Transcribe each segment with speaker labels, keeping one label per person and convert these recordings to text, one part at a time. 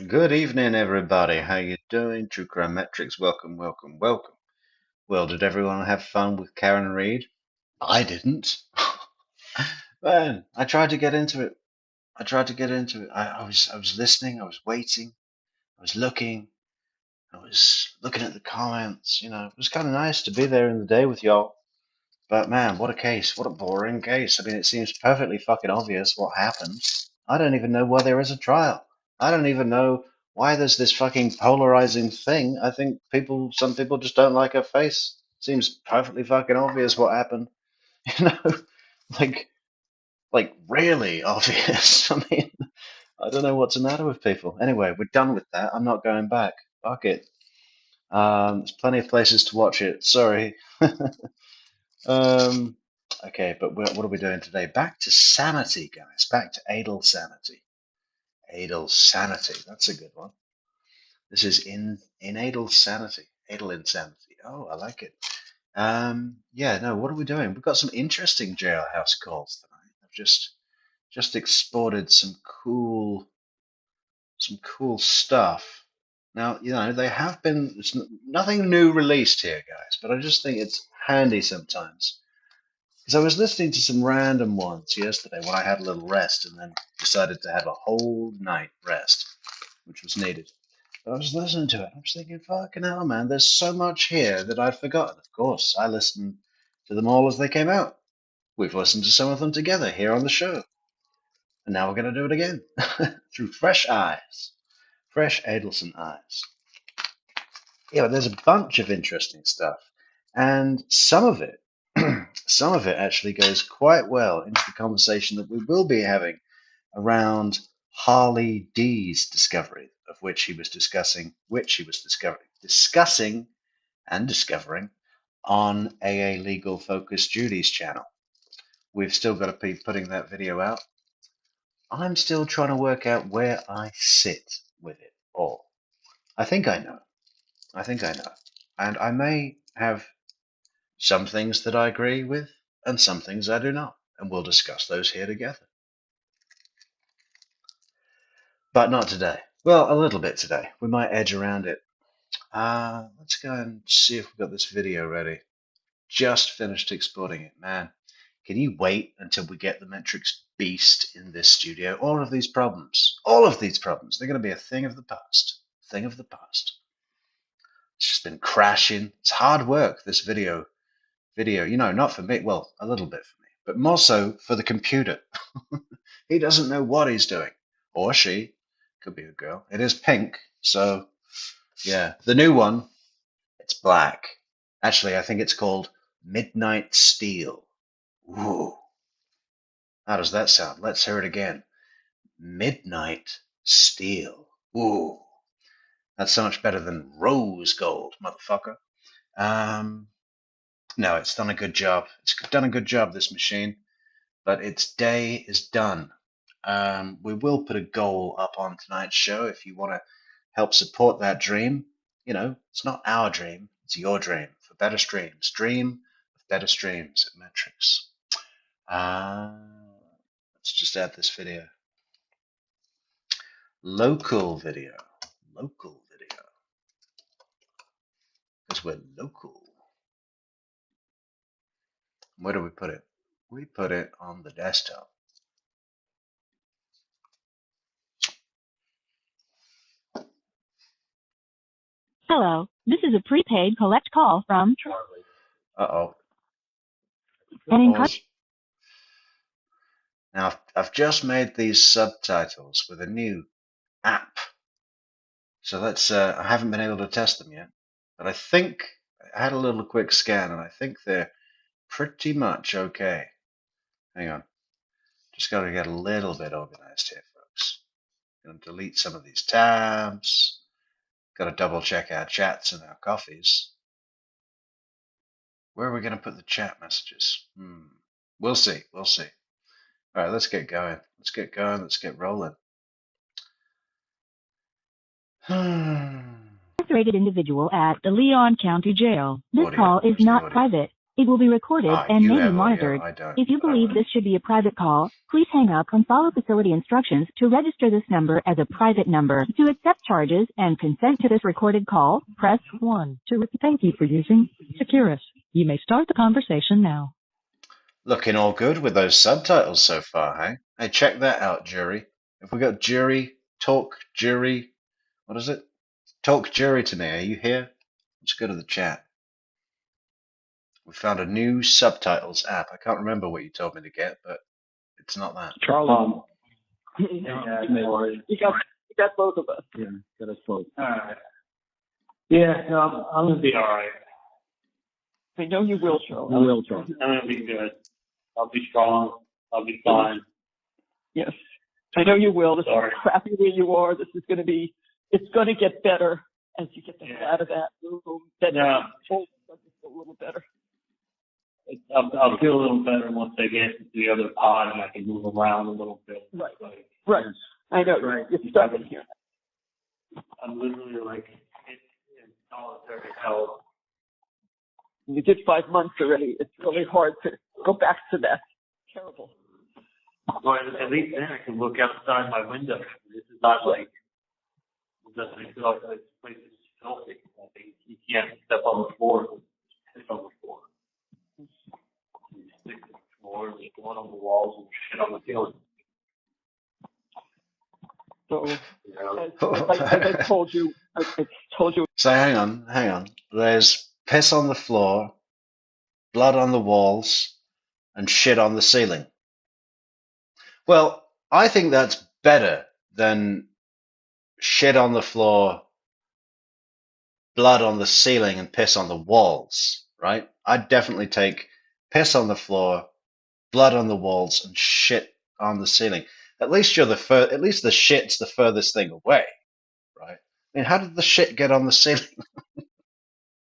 Speaker 1: Good evening, everybody. How you doing? True Crime Metrix. Welcome, welcome, welcome. Well, did everyone have fun with Karen Reed? I didn't. Man, I tried to get into it. I was listening. I was waiting. I was looking. I was looking at the comments. It was kind of nice to be there in the day with y'all. But man, what a case. What a boring case. I mean, it seems perfectly fucking obvious what happened. I don't even know why there is a trial. I don't even know why there's this fucking polarizing thing. I think some people just don't like her face. Seems perfectly fucking obvious what happened. You know, like, like really obvious. I mean, I don't know what's the matter with people. Anyway, we're done with that. I'm not going back. Fuck it. There's plenty of places to watch it. Sorry. Um, okay, but what are we doing today? Back to sanity, guys. Back to Adel sanity. Adel sanity. That's a good one. This is in Adel sanity. Adel insanity. Oh, I like it. Yeah. No. What are we doing? We've got some interesting jailhouse calls tonight. I've just exported some cool stuff. Now, they have been. It's nothing new released here, guys. But I just think it's handy sometimes. Because I was listening to some random ones yesterday when I had a little rest and then decided to have a whole night rest, which was needed. But I was listening to it. I was thinking, fucking hell, man, there's so much here that I'd forgotten. Of course, I listened to them all as they came out. We've listened to some of them together here on the show. And now we're going to do it again through fresh eyes, fresh Adelson eyes. Yeah, but there's a bunch of interesting stuff. And some of it some of it actually goes quite well into the conversation that we will be having around Harley D's discovery, of discussing and discovering on AA Legal Focus Judy's channel. We've still got to be putting that video out. I'm still trying to work out where I sit with it all. I think I know. And I may have some things that I agree with and some things I do not. And we'll discuss those here together. But not today. Well, a little bit today. We might edge around it. Let's go and see if we've got this video ready. Just finished exporting it, man. Can you wait until we get the Metrix beast in this studio? All of these problems, they're going to be a thing of the past. Thing of the past. It's just been crashing. It's hard work, this video, not for me. Well, a little bit for me, but more so for the computer. He doesn't know what he's doing. Or she. Could be a girl. It is pink, so yeah. The new one, it's black. Actually, I think it's called Midnight Steel. Ooh. How does that sound? Let's hear it again. Midnight Steel. Ooh. That's so much better than rose gold, motherfucker. No, it's done a good job. It's done a good job, this machine. But its day is done. We will put a goal up on tonight's show if you want to help support that dream. It's not our dream, it's your dream for better streams. Dream of better streams at Metrix. Let's just add this video. Local video. Because we're local. Where do we put it? We put it on the desktop.
Speaker 2: Hello, this is a prepaid collect call from
Speaker 1: Charlie. Uh-oh. Now, I've just made these subtitles with a new app. So I haven't been able to test them yet. But I think, I had a little quick scan and I think they're pretty much okay. Hang on. Just got to get a little bit organized here, folks. Going to delete some of these tabs. Got to double check our chats and our coffees. Where are we going to put the chat messages? We'll see. All right, let's get going. Let's get rolling.
Speaker 2: incarcerated individual at the Leon County Jail. This
Speaker 1: Audio.
Speaker 2: call is not private. It will be recorded and
Speaker 1: You
Speaker 2: may be
Speaker 1: have audio.
Speaker 2: monitored.
Speaker 1: I don't.
Speaker 2: If you believe this should be a private call, please hang up and follow facility instructions to register this number as a private number. To accept charges and consent to this recorded call, press 1. Thank you for using Securus. You may start the conversation now.
Speaker 1: Looking all good with those subtitles so far, hey? Hey, check that out, jury. If we got jury, talk, jury, what is it? Talk jury to me. Are you here? Let's go to the chat. We found a new subtitles app. I can't remember what you told me to get, but it's not that.
Speaker 3: Charlie.
Speaker 4: You got both of us.
Speaker 3: Yeah, got us both.
Speaker 4: All right. Yeah, no, I'm gonna be all right. I know you will, Charlie.
Speaker 3: I will, Charlie.
Speaker 4: I'm gonna be good. I'll be strong. I'll be fine.
Speaker 5: Yes, I know you will. This
Speaker 4: Sorry.
Speaker 5: is crappy where you are. This is going to be. It's going to get better as you get the hell out of that room. That
Speaker 4: Yeah.
Speaker 5: a little better.
Speaker 4: I'll feel a little better once I get to the other pod and I can move around a little bit.
Speaker 5: Right.
Speaker 4: Like,
Speaker 5: Right. I know.
Speaker 4: Right.
Speaker 5: You're stuck in here.
Speaker 4: I'm literally like in solitary hell.
Speaker 5: You did 5 months already. It's really hard to go back to that. Terrible.
Speaker 4: But at least then I can look outside my window. This is not like it doesn't feel like this place is filthy. I think you can't step on the floor. Piss on the floor. You stick to the floor, there's blood on the walls and shit on the ceiling.
Speaker 5: So,
Speaker 4: You know?
Speaker 5: as I told you,
Speaker 1: So hang on. There's piss on the floor, blood on the walls, and shit on the ceiling. Well, I think that's better than shit on the floor, blood on the ceiling, and piss on the walls, right? I'd definitely take piss on the floor, blood on the walls, and shit on the ceiling. At least at least the shit's the furthest thing away, right? I mean, how did the shit get on the ceiling?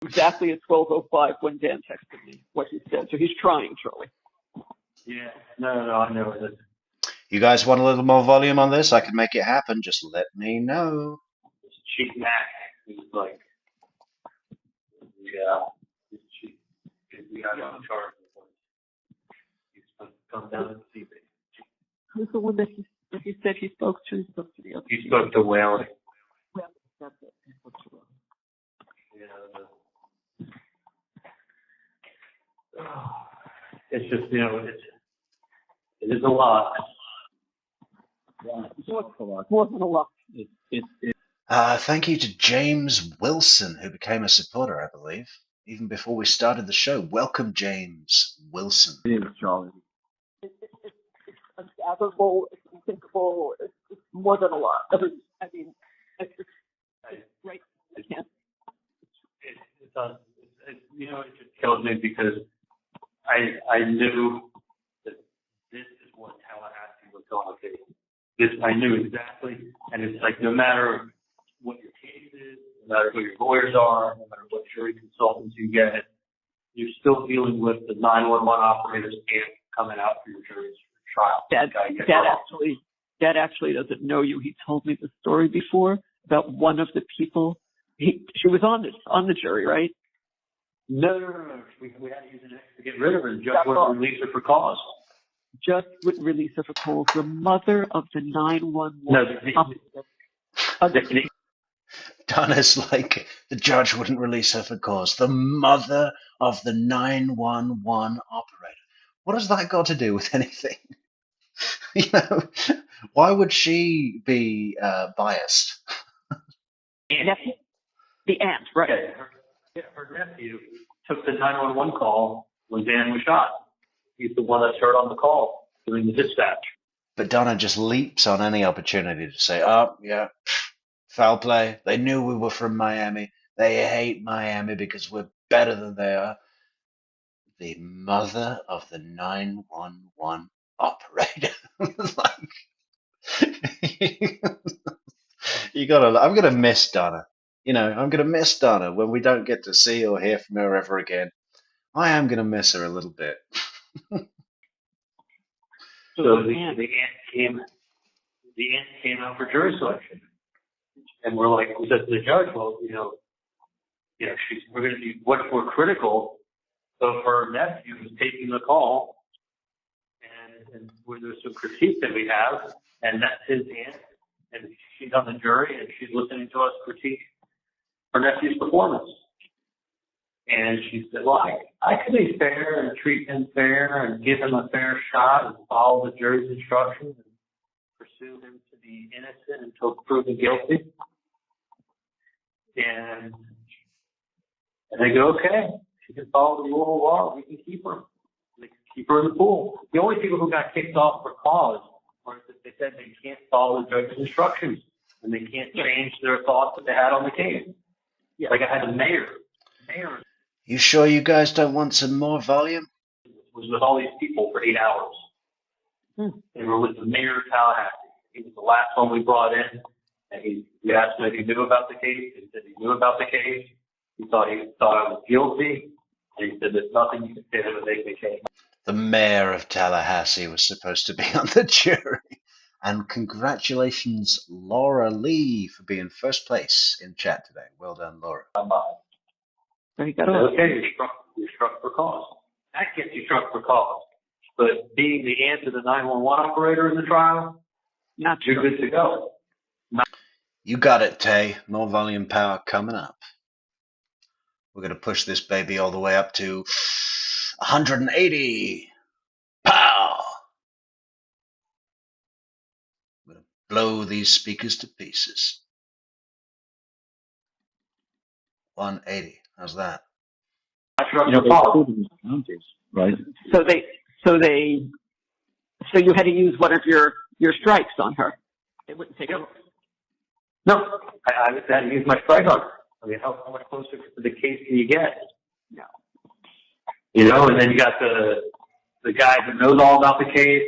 Speaker 5: exactly at 12:05 when Dan texted me what he said. So he's trying, Charlie.
Speaker 4: Yeah, no, I know that.
Speaker 1: You guys want a little more volume on this? I can make it happen. Just let me know.
Speaker 4: This cheap Mac is like, yeah, it's cheap. We got on charge. He's supposed to come down and see me.
Speaker 5: Who's the one that he said he spoke to? He spoke to the other.
Speaker 4: He spoke to Whaley.
Speaker 5: Well, that's it. He spoke to her.
Speaker 4: Yeah. It's just, it is a lot.
Speaker 3: Yeah, it's a lot.
Speaker 5: More than a lot.
Speaker 1: Thank you to James Wilson, who became a supporter, I believe, even before we started the show. Welcome, James Wilson.
Speaker 3: It is, Charlie.
Speaker 5: It's unfathomable. It's unthinkable. It's more than a lot. I mean, it's right. I can't.
Speaker 4: It just kills me because I knew that this is what Tallahassee was going to be. I knew exactly, and it's like no matter what your case is, no matter who your lawyers are, no matter what jury consultants you get, you're still dealing with the 911 operators and coming out for your jury's trial.
Speaker 5: Dad actually doesn't know you. He told me the story before about one of the people. She was on the jury, right?
Speaker 4: No. We had to use an X to get rid of her. The judge wouldn't release her for cause.
Speaker 5: Just wouldn't release her for cause. The mother of the 911.
Speaker 4: No,
Speaker 1: Donna's like, the judge wouldn't release her for cause. The mother of the 911 operator. What has that got to do with anything? Why would she be biased?
Speaker 5: Nephew? The aunt, right?
Speaker 4: Her nephew took the 911 call when Dan was shot. He's the one that's heard on the call doing the dispatch.
Speaker 1: But Donna just leaps on any opportunity to say, oh, yeah, foul play. They knew we were from Miami. They hate Miami because we're better than they are. The mother of the 911 operator. I'm gonna miss Donna. I'm gonna miss Donna when we don't get to see or hear from her ever again. I am gonna miss her a little bit.
Speaker 4: So the aunt came out for jury selection, and we said to the judge, well, we're going to be, what if we're critical So her nephew was taking the call, and where there's some critique that we have, and that's his aunt, and she's on the jury, and she's listening to us critique her nephew's performance. And she said, well, I could be fair and treat him fair and give him a fair shot and follow the jury's instructions and pursue him to be innocent until proven guilty. And they go, okay, she can follow the rule of law. We can keep her. They can keep her in the pool. The only people who got kicked off for cause were that they said they can't follow the judge's instructions and they can't change their thoughts that they had on the case. Yeah. Like I had the mayor.
Speaker 1: You sure you guys don't want some more volume?
Speaker 4: Was with all these people for 8 hours. They were with the mayor of Tallahassee. He was the last one we brought in, and we asked him if he knew about the case. He said he knew about the case. He thought I was guilty, and he said there's nothing you can say that would make me change.
Speaker 1: The mayor of Tallahassee was supposed to be on the jury. And congratulations, Laura Lee, for being first place in chat today. Well done, Laura.
Speaker 5: There you go.
Speaker 4: Okay, you're struck for cause. That gets you struck for cause. But being the aunt of the 911 operator in the trial, you're good to go.
Speaker 1: You got it, Tay. More volume power coming up. We're going to push this baby all the way up to 180. Pow! I'm going to blow these speakers to pieces. 180. How's that?
Speaker 3: Right.
Speaker 5: So you had to use one of your strikes on her. It wouldn't take it.
Speaker 4: No, I had to use my strike on her. I mean, how much closer to the case can you get?
Speaker 5: No.
Speaker 4: You know, and then you got the guy who knows all about the case.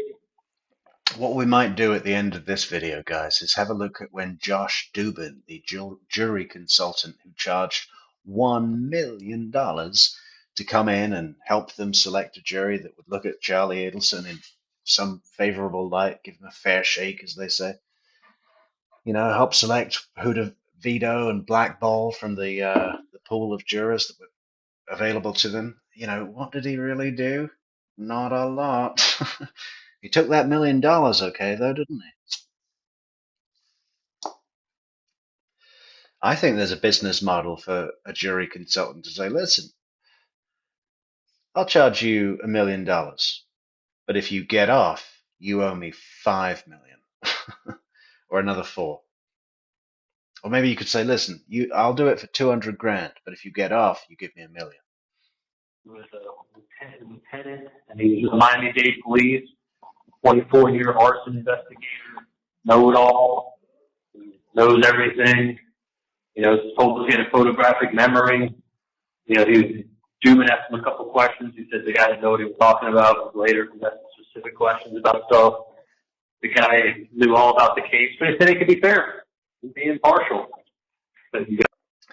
Speaker 1: What we might do at the end of this video, guys, is have a look at when Josh Dubin, the jury consultant who charged $1 million to come in and help them select a jury that would look at Charlie Adelson in some favorable light, give him a fair shake, as they say. You know, help select who to veto and blackball from the pool of jurors that were available to them. You know, what did he really do? Not a lot. He took that $1 million okay, though, didn't he? I think there's a business model for a jury consultant to say, listen, I'll charge you $1 million, but if you get off, you owe me $5 million or another 4. Or maybe you could say, listen, I'll do it for 200 grand, but if you get off, you give me $1 million.
Speaker 4: He was a lieutenant, and he was a Miami-Dade police, 24-year arson investigator, know-it-all, knows everything. You know, supposedly he had a photographic memory. You know, Dubin asked him a couple questions. He said the guy didn't know what he was talking about. Later, he asked specific questions about stuff. The guy knew all about the case, but he said he could be fair, he'd be impartial.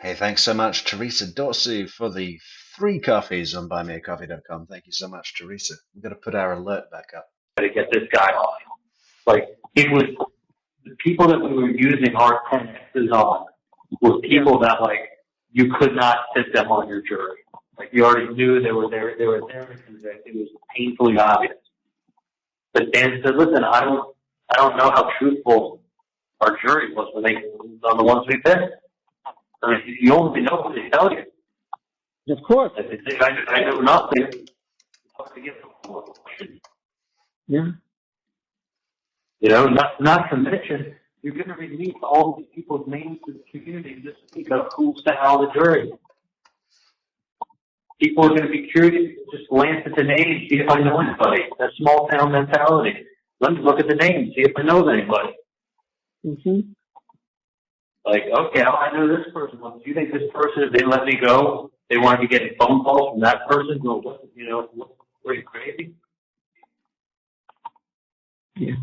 Speaker 1: Hey, thanks so much, Teresa Dorsey, for the 3 coffees on buymeacoffee.com. Thank you so much, Teresa. We've got to put our alert back up.
Speaker 4: To get this guy off. Like, it was the people that we were using our 10Xs on were people that, like, you could not sit them on your jury. Like, you already knew they were there because it was painfully obvious. But Dan said, listen, I don't know how truthful our jury was on the ones we picked. I mean, you only know what they tell you.
Speaker 5: Of course.
Speaker 4: If they say, I know nothing, it's hard to get them.
Speaker 5: Yeah.
Speaker 4: You know, not to mention, you're going to release all these people's names to the community just to think of who's sat on the jury. People are going to be curious, just glance at the names, see if I know anybody. That small town mentality. Let me look at the names, see if I know anybody.
Speaker 5: Mm-hmm.
Speaker 4: Like, okay, I know this person. Well, do you think this person, if they let me go, they want to be getting phone calls from that person? Well, you know, were you crazy?
Speaker 5: Yeah.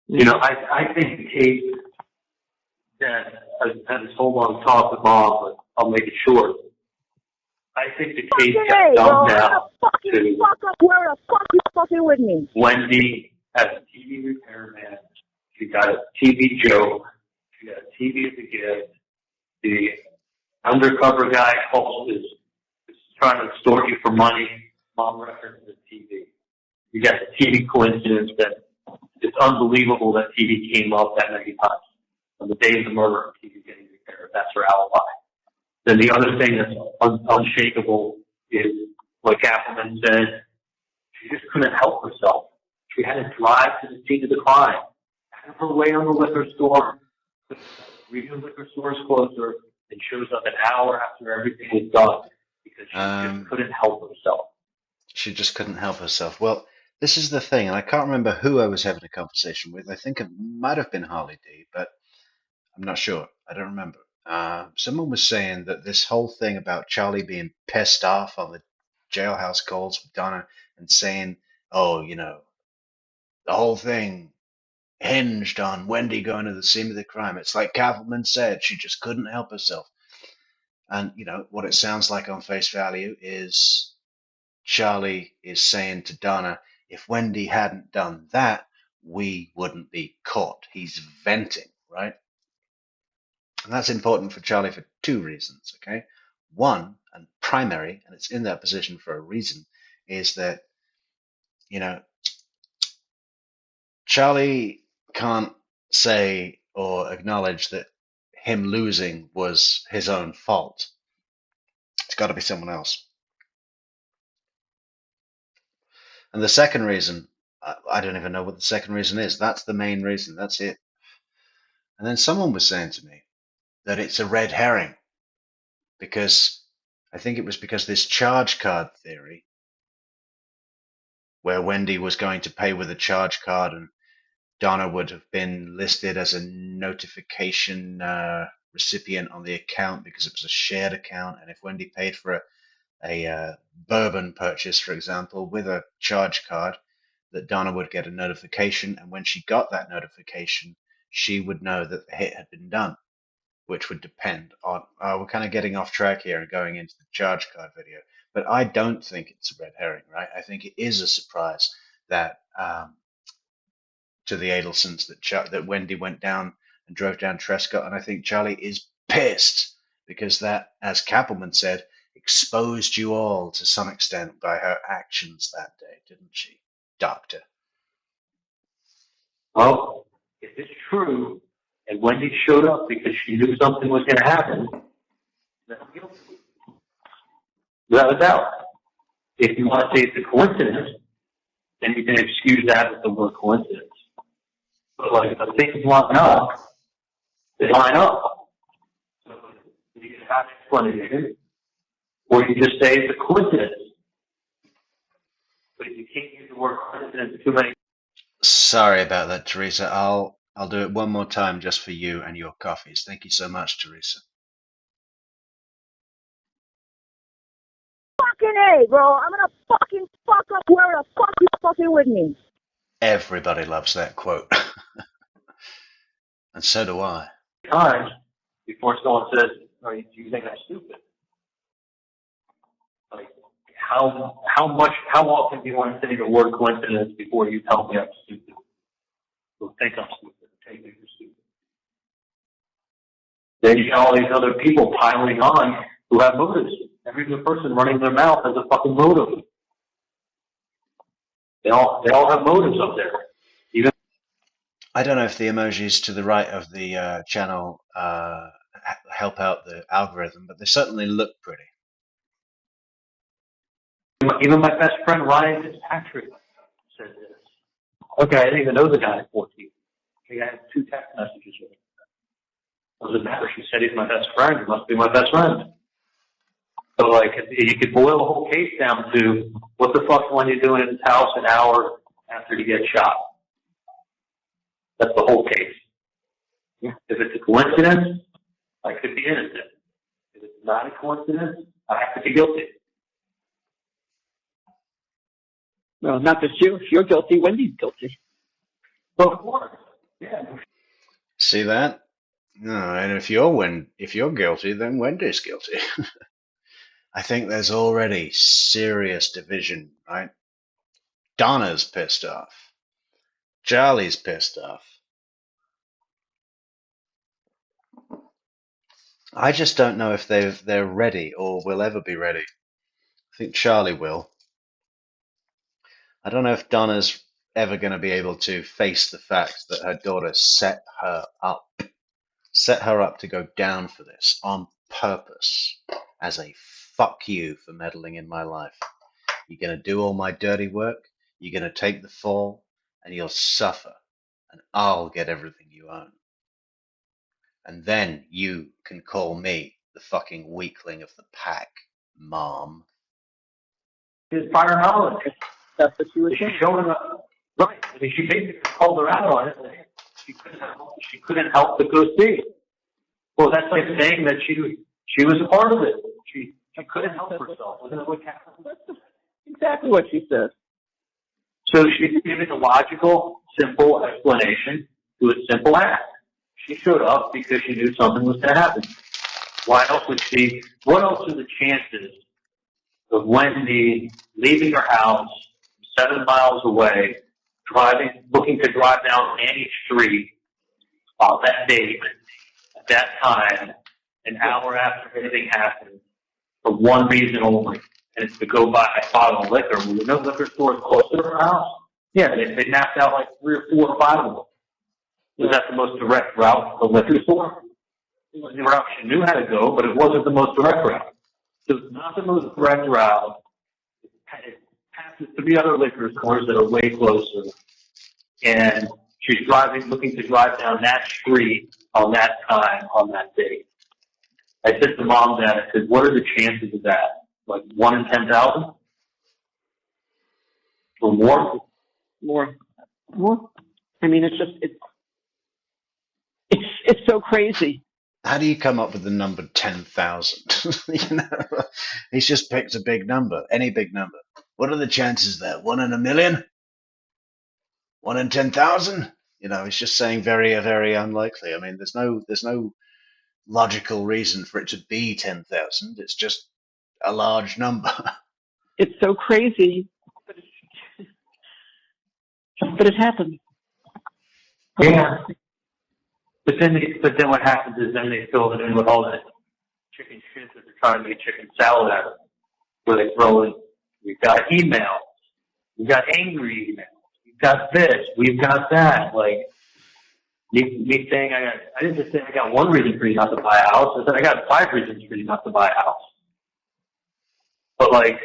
Speaker 4: You know, I think the case that I've had this whole long talk with Mom, but I'll make it short. I think the case got dumped out to
Speaker 2: Where the fuck you fucking with me?
Speaker 4: Wendi as a TV repairman. She got a TV joke. She got a TV as a gift. undercover guy calls is trying to extort you for money. Mom references the TV. You got the TV coincidence that it's unbelievable that TV came up that many times. On the day of the murder, TV getting repaired. That's her alibi. Then the other thing that's unshakable is what Appleman said. She just couldn't help herself. She had to drive to the scene of the crime, have her way on the liquor store, regional liquor stores closer, and shows up an hour after everything was done because she just couldn't help herself.
Speaker 1: She just couldn't help herself. Well, this is the thing, and I can't remember who I was having a conversation with. I think it might have been Harley D, but I'm not sure. I don't remember. Someone was saying that this whole thing about Charlie being pissed off on the jailhouse calls with Donna and saying, oh, you know, the whole thing hinged on Wendi going to the scene of the crime. It's like Kaufman said, she just couldn't help herself. And, you know, what it sounds like on face value is Charlie is saying to Donna, if Wendi hadn't done that, we wouldn't be caught. He's venting, right? And that's important for Charlie for two reasons, okay? One, and primary, and it's in that position for a reason, is that, you know, Charlie can't say or acknowledge that him losing was his own fault. It's got to be someone else. And the second reason, I don't even know what the second reason is. That's the main reason. That's it. And then someone was saying to me that it's a red herring because I think it was because this charge card theory where Wendi was going to pay with a charge card and Donna would have been listed as a notification recipient on the account because it was a shared account. And if Wendi paid for a bourbon purchase, for example, with a charge card, that Donna would get a notification. And when she got that notification, she would know that the hit had been done, which would depend on, we're kind of getting off track here and going into the charge card video, but I don't think it's a red herring, right? I think it is a surprise that to the Adelsons that Wendi went down and drove down Trescott, and I think Charlie is pissed because that, as Kappelman said, exposed you all to some extent by her actions that day, didn't she, Doctor?
Speaker 4: Well, if it's true, and Wendi showed up because she knew something was going to happen, then I'm guilty. Without a doubt. If you want to say it's a coincidence, then you can excuse that with the word coincidence. But like, if the things line up, they line up. So you can have an explanation, or you just say it's a coincidence. But you can't use the word coincidence too many.
Speaker 1: Sorry about that, Teresa. I'll do it one more time just for you and your coffees. Thank you so much, Teresa.
Speaker 2: Fucking A, bro. I'm gonna fucking fuck up whoever the fuck you fucking with me.
Speaker 1: Everybody loves that quote. And so do I.
Speaker 4: Times before someone says, "Oh, do you think I'm stupid?" Like, how often do you want to say the word coincidence before you tell me I'm stupid? Or think I'm stupid, take me for stupid. Then you got all these other people piling on who have motives. Every other person running their mouth has a fucking motive. They all have motives up there. Even
Speaker 1: I don't know if the emojis to the right of the channel help out the algorithm, but they certainly look pretty.
Speaker 4: my best friend Ryan Fitzpatrick said this. Okay, I didn't even know the guy at 14. Okay, I had 2 text messages with him. Doesn't matter. She said he's my best friend. He must be my best friend. So, like, you could boil the whole case down to what the fuck when you're doing in his house an hour after he gets shot. That's the whole case. Yeah. If it's a coincidence, I could be innocent. If it's not a coincidence, I have to be guilty.
Speaker 5: Well, not just you. If you're guilty, Wendy's guilty.
Speaker 4: Well, of course. Yeah.
Speaker 1: See that? No, and if you're guilty, then Wendy's guilty. I think there's already serious division, right? Donna's pissed off. Charlie's pissed off. I just don't know if they're ready or will ever be ready. I think Charlie will. I don't know if Donna's ever going to be able to face the fact that her daughter set her up to go down for this on purpose as a fuck you for meddling in my life. You're going to do all my dirty work, you're going to take the fall, and you'll suffer, and I'll get everything you own. And then you can call me the fucking weakling of the pack, Mom.
Speaker 4: His prior knowledge. That's what she was showing up. Right. I mean, she basically called her out on it. She couldn't help but go see it. Well, that's like saying that she was a part of it. She couldn't help herself. Wasn't that what happened?
Speaker 5: That's exactly what she said.
Speaker 4: So she's giving a logical, simple explanation to a simple act. She showed up because she knew something was going to happen. Why else would she? What else are the chances of Wendi leaving her house 7 miles away, looking to drive down any street on that date, at that time, an hour after everything happened, for one reason only, and it's to go buy a bottle of liquor? Well, there's no liquor stores close to her house. Yeah, they mapped out like 3 or 4 or 5 of them. Was that the most direct route to the liquor store? It was the route she knew how to go, but it wasn't the most direct route. So it's not the most direct route. It passes 3 other liquor stores that are way closer. And she's looking to drive down that street on that time, on that date. I said to Mom, Dad, I said, what are the chances of that? Like 1 in 10,000? Or more?
Speaker 5: More. I mean, it's so crazy.
Speaker 1: How do you come up with the number 10,000? You know, he's just picked a big number, any big number. What are the chances there? 1 in a million? 1 in 10,000? You know, he's just saying very, very unlikely. I mean, there's no logical reason for it to be 10,000. It's just a large number.
Speaker 5: It's so crazy, but it happened.
Speaker 4: Yeah. But then what happens is then they fill it in with all that chicken shit that they're trying to make chicken salad out of. Where they throw in, we've got emails, we've got angry emails, we've got this, we've got that. Like me saying I didn't just say I got 1 reason for you not to buy a house. I said I got 5 reasons for you not to buy a house. But like,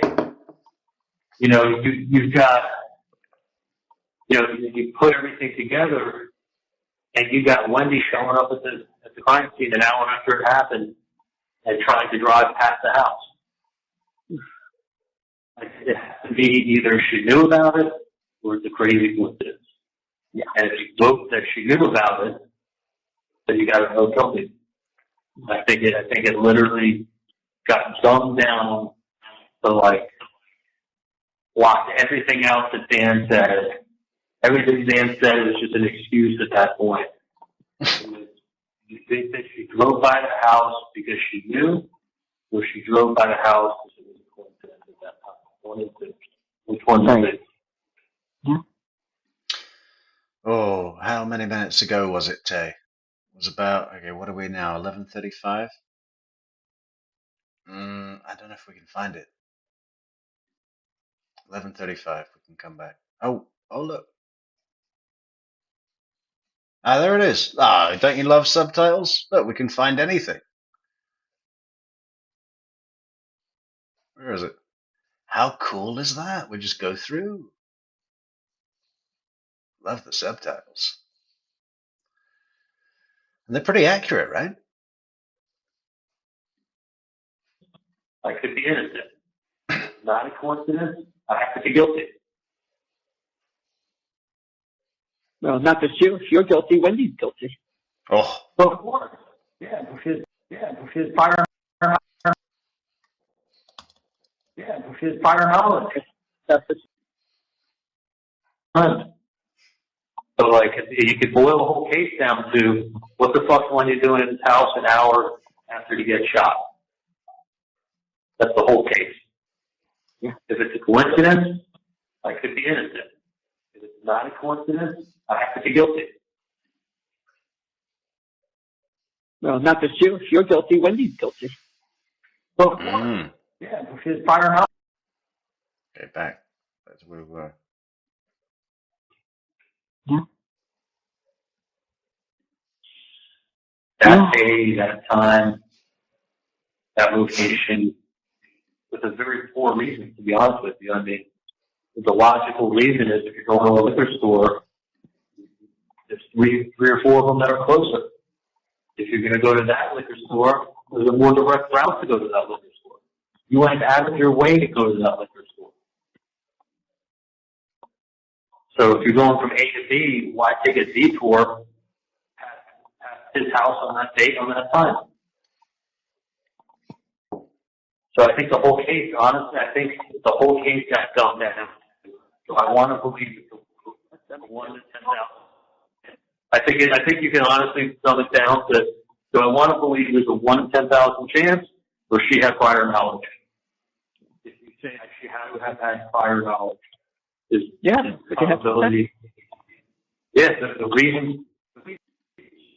Speaker 4: you know, you've got, you know, you put everything together. And you got Wendi showing up at the crime scene an hour after it happened and trying to drive past the house. It has to be either she knew about it or it's a crazy coincidence. Yeah. And if you vote that she knew about it, then you got to vote guilty. I think it literally got dumbed down to like block everything else that Dan said. Everything Dan said was just an excuse at that point. You think that she drove by the house because she knew, or she drove by the house because it was a coincidence at that time? One of the two. Which one is it?
Speaker 5: Yeah.
Speaker 1: Oh, how many minutes ago was it, Tay? It was about, okay, what are we now, 11:35? I don't know if we can find it. 11:35, we can come back. Oh, look. Ah, there it is. Ah, don't you love subtitles? Look, we can find anything. Where is it? How cool is that? We just go through. Love the subtitles. And they're pretty accurate, right?
Speaker 4: I could be innocent. Not a coincidence. I have to be guilty.
Speaker 5: Well, not just you. If you're guilty, Wendy's guilty.
Speaker 1: Oh.
Speaker 4: Well, of course. Yeah, she's prior knowledge.
Speaker 5: That's it.
Speaker 4: Right. So, like, you could boil the whole case down to what the fuck's Wendy doing in his house an hour after he gets shot? That's the whole case.
Speaker 5: Yeah.
Speaker 4: If it's a coincidence, I could be innocent. If it's not a coincidence, I have to be guilty.
Speaker 5: Well, not just you. If you're guilty, Wendy's guilty.
Speaker 4: Well, of course. Yeah, she's firing out.
Speaker 1: Okay, back to where we were.
Speaker 4: That day, that time, that location, with a very poor reason, to be honest with you. I mean, the logical reason is if you're going to a liquor store, there's three or four of them that are closer. If you're going to go to that liquor store, there's a more direct route to go to that liquor store. You went out of your way to go to that liquor store. So if you're going from A to B, why take a detour past his house on that date on that time? So I think the whole case, honestly, the whole case got dumped down. So I want to believe it's 1 to 10,000. I think you can honestly dumb it down to, do I want to believe there's a 1 in 10,000 chance, or she had prior knowledge? If you say she had to have had prior knowledge, is possibility. Yes, the reason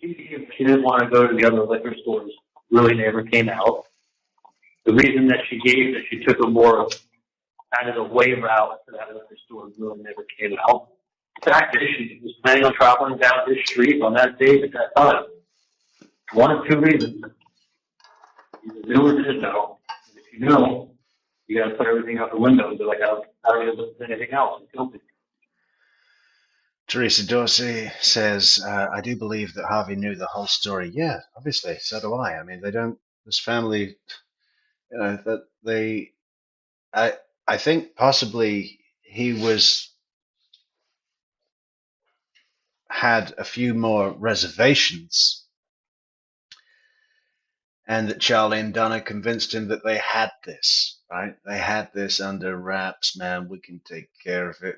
Speaker 4: she didn't want to go to the other liquor stores really never came out. The reason that she gave that she took a more out of the way route to that liquor store really never came out. The fact is, she was planning on traveling down this street on that date at that time. One of two reasons. Either knew or didn't know. And if you know, you got to put everything out the window and be like, I don't even listen to anything else. I'm guilty.
Speaker 1: Teresa Dorsey says, I do believe that Harvey knew the whole story. Yeah, obviously, so do I. I mean, they don't, this family, you know, that they, I think possibly he had a few more reservations, and that Charlie and Donna convinced him that they had this, right? They had this under wraps, man. We can take care of it.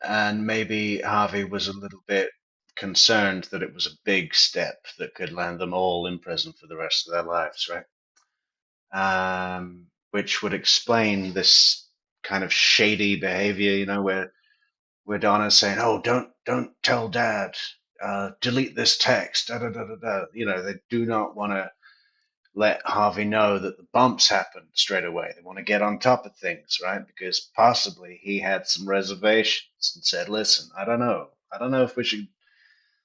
Speaker 1: And maybe Harvey was a little bit concerned that it was a big step that could land them all in prison for the rest of their lives, right? Which would explain this kind of shady behavior, you know, where Donna's saying, "Oh, don't tell Dad. Delete this text." Da, da, da, da, da. You know, they do not want to let Harvey know that the bumps happened straight away. They want to get on top of things, right? Because possibly he had some reservations and said, "Listen, I don't know if we should.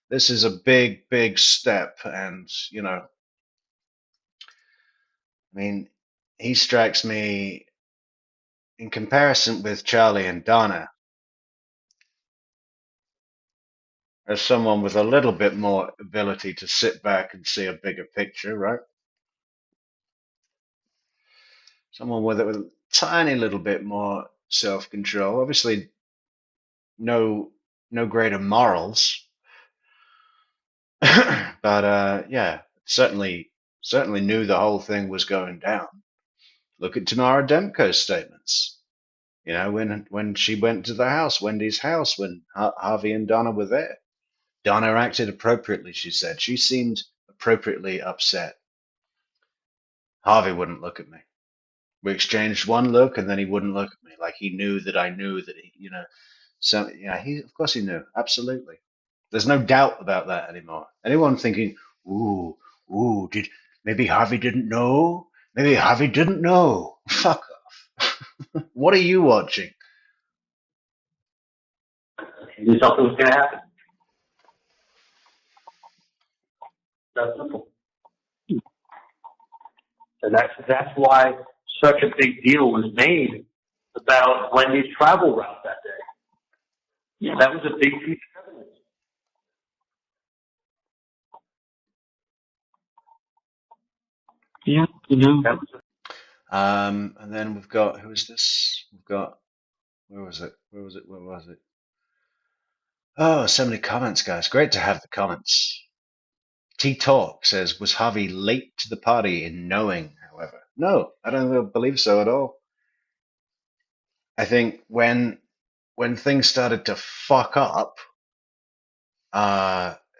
Speaker 1: This is a big, big step, and you know, I mean, he strikes me in comparison with Charlie and Donna as someone with a little bit more ability to sit back and see a bigger picture, right? Someone with a tiny little bit more self-control. Obviously, no greater morals, but yeah, certainly knew the whole thing was going down. Look at Tamara Demko's statements. You know, when she went to the house, Wendy's house, when Harvey and Donna were there. Donna acted appropriately, she said. She seemed appropriately upset. Harvey wouldn't look at me. We exchanged one look, and then he wouldn't look at me, like he knew that I knew that he, you know. So yeah, of course he knew, absolutely. There's no doubt about that anymore. Anyone thinking, ooh, did maybe Harvey didn't know? Maybe Harvey didn't know. Fuck off. What are you watching?
Speaker 4: He knew something was going to happen. That's simple. And that's why such a big deal was made about Wendy's travel route that day. Yeah, that was a big piece of evidence.
Speaker 5: Yeah, you know.
Speaker 1: And then we've got, who is this? We've got, where was it? Oh, so many comments, guys. Great to have the comments. T-Talk says, was Harvey late to the party in knowing, however? No, I don't believe so at all. I think when things started to fuck up,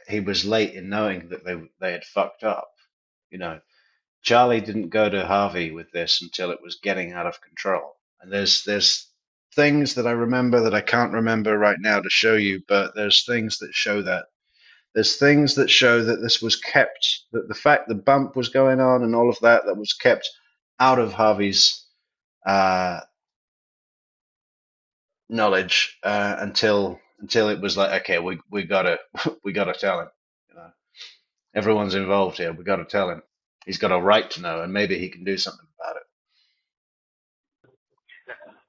Speaker 1: he was late in knowing that they had fucked up. You know, Charlie didn't go to Harvey with this until it was getting out of control. And there's things that I remember that I can't remember right now to show you, but there's things that show that There's things that show that this was kept, that the fact the bump was going on and all of that, that was kept out of Harvey's knowledge until it was like, okay, we gotta we gotta tell him. You know, everyone's involved here. We gotta tell him. He's got a right to know, and maybe he can do something about it.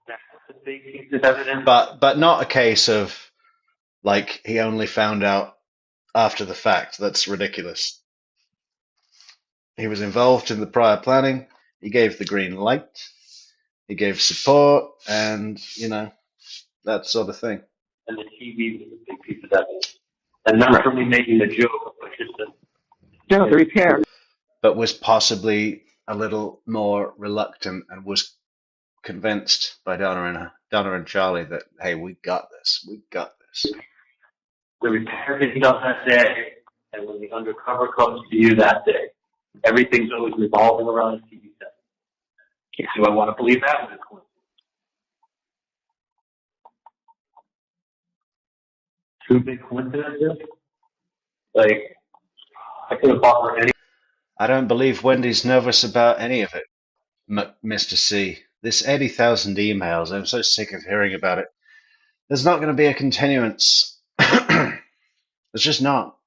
Speaker 4: That's the big piece of evidence.
Speaker 1: But not a case of like he only found out after the fact. That's ridiculous. He was involved in the prior planning. He gave the green light. He gave support, and that sort of thing.
Speaker 4: And the TV was a big piece of evidence. And not from me making a joke, but just
Speaker 5: the repair.
Speaker 1: But was possibly a little more reluctant and was convinced by Donna and Charlie that, hey, we got this.
Speaker 4: the repair gets done that day, and when the undercover comes to you that day, everything's always revolving around a TV set. Do I want to believe that was a coincidence? Two big coincidences? Like, I could have bought her any.
Speaker 1: I don't believe Wendy's nervous about any of it, Mr. C. This 80,000 emails, I'm so sick of hearing about it. There's not going to be a continuance. There's just not.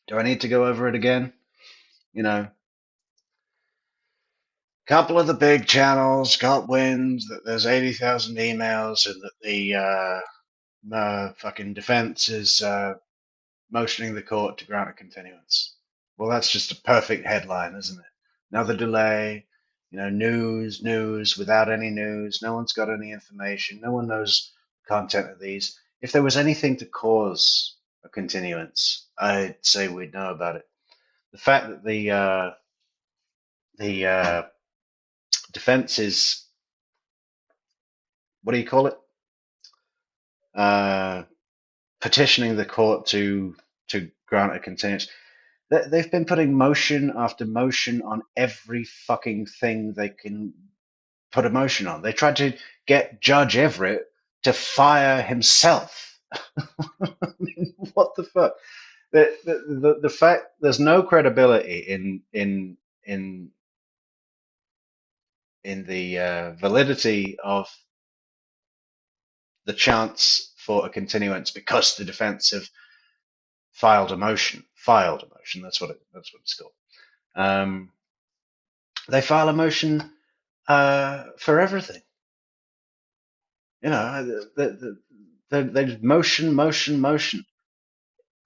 Speaker 1: Do I need to go over it again? A couple of the big channels got wind that there's 80,000 emails and that the fucking defense is motioning the court to grant a continuance. Well, that's just a perfect headline, isn't it? Another delay, news without any news. No one's got any information. No one knows the content of these. If there was anything to cause a continuance, I'd say we'd know about it. The fact that the defense is, what do you call it? Petitioning the court to grant a continuance. They've been putting motion after motion on every fucking thing they can put a motion on. They tried to get Judge Everett to fire himself. I mean, what the fuck? The fact there's no credibility in the validity of the chance for a continuance because the defense have filed a motion. That's what it's called. They file a motion for everything. They motion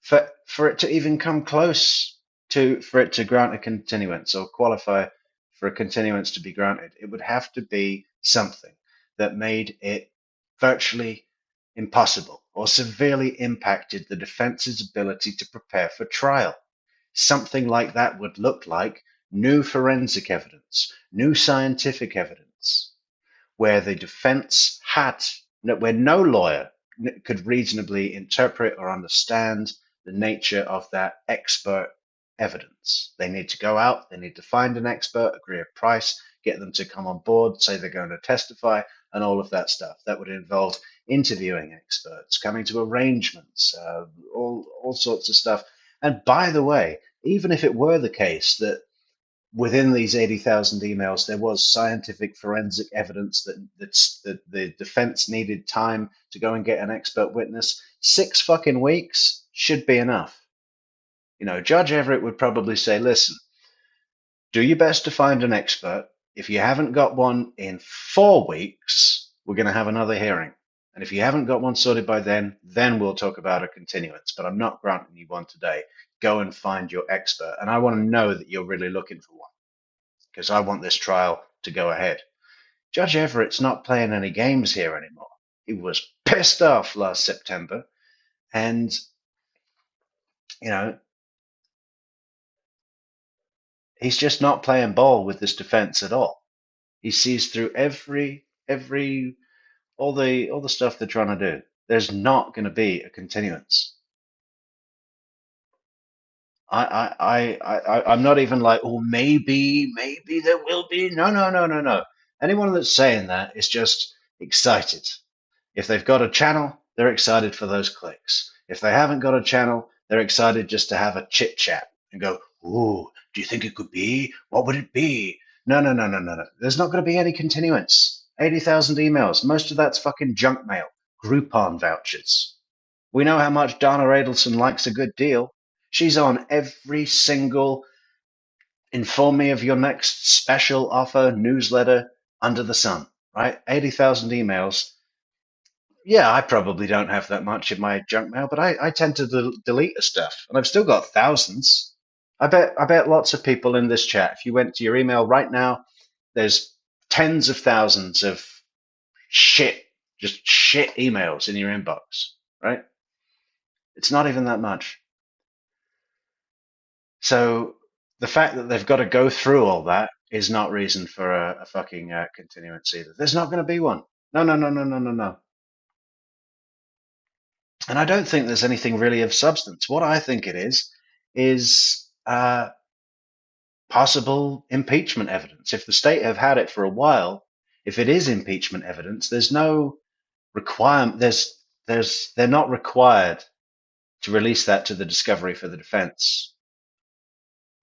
Speaker 1: for it to even come close for it to grant a continuance or qualify for a continuance to be granted. It would have to be something that made it virtually impossible or severely impacted the defense's ability to prepare for trial. Something like that would look like new forensic evidence, new scientific evidence, where the defense where no lawyer could reasonably interpret or understand the nature of that expert evidence. They need to go out, they need to find an expert, agree a price, get them to come on board, say they're going to testify, and all of that stuff. That would involve interviewing experts, coming to arrangements, all sorts of stuff. And by the way, even if it were the case that within these 80,000 emails there was scientific forensic evidence that the defense needed time to go and get an expert witness, 6 fucking weeks should be enough. Judge Everett would probably say, listen, do your best to find an expert. If you haven't got one in 4 weeks, we're going to have another hearing. And if you haven't got one sorted by then we'll talk about a continuance. But I'm not granting you one today. Go and find your expert. And I want to know that you're really looking for one, because I want this trial to go ahead. Judge Everett's not playing any games here anymore. He was pissed off last September. And, he's just not playing ball with this defense at all. He sees through all the stuff they're trying to do. There's not going to be a continuance. I'm not even like, oh, maybe there will be. No. Anyone that's saying that is just excited. If they've got a channel, they're excited for those clicks. If they haven't got a channel, they're excited just to have a chit chat and go, "Ooh, do you think it could be? What would it be?" No, no, no, no, no, no. There's not going to be any continuance. 80,000 emails. Most of that's fucking junk mail. Groupon vouchers. We know how much Donna Adelson likes a good deal. She's on every single inform me of your next special offer newsletter under the sun, right? 80,000 emails. Yeah, I probably don't have that much in my junk mail, but I tend to delete the stuff, and I've still got thousands. I bet lots of people in this chat, if you went to your email right now, there's tens of thousands of shit, just shit emails in your inbox, right? It's not even that much. So the fact that they've got to go through all that is not reason for a fucking continuance either. There's not going to be one. No, no, no, no, no, no, no. And I don't think there's anything really of substance. What I think it is possible impeachment evidence. If the state have had it for a while, if it is impeachment evidence, there's no requirement. They're not required to release that to the discovery for the defense.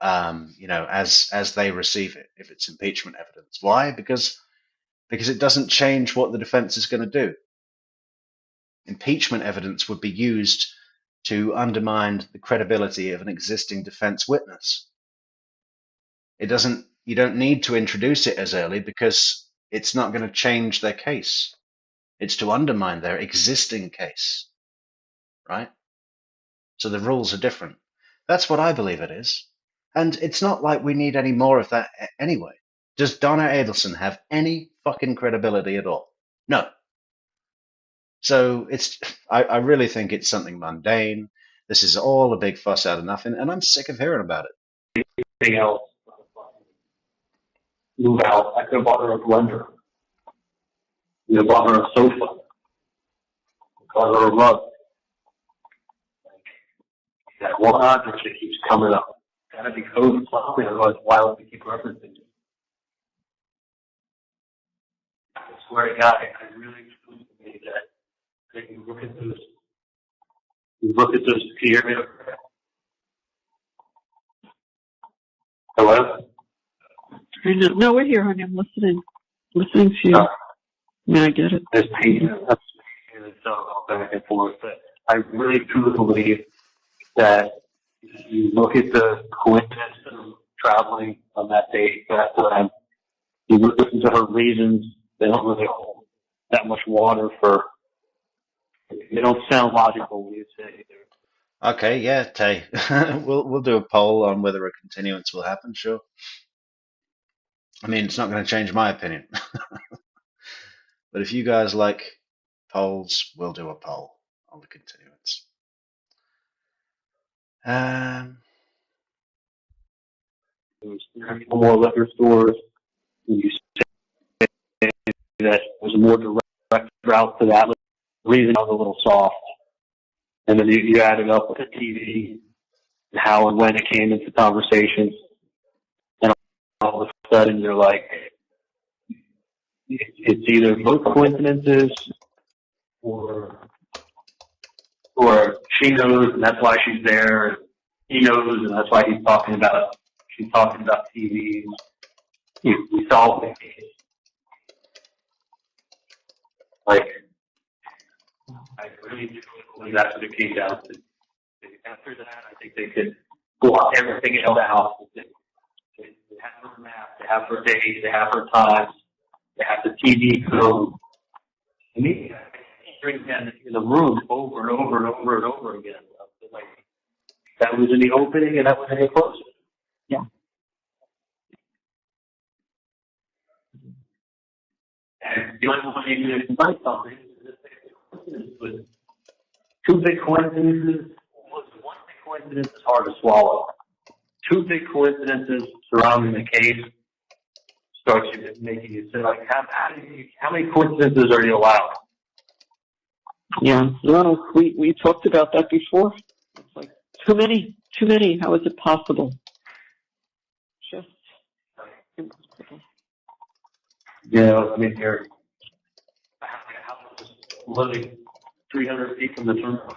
Speaker 1: As they receive it, if it's impeachment evidence. Why? Because it doesn't change what the defense is going to do. Impeachment evidence would be used to undermine the credibility of an existing defense witness. You don't need to introduce it as early because it's not going to change their case. It's to undermine their existing case, right? So the rules are different. That's what I believe it is. And it's not like we need any more of that anyway. Does Donna Adelson have any fucking credibility at all? No. So I really think it's something mundane. This is all a big fuss out of nothing, and I'm sick of hearing about it.
Speaker 4: Anything else? Move out. I could have bought her a blender. You know, bought her a sofa. Bought her a rug. That one object that keeps coming up. Gotta be code something, otherwise why would we keep referencing it? I swear to God, I really truly believe that you look at those pyramid. Hello?
Speaker 5: No, we're here, honey. I'm listening to you. Yeah, I get it.
Speaker 4: There's pain. That's back and forth. But I really truly believe that if you look at the coincidence of traveling on that date, that time, you listen to her reasons, they don't really hold that much water for, they don't sound logical when you say they're.
Speaker 1: Okay, yeah, Tay. We'll do a poll on whether a continuance will happen, sure. I mean, it's not going to change my opinion. But if you guys like polls, we'll do a poll on the continuance.
Speaker 4: There's more liquor stores. You say that there's a more direct route to that. The reason I was a little soft. And then you add it up with the TV and how and when it came into conversations. And all of a sudden you're like, it's either both coincidences or she knows and that's why she's there. And he knows and that's why she's talking about TV. We solved the case. Like, I really do believe that's what it came down to. After that, I think they could block everything out of the house. They have her map, they have her days, they have her times, they have the TV code. And me, hearing that in the room over and over and over and over again. Like, that was in the opening and that was in the closing.
Speaker 5: Yeah.
Speaker 4: And the only way you can find something is two big coincidences. One big coincidence is hard to swallow. Two big coincidences surrounding the case starts making you say, like, how many coincidences are you allowed?
Speaker 5: Yeah. No, we talked about that before. It's like too many. How is it possible? Just impossible.
Speaker 4: Yeah, I mean, you're living 300 feet from the terminal.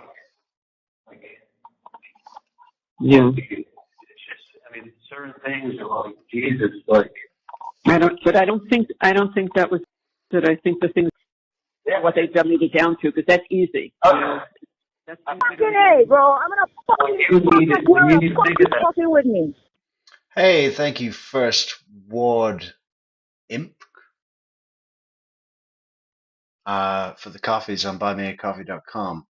Speaker 5: Yeah.
Speaker 4: It's just, I mean, certain things are like, Jesus, like.
Speaker 5: I don't think that was it. I think the thing, what they dummied it down to, because that's easy.
Speaker 4: Oh,
Speaker 5: You know? That's
Speaker 6: fucking A, bro. I'm gonna fucking fuck up whoever the fuck is fucking with me.
Speaker 1: Hey, thank you, First Ward Imp, for the coffees on buymeacoffee.com.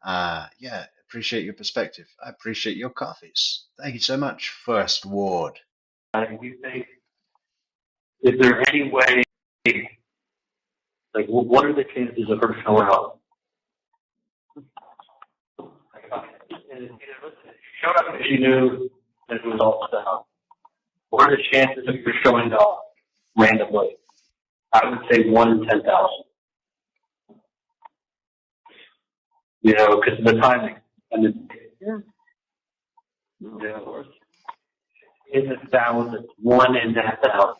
Speaker 1: Yeah, appreciate your perspective. I appreciate your coffees. Thank you so much, First Ward.
Speaker 4: Do you think, is there any way, like, what are the chances of her showing up? She showed up because she knew that it was all set up. What are the chances of her showing up randomly? I would say 1 in 10,000. You know, because of the timing and the in the thousands, 1 in 10,000.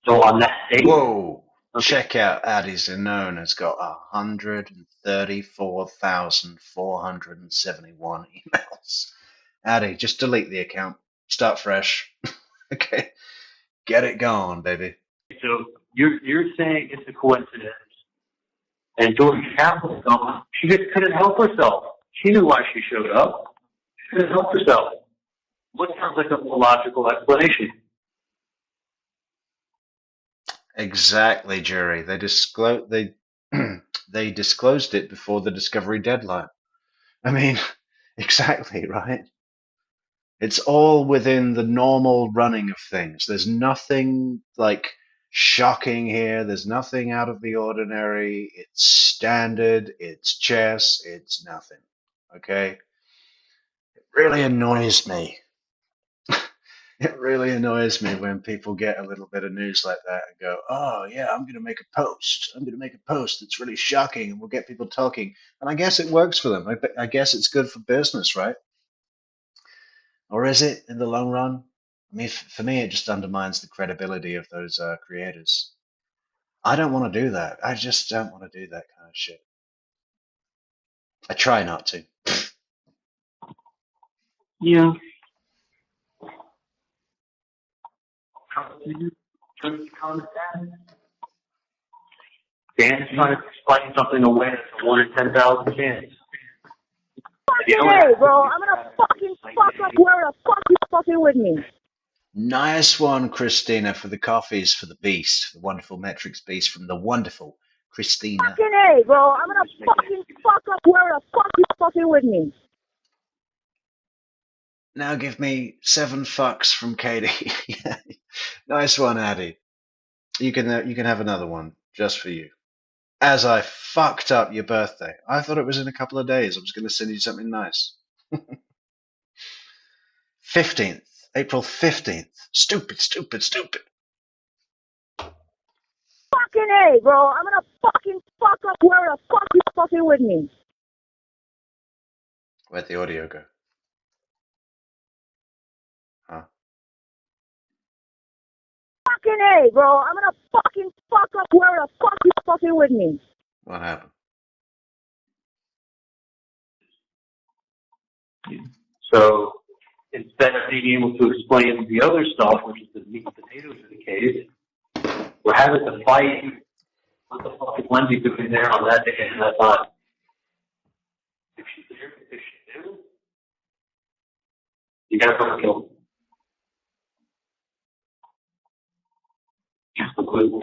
Speaker 4: So on that date,
Speaker 1: Whoa! Check out Addy Zanone has got 134,471 emails. Addy, just delete the account. Start fresh. Okay. Get it going, baby.
Speaker 4: so you're saying it's a coincidence. And George Kaplan, she just couldn't help herself. She knew why she showed up. She couldn't help herself. What sounds like a more logical explanation?
Speaker 1: Exactly, Jerry. They disclosed they disclosed it before the discovery deadline. I mean, exactly, right? It's all within the normal running of things. There's nothing like shocking here. There's nothing out of the ordinary. It's standard. It's chess. It's nothing. Okay? It really annoys me. It really annoys me when people get a little bit of news like that and go, oh, yeah, I'm going to make a post. I'm going to make a post that's really shocking and we'll get people talking. And I guess it works for them. I guess it's good for business, right? Or is it in the long run? I mean, for me, it just undermines the credibility of those creators. I don't want to do that. I just don't want to do that kind of shit. I try not to.
Speaker 5: Yeah.
Speaker 4: Dan's trying to explain something away that's a 1 in 10,000 chance.
Speaker 6: Fucking A, bro. I'm gonna fucking fuck up whoever the fuck is fucking with me.
Speaker 1: Nice one, Christina, for the coffees for the beast, the wonderful Metrix beast from the wonderful Christina.
Speaker 6: Fucking A, bro. I'm gonna fucking fuck up whoever the fuck is fucking with me.
Speaker 1: Now give me 7 fucks from Katie. Nice one, Addy. You can have another one just for you. As I fucked up your birthday. I thought it was in a couple of days. I was going to send you something nice. 15th. April 15th. Stupid, stupid, stupid.
Speaker 6: Fucking A, bro. I'm gonna fucking fuck up whoever the fuck is fucking with me.
Speaker 1: Where'd the audio go? Huh?
Speaker 6: Fucking A, bro. I'm gonna fucking fuck up whoever the fuck is fucking with me.
Speaker 1: What happened?
Speaker 4: So instead of being able to explain the other stuff, which is the meat and potatoes of the case, we're having to fight. What the fuck is Wendi doing there on that day and that time? If she knew, you gotta fucking kill him.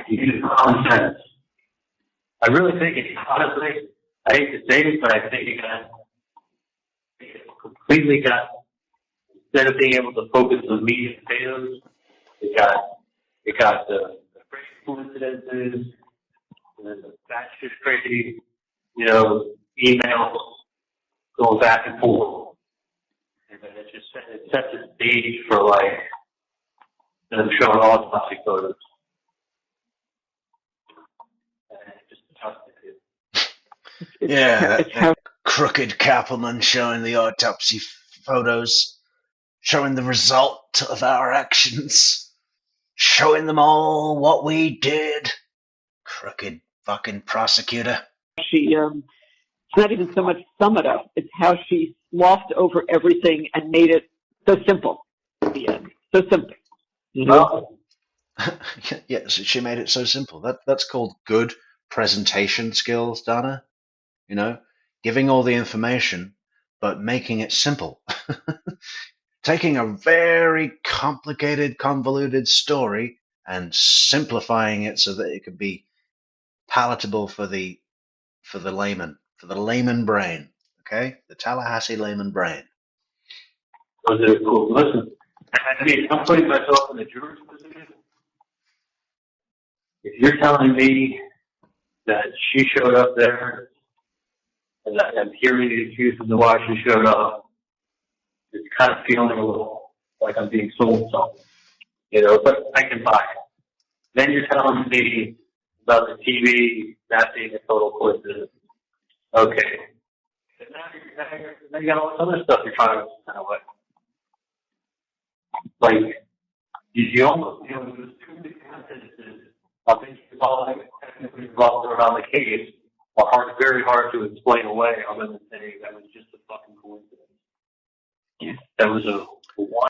Speaker 4: You use common sense. I really think it, honestly, I hate to say this, but I think it completely got, instead of being able to focus on meat and potatoes, it got the crazy coincidences, and then the batshit crazy, emails going back and forth. And then it just sets the stage for like them showing autopsy photos.
Speaker 1: Yeah, that crooked Kappelman showing the autopsy photos, showing the result of our actions, showing them all what we did. Crooked fucking prosecutor.
Speaker 5: She, it's not even so much sum it up, it's how she sloughed over everything and made it So simple. The end. So simple.
Speaker 4: Well,
Speaker 1: Yeah, so she made it so simple. That's called good presentation skills, Donna. You know, giving all the information, but making it simple. Taking a very complicated, convoluted story and simplifying it so that it can be palatable for the layman brain. Okay, the Tallahassee layman brain.
Speaker 4: those are cool. Listen, I mean, I'm putting myself in the juror's position. If you're telling me that she showed up there and that I'm hearing the excuses of why she showed up, it's kind of feeling a little like I'm being sold something, but I can buy it. Then you're telling me about the TV, that being a total coincidence. Okay. But now you got all this other stuff you're trying to kind of like you almost, there's too many coincidences. I think it's all technically involved around the case are very hard to explain away other than saying that was just a fucking coincidence. Yeah. That was a one.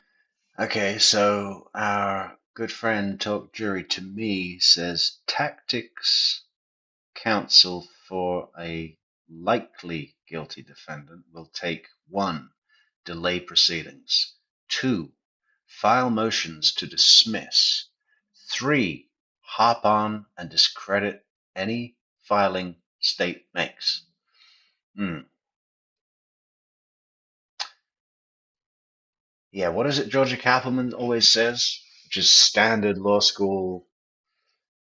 Speaker 1: Okay, so our good friend Talk Jury to me says tactics counsel for a likely guilty defendant will take 1. Delay proceedings, 2. File motions to dismiss, 3. Hop on and discredit any filing state makes. Yeah, what is it Georgia Kappelman always says, which is standard law school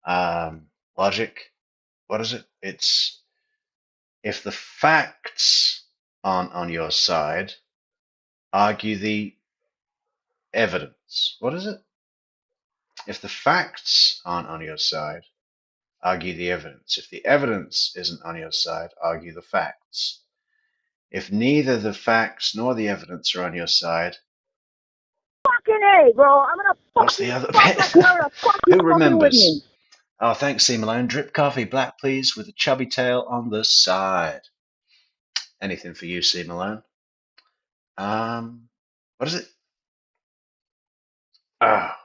Speaker 1: logic? What is it? It's if the facts aren't on your side, argue the evidence. What is it? If the facts aren't on your side, argue the evidence. If the evidence isn't on your side, argue the facts. If neither the facts nor the evidence are on your side,
Speaker 6: Fucking A, bro. I'm gonna
Speaker 1: what's the
Speaker 6: fucking
Speaker 1: other
Speaker 6: fuck
Speaker 1: bit?
Speaker 6: up whoever the fuck you
Speaker 1: Who
Speaker 6: fucking with me.
Speaker 1: remembers? Oh, thanks, C. Malone. Drip coffee, black please, with a chubby tail on the side. Anything for you, C. Malone. What is it? Ah,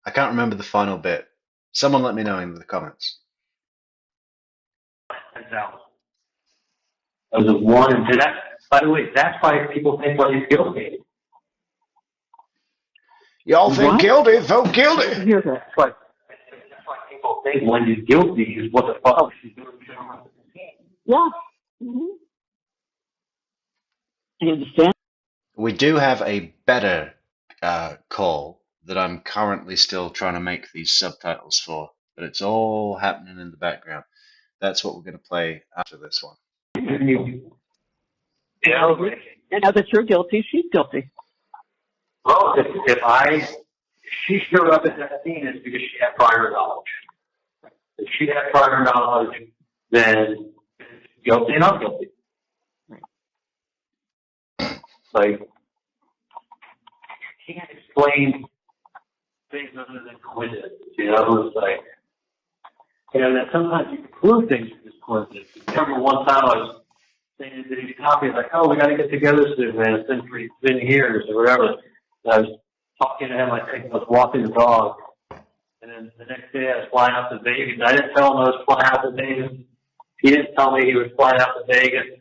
Speaker 1: I can't remember the final bit. Someone let me know in the comments.
Speaker 4: That was a one. And that, by the way, that's why people think well he's guilty.
Speaker 1: Y'all think
Speaker 5: What?
Speaker 1: guilty? Vote guilty.
Speaker 5: Hear that?
Speaker 4: That's why people think when he's guilty is what the fuck she's doing.
Speaker 5: Yeah. Mm-hmm. You understand?
Speaker 1: We do have a better call that I'm currently still trying to make these subtitles for, but it's all happening in the background. That's what we're going to play after this one.
Speaker 4: Yeah.
Speaker 5: And now that you're guilty, she's guilty.
Speaker 4: Well, if she showed up at that scene, it's because she had prior knowledge. If she had prior knowledge, then guilty and not guilty. Like, you can't explain things other than coincidence. It's like, that sometimes you can prove things with coincidence. I remember one time I was saying to these copies, like, oh, we got to get together soon, man. It's been years or whatever. And I was talking to him, I think I was walking the dog. And then the next day I was flying out to Vegas. I didn't tell him I was flying out to Vegas. He didn't tell me he was flying out to Vegas.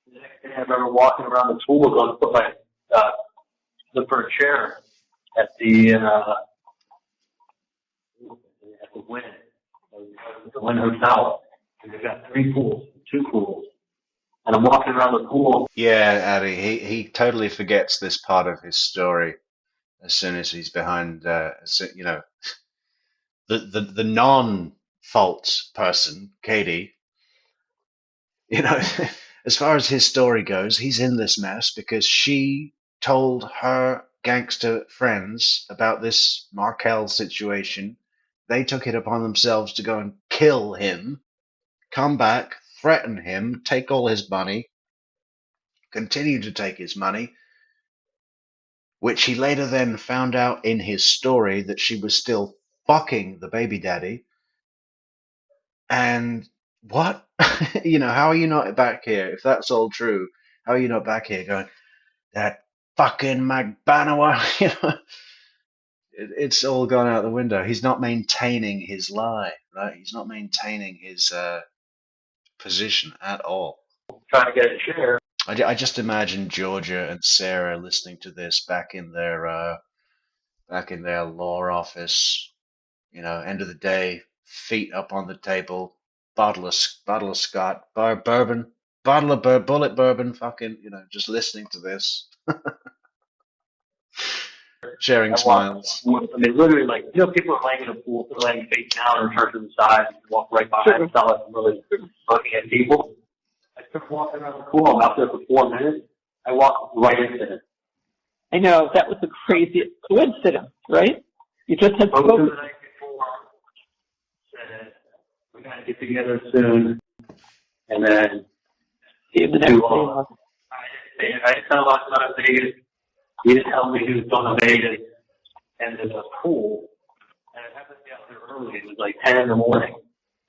Speaker 4: The next day I remember walking around the pool going to put my, look for a chair at the Wynn. The Wynn Hotel. And they've got 3 pools, 2 pools. And I'm walking around the pool.
Speaker 1: Yeah, Addy, he totally forgets this part of his story as soon as he's behind, the non-fault person, Katie. As far as his story goes, he's in this mess because she told her gangster friends about this Markel situation. They took it upon themselves to go and kill him, come back, threaten him, take all his money, continue to take his money, which he later then found out in his story that she was still fucking the baby daddy. And what? How are you not back here? If that's all true, how are you not back here going, that fucking Magban, you know, it's all gone out the window. He's not maintaining his lie, right? He's not maintaining his position at all.
Speaker 4: Trying to get a share.
Speaker 1: I just imagine Georgia and Sarah listening to this back in their law office. You know, end of the day, feet up on the table, bottle of Scott, bourbon, bullet bourbon, fucking, you know, just listening to this, sharing smiles.
Speaker 4: I mean, literally, like, you know, people are laying in a pool, they're laying face down or turned to the side, and walk right by. It's not like I'm really looking at people. I started walking around the pool. I'm out there for 4 minutes. I walked right into it.
Speaker 5: I know, that was the craziest coincidence, right? You just had
Speaker 4: Spoke to
Speaker 5: spoken.
Speaker 4: the night before, said, we gotta get together soon, and then
Speaker 5: See you the next day.
Speaker 4: I didn't tell him I was going to Vegas. He didn't tell me he was going to Vegas, and there's a pool, and I happened to be out there early. It was like 10 in the morning,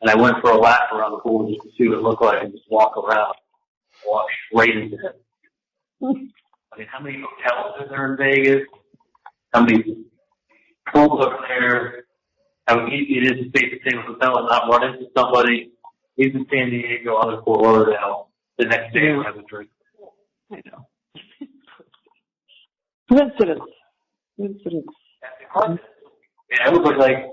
Speaker 4: and I went for a lap around the pool just to see what it looked like and just walk around, walk straight into it. I mean, how many hotels are there in Vegas? How many pools are there? How easy it is to stay at the same hotel and not run into somebody. He's in San Diego, on the Fort Lauderdale. The next day, we'll have a drink.
Speaker 5: I know. Coincidence. Coincidence.
Speaker 4: Yeah, it was like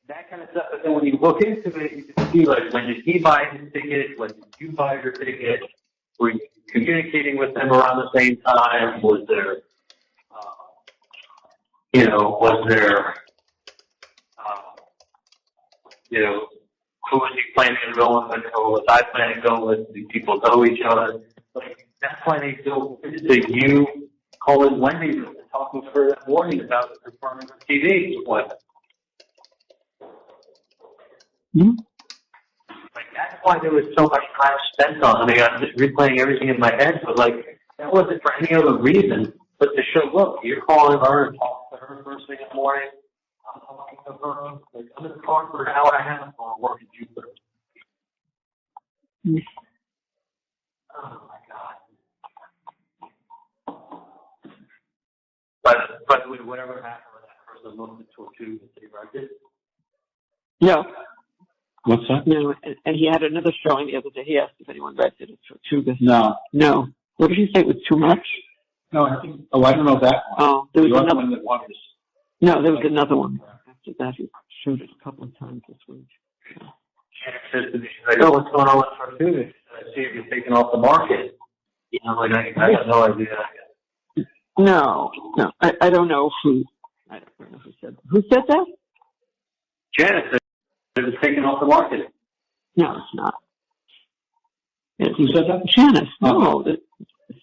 Speaker 4: that kind of stuff. But then when you look into it, you can see, like, when did he buy his ticket? When did you buy your ticket? Were you communicating with them around the same time? Was there, who was he planning on going with? Or was I planning to go with? Do people know each other? Like, that's why they go into you calling Wendi and talking to her that morning about confirming her TV. What?
Speaker 5: Mm-hmm.
Speaker 4: Like, that's why there was so much time spent on it. I mean, I'm just replaying everything in my head, but, like, that wasn't for any other reason but to show, look, you're calling her and talking to her first thing in the morning. I'm talking to her. Like, I'm in the car for an hour and a half while I'm working Jupiter.
Speaker 5: Mm-hmm.
Speaker 4: Oh, my God. But by the way, whatever happened when that person looked at Tortue and they wrecked it?
Speaker 5: No.
Speaker 3: What's that?
Speaker 5: No, and he had another showing the other day. He asked if anyone read it. It's Tortugas.
Speaker 3: No.
Speaker 5: No. What did he say? It was too much?
Speaker 3: No, I think, I don't know that one.
Speaker 5: Oh, there was another
Speaker 3: one that wanted.
Speaker 5: No, there was another one. After that, he showed it a couple of times this week.
Speaker 4: Shannon says to me, she's like, oh, what's going on with Tortue? I see if you're taking off the market. You know, like, I have no idea.
Speaker 5: No, I don't know who. I don't know who said that. Who said that?
Speaker 4: Janet said it was taken off the market.
Speaker 5: No, it's not. Who said that? Janice. No, the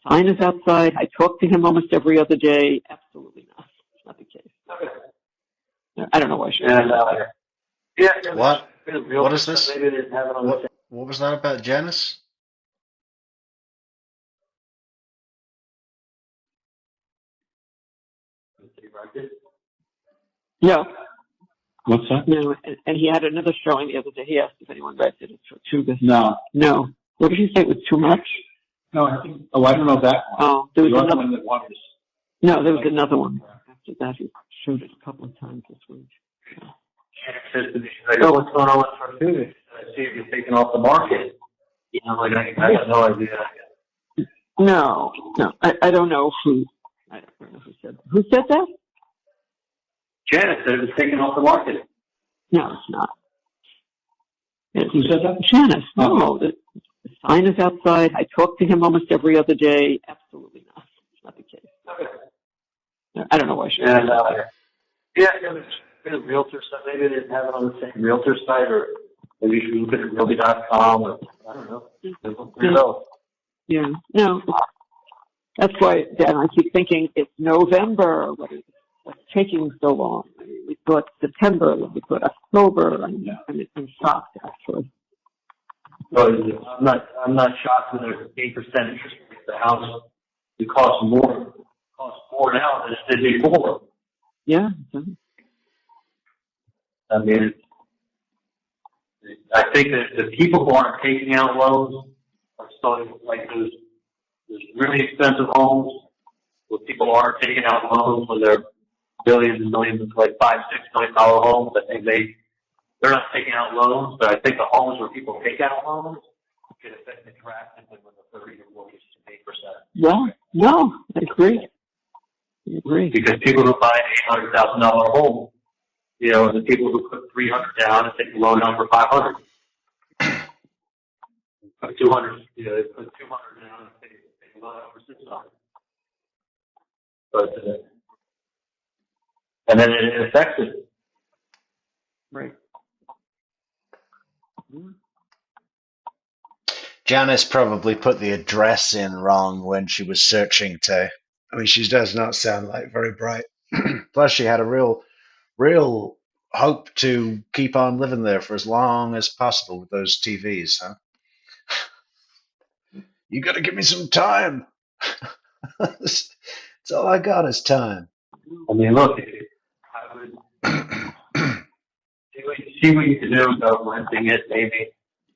Speaker 5: sign is outside. I talk to him almost every other day. Absolutely not. It's not the case.
Speaker 4: Okay.
Speaker 5: I don't know why she.
Speaker 4: And,
Speaker 1: What? What is this?
Speaker 4: Maybe they didn't have it on the
Speaker 1: What was that about Janice?
Speaker 5: No.
Speaker 3: What's that?
Speaker 5: No, and he had another showing the other day. He asked if anyone read it. It's Tortugas.
Speaker 3: No.
Speaker 5: No. What did he say? It was too much?
Speaker 3: No, I think, I don't know that one.
Speaker 5: Oh, there was another
Speaker 3: one that wanted.
Speaker 5: No, there was another one. After that, he showed it a couple of times this week.
Speaker 4: Shannon says to me, she's like, oh, what's going on with Tortue? I see if you're taking off the market. You know, like, I have no idea.
Speaker 5: No, I don't know who. I don't know who said that. Who said that?
Speaker 4: Janet said it was taken off the market.
Speaker 5: No, it's not. Who said that? Janice. No, the sign is outside. I talk to him almost every other day. Absolutely not. It's not the case.
Speaker 4: Okay.
Speaker 5: I don't know why she.
Speaker 4: And, there's realtor site. Maybe they didn't have it on the same realtor site, or maybe you should look at realty.com, or I don't know.
Speaker 5: Yeah. No. That's why, Dan, I keep thinking it's November. What's taking so long? I mean, we thought September, we thought October. I'm shocked, actually.
Speaker 4: So I'm not shocked when there's 8% interest rate. The house it costs more now than it did before.
Speaker 5: Yeah.
Speaker 4: I mean, I think that the people who aren't taking out loans are starting, like, those really expensive homes where people are taking out loans when they're billions and millions, like $5-6 million homes. I think they're not taking out loans, but I think the homes where people take out loans could affect it drastically when the 30-year mortgage is 8%.
Speaker 5: Yeah, no, I agree. I agree.
Speaker 4: Because people who buy an $800,000 home, you know, the people who put 300 down and take a loan out for 500. Put 200, you know, they put 200 down and take a loan out for 600. But and then it affects it.
Speaker 5: Right.
Speaker 1: Janice probably put the address in wrong when she was searching Tay. I mean, she does not sound like very bright. Plus, she had a real hope to keep on living there for as long as possible with those TVs, huh? You gotta give me some time. That's all I got is time.
Speaker 4: I mean, look, I would see what you can do about renting it, maybe.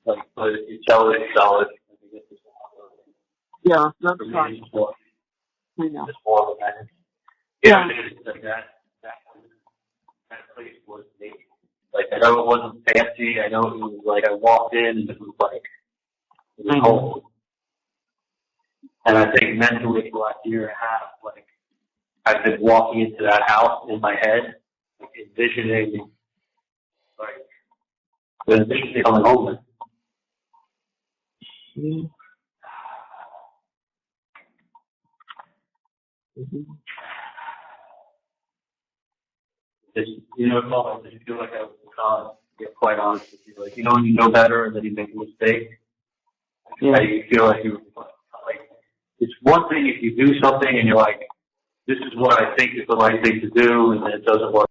Speaker 4: Like, but if you sell it, sell it.
Speaker 5: Yeah, that's
Speaker 4: For me,
Speaker 5: fine.
Speaker 4: it's more,
Speaker 5: I know.
Speaker 4: it's more of a manage.
Speaker 5: Yeah.
Speaker 4: Like that place was me. Like, I know it wasn't fancy. I know it was like, I walked in and it was like, it was home. And I think mentally for the last year and a half, like, I've been walking into that house in my head, like, envisioning coming home.
Speaker 5: Mm-hmm.
Speaker 4: Just, you know, I just feel like I was to get quite honest with you. Like, you know, when you know better and then you make a mistake,
Speaker 5: Yeah.
Speaker 4: you feel like like, it's one thing if you do something and you're like, this is what I think is the right thing to do, and then it doesn't work.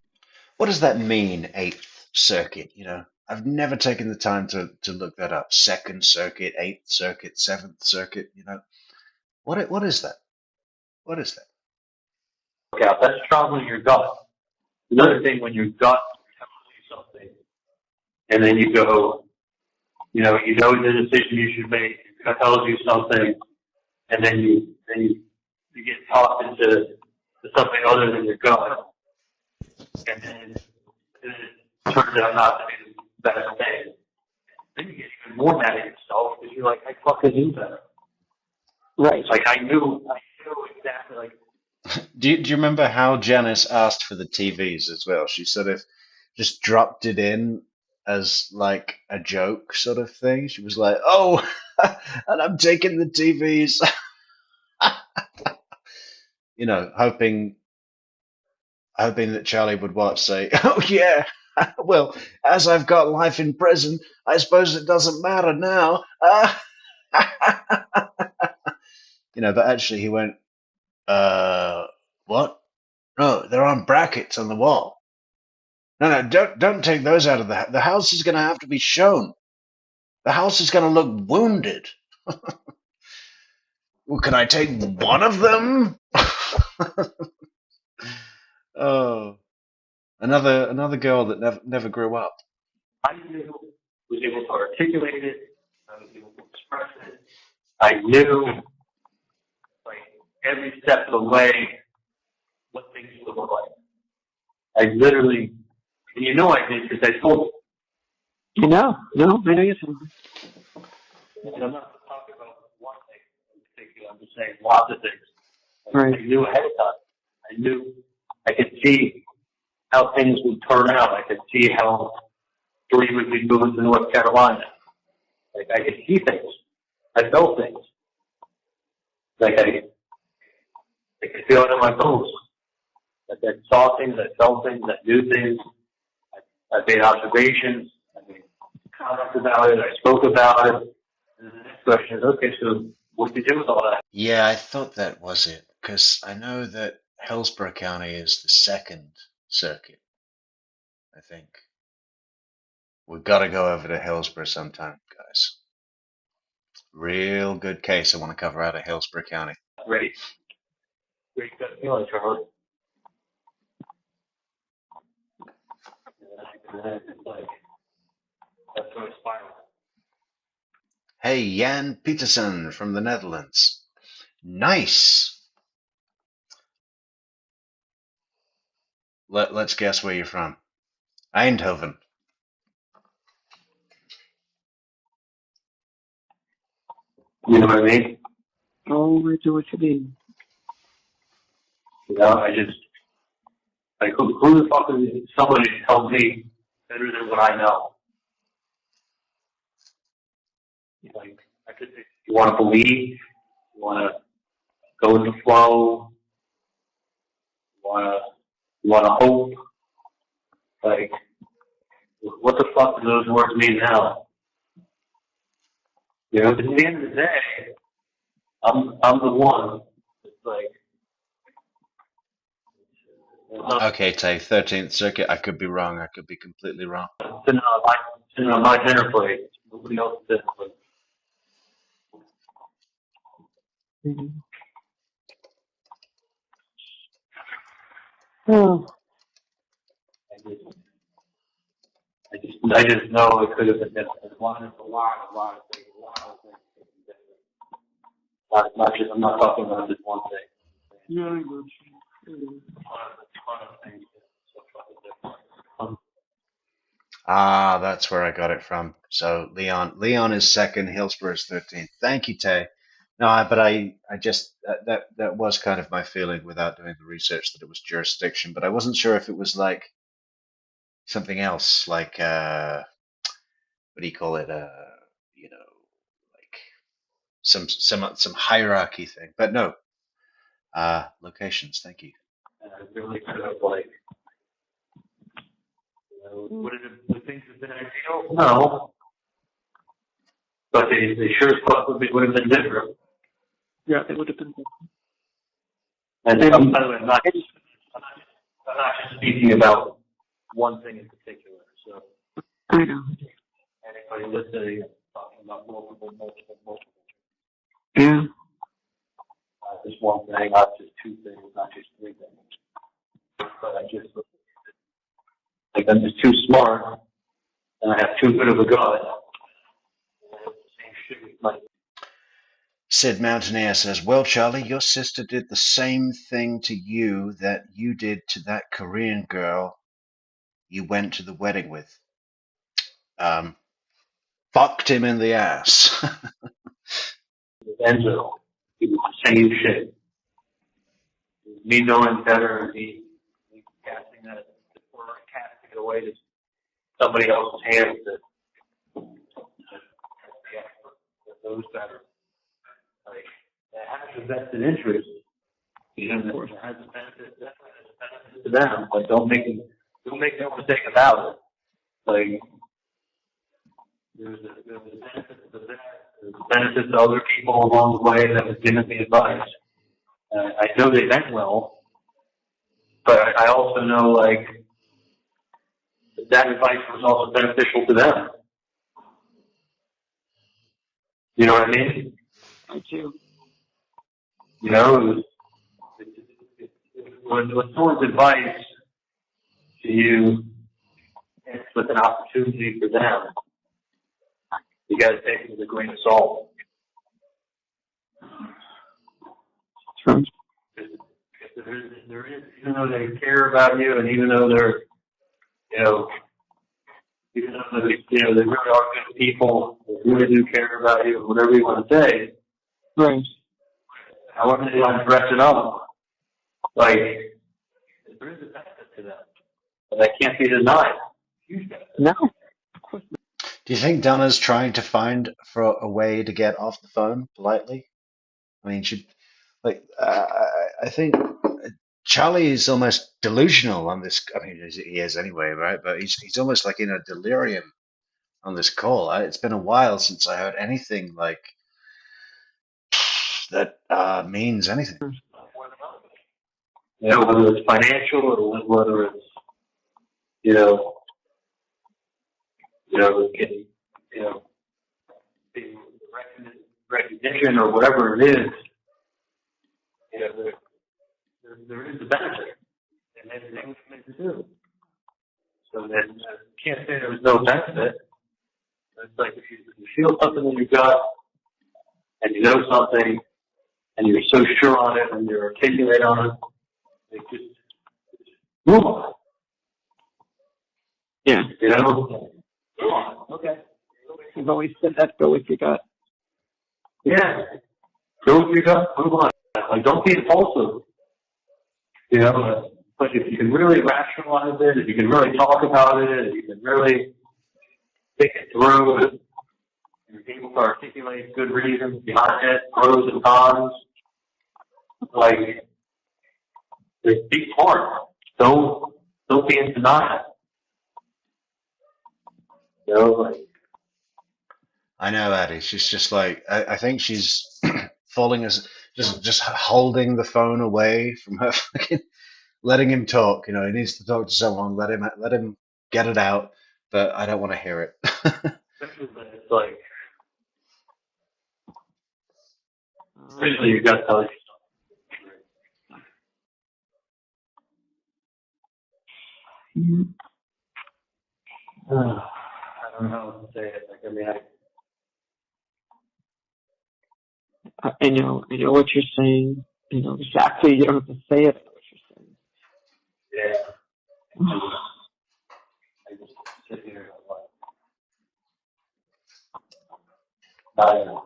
Speaker 1: What does that mean, Eighth Circuit? You know, I've never taken the time to look that up. Second Circuit, Eighth Circuit, Seventh Circuit. You know, what is that? What is that?
Speaker 4: Okay, that's traveling your gut. Another thing, when your gut tells you something, and then you go, you know the decision you should make. Your gut tells you something, and then you get tossed into something other than your gut, and then it turns out not to be the best thing. Then you get even more mad at yourself because you're like, I fucking knew better.
Speaker 5: Right.
Speaker 4: Like I knew exactly. Like,
Speaker 1: Do you remember how Janice asked for the TVs as well? She sort of just dropped it in as like a joke sort of thing. She was like, "Oh, and I'm taking the TVs," you know, hoping that Charlie would say, "Oh yeah, well, as I've got life in prison, I suppose it doesn't matter now." You know, but actually he went, what? No, they're on brackets on the wall. No, don't take those out of the house. The house is going to have to be shown. The house is going to look wounded. Well, can I take one of them? Oh, another girl that never grew up.
Speaker 4: I knew, was able to articulate it. I was able to express it. I knew, like, every step of the way what things would look like. I literally, and you know I did because I told you.
Speaker 5: No, I know you told me.
Speaker 4: And I'm not talking about one thing in particular. I'm just saying lots of things.
Speaker 5: Right.
Speaker 4: I knew ahead of time. I knew I could see how things would turn out. I could see how Three would be moving to North Carolina. Like, I could see things. I felt things. Like, I could feel it in my bones. Like, I saw things, I felt things, I knew things. I made observations. I made comments about it. I spoke about it. And the next question is, okay, so what do you do with all that?
Speaker 1: Yeah, I thought that was it, because I know that Hillsborough County is the Second Circuit, I think. We've got to go over to Hillsborough sometime, guys. Real good case I want to cover out of Hillsborough County.
Speaker 4: Great gut feeling, Charlie. And then it's like, that's what it's spiraled.
Speaker 1: Hey, Jan Peterson from the Netherlands. Nice. let's guess where you're from. Eindhoven.
Speaker 4: You know what I mean?
Speaker 5: Oh, I do what you mean.
Speaker 4: You know, I just, like, who the fuck is somebody to tell me better than what I know? Like, I could say, you want to believe, you want to go with the flow, you want to hope. Like, what the fuck do those words mean now? You know, at the end of the day, I'm the one that's like.
Speaker 1: Okay, Tay, 13th Circuit. I could be wrong. I could be completely wrong.
Speaker 4: Sitting on my dinner plate. Nobody else's dinner plate.
Speaker 5: Mm-hmm. Oh.
Speaker 4: I just know it could have been different. A lot of things. Not just, I'm not talking about just one thing.
Speaker 5: Yeah, I know.
Speaker 4: A ton of things.
Speaker 1: That's where I got it from. So Leon is second, Hillsborough is 13th. Thank you, Tay. No, but I just that was kind of my feeling without doing the research that it was jurisdiction, but I wasn't sure if it was like something else, like what do you call it? You know, like some hierarchy thing. But no, locations. Thank you.
Speaker 4: Really kind of like, you know, would things have been ideal? No. But they sure as fuck would have been different.
Speaker 5: Yeah, it would have been different.
Speaker 4: And by the way, I'm not just speaking about one thing in particular. So
Speaker 5: I know.
Speaker 4: anybody listening, talking about multiple.
Speaker 5: Yeah.
Speaker 4: Just one thing, not just two things, not just three things. But I just like I'm just too smart, and I have too good of a gut. Same shit with my.
Speaker 1: Sid Mountaineer says, well, Charlie, your sister did the same thing to you that you did to that Korean girl you went to the wedding with. Fucked him in the ass.
Speaker 4: Enzo, he was the same shit. Me knowing better and me casting it away to somebody else's hands that knows better. Like, that has a vested interest. You know, that has a benefit to them. But don't make no mistake about it. Like, there's a benefit to that. There's a benefit to other people along the way that have given me advice. I know they meant well, but I also know, like, that advice was also beneficial to them. You know what I mean?
Speaker 5: I do.
Speaker 4: You know, when someone's advice to you is with an opportunity for them, you got to take it with a grain of salt.
Speaker 5: True.
Speaker 4: There is, even though they care about you, and even though they're, you know, even though they really are good people, they really do care about you, whatever you want to say.
Speaker 5: Right.
Speaker 4: However they want to dress it up, like, there is a benefit to them, but that can't be denied. Huge benefit.
Speaker 5: No.
Speaker 1: Do you think Donna's trying to find for a way to get off the phone politely? I mean, I think Charlie is almost delusional on this. I mean, he is anyway, right? But he's almost like in a delirium on this call. It's been a while since I heard anything like that means anything.
Speaker 4: You know, whether it's financial or whether it's, recognition or whatever it is, there is a benefit, and there's things to do. So that you can't say there was no benefit. It's like if you feel something in your gut, and you know something, and you're so sure on it, and you're articulate on it, just move on.
Speaker 5: Yeah.
Speaker 4: You know? Come on. Okay.
Speaker 5: You've always said that. Go with your gut.
Speaker 4: Yeah. Go with your gut. Move on. Like, don't be impulsive. You know? But if you can really rationalize it, if you can really talk about it, if you can really think it through, if you're able to articulate good reasons behind it, pros and cons, like, be smart. Don't be in denial. You know, like,
Speaker 1: I know, Addie. She's just like, I think she's falling as just holding the phone away from her, fucking letting him talk. You know, he needs to talk to someone. Let him get it out. But I don't want to hear it.
Speaker 4: it's like, especially you got to tell yourself. I don't know how to say it. Like, I mean,
Speaker 5: I know what you're saying. You know exactly. You don't have to say it. I know what you're saying.
Speaker 4: yeah. I just sit here and like, I don't know.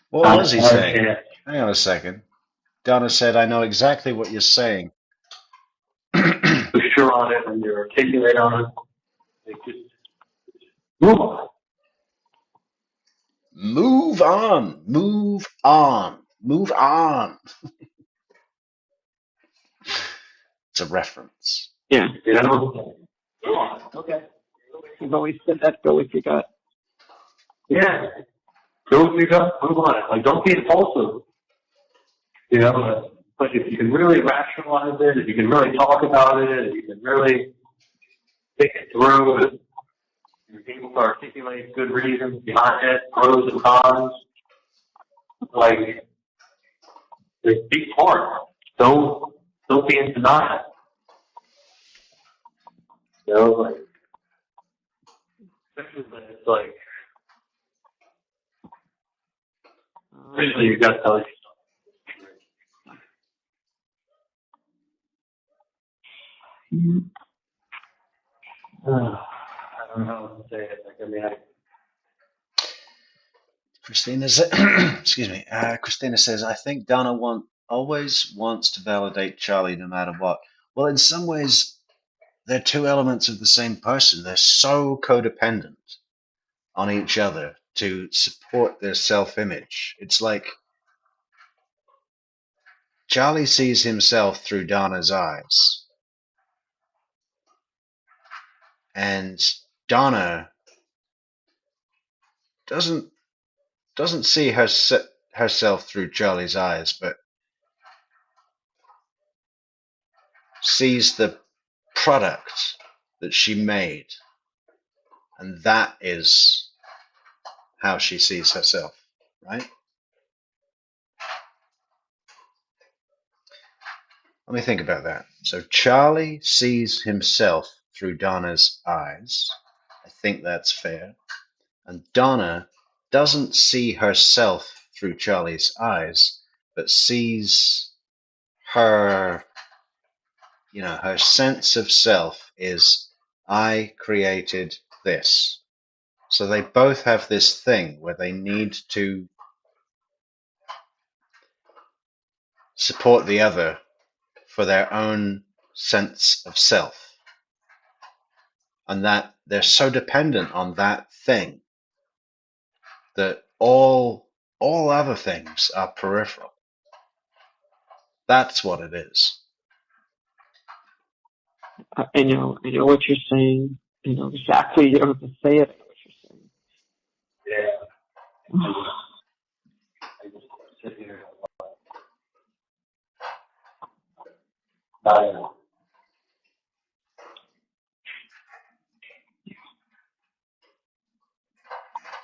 Speaker 1: What was he saying? Hang on a second. Donna said, I know exactly what you're saying.
Speaker 4: Be sure on it and you articulate on it. Like, just move on.
Speaker 1: Move on. Move on. Move on. It's a reference.
Speaker 5: Yeah.
Speaker 4: You know? Move on. Okay.
Speaker 5: You've always said that. Go with your gut.
Speaker 4: Yeah. Go with your gut. Move on. Like, don't be impulsive. You know? But if you can really rationalize it, if you can really talk about it, if you can really think it through, if you're able to articulate good reasons behind it, pros and cons, like, be smart. Don't be in denial. You know, like, especially when it's like, especially you got to tell yourself. I don't know how to say it. Like, I mean,
Speaker 1: Christina says, excuse me. Christina says, I think Donna always wants to validate Charlie no matter what. Well, in some ways, they're two elements of the same person. They're so codependent on each other to support their self-image. It's like Charlie sees himself through Donna's eyes, and Donna doesn't see herself through Charlie's eyes, but sees the product that she made, and that is how she sees herself, right? Let me think about that. So Charlie sees himself through Donna's eyes. I think that's fair. And Donna doesn't see herself through Charlie's eyes, but sees her, her sense of self is, I created this. So they both have this thing where they need to support the other for their own sense of self. And that they're so dependent on that thing that all other things are peripheral. That's what it is.
Speaker 5: I know what you're saying. You know exactly. You don't have to say it. I know what you're saying.
Speaker 4: yeah. I just sit here and I don't know.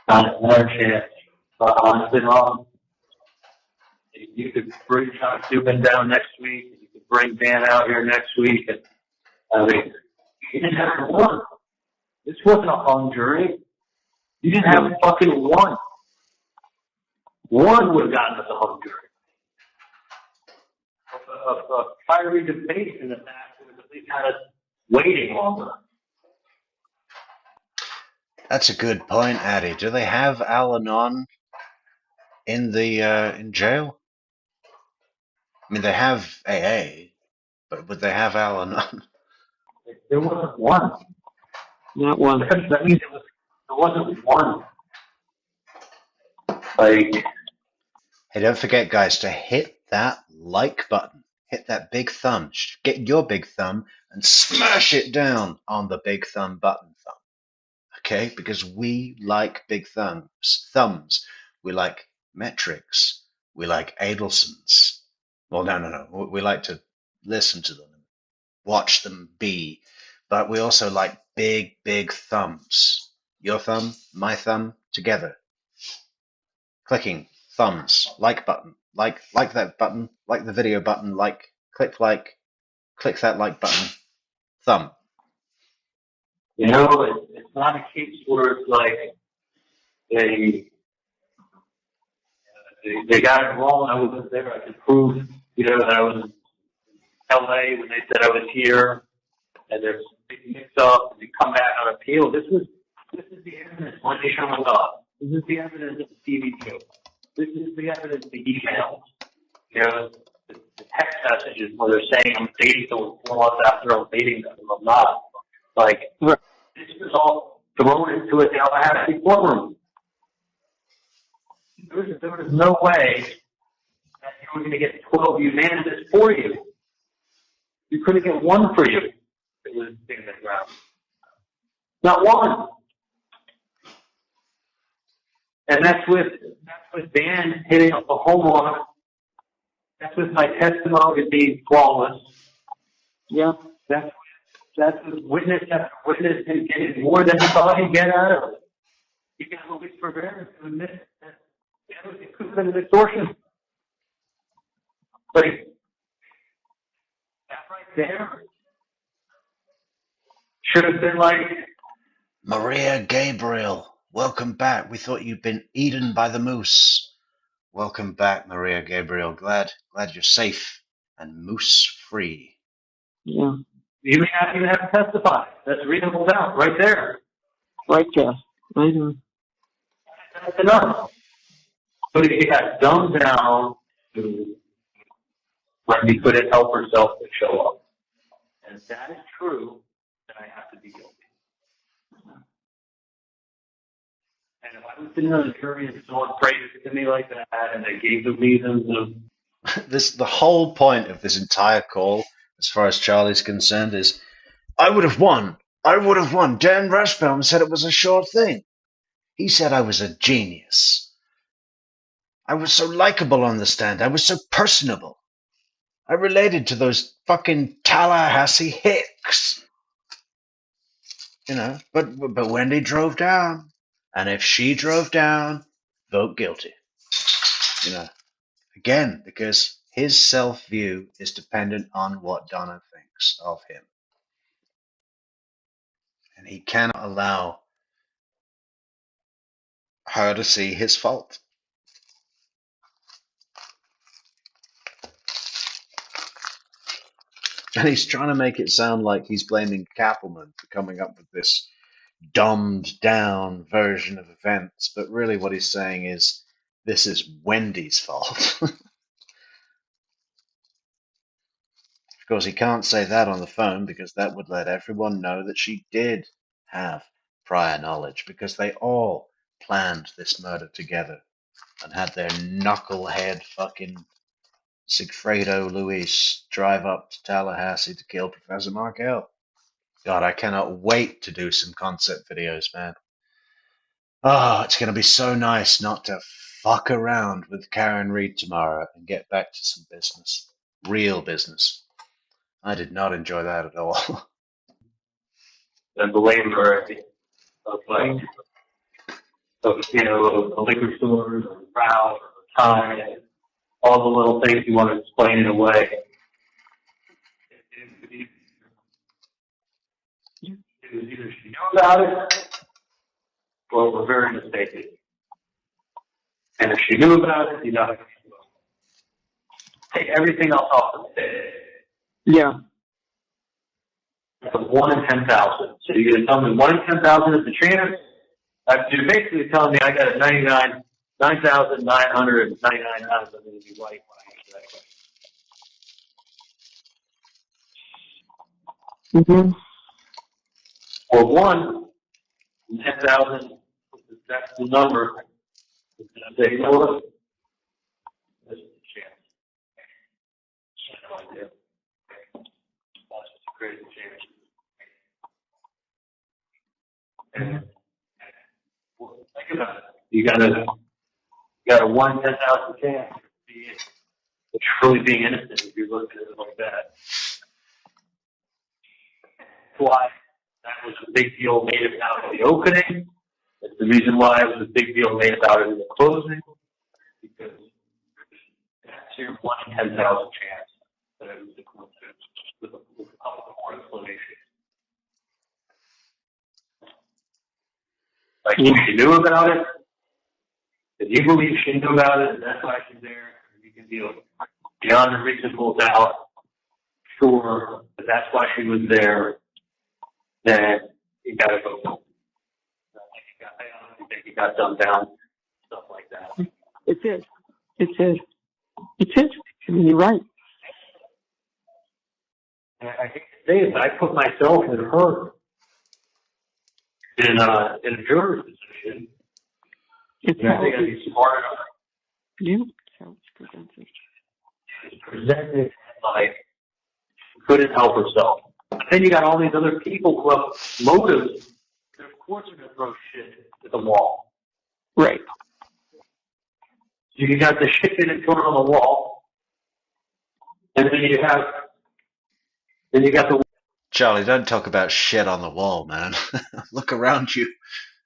Speaker 4: Not another chance. But honestly, wrong. You could bring John Subin down next week. You could bring Dan out here next week. And I mean, you didn't have one. This wasn't a hung jury. You didn't have fucking one. One would have gotten us a hung jury. a fiery debate in the back would at least had us waiting longer.
Speaker 1: That's a good point, Addy. Do they have Al-Anon in the in jail? I mean, they have AA, but would they have Al-Anon?
Speaker 4: There wasn't one.
Speaker 5: Not one.
Speaker 4: That means there wasn't one. Like,
Speaker 1: Hey, don't forget, guys, to hit that like button. Hit that big thumb. Get your big thumb and smash it down on the big thumb button thumb. Okay? Because we like big thumbs. We like Metrix. We like Adelsons. Well, no. We like to listen to them and watch them be. But we also like big, big thumbs. Your thumb, my thumb, together. Clicking thumbs, like button, like that button, like the video button, click that like button, thumb.
Speaker 4: you know, it's not a case where it's like they got it wrong. I wasn't there. I could prove, that I was in LA when they said I was here, and there's a big mix-up, and they come back on appeal. This is the evidence when they showing up. This is the evidence of the TV show. This is the evidence of the emails. The text messages where they're saying I'm dating someone 4 months after I'm dating them. I'm not. Like, this was all thrown into a Tallahassee courtroom. There was no way that you were going to get 12 unanimous for you. You couldn't get one for you. It was in the ground. Not one. And that's with Dan hitting up the homeowner. That's with my testimony being flawless.
Speaker 5: Yeah.
Speaker 4: That's with witness after witness and getting more than he thought he'd get out of it. You got to wait for Barrett to admit that it could have been an extortion. But that right there should have been like,
Speaker 1: Maria Gabriel, welcome back. We thought you'd been eaten by the moose. Welcome back, Maria Gabriel. Glad you're safe and moose free.
Speaker 5: Yeah.
Speaker 4: you may not even have to testify. That's reasonable doubt right there.
Speaker 5: Right there. I know.
Speaker 4: That's enough. But it got dumbed down to Wendi couldn't help herself to show up. And if that is true, then I have to be guilty. And if I was sitting on a jury and someone praised it to me like that and they gave the reasons of
Speaker 1: The whole point of this entire call, as far as Charlie's concerned, is I would have won. I would have won. Dan Rushbaum said it was a sure thing. He said I was a genius. I was so likable on the stand. I was so personable. I related to those fucking Tallahassee hicks. But Wendi drove down. And if she drove down, vote guilty. Again, because his self-view is dependent on what Donna thinks of him. And he cannot allow her to see his fault. And he's trying to make it sound like he's blaming Kappelman for coming up with this dumbed down version of events, but really what he's saying is this is Wendy's fault. Of course, he can't say that on the phone because that would let everyone know that she did have prior knowledge because they all planned this murder together and had their knucklehead fucking Sigfredo Luis drive up to Tallahassee to kill Professor Markel. God, I cannot wait to do some concept videos, man. Oh, it's going to be so nice not to fuck around with Karen Reed tomorrow and get back to some business. Real business. I did not enjoy that at all.
Speaker 4: the labor of like, a liquor stores or crowd or time, and all the little things you want to explain in a way. It was either she knew about it or we're very mistaken. And if she knew about it, take everything else off the table.
Speaker 5: Yeah.
Speaker 4: It's a 1 in 10,000. So you're going to tell me 1 in 10,000 is the chance? You're basically telling me I got a 9,999 times I'm going to be right when I answer that question.
Speaker 5: Mm-hmm.
Speaker 4: Or 1 in 10,000, that's the number. It's going to say, you know what? This is the chance. I have no idea. That's just a crazy chance. And well, think about it. You got a 1 in 10,000 chance of truly being innocent if you're looking at it like that. That's why that was a big deal made about in the opening. That's the reason why it was a big deal made about it in the closing. Because that's your 1 in 10,000 chance that it was a coincidence with a couple more explanations. Like, if she knew about it, if you believe she knew about it, and that's why she's there, you can deal beyond a reasonable doubt, sure, but that's why she was there, then you gotta go. I don't think it got dumbed down, stuff like that.
Speaker 5: It is. It is. It is. I mean, you're right.
Speaker 4: And I hate to say it, but I put myself in her in a jury position.
Speaker 5: It's
Speaker 4: And I
Speaker 5: how
Speaker 4: think I'd be smart enough
Speaker 5: yeah, it's how it's presented.
Speaker 4: to present it like she couldn't help herself. But then you got all these other people who have motives, and of course are going to throw shit at the wall.
Speaker 5: Right.
Speaker 4: So you got the shit getting thrown on the wall, and then you got the
Speaker 1: Charlie, don't talk about shit on the wall, man. Look around you.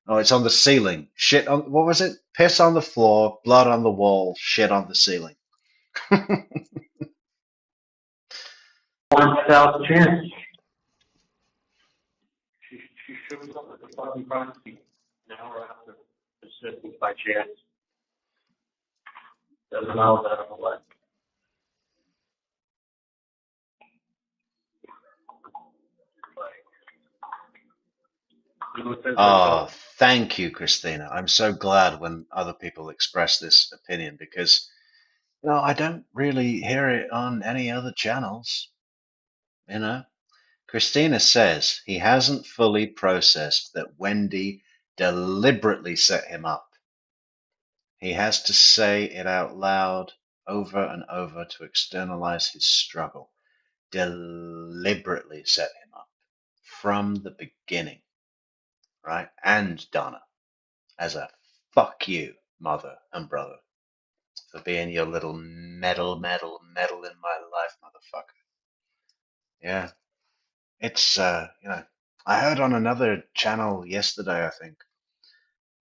Speaker 1: Oh, it's on the ceiling. Shit on, what was it? Piss on the floor, blood on the wall, shit on the ceiling.
Speaker 4: 1,000 chance. She shows up at the fucking crime scene an hour after the assistance by chance. Doesn't know that I'm alive.
Speaker 1: Oh, thank you, Christina. I'm so glad when other people express this opinion because, I don't really hear it on any other channels. Christina says he hasn't fully processed that Wendi deliberately set him up. He has to say it out loud over and over to externalize his struggle. Deliberately set him up from the beginning, right? And Donna, as a fuck you, mother and brother, for being your little meddle in my life, motherfucker. Yeah. It's, I heard on another channel yesterday, I think,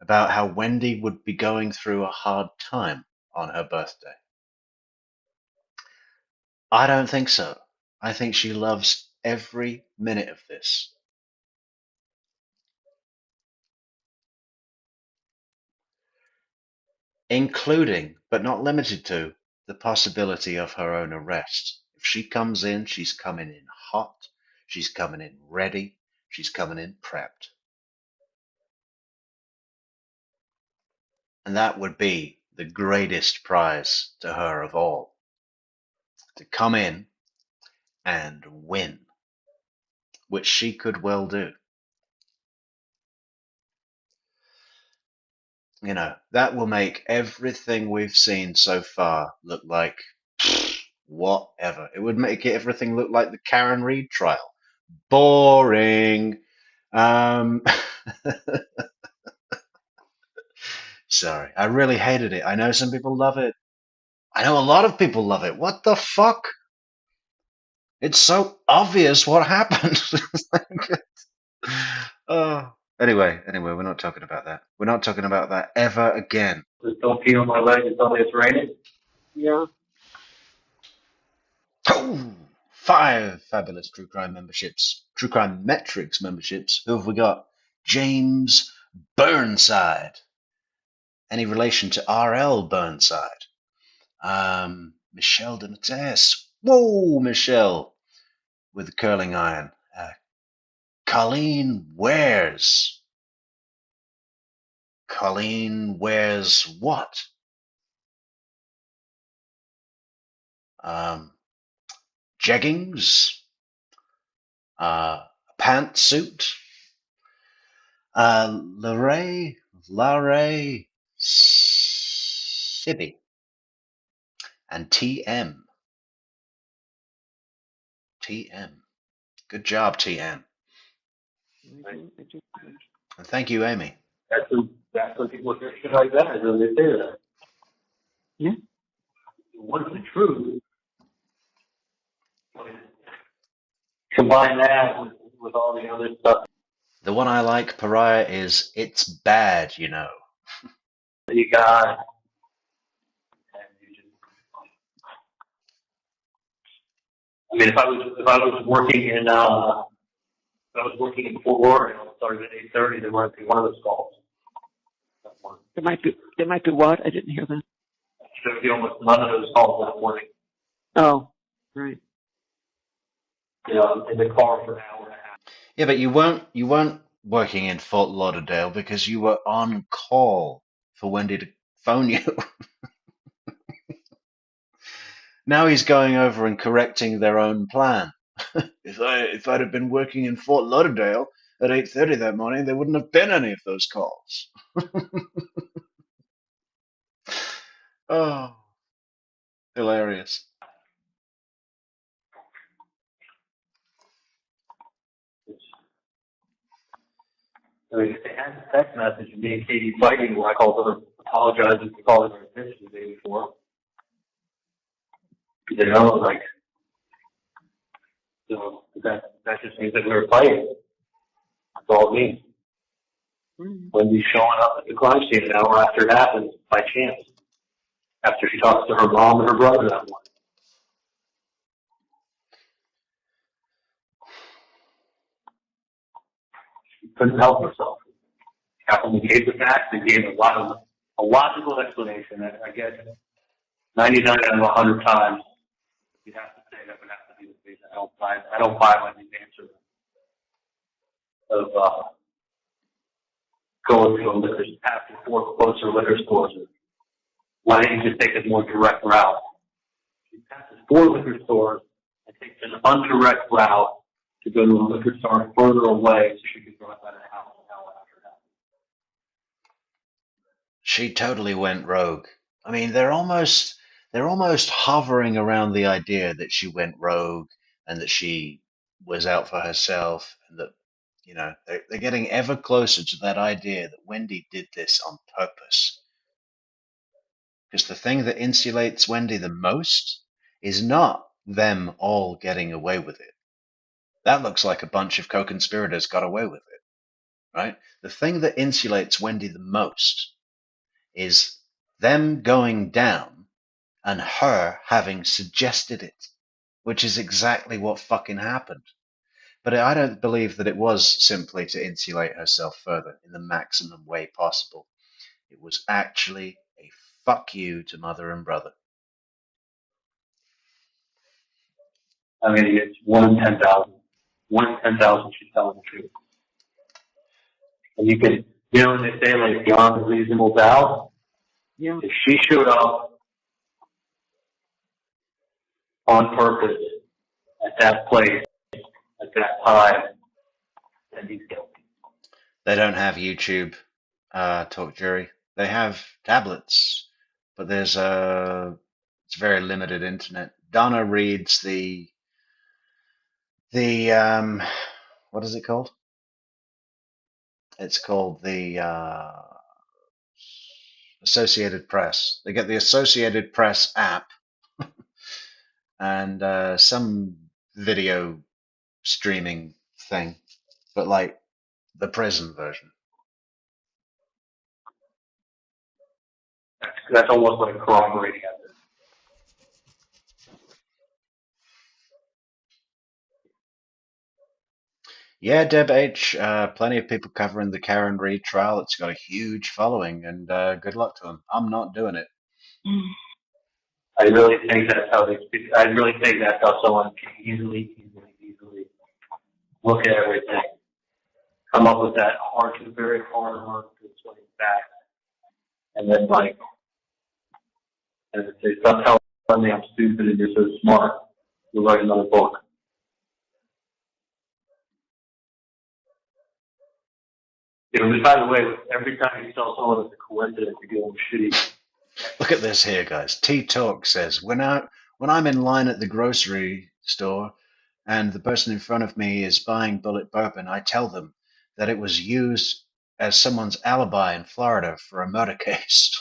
Speaker 1: about how Wendi would be going through a hard time on her birthday. I don't think so. I think she loves every minute of this. Including, but not limited to, the possibility of her own arrest. If she comes in, she's coming in hot, she's coming in ready, she's coming in prepped. And that would be the greatest prize to her of all. To come in and win, which she could well do. That will make everything we've seen so far look like whatever. It would make everything look like the Karen Reed trial. Boring. Sorry, I really hated it. I know some people love it. I know a lot of people love it. What the fuck? It's so obvious what happened. Anyway, we're not talking about that. We're not talking about that ever again.
Speaker 4: Just don't pee on my leg until it's raining.
Speaker 5: Yeah.
Speaker 1: Oh, 5 fabulous True Crime memberships. True Crime Metrix memberships. Who have we got? James Burnside. Any relation to R.L. Burnside? Michelle de Matteis. Whoa, Michelle with the curling iron. Colleen Wares. Colleen Wares what? Jeggings, pantsuit, Larray Sibby, and TM. TM. Good job, TM. And thank you, Amy.
Speaker 4: That's when people hear shit like that, and then they say that.
Speaker 5: Yeah.
Speaker 4: What's the truth? Combine that with all the other stuff.
Speaker 1: The one I like, Pariah, is It's Bad, you know.
Speaker 4: You got, and you just, I mean, if I was working in Fort Lauderdale, it started at 8:30, there might be one of those calls.
Speaker 5: There might be what? I didn't hear that.
Speaker 4: There would be almost none of those calls that morning.
Speaker 5: Oh, right.
Speaker 4: You know, in the car for an hour and a half.
Speaker 1: Yeah, but you weren't working in Fort Lauderdale because you were on call for Wendi to phone you. Now he's going over and correcting their own plan. If I'd have been working in Fort Lauderdale at 8:30 that morning, there wouldn't have been any of those calls. Oh, hilarious.
Speaker 4: I mean, if they had a text message of me and Katie fighting where I called her apologizing for calling her a bitch the day before. You know, like, so that just means that we were fighting. That's all it means. Wendy's showing up at the crime scene an hour after it happens by chance. After she talks to her mom and her brother that morning. She couldn't help herself. Kaplan gave the facts and gave a logical explanation. I guess 99 out of 100 times you'd have to say that would have to be the case. I don't buy Wendy's answer of going to a liquor after 4 closer liquor stores. Why didn't you just take a more direct route? She passes 4 liquor stores and takes an indirect route to go to a liquor store further away so she could drive out of the house an hour after that.
Speaker 1: She totally went rogue. I mean, they're almost hovering around the idea that she went rogue and that she was out for herself, and that, you know, they're getting ever closer to that idea that Wendi did this on purpose. Because the thing that insulates Wendi the most is not them all getting away with it. That looks like a bunch of co-conspirators got away with it, right? The thing that insulates Wendi the most is them going down and her having suggested it, which is exactly what fucking happened. But I don't believe that it was simply to insulate herself further in the maximum way possible. It was actually a fuck you to mother and brother.
Speaker 4: I mean, it's 1 in 10,000. 1 in 10,000 she's telling the truth. And you can, you know, when they say, like, beyond a reasonable doubt,
Speaker 5: Yeah.
Speaker 4: if she showed up on purpose at that place, at that time, then he's guilty.
Speaker 1: They don't have YouTube, Talk Jury. They have tablets, but it's very limited internet. Donna reads the what is it called? It's called the Associated Press. They get the Associated Press app and some video streaming thing, but like the prison version.
Speaker 4: That's almost like corroborating evidence.
Speaker 1: Yeah, Deb H. Plenty of people covering the Karen Reed trial. It's got a huge following, and good luck to them. I'm not doing it.
Speaker 4: I really think that's how they speak. I really think that's how someone can easily look at everything, come up with that very hard work to explain facts, and then and say, stop telling me I'm stupid and you're so smart. You'll write another book. By the way, every time you tell someone it's a coincidence, you get them shitty.
Speaker 1: Look at this here, guys. T-Talk says, when I'm in line at the grocery store and the person in front of me is buying bullet bourbon, I tell them that it was used as someone's alibi in Florida for a murder case.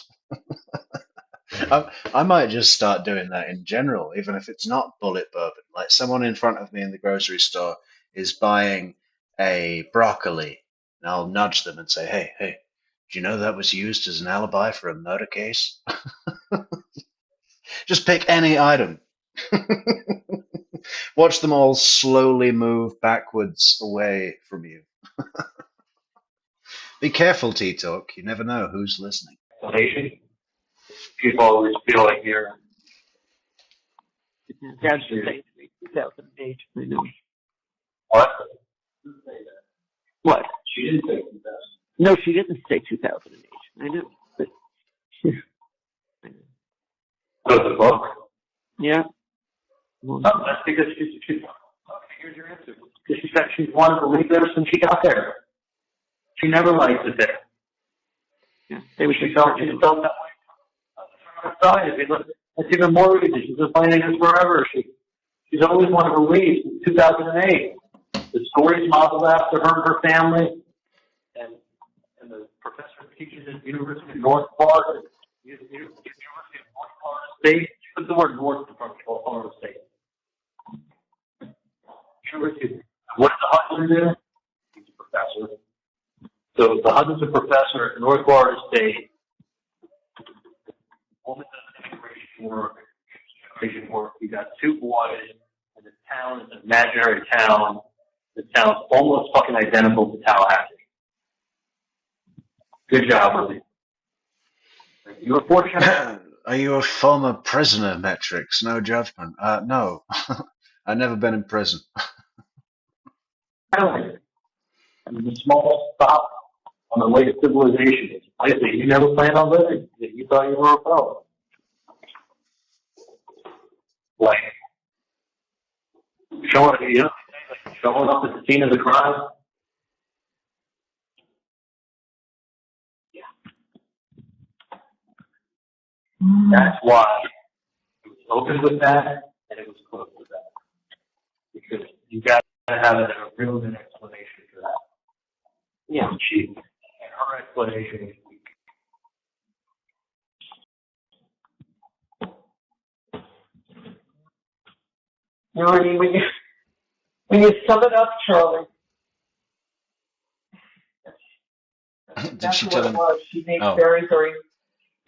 Speaker 1: I might just start doing that in general, even if it's not bullet bourbon. Like someone in front of me in the grocery store is buying a broccoli, and I'll nudge them and say, hey, do you know that was used as an alibi for a murder case? Just pick any item. Watch them all slowly move backwards away from you. Be careful, T-Talk. You never know who's listening.
Speaker 4: People always feel like you're.
Speaker 5: Dad should say 2008. I know.
Speaker 4: What?
Speaker 5: What?
Speaker 4: She didn't say 2000.
Speaker 5: No, she didn't say 2008. I know. But
Speaker 4: So the book.
Speaker 5: yeah.
Speaker 4: No, that's because she's okay, here's your answer. Because she said she's wanted to believe there since she got there. She never liked it there.
Speaker 5: Yeah. They were
Speaker 4: She felt that way. I mean, look, that's even more reason. She's been playing against forever. She's always wanted to leave since 2008. The story's modeled after her and her family. And the professor teaches at University of North Florida. University of North Florida State. She put the word North in front of Florida State. University. What does the husband do? He's a professor. So the husband's a professor at North Florida State. Woman does immigration work. You got two boys, and the town is an imaginary town. The town's almost fucking identical to Tallahassee. Good job, Lily. You were fortunate.
Speaker 1: Are you a former prisoner, Metrix? No judgment. No. I've never been in prison.
Speaker 4: I mean, a small stop on the way to civilization. It's a place that you never planned on living. That you thought you were a fellow. Like showing up at the scene of the crime. Yeah. That's why it was open with that and it was closed with that. Because you got to have a real good explanation for that. Yeah. And her explanation is weak.
Speaker 5: You know what I mean? When you sum it up, Charlie, that's what it was. She made very, very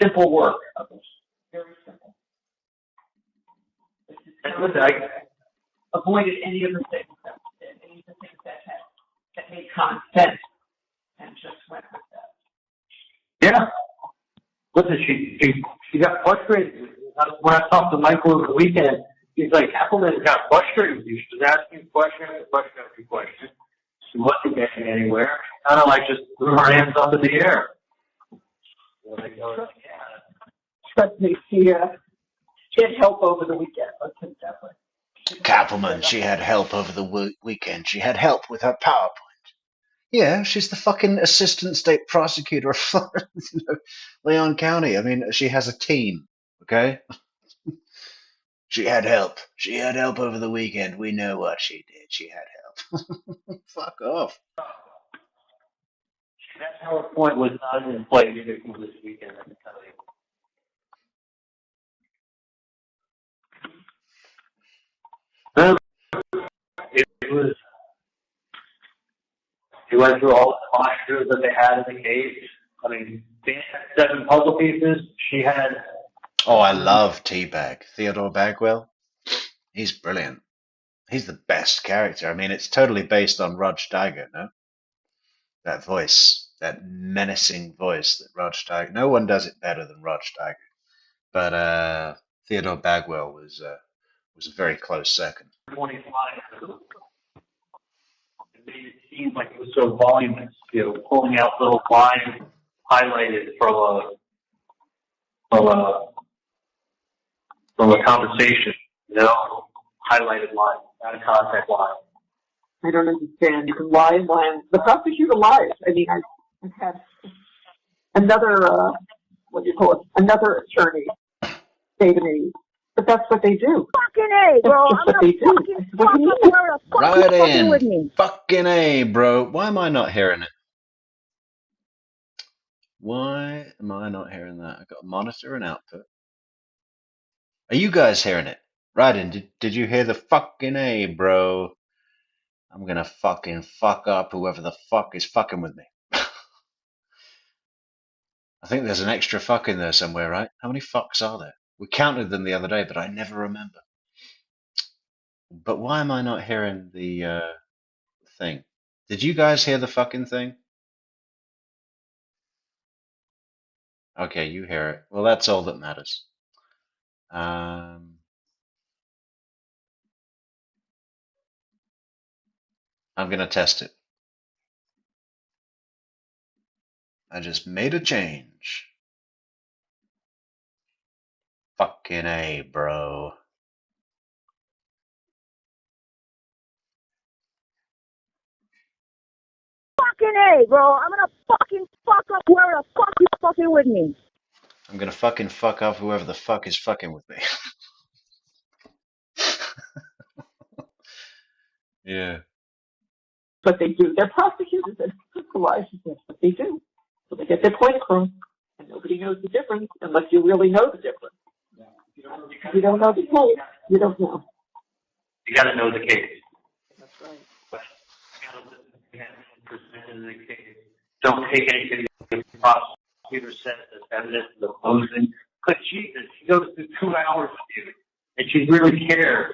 Speaker 5: simple work of it. Very simple. Avoided any of the things that made common sense, and just went with that.
Speaker 4: Yeah. Listen, she got frustrated. When I talked to Michael over the weekend, he's like, Appleman got frustrated with you. She was asking question after question after question. She wasn't getting anywhere. Kind of like just threw her hands up in the air.
Speaker 5: Trust me, she had help over the weekend. Let's put it that way.
Speaker 1: Kappelman, she had help over the weekend. She had help with her PowerPoint. Yeah, she's the fucking assistant state prosecutor of Leon County. I mean, she has a team, okay? She had help. She had help over the weekend. We know what she did. She had help. Fuck off.
Speaker 4: That PowerPoint was not in play either for this weekend, I can tell you. He went through all the monsters that they had in the case. I mean, Dan had 7 puzzle pieces. She had.
Speaker 1: Oh, I love Teabag. Theodore Bagwell. He's brilliant. He's the best character. I mean, it's totally based on Rog Steiger, no? That voice, that menacing voice that Rog Steiger. No one does it better than Rog Steiger. But Theodore Bagwell was a very close second.
Speaker 4: 25. It made it seem like it was so voluminous, pulling out little lines highlighted from a conversation, highlighted line, out of contact line.
Speaker 5: I don't understand. You can lie and lie. The prosecutor lies. I mean, I've had another, another attorney say to me, but that's what they do.
Speaker 6: Fucking A, bro. I'm gonna fucking fuck up whoever the fuck is fucking with me.
Speaker 1: Fucking A, bro. Why am I not hearing it? Why am I not hearing that? I've got a monitor and output. Are you guys hearing it? Ryden, did you hear the fucking A, bro? I'm gonna fucking fuck up whoever the fuck is fucking with me. I think there's an extra fuck in there somewhere, right? How many fucks are there? We counted them the other day, but I never remember. But why am I not hearing the thing? Did you guys hear the fucking thing? Okay, you hear it. Well, that's all that matters. I'm gonna test it. I just made a change. Fucking A, bro.
Speaker 6: Fucking A, bro. I'm gonna fucking fuck up whoever the fuck is fucking with me.
Speaker 1: I'm gonna fucking fuck up whoever the fuck is fucking with me. Yeah.
Speaker 5: But they do. They're prosecutors and lies. That's what they do. So they get their point across, and nobody knows the difference unless you really know the difference.
Speaker 3: Yeah.
Speaker 5: If you don't know the case, you don't know.
Speaker 4: You got to know the case.
Speaker 5: That's right.
Speaker 4: But you got to listen to presented the case. Don't take anything the prosecutor says as evidence of the closing. Because Jesus, she goes through 2 hours with you, and she really cares.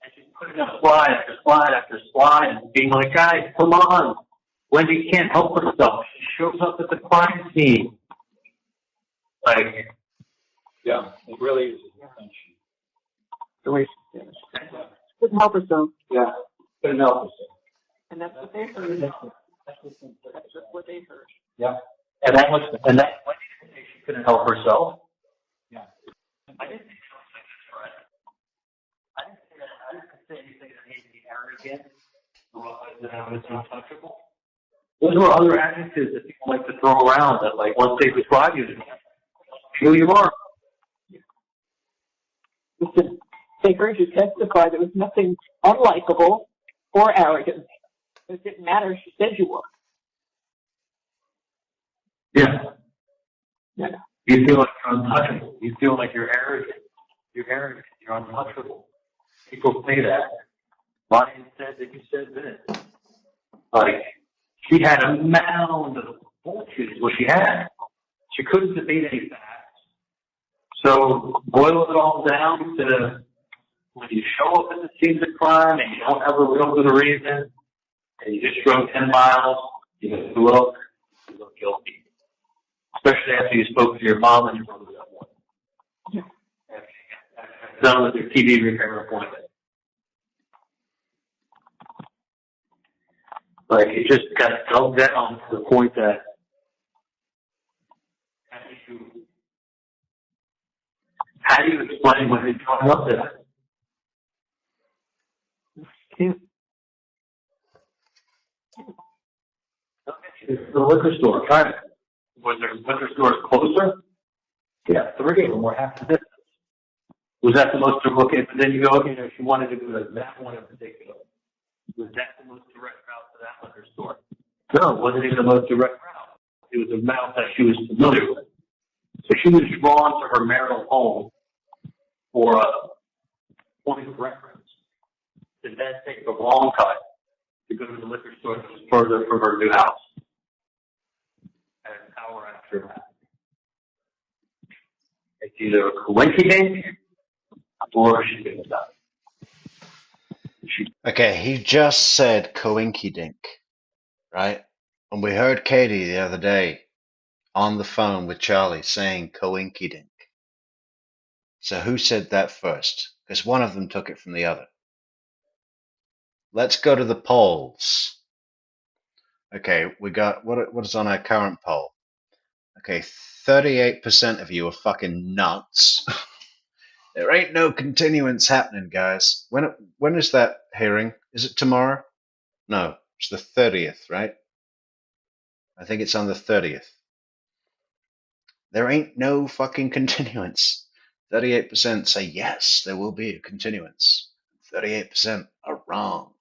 Speaker 4: And she's putting up slide after slide after slide, and being like, guys, come on. Wendi can't help herself. She shows up at the crime scene. Like,
Speaker 3: Yeah, it really is.
Speaker 5: The way she did it. Couldn't help herself.
Speaker 3: Yeah, couldn't help us.
Speaker 5: And that's what they heard. That's just what they heard.
Speaker 3: Yeah.
Speaker 4: and that Wendi didn't say she couldn't help herself.
Speaker 3: Yeah.
Speaker 4: I didn't say she was right. I didn't say anything that made me arrogant or that I was untouchable. Those were other adjectives that people like to throw around that, like, once they describe you, who you are.
Speaker 5: Listen, they heard you testify there was nothing unlikable or arrogant. It didn't matter if she said you were.
Speaker 4: Yeah.
Speaker 5: Yeah.
Speaker 4: You feel like you're untouchable. You feel like you're arrogant. You're arrogant. You're untouchable. People say that. Ryan said that you said this. Like, she had a mound of bullshit is what she had. She couldn't debate any facts. So boil it all down to when you show up at the scene of the crime and you don't have a real good reason, and you just drove 10 miles, you look guilty. Especially after you spoke to your mom and your brother that morning.
Speaker 5: Yeah.
Speaker 4: After done with your TV repair appointment. Like, it just got dulled down to the point that how do you explain what you're showing up there?
Speaker 5: Can't.
Speaker 4: It's the liquor store. Try it. Was there liquor stores closer? Yeah, 3 of them were half the distance. Was that the most direct? Okay, but then you go, okay, if you wanted to go to that one in particular, was that the most direct route to that liquor store? No, it wasn't even the most direct route. It was a route that she was familiar with. So she was drawn to her marital home for a point of reference. To then take the long cut to go to the liquor store that was further from her new house. And an hour after that. It's either a coincidence or she didn't stop.
Speaker 1: Okay, he just said coinkydink, right? And we heard Katie the other day on the phone with Charlie saying coinkydink. So who said that first? Because one of them took it from the other. Let's go to the polls. Okay, we got what is on our current poll? Okay, 38% of you are fucking nuts. There ain't no continuance happening, guys. When is that hearing? Is it tomorrow? No, it's the 30th, right? I think it's on the 30th. There ain't no fucking continuance. 38% say yes, there will be a continuance. 38% are wrong.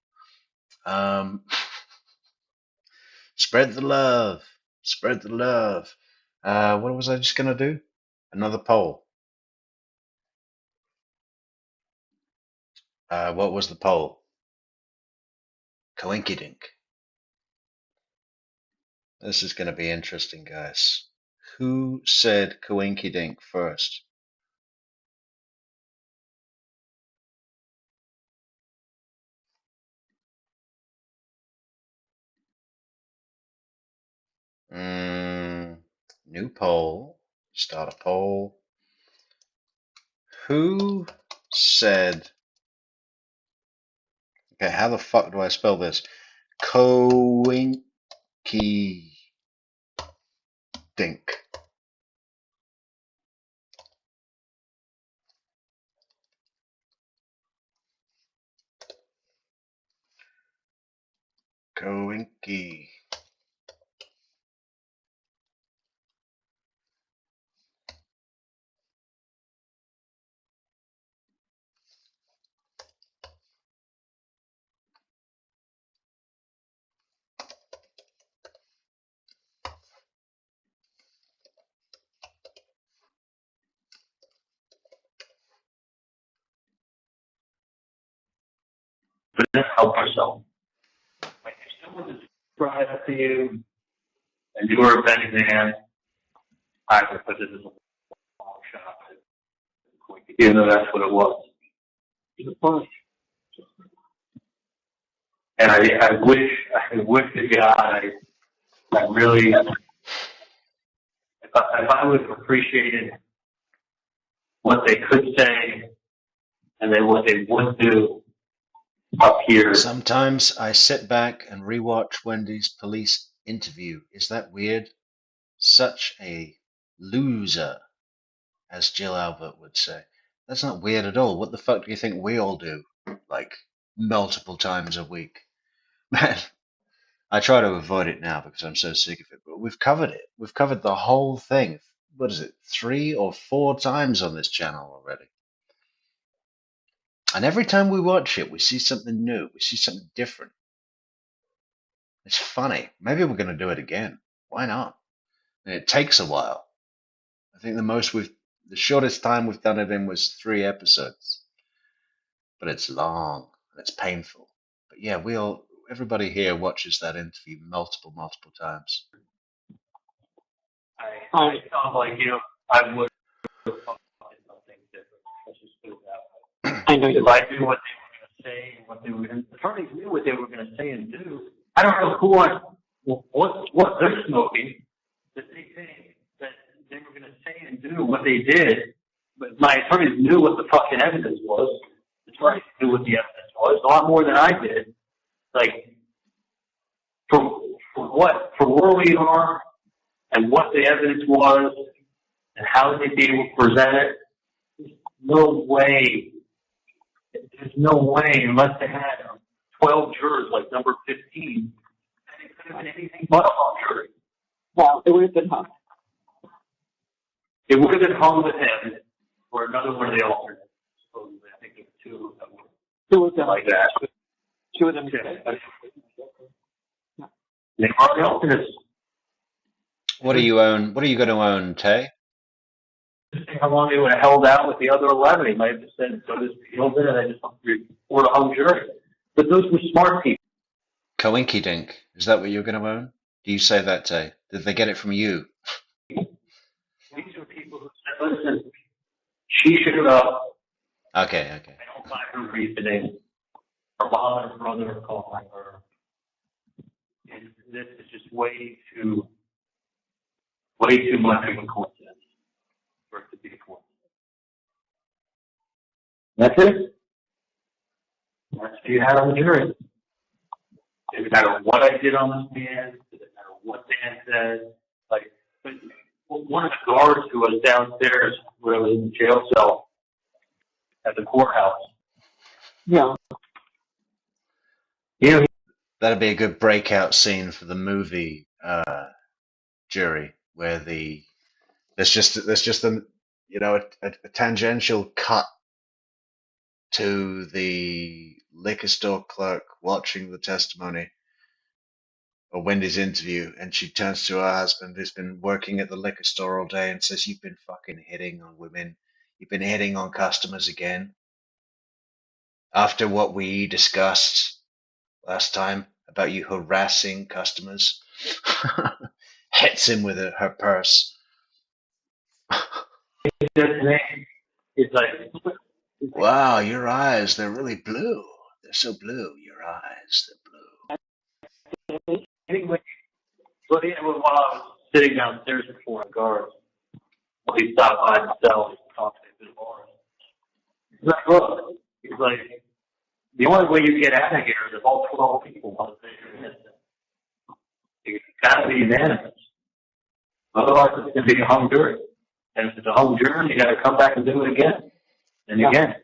Speaker 1: Spread the love. Spread the love. What was I just going to do? Another poll. What was the poll? Coinkydink. This is going to be interesting, guys. Who said coinkydink first? New poll. Start a poll. Who said... Okay, how the fuck do I spell this? Coinkydink. Coinky.
Speaker 4: But then help yourself. Like if someone describes to you and you were a betting man, I would put this as a long shot. Even though that's what it was. It was. And I wish the guy that really, if I would have appreciated what they could say and then what they would do up here.
Speaker 1: Sometimes I sit back and rewatch Wendy's police interview. Is that weird? Such a loser, as Jill Albert would say. That's not weird at all. What the fuck do you think we all do? Like, multiple times a week. Man, I try to avoid it now because I'm so sick of it, but we've covered it. We've covered the whole thing. What is it, 3 or 4 times on this channel already? And every time we watch it, we see something new. We see something different. It's funny. Maybe we're going to do it again. Why not? And it takes a while. I think the shortest time we've done it in was 3 episodes. But it's long and it's painful. But yeah, everybody here watches that interview multiple times.
Speaker 4: I felt like, I would have thought something different. Let's just put it that way.
Speaker 5: I know you.
Speaker 4: If I knew what they were going to say and what they were going to, attorneys knew what they were going to say and do. I don't know what they're smoking that they think that they were going to say and do what they did. But my attorneys knew what the fucking evidence was. The attorneys knew what the evidence was a lot more than I did. Like, for where we are and what the evidence was and how they'd be able to present it, there's no way, unless they had 12 jurors like number 15, that it could have been anything but a hung jury.
Speaker 5: Well, it would have been hung.
Speaker 4: It would have been hung with him or another one of the alternates. Supposedly, I think there were 2 of them.
Speaker 5: 2 of them.
Speaker 4: Like that.
Speaker 5: 2 of them.
Speaker 4: Yeah. They are the alternates.
Speaker 1: What do you own? What are you going to own, Tay?
Speaker 4: How long they would have held out with the other 11. He might have just said, so this deal's in, and I just report a hung jury. But those were smart people.
Speaker 1: Coinkydink. Is that what you're going to own? Do you say that, Tay? Did they get it from you?
Speaker 4: These are people who said, listen, she should have,
Speaker 1: Okay.
Speaker 4: I don't buy her reasoning. Her mom and brother are calling her. And this is just way too much of a coincidence for it to be a coincidence. Metrix? That's what you had on the jury. It didn't matter what I did on the stand. It didn't matter what Dan said. Like, one of the guards who was downstairs when I was in the jail cell at the courthouse.
Speaker 5: Yeah.
Speaker 4: You know,
Speaker 1: That'd be a good breakout scene for the movie Jury, where there's just a a tangential cut to the liquor store clerk watching the testimony or Wendy's interview, and she turns to her husband who's been working at the liquor store all day and says, "You've been fucking hitting on women. You've been hitting on customers again. After what we discussed last time about you harassing customers." Hits him with her purse.
Speaker 4: he said to me, he's like,
Speaker 1: Wow, your eyes, they're really blue. They're so blue, your eyes, they're blue.
Speaker 4: anyway, but while I was sitting downstairs before the guards, he stopped by himself and talked to his bar. He's like, look, he's like, the only way you get out of here is if all 12 people want to say you're innocent. It's got to be unanimous. Otherwise, it's going to be a hung jury. And if it's a hung jury, you got to come back and do it again. And again.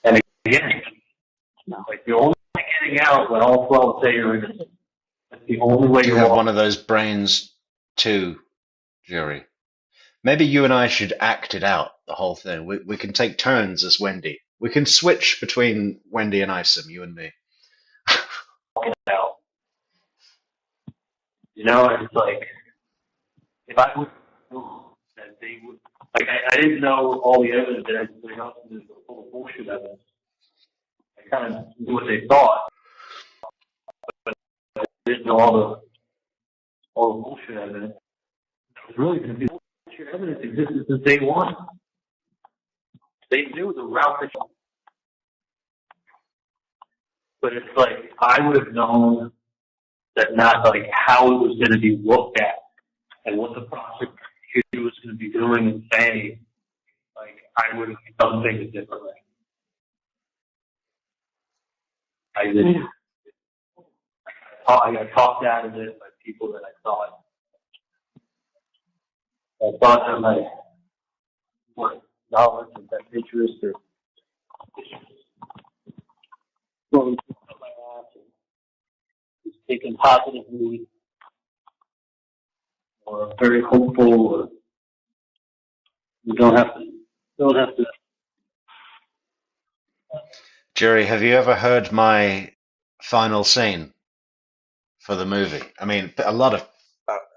Speaker 4: And again. Like, you're only getting out when all 12 say you're innocent. That's the only way
Speaker 1: You have one of those brains too, Jury. Maybe you and I should act it out, the whole thing. We can take turns as Wendi. We can switch between Wendi and Isom, you and me.
Speaker 4: out. You know, it's like, if I would know that they would, like, I didn't know all the evidence that everybody else was full of bullshit evidence. I kind of knew what they thought, but I didn't know all the bullshit evidence. It was really going to be bullshit evidence existed since day one. They knew the route that, but it's like, I would have known that not like how it was going to be looked at and what the prosecutor was going to be doing and saying. Like, I would have done things differently. I did. I got talked out of it by people that I thought that my what knowledge and that interest or going to my ass and just taken positively or very hopeful or you don't have to.
Speaker 1: Jury, have you ever heard my final scene for the movie? I mean, a lot of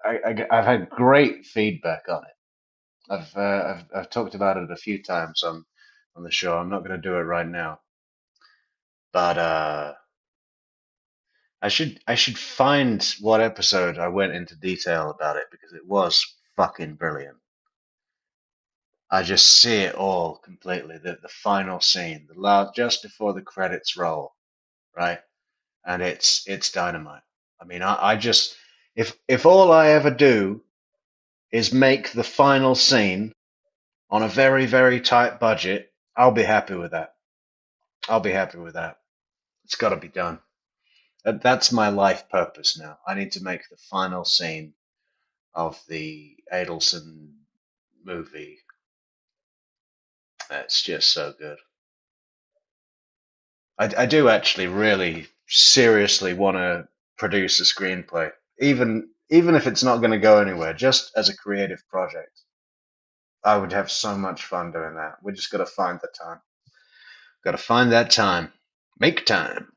Speaker 1: I've had great feedback on it. I've talked about it a few times on the show. I'm not going to do it right now, but I should find what episode I went into detail about it because it was fucking brilliant. I just see it all completely. The final scene, the last, just before the credits roll, right? And it's dynamite. I mean, I just if all I ever do is make the final scene on a very, very tight budget, I'll be happy with that. I'll be happy with that. It's got to be done. That's my life purpose now. I need to make the final scene of the Adelson movie. It's just so good. I do actually really seriously want to produce a screenplay, even if it's not going to go anywhere, just as a creative project. I would have so much fun doing that. We just got to find the time. Got to find that time. Make time.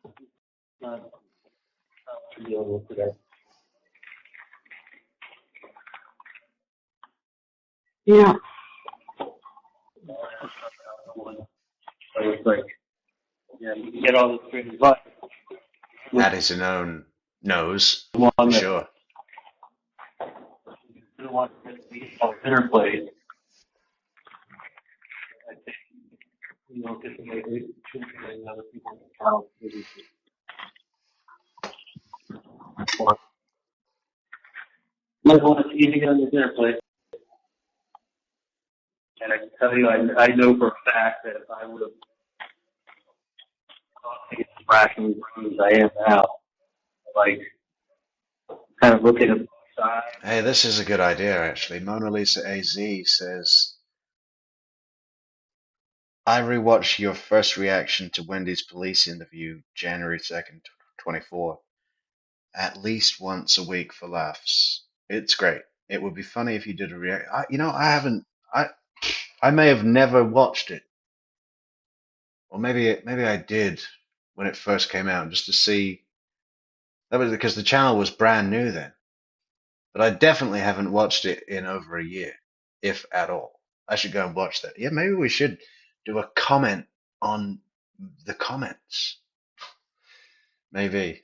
Speaker 5: Yeah.
Speaker 4: So it's like, yeah, you can get all this straight advice.
Speaker 1: Addison own knows,
Speaker 4: One
Speaker 1: for
Speaker 4: that
Speaker 1: sure.
Speaker 4: you don't want to be on dinner plate. I think, you know, just like children and other people in the house. Might want to eating on the dinner plate. And tell you, I know for a fact that if I would have thought to get as rationally as I am now, like, kind of looking at both sides.
Speaker 1: Hey, this is a good idea, actually. Mona Lisa AZ says, I rewatched your first reaction to Wendy's police interview, January 2nd, 24, at least once a week for laughs. It's great. It would be funny if you did a react. I haven't. I may have never watched it, or maybe I did when it first came out, just to see. That was because the channel was brand new then. But I definitely haven't watched it in over a year, if at all. I should go and watch that. Yeah, maybe we should do a comment on the comments. Maybe.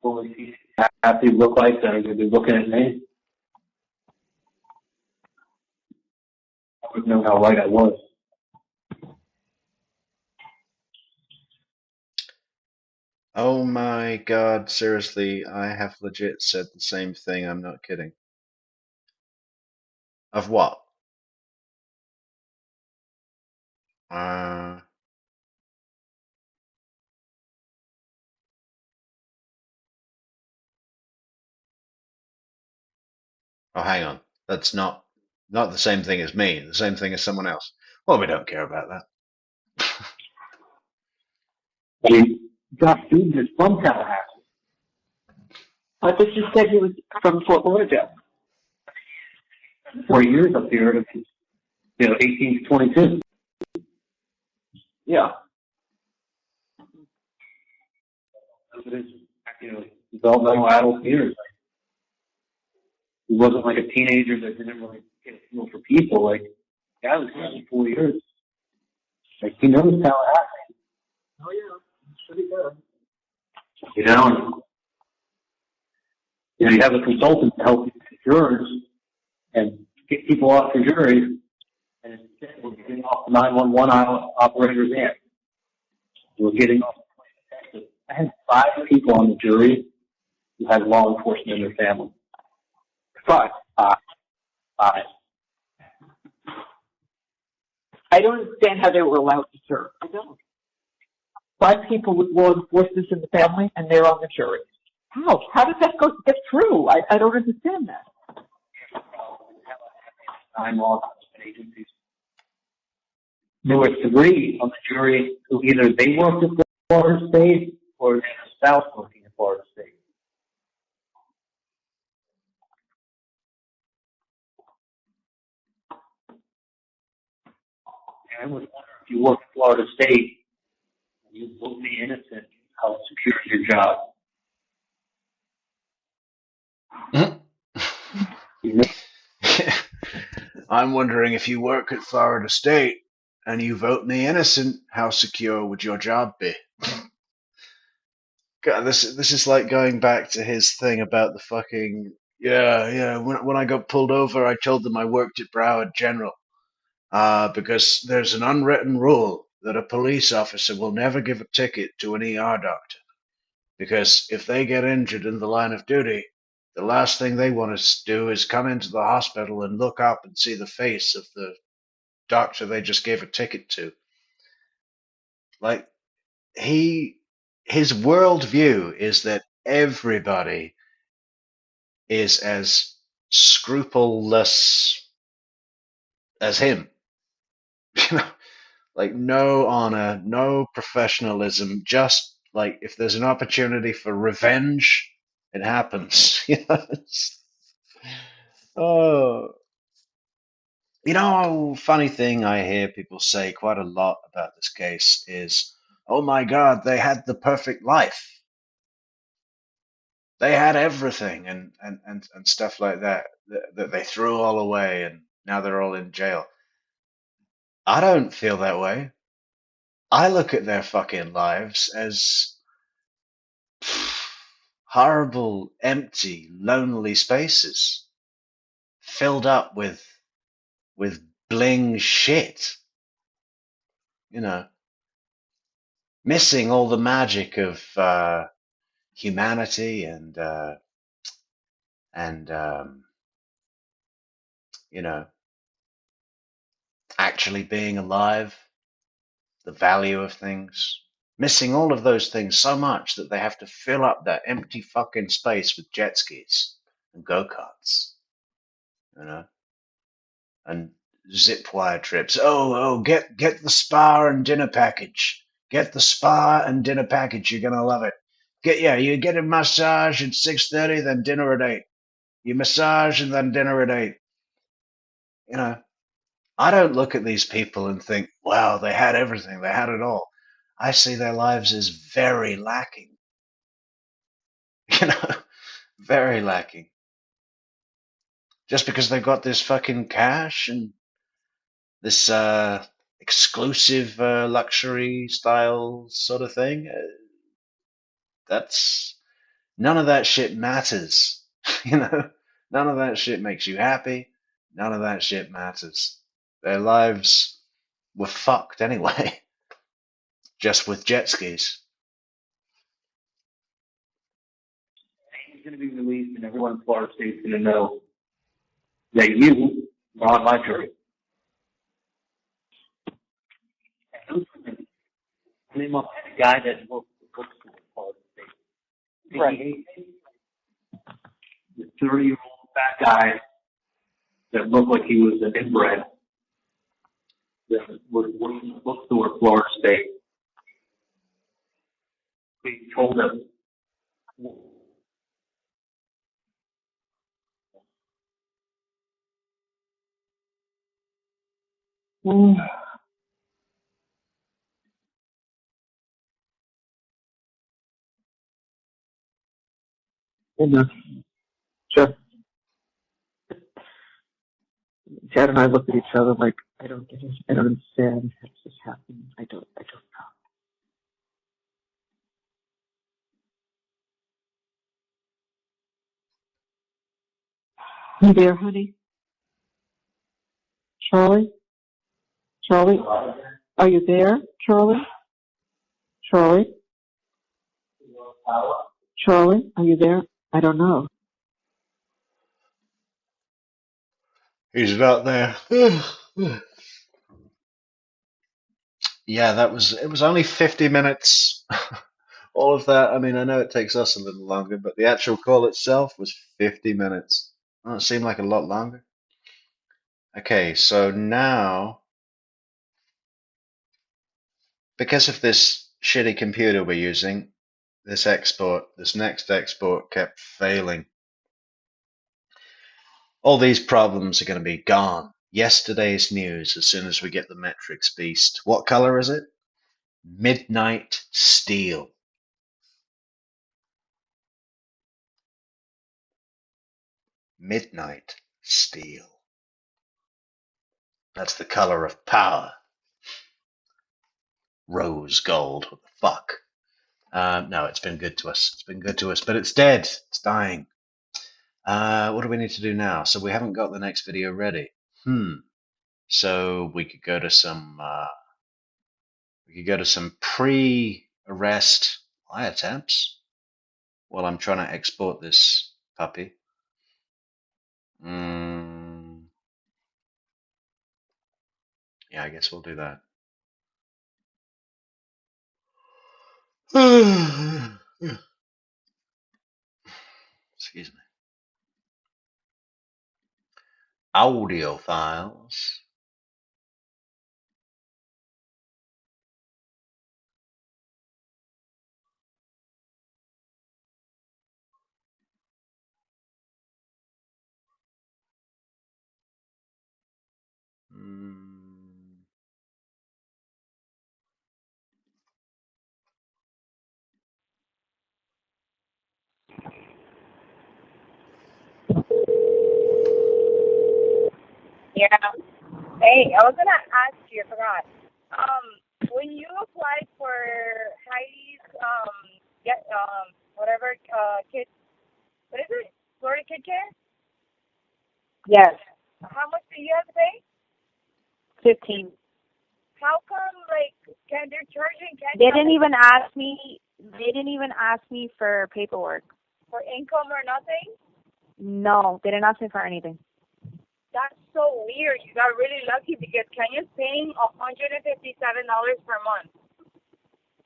Speaker 4: Well, if you happy look like that, are going to be looking at me. I would know how right I was.
Speaker 1: Oh my God, seriously, I have legit said the same thing. I'm not kidding. Of what? Uh, oh, hang on. That's not the same thing as me. The same thing as someone else. Well, we don't care about that.
Speaker 4: I mean, Josh Stevens is from Tallahassee.
Speaker 5: I thought you said he was from Fort Lauderdale.
Speaker 4: 4 years up here, 18 to 22.
Speaker 5: Yeah.
Speaker 4: Developmental adult years. He wasn't like a teenager that didn't really get a feel for people. Like, guy was here for 4 years. Like, he knows Tallahassee.
Speaker 5: Oh, yeah. Pretty good.
Speaker 4: You have a consultant to help you pick jurors and get people off your jury, and instead we're getting off the 911 operators in. We're getting off the Texas. I had 5 people on the jury who had law enforcement in their family. 5.
Speaker 5: I don't understand how they were allowed to serve. I don't. 5 people with law enforcement in the family, and they're on the jury. How? How does that get through? I don't understand that.
Speaker 4: Time law enforcement agencies. There were 3 on the jury who either they worked at Florida State or their spouse working at Florida State. And I was wondering if you work at Florida State and you vote me innocent, how secure is your job?
Speaker 1: I'm wondering if you work at Florida State and you vote me innocent, how secure would your job be? God, this is like going back to his thing about the fucking When I got pulled over, I told them I worked at Broward General because there's an unwritten rule that a police officer will never give a ticket to an ER doctor because if they get injured in the line of duty, the last thing they want to do is come into the hospital and look up and see the face of the doctor they just gave a ticket to. Like, his worldview is that everybody is as scrupulous as him. Like no honor, no professionalism, just like if there's an opportunity for revenge, it happens. Oh, funny thing I hear people say quite a lot about this case is, oh my God, they had the perfect life. They had everything and stuff like that they threw all away and now they're all in jail. I don't feel that way. I look at their fucking lives as horrible, empty, lonely spaces filled up with bling shit. Missing all the magic of humanity and you know, actually being alive, the value of things, missing all of those things so much that they have to fill up that empty fucking space with jet skis and go-karts, you know, and zip wire trips. Oh, get the spa and dinner package. Get the spa and dinner package. You're gonna love it. You get a massage at 6:30, then dinner at 8. You massage and then dinner at 8. You know, I don't look at these people and think, wow, they had everything, they had it all. I see their lives as very lacking. You know, very lacking. Just because they've got this fucking cash and this exclusive luxury style sort of thing, that's none of that shit matters. You know, none of that shit makes you happy. None of that shit matters. Their lives were fucked anyway, just with jet skis.
Speaker 4: He's going to be released, and everyone in Florida State's going to know that you are on my jury. I mean, the guy that works for Florida State. Right. The 30-year-old fat guy that looked like he was an inbred that was working at a bookstore at Florida State. He told him,
Speaker 5: Just, Chad and I looked at each other like, I don't get it. I don't understand. What's just happening? I don't know. You there, honey? Charlie? Charlie? Are you there? Charlie? Charlie? Charlie? Are you there? I don't know.
Speaker 1: He's not there. Yeah, it was only 50 minutes. All of that, I mean, I know it takes us a little longer, but the actual call itself was 50 minutes. Doesn't it seem like a lot longer? Okay, so now, because of this shitty computer we're using, this next export kept failing. All these problems are going to be gone. Yesterday's news as soon as we get the Metrix beast. What color is it? Midnight Steel. Midnight Steel. That's the color of power. Rose gold. What the fuck? No, it's been good to us. It's been good to us, but it's dead. It's dying. What do we need to do now? So we haven't got the next video ready. So we could go to some pre-arrest wiretaps while I'm trying to export this puppy. Yeah, I guess we'll do that. Excuse me. Audio files.
Speaker 6: Yeah. Hey, I was gonna ask you, I forgot. When you applied for Heidi's whatever kid, what is it? Florida Kid Care? Yes. How much do you have to pay? 15. How come they're charging? They didn't even ask me. They didn't even ask me for paperwork. For income or nothing? No, they didn't ask me for anything. that's so weird. You got really lucky because Kenya's paying $157 per month.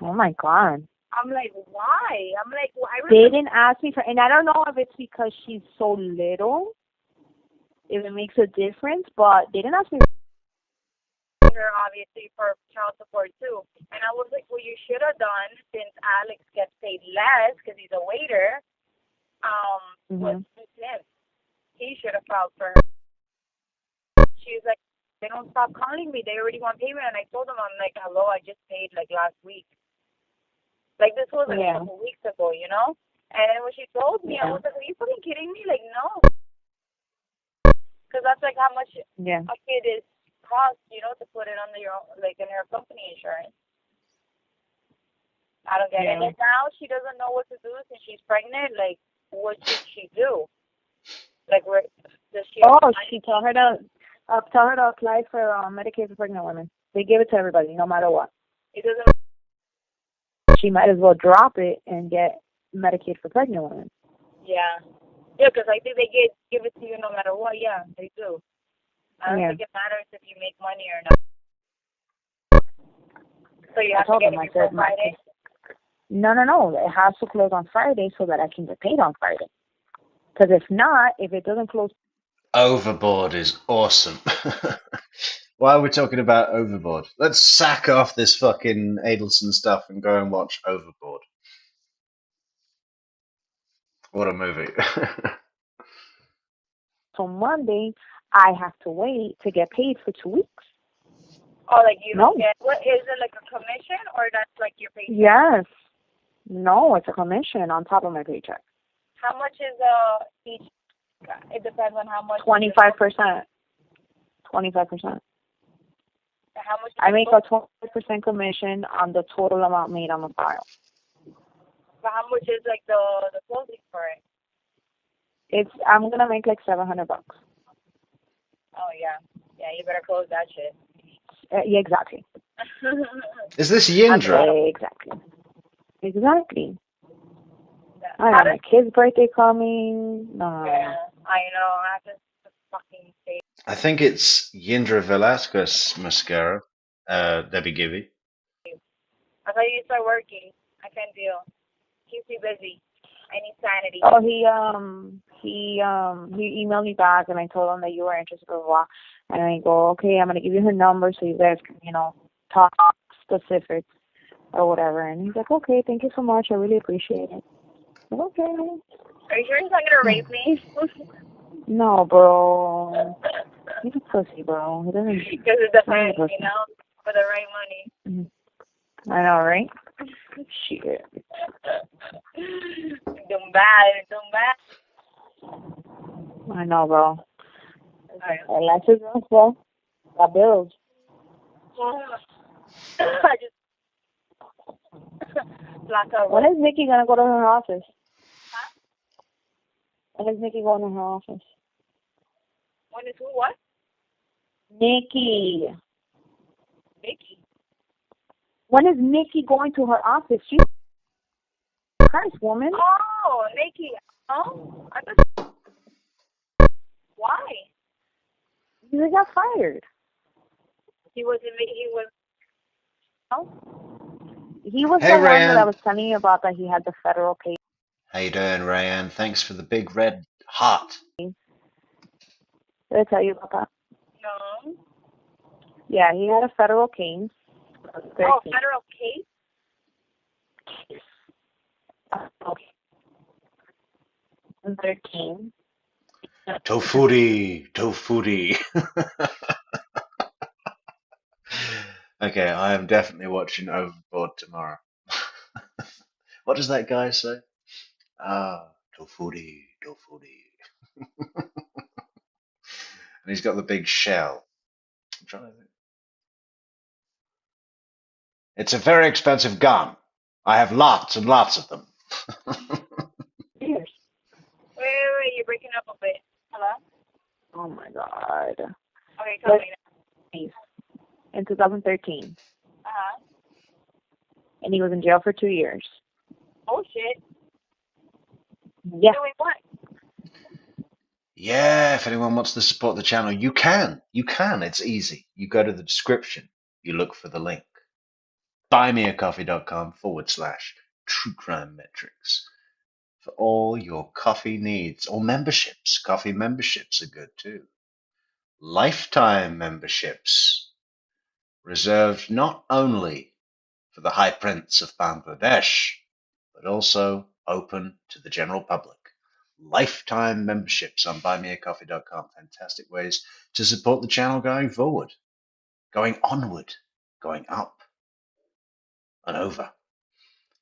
Speaker 2: Oh my God.
Speaker 6: I'm like, why? I'm like, well, I
Speaker 2: They
Speaker 6: remember.
Speaker 2: didn't ask me for, and I don't know if it's because she's so little, if it makes a difference, but they didn't ask me
Speaker 6: Her obviously for child support too, and I was like, well, you should have done since Alex gets paid less because he's a waiter. Was him. He should have filed for her. She's like, they don't stop calling me. They already want payment, and I told them, I'm like, hello, I just paid like last week. Like this was like a couple weeks ago, you know. And then when she told me, I was like, are you fucking kidding me? Like, no, because that's like how much a kid is cost, you know, to put it under your own, like in her company insurance. I don't get it. And now she doesn't know what to do since she's pregnant. Like, what should she do? Like, where does she?
Speaker 2: Oh, she told her to apply for Medicaid for pregnant women. They give it to everybody, no matter what.
Speaker 6: It doesn't.
Speaker 2: She might as well drop it and get Medicaid for pregnant women.
Speaker 6: Yeah, because I think they give it to you no matter what. Yeah, they do. I don't think it matters if you make money or not. So you have to get it before Friday.
Speaker 2: No. It has to close on Friday so that I can get paid on Friday. Because if not, if it doesn't close...
Speaker 1: Overboard is awesome. Why are we talking about Overboard? Let's sack off this fucking Adelson stuff and go and watch Overboard. What a movie.
Speaker 2: So Monday, I have to wait to get paid for 2 weeks.
Speaker 6: Oh, like you don't get... What, is it like a commission or that's like your paycheck?
Speaker 2: Yes. No, it's a commission on top of my paycheck.
Speaker 6: How much is each? It depends on how much.
Speaker 2: 25%. 25%.
Speaker 6: How much?
Speaker 2: I make a 20% commission on the total amount made on the file.
Speaker 6: But how much is like the closing for it?
Speaker 2: I'm gonna make like $700.
Speaker 6: Oh yeah, you better close that shit.
Speaker 2: Yeah, exactly.
Speaker 1: Is this Yindra?
Speaker 2: Exactly. I got my kid's birthday coming.
Speaker 6: Yeah, I know. I have to fucking say.
Speaker 1: I think it's Yindra Velasquez mascara. Debbie Gibby.
Speaker 6: I thought you start working. I can't deal. Keeps me busy. I need sanity.
Speaker 2: Oh, he emailed me back and I told him that you were interested, blah, blah, blah. And I go, okay, I'm gonna give you her number so you guys can, talk specifics or whatever. And he's like, okay, thank you so much. I really appreciate it. I'm like, okay.
Speaker 6: Are you sure he's not gonna rape me?
Speaker 2: No, bro. He's a pussy, bro. He doesn't.
Speaker 6: Because it depends, for the right money.
Speaker 2: Mm-hmm. I know, right? Shit.
Speaker 6: Doing bad.
Speaker 2: I know, bro. Life is rough, bro. Got bills.
Speaker 6: I just black out.
Speaker 2: When is Nikki gonna go to her office?
Speaker 6: Huh?
Speaker 2: When is Nikki going to her office?
Speaker 6: When is who? What?
Speaker 2: Nikki.
Speaker 6: Nikki.
Speaker 2: When is Nikki going to her office? She's Christ, woman.
Speaker 6: Oh, Nikki. Oh, I thought. Why?
Speaker 2: He got fired.
Speaker 6: He was. Oh.
Speaker 2: He was
Speaker 1: Hey,
Speaker 2: the one
Speaker 1: Ryan.
Speaker 2: that I was telling you about that he had the federal case.
Speaker 1: How you doing, Rayanne? Thanks for the big red heart.
Speaker 2: Did I tell you about that?
Speaker 6: No.
Speaker 2: Yeah, he had a federal case.
Speaker 6: Oh, federal case?
Speaker 2: Okay. 13.
Speaker 1: Tofuri. Okay, I am definitely watching Overboard tomorrow. What does that guy say? Tofuri. And he's got the big shell. I'm trying to think. It's a very expensive gun. I have lots and lots of them.
Speaker 2: Years.
Speaker 6: Wait, you're breaking up a bit. Hello?
Speaker 2: Oh my God.
Speaker 6: Okay, tell me now.
Speaker 2: In 2013.
Speaker 6: Uh-huh.
Speaker 2: And he was in jail for 2 years.
Speaker 6: Oh, shit.
Speaker 2: Yeah.
Speaker 6: Doing what?
Speaker 1: Yeah, if anyone wants to support the channel, you can. You can. It's easy. You go to the description, you look for the link. buymeacoffee.com/True Crime Metrix for all your coffee needs or memberships. Coffee memberships are good too. Lifetime memberships reserved not only for the High Prince of Bangladesh, but also open to the general public. Lifetime memberships on buymeacoffee.com. Fantastic ways to support the channel going forward, going onward, going up and over.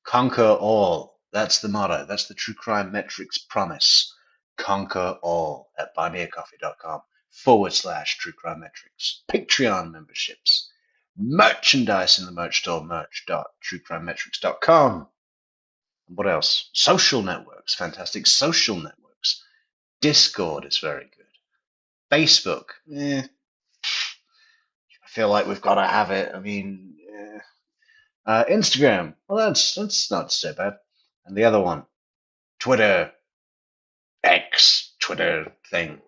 Speaker 1: Conquer all. That's the motto. That's the True Crime Metrics promise. Conquer all at buymeacoffee.com/True Crime Metrics. Patreon memberships. Merchandise in the merch store, merch.truecrimemetrics.com. What else? Social networks, fantastic social networks. Discord is very good. Facebook, I feel like we've got to have it. I mean, Instagram, well, that's not so bad. And the other one, Twitter, Twitter thing.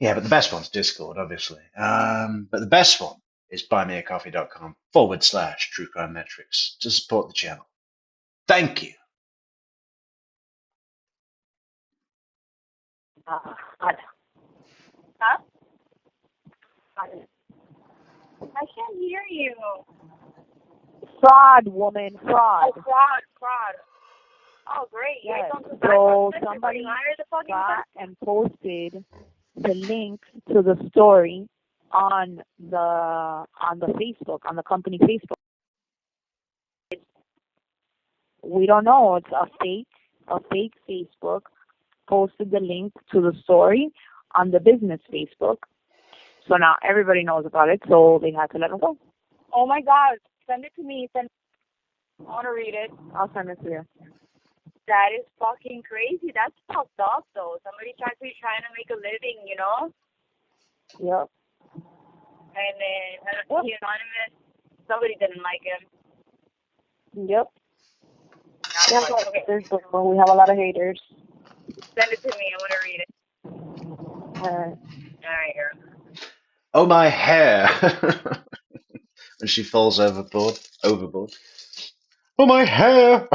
Speaker 1: Yeah, but the best one's Discord, obviously. But the best one is buymeacoffee.com/True Crime Metrics to support the channel. Thank you.
Speaker 6: Huh? I can't hear you.
Speaker 2: Fraud, woman, fraud.
Speaker 6: Oh, fraud. Oh, great.
Speaker 2: Yes.
Speaker 6: So
Speaker 2: somebody got and posted the link to the story on the Facebook, on the company Facebook. We don't know. It's a fake Facebook posted the link to the story on the business Facebook. So now everybody knows about it, so they had to let them go.
Speaker 6: Oh my God. Send it to me. I want to read it.
Speaker 2: I'll send it to you.
Speaker 6: That is fucking crazy. That's fucked up, though. Somebody's actually trying to make a living, you know?
Speaker 2: Yep.
Speaker 6: And then, he anonymous, somebody didn't like him.
Speaker 2: Yep.
Speaker 6: Yeah, okay.
Speaker 2: We have a lot of haters.
Speaker 6: Send it to me. I want to read it.
Speaker 2: All right.
Speaker 6: All right, girl.
Speaker 1: Oh, my hair. When she falls overboard. Oh, my hair.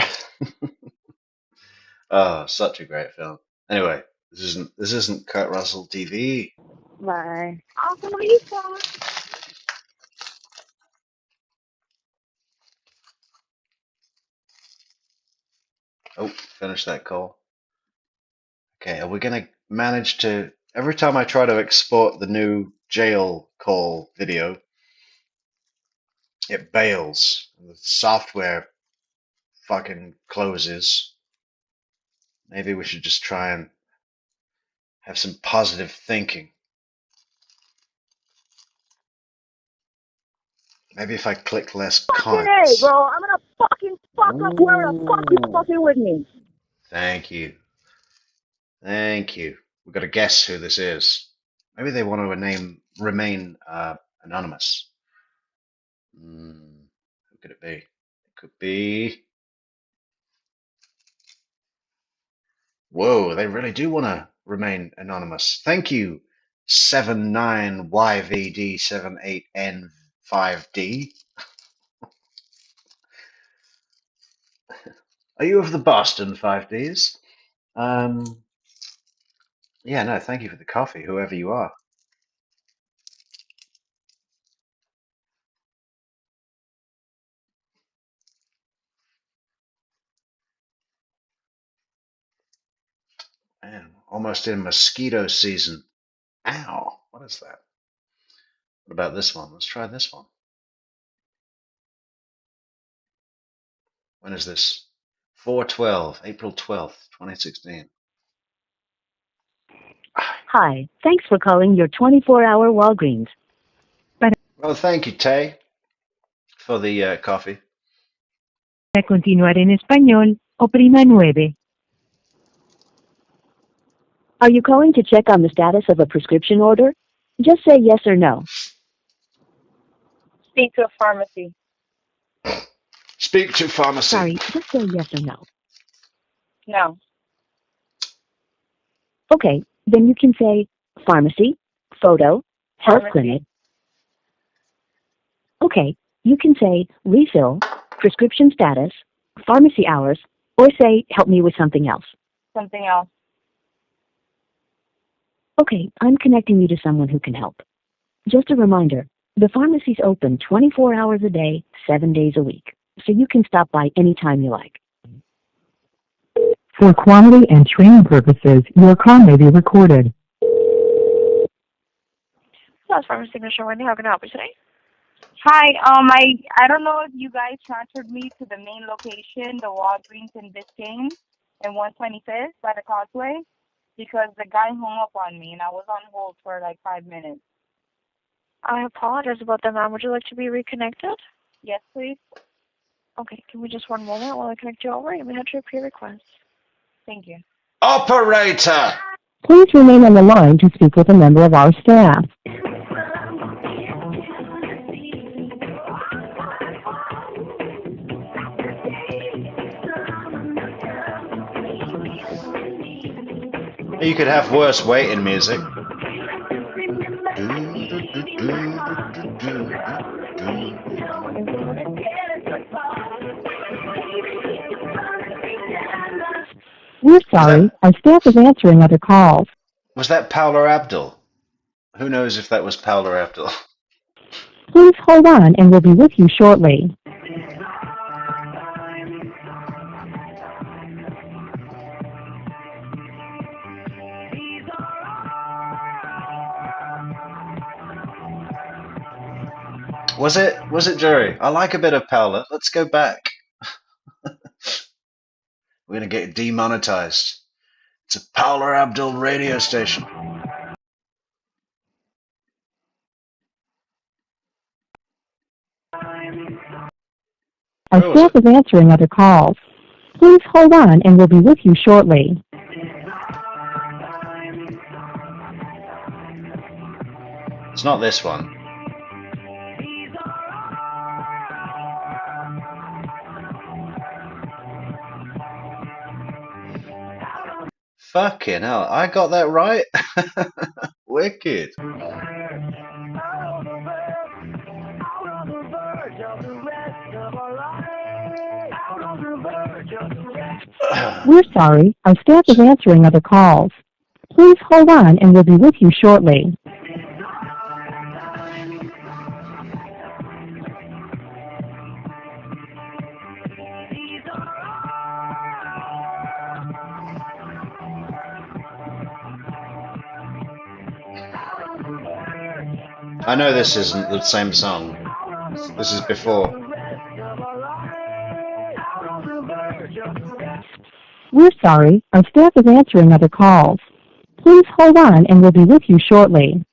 Speaker 1: Oh, such a great film. Anyway, this isn't Kurt Russell TV.
Speaker 2: Bye.
Speaker 6: Awesome, Lisa.
Speaker 1: Oh, finish that call. Okay, are we gonna manage to? Every time I try to export the new jail call video, it bails. The software fucking closes. Maybe we should just try and have some positive thinking. Maybe if I click less
Speaker 2: Fucking
Speaker 1: cards.
Speaker 2: A, bro. I'm gonna fucking fuck up whoever the fuck you fucking with me.
Speaker 1: Thank you. We've got to guess who this is. Maybe they want to remain anonymous. Who could it be? It could be. Whoa, they really do want to remain anonymous. Thank you, 79YVD78N5D. Are you of the Boston 5Ds? Yeah, no, thank you for the coffee, whoever you are. Man, almost in mosquito season. Ow, what is that? What about this one? Let's try this one. When is this? 4/12, April 12th, 2016.
Speaker 2: Hi, thanks for calling your 24-hour Walgreens.
Speaker 1: Well, thank you, Tay, for the coffee.
Speaker 2: Para continuar en español, oprima 9. Are you calling to check on the status of a prescription order? Just say yes or no.
Speaker 6: Speak to a pharmacy.
Speaker 1: Speak to pharmacy.
Speaker 2: Sorry, just say yes or no.
Speaker 6: No.
Speaker 2: Okay, then you can say pharmacy, photo, health clinic. Okay, you can say refill, prescription status, pharmacy hours, or say help me with something else.
Speaker 6: Something else.
Speaker 2: Okay, I'm connecting you to someone who can help. Just a reminder, the pharmacy's open 24 hours a day, 7 days a week, so you can stop by anytime you like. For quality and training purposes, your call may be recorded.
Speaker 7: That's Pharmacy Signature. Wendi, how can I help you today?
Speaker 6: Hi, I don't know if you guys transferred me to the main location, the Walgreens in Biscayne, in 125th by the Causeway, because the guy hung up on me and I was on hold for like 5 minutes.
Speaker 7: I apologize about that, ma'am. Would you like to be reconnected?
Speaker 6: Yes, please.
Speaker 7: Okay, give me just one moment while I connect you over and we have to repeat your request.
Speaker 6: Thank you.
Speaker 1: Operator!
Speaker 2: Please remain on the line to speak with a member of our staff.
Speaker 1: You could have worse waiting music.
Speaker 2: We're sorry, our staff is answering other calls.
Speaker 1: Was that Paula Abdul? Who knows if that was Paula Abdul?
Speaker 2: Please hold on and we'll be with you shortly.
Speaker 1: Was it Jerry? I like a bit of Paula. Let's go back. We're gonna get demonetized. It's a Paula Abdul radio station.
Speaker 2: Our staff is answering other calls. Please hold on and we'll be with you shortly.
Speaker 1: It's not this one. Fucking hell, I got that right? Wicked.
Speaker 2: We're sorry, our staff is answering other calls. Please hold on and we'll be with you shortly.
Speaker 1: I know this isn't the same song. This is before.
Speaker 2: We're sorry, our staff is answering other calls. Please hold on and we'll be with you shortly.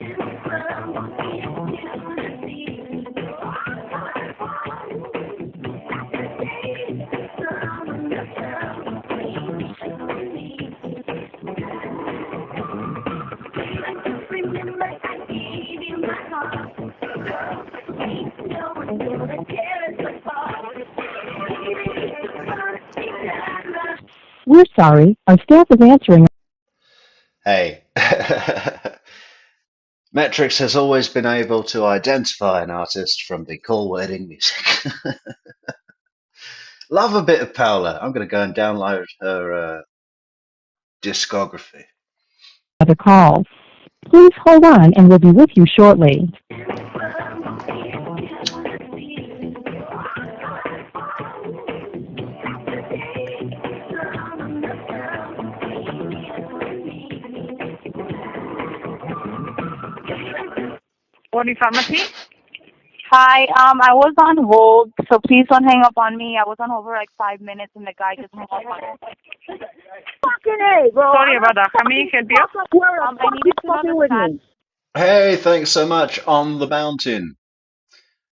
Speaker 2: We're sorry, our staff is answering.
Speaker 1: Hey. Metrix has always been able to identify an artist from the call wording music. Love a bit of Paula. I'm going to go and download her discography.
Speaker 2: Other calls. Please hold on and we'll be with you shortly.
Speaker 6: Wendi Pharmacy? Hi, I was on hold, so please don't hang up on me. I was on hold for like 5 minutes and the guy just hung up on me.
Speaker 8: Fucking A, bro.
Speaker 6: Sorry about that. How may I help you? I needed to know the stats.
Speaker 1: Hey, thanks so much on the mountain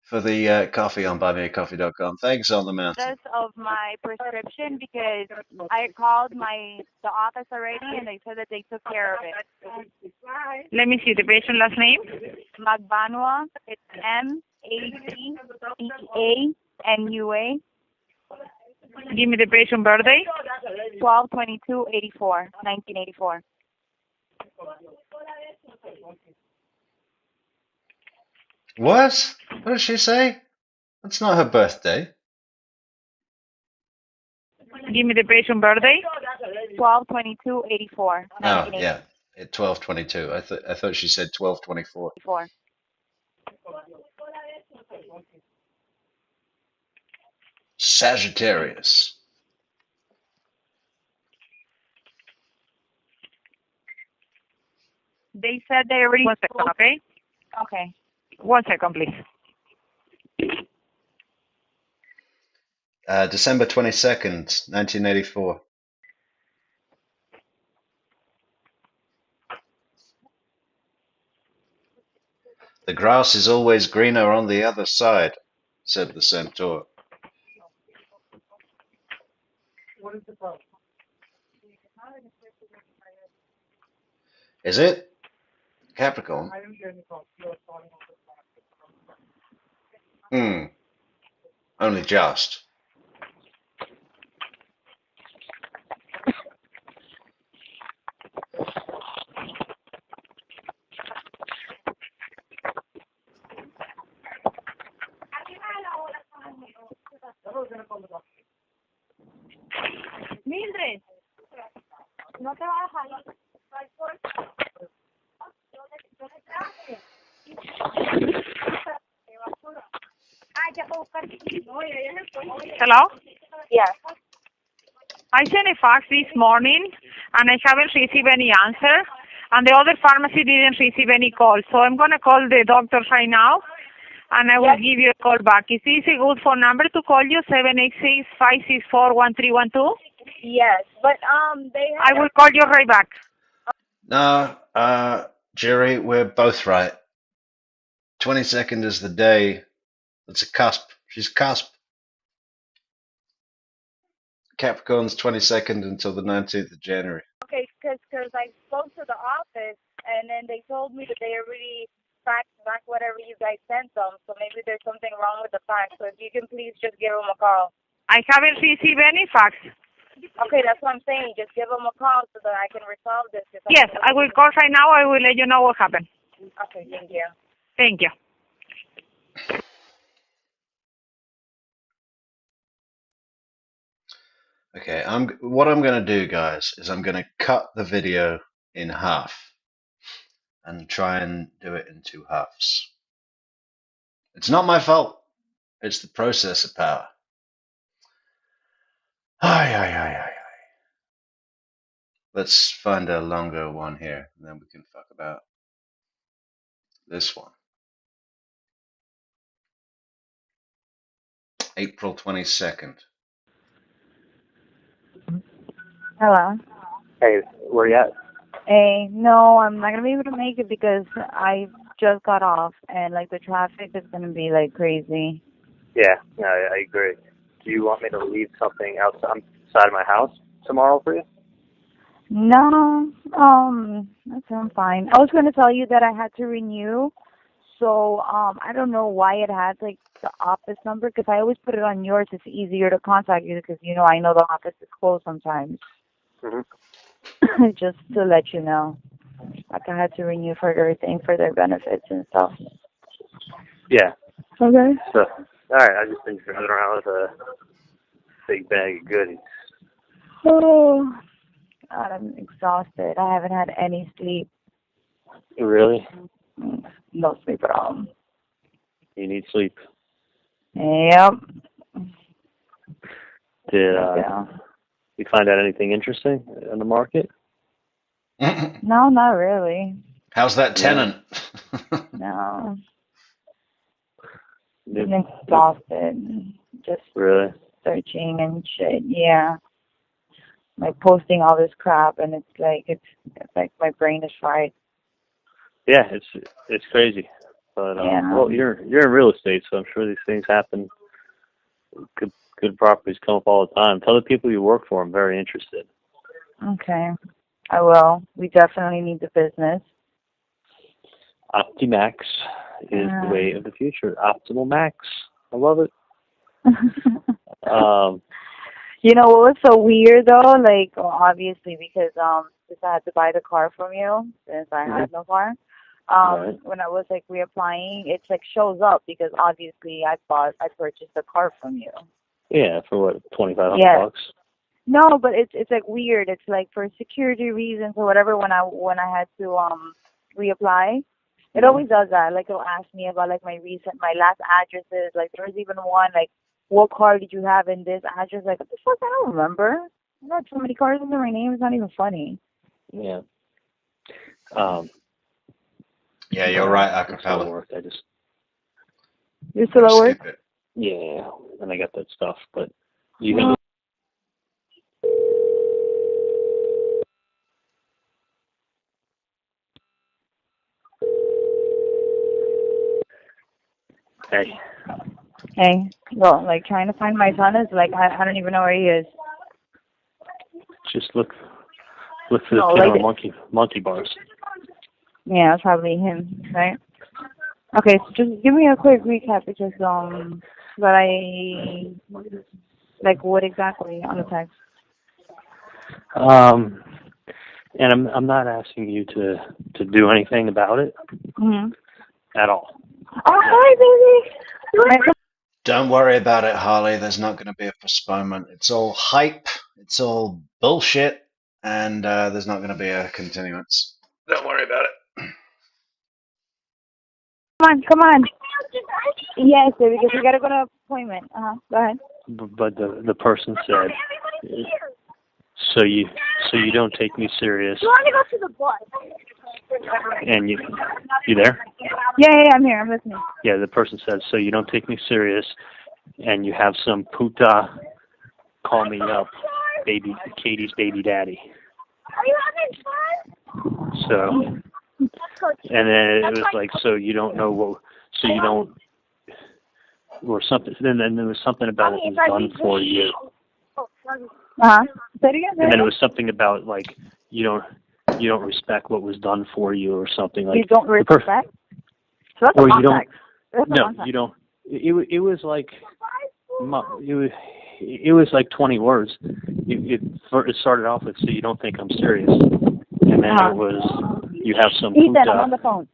Speaker 1: for the coffee on buymeacoffee.com. Thanks on the mountain.
Speaker 6: Of my prescription because I called the office already and they said that they took care of it.
Speaker 8: Let me see the patient last name.
Speaker 6: Magbanua. It's Madeanua.
Speaker 8: Give me the patient birthday.
Speaker 6: 12/22/84, 1984.
Speaker 1: What? What did she say? That's not her birthday.
Speaker 8: Give me the patient birthday.
Speaker 6: 12/22/84.
Speaker 1: Oh, yeah. At 12/22. I thought she said 12/24. Sagittarius.
Speaker 8: They said they already. 1 second, okay?
Speaker 6: Okay.
Speaker 8: 1 second, please.
Speaker 1: December 22nd, 1984. The grass is always greener on the other side, said the centaur.
Speaker 3: What is the problem?
Speaker 1: Is it? Capricorn?
Speaker 3: I didn't get any calls. You are calling on the phone.
Speaker 1: Only just.
Speaker 6: Mildred, no te vas a ir.
Speaker 8: Hello?
Speaker 6: Yes.
Speaker 8: I sent a fax this morning, and I haven't received any answer, and the other pharmacy didn't receive any call. So I'm going to call the doctor right now, and I will give you a call back. Is this a good phone number to call you, 786-564-1312?
Speaker 6: Yes, but they
Speaker 8: I will call you right back.
Speaker 1: No, Jerry, we're both right. 22nd is the day. It's a cusp. She's cusp. Capricorn's 22nd until the 19th of January.
Speaker 6: Okay, because I spoke to the office, and then they told me that they already faxed back whatever you guys sent them, so maybe there's something wrong with the fax. So if you can please just give them a call.
Speaker 8: I haven't received any fax.
Speaker 6: Okay, that's what I'm saying. Just give them a call so that I can resolve this.
Speaker 8: Yes, I will call right now. I will let you know what happened.
Speaker 6: Okay, thank you.
Speaker 8: Thank you.
Speaker 1: Okay, what I'm going to do, guys, is I'm going to cut the video in half and try and do it in 2 halves. It's not my fault. It's the processor power. Ay. Let's find a longer one here, and then we can fuck about this one. April 22nd.
Speaker 6: Hello.
Speaker 9: Hey, where you at?
Speaker 6: Hey, no, I'm not gonna be able to make it because I just got off, and like the traffic is gonna be like crazy.
Speaker 9: Yeah, I agree. Do you want me to leave something outside of my house tomorrow for you?
Speaker 6: No, I'm fine. I was gonna tell you that I had to renew, so I don't know why it had like the office number because I always put it on yours. It's easier to contact you because I know the office is closed sometimes. Just to let you know, like I had to renew for everything for their benefits and stuff.
Speaker 9: Yeah.
Speaker 6: Okay.
Speaker 9: So, all right, I've just been driving around with a big bag of goodies.
Speaker 6: Oh, God, I'm exhausted. I haven't had any sleep.
Speaker 9: Really?
Speaker 6: No sleep at all.
Speaker 9: You need sleep.
Speaker 6: Yep.
Speaker 9: Did you find out anything interesting on the market?
Speaker 6: No, not really.
Speaker 1: How's that tenant?
Speaker 6: No. I'm exhausted. Just
Speaker 9: really
Speaker 6: searching and shit. Yeah. Like posting all this crap, and it's like my brain is fried.
Speaker 9: Yeah, it's crazy. But well, you're in real estate, so I'm sure these things happen. Good properties come up all the time. Tell the people you work for I'm very interested.
Speaker 6: Okay, I will. We definitely need the business.
Speaker 9: OptiMax is the way of the future. Optimal Max. I love it.
Speaker 6: You know what was so weird though? Like, obviously because since I had to buy the car from you, since I had no car. When I was like reapplying, it's like shows up because obviously I purchased the car from you.
Speaker 9: Yeah, for what, $2,500 bucks?
Speaker 6: No, but it's like weird. It's like for security reasons or whatever. When I had to reapply, it always does that. Like it'll ask me about like my last addresses. Like there was even one like, what car did you have in this address? Like what the fuck? I don't remember. I had so many cars under my name. It's not even funny.
Speaker 9: Yeah.
Speaker 1: Yeah, you're right, Acapella.
Speaker 6: You're still at work?
Speaker 1: Skip it.
Speaker 9: Yeah, and I got that stuff, but you can.
Speaker 6: Hey. Well, like trying to find my son is like I don't even know where he is.
Speaker 9: Just look for the kid on monkey bars.
Speaker 6: Yeah, it's probably him, right? Okay, so just give me a quick recap because that I like what exactly on the text.
Speaker 9: And I'm not asking you to do anything about it at all.
Speaker 6: Oh, hi, baby.
Speaker 1: Don't worry about it, Harley. There's not going to be a postponement. It's all hype. It's all bullshit, and there's not going to be a continuance. Don't worry about it.
Speaker 6: Come on. Yes, baby, because we gotta go to an appointment. Go ahead.
Speaker 9: But the person said, so you don't take me serious.
Speaker 6: You want to go to the bus?
Speaker 9: And you there?
Speaker 6: Yeah, I'm here. I'm listening.
Speaker 9: Yeah, the person said, so you don't take me serious, and you have some puta call me up, Katie's baby daddy.
Speaker 6: Are you having fun?
Speaker 9: So. And then it was like, so you don't know what, so you don't, or something. Then there was something about it was done for you.
Speaker 6: Say it again.
Speaker 9: And then it was something about like you don't respect what was done for you or something like.
Speaker 6: You don't respect. So that's
Speaker 9: or
Speaker 6: a
Speaker 9: you don't.
Speaker 6: No,
Speaker 9: you don't. It was like it was like 20 words. It started off with, so you don't think I'm serious, and then it was. You have some
Speaker 6: Ethan, I'm on the phone.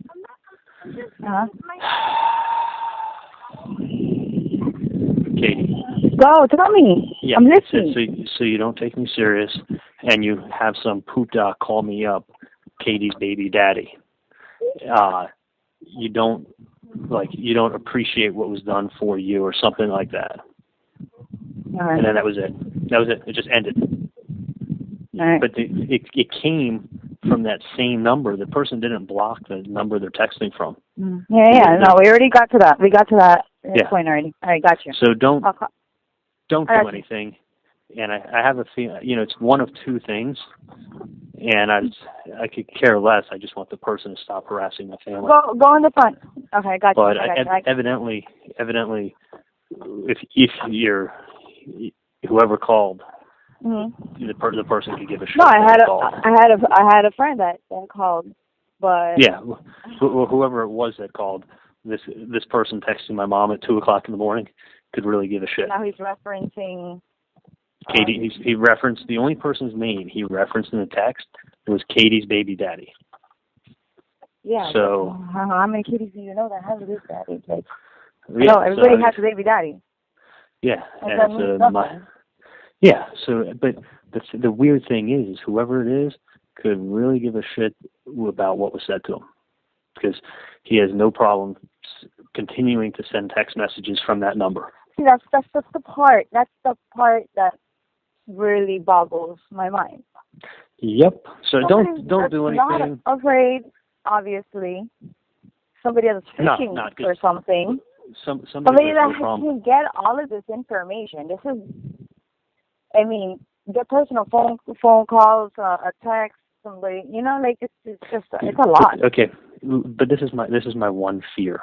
Speaker 9: Katie.
Speaker 6: Go, tell me.
Speaker 9: Yeah,
Speaker 6: I'm listening.
Speaker 9: So you don't take me serious, and you have some puta call me up, Katie's baby daddy. You don't appreciate what was done for you or something like that.
Speaker 6: All right.
Speaker 9: And then that was it. It just ended.
Speaker 6: All right.
Speaker 9: But it came from that same number. The person didn't block the number they're texting from.
Speaker 6: Yeah. No, we already got to that. We got to that point already. All right, got you.
Speaker 9: So don't do anything. And I have a feeling, it's one of two things. And I could care less. I just want the person to stop harassing my family.
Speaker 6: Go in the front. Okay, got you.
Speaker 9: But evidently, if you're whoever called. The person could give a shit.
Speaker 6: No, I had a friend that called, but
Speaker 9: yeah, whoever it was that called, this person texting my mom at 2:00 in the morning could really give a shit.
Speaker 6: Now he's referencing
Speaker 9: Katie. He referenced the only person's name he referenced in the text was Katie's baby daddy.
Speaker 6: Yeah.
Speaker 9: So
Speaker 6: how many Katies do you know that have a baby daddy? Like, no, everybody has a baby daddy.
Speaker 9: Yeah, yeah. So, but the weird thing is, whoever it is could really give a shit about what was said to him, because he has no problem continuing to send text messages from that number.
Speaker 6: See, that's the part. That's the part that really boggles my mind.
Speaker 9: Yep. So don't do anything.
Speaker 6: Not afraid, obviously. Somebody that's fishing for something. Somebody that can get all of this information. This is. I mean, get personal phone calls, a text, somebody, it's a lot.
Speaker 9: Okay, but this is my one fear.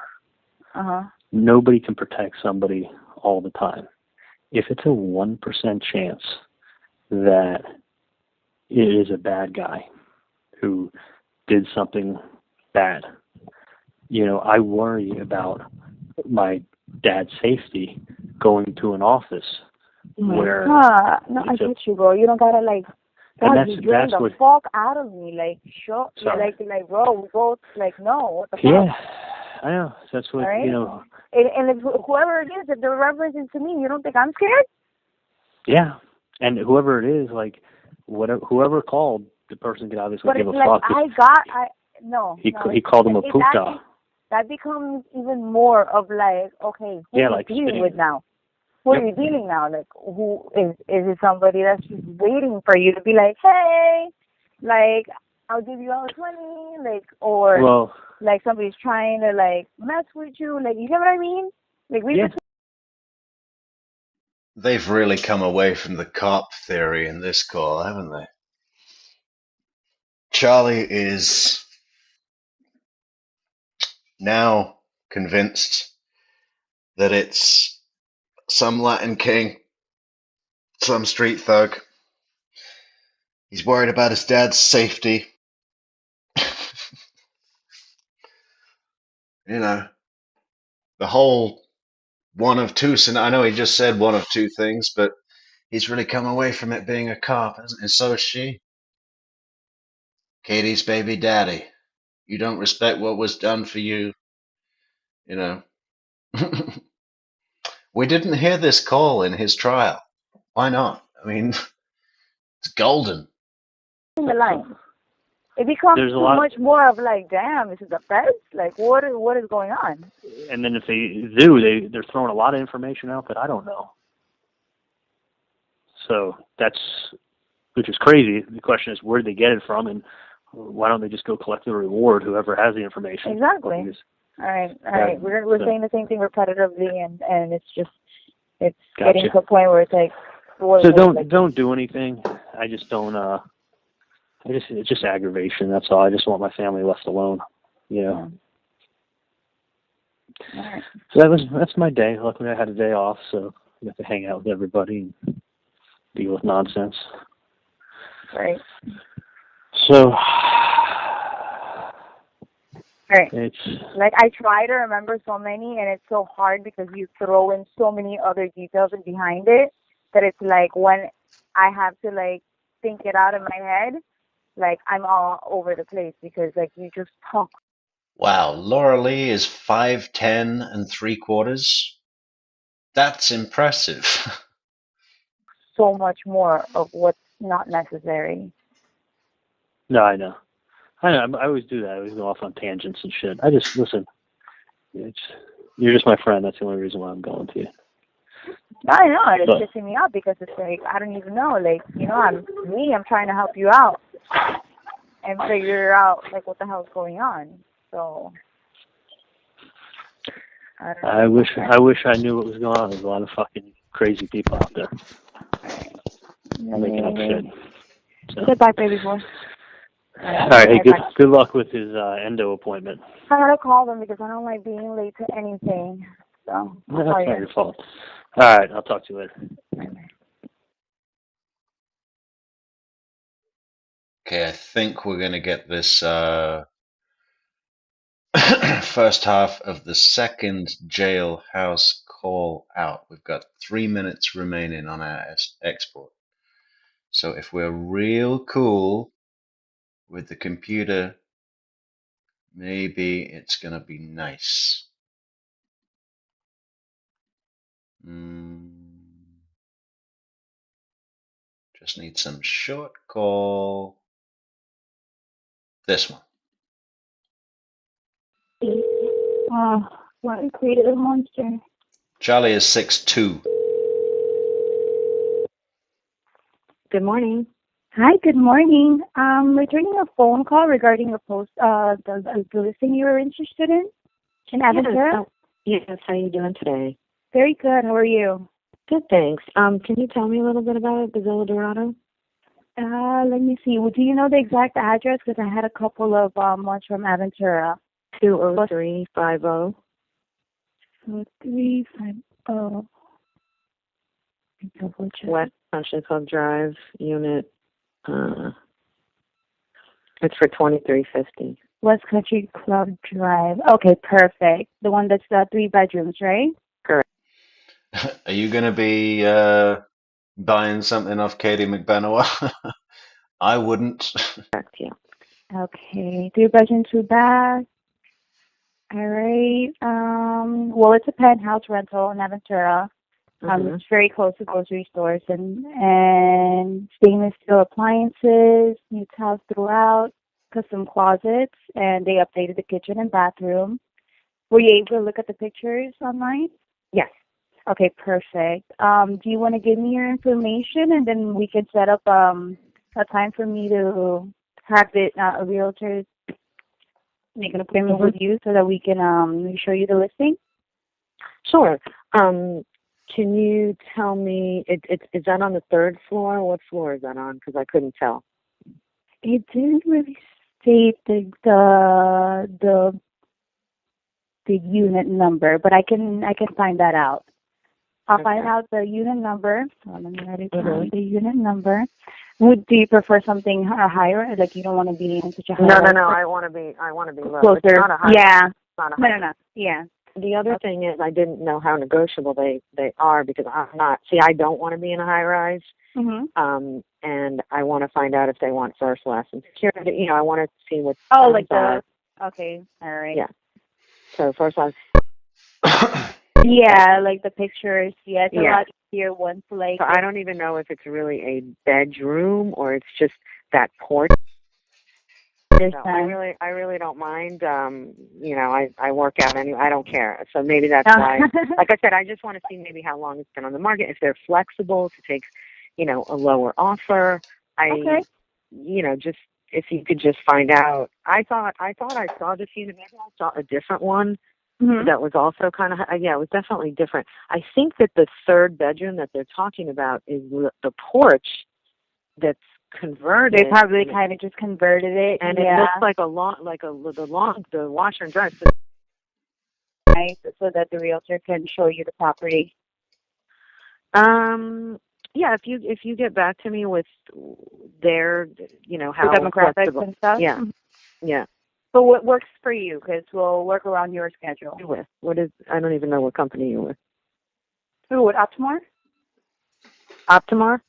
Speaker 5: Nobody can protect somebody all the time. If it's a 1% chance that it is a bad guy who did something bad, I worry about my dad's safety going to an office where...
Speaker 6: No, I get you, bro. You don't gotta, God, you drained the fuck out of me. Like, like, bro, we both, like, no, what the fuck?
Speaker 9: Yeah, I know. That's what,
Speaker 6: right?
Speaker 9: you know.
Speaker 6: And if whoever it is, if the reference is to me, you don't think I'm scared?
Speaker 9: Yeah, and whoever it is, like, whoever called, the person could obviously give a fuck.
Speaker 6: He
Speaker 9: called him a puta.
Speaker 6: That becomes even more of like, okay, who are you dealing with now? Who are you dealing now? Like, who is it? Somebody that's just waiting for you to be like, hey, like, I'll give you all 20, like, or like somebody's trying to like mess with you, like, you get what I mean? Like,
Speaker 1: They've really come away from the cop theory in this call, haven't they? Charlie is now convinced that it's some Latin king, some street thug. He's worried about his dad's safety. You know, the whole one of two, I know he just said one of two things, but he's really come away from it being a cop, hasn't he? And so is she. Katie's baby daddy. You don't respect what was done for you. You know. We didn't hear this call in his trial. Why not? I mean, it's golden.
Speaker 6: In the line. It becomes too much more of like, damn, this is the feds? Like, what is going on?
Speaker 9: And then if they do, they're throwing a lot of information out that I don't know. So which is crazy. The question is, where did they get it from, and why don't they just go collect the reward, whoever has the information?
Speaker 6: Exactly. All right. We're saying the same thing repetitively, and it's getting to a point where it's like.
Speaker 9: So don't do anything. I just don't. It's just aggravation. That's all. I just want my family left alone. You know.
Speaker 6: Yeah. All right.
Speaker 9: So that's my day. Luckily, I had a day off, so I got to hang out with everybody and deal with nonsense.
Speaker 6: Right.
Speaker 9: So.
Speaker 6: Right. It's like I try to remember so many, and it's so hard because you throw in so many other details behind it that it's like when I have to like think it out in my head, like I'm all over the place because like you just talk.
Speaker 1: Wow, Laura Lee is 5'10" ¾ That's impressive.
Speaker 6: So much more of what's not necessary.
Speaker 9: No, I know. I always do that. I always go off on tangents and shit. I just listen. You're just my friend. That's the only reason why I'm going to you.
Speaker 6: I know. It's pissing me off because it's like I don't even know. Like, you know, I'm trying to help you out and figure out like what the hell's going on. So
Speaker 9: I wish I knew what was going on. There's a lot of fucking crazy people out there making up shit. So.
Speaker 6: Goodbye, baby boy.
Speaker 9: All right, hey, good luck with his endo appointment.
Speaker 6: I gotta call them because I don't like being late to anything. So
Speaker 9: that's not your fault. All right, I'll talk to you later.
Speaker 1: Okay, I think we're gonna get this first half of the second Jailhouse call out. We've got 3 minutes remaining on our export. So if we're real cool with the computer, maybe it's gonna be nice. Just need some short call. This one.
Speaker 6: What created a monster?
Speaker 1: Charlie is 6'2".
Speaker 10: Good morning.
Speaker 6: Hi, good morning. Returning a phone call regarding a post, the listing you were interested in Aventura.
Speaker 10: Yes, how are you doing today?
Speaker 6: Very good. How are you?
Speaker 10: Good, thanks. Can you tell me a little bit about it, the Villa Dorado?
Speaker 6: Let me see. Well, do you know the exact address? Because I had a couple of ones from Aventura.
Speaker 10: 20350.
Speaker 6: 20350.
Speaker 10: West Country Club Drive, unit. It's for $23.50.
Speaker 6: West Country Club Drive. Okay, perfect. The one that's 3 bedrooms, right?
Speaker 10: Correct.
Speaker 1: Are you going to be buying something off Katie Magban? I wouldn't.
Speaker 10: Correct, yeah.
Speaker 6: Okay, 3 bedroom, 2 bath. All right. Well, it's a penthouse rental in Aventura. It's very close to grocery stores and stainless steel appliances, new tiles throughout, custom closets, and they updated the kitchen and bathroom. Were you able to look at the pictures online?
Speaker 10: Yes.
Speaker 6: Okay, perfect. Do you want to give me your information and then we can set up a time for me to have a realtor make an appointment with you so that we can show you the listing?
Speaker 10: Sure. Can you tell me, is that on the 3rd floor? What floor is that on? Because I couldn't tell.
Speaker 6: It didn't really state the unit number, but I can find that out. I'll find out the unit number. So let me write it down. The unit number. Do you prefer something higher? Like you don't want to be in such a high?
Speaker 10: No. I want to be low.
Speaker 6: Closer.
Speaker 10: It's not a high.
Speaker 6: Yeah.
Speaker 10: It's not a high.
Speaker 6: No. Yeah.
Speaker 10: The other thing is I didn't know how negotiable they are because I'm not. See, I don't want to be in a high rise. And I want to find out if they want first, last, and security. You know, I want to see what.
Speaker 6: Oh, like the. Okay. All right.
Speaker 10: Yeah. So first, last.
Speaker 6: Yeah, like the pictures. Yeah, it's a lot easier once like.
Speaker 10: So I don't even know if it's really a bedroom or it's just that porch. So I really don't mind. You know, I work out anyway. I don't care. So maybe that's why. Like I said, I just want to see maybe how long it's been on the market. If they're flexible to take, you know, a lower offer. You know, just if you could just find out. I thought I saw this unit. Maybe I saw a different one. That was also kind of, it was definitely different. I think that the 3rd bedroom that they're talking about is the porch that's converted.
Speaker 6: They probably kind of just converted it.
Speaker 10: And it looks like the washer and dryer.
Speaker 6: Right, so that the realtor can show you the property.
Speaker 10: Yeah, if you get back to me with their, you know, how
Speaker 6: the demographics
Speaker 10: flexible.
Speaker 6: and stuff?
Speaker 10: Yeah.
Speaker 6: So what works for you? Because we'll work around your schedule.
Speaker 10: I don't even know what company you're with.
Speaker 6: Who, with Optimar?
Speaker 10: Optimar?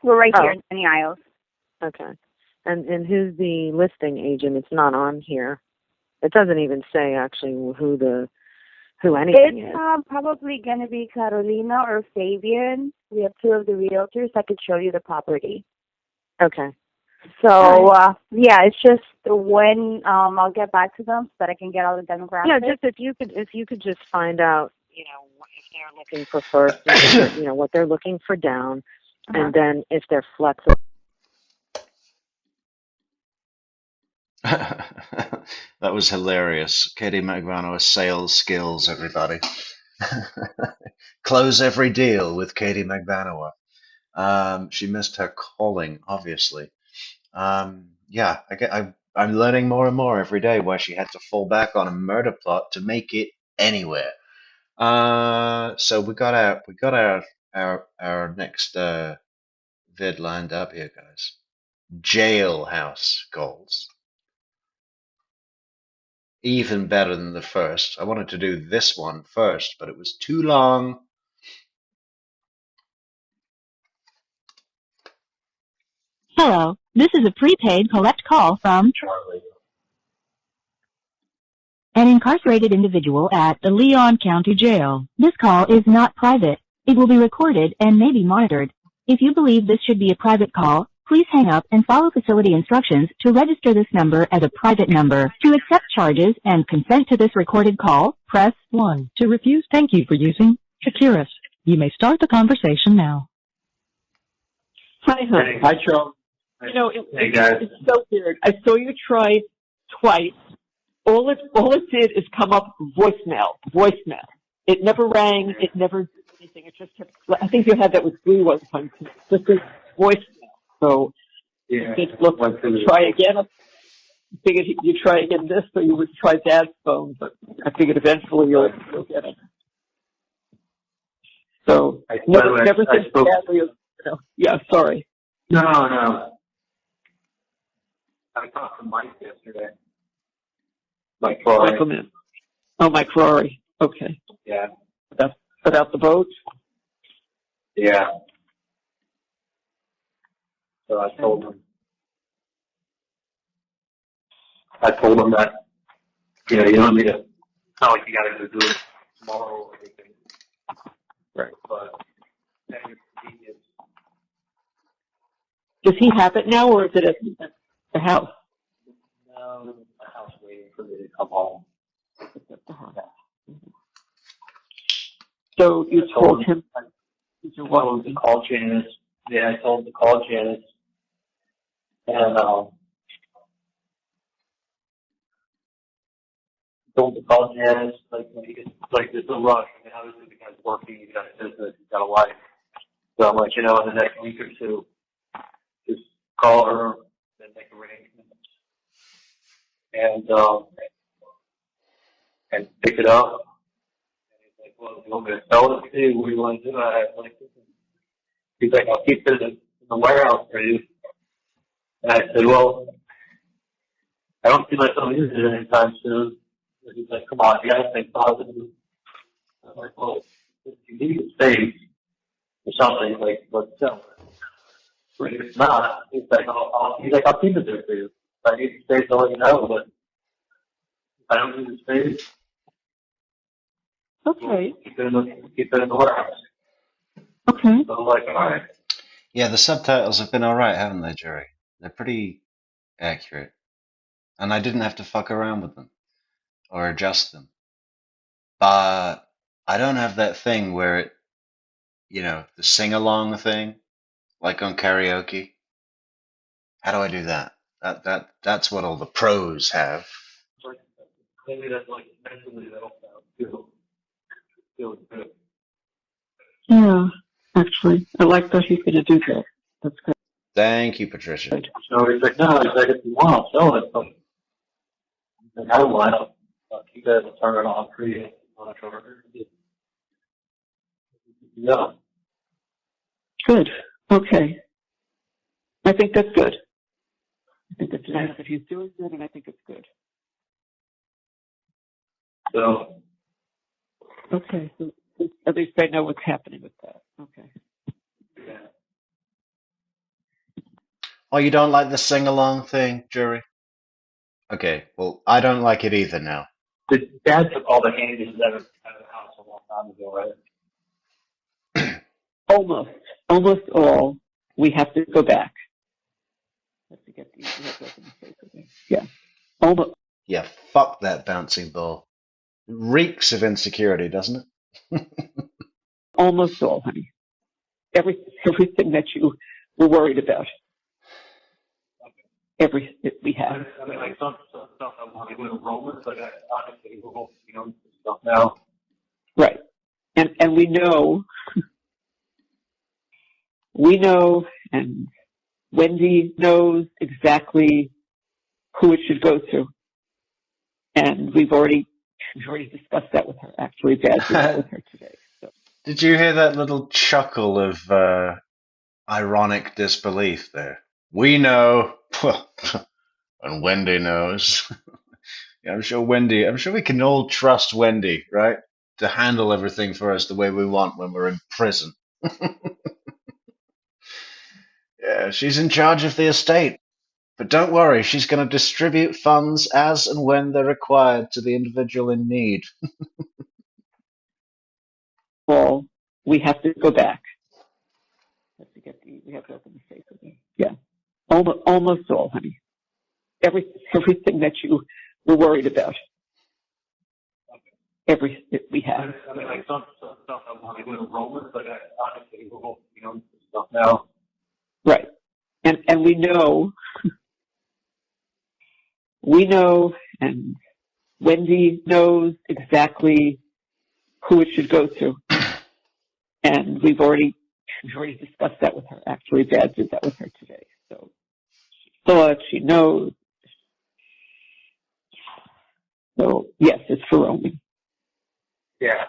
Speaker 6: We're right here in Sunny Isles.
Speaker 10: Okay. And who's the listing agent? It's not on here. It doesn't even say actually who anything is.
Speaker 6: It's probably going to be Carolina or Fabian. We have 2 of the realtors that could show you the property.
Speaker 10: Okay.
Speaker 6: So, it's just when I'll get back to them so that I can get all the demographics.
Speaker 10: Yeah, just if you could just find out, you know, if they're looking for first, you know, what they're looking for down, and then if they're flexible.
Speaker 1: That was hilarious. Katie Magban, sales skills, everybody. Close every deal with Katie Magban. She missed her calling, obviously. I'm learning more and more every day why she had to fall back on a murder plot to make it anywhere. So we got our next vid lined up here, guys. Jailhouse goals. Even better than the first. I wanted to do this one first, but it was too long.
Speaker 2: Hello, this is a prepaid collect call from
Speaker 4: Charlie.
Speaker 2: An incarcerated individual at the Leon County Jail. This call is not private. It will be recorded and may be monitored. If you believe this should be a private call, please hang up and follow facility instructions to register this number as a private number. To accept charges and consent to this recorded call, press 1. To refuse, thank you for using Securus. You may start the conversation now.
Speaker 5: Hi, honey.
Speaker 4: Hi, Charlie.
Speaker 5: You know,
Speaker 4: Hey, guys.
Speaker 5: it's so weird. I saw you try twice. All it did is come up voicemail. It never rang. It never did anything. It just kept. I think you had that with Blue one time. Just a voicemail. So look, try again. I figured you try again this, so you would try Dad's phone. But I figured eventually you'll get it. So never think badly of. Yeah, sorry.
Speaker 4: No. I talked to Mike yesterday. Mike Ferrari.
Speaker 5: Oh, Mike Ferrari. Okay.
Speaker 4: Yeah.
Speaker 5: About the boat?
Speaker 4: Yeah. So I told him I told him that, you know, you don't need to, it's not like you got to go do it tomorrow or anything.
Speaker 5: Right.
Speaker 4: But,
Speaker 5: does he have it now, or is it at the house?
Speaker 4: no, the house waiting for me to come home.
Speaker 5: It's at the house. So you told him
Speaker 4: I told him to call Janice. Yeah, I told him to call Janice. And, told him to call Janice, like, when he gets, like, there's no rush. I mean, obviously the guy's working, he's got a business, he's got a life. So I'm like, you know, in the next week or two, just call her and make arrangements. And pick it up. And he's like, well, you want me to sell it to you? What do you want to do? I was like, he's like, I'll keep it in the warehouse for you. And I said, well, I don't see myself using it anytime soon. And he's like, come on, you gotta think positive. I'm like, well, if you need a space or something, like, let's sell it. But if it's not, he's like, I'll keep it there for you. If I need the space, I'll let you know, but if I don't need the space,
Speaker 5: okay.
Speaker 4: Keep it in the warehouse.
Speaker 5: Okay.
Speaker 4: So I'm like, all right.
Speaker 1: Yeah, the subtitles have been alright, haven't they, Jerry? They're pretty accurate. And I didn't have to fuck around with them or adjust them. But I don't have that thing where it, you know, the sing-along thing, like on karaoke. How do I do that? That's what all the pros have.
Speaker 4: Maybe that's like mentally that'll feel good.
Speaker 5: Yeah, actually, I like that he's going to do that. That's good.
Speaker 1: Thank you, Patricia.
Speaker 4: So he's like, no, he's like, if you want, I'll sell it. But he's like, I don't mind. You guys will turn it on for you on a charger. Yeah.
Speaker 5: Good. Okay. I think that's good. I think that's nice that he's doing that, and I think it's good.
Speaker 4: So.
Speaker 5: Okay. So at least I know what's happening with that. Okay.
Speaker 4: Yeah.
Speaker 1: Oh, you don't like the sing-along thing, Jerry? Okay, well, I don't like it either now.
Speaker 4: The dad took all the handies out of the house a long time ago, right?
Speaker 5: Almost all. We have to go back. We have to open the safe again. Yeah. Almost.
Speaker 1: Yeah, fuck that bouncing ball. It reeks of insecurity, doesn't it?
Speaker 5: Almost all, honey. Everything that you were worried about. We have.
Speaker 4: I mean, like some stuff I want to go to Romans, but honestly, you know, stuff now.
Speaker 5: Right. And we know, and Wendi knows exactly who it should go to. And we've already discussed that with her. Actually, Dad did that with her today. So.
Speaker 1: Did you hear that little chuckle of ironic disbelief there? We know, and Wendi knows. Yeah, I'm sure we can all trust Wendi, right? To handle everything for us the way we want when we're in prison. Yeah, she's in charge of the estate. But don't worry, she's going to distribute funds as and when they're required to the individual in need.
Speaker 5: Well, we have to go back. We have to open the safe again. Yeah. Almost all, honey. Everything that you were worried about. We have.
Speaker 4: I mean, like some stuff I want to go to Romans, but honestly, you know, stuff now.
Speaker 5: Right. And we know, and Wendi knows exactly who it should go to. And we've already discussed that with her. Actually, Dad did that with her today. So she saw it, she knows. So, yes, it's for Roman.
Speaker 4: Yeah.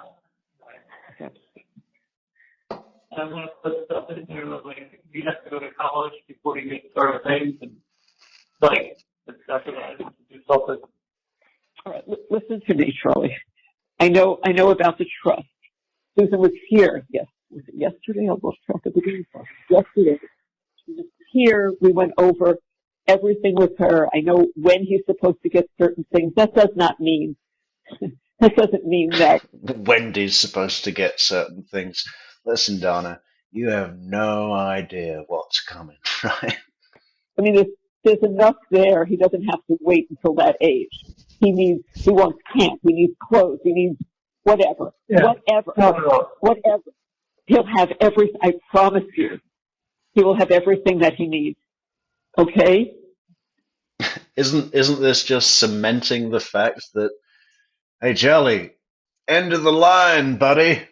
Speaker 4: I want to put stuff in there like you have to go to college before you get started things, and like that's what I have to do something.
Speaker 5: All right, listen to me, Charlie. I know about the trust. Susan was here. Yes, was it yesterday? I lost track of the day. Yesterday, she was here. We went over everything with her. I know when he's supposed to get certain things. That does not mean, that doesn't mean that
Speaker 1: Wendy's supposed to get certain things. Listen, Donna, you have no idea what's coming, right?
Speaker 5: I mean, there's enough there. He doesn't have to wait until that age. He wants camp. He needs clothes. He needs whatever.
Speaker 4: Yeah.
Speaker 5: Whatever. He'll have everything. I promise you. He will have everything that he needs. Okay?
Speaker 1: Isn't this just cementing the fact that, hey, Charlie, end of the line, buddy.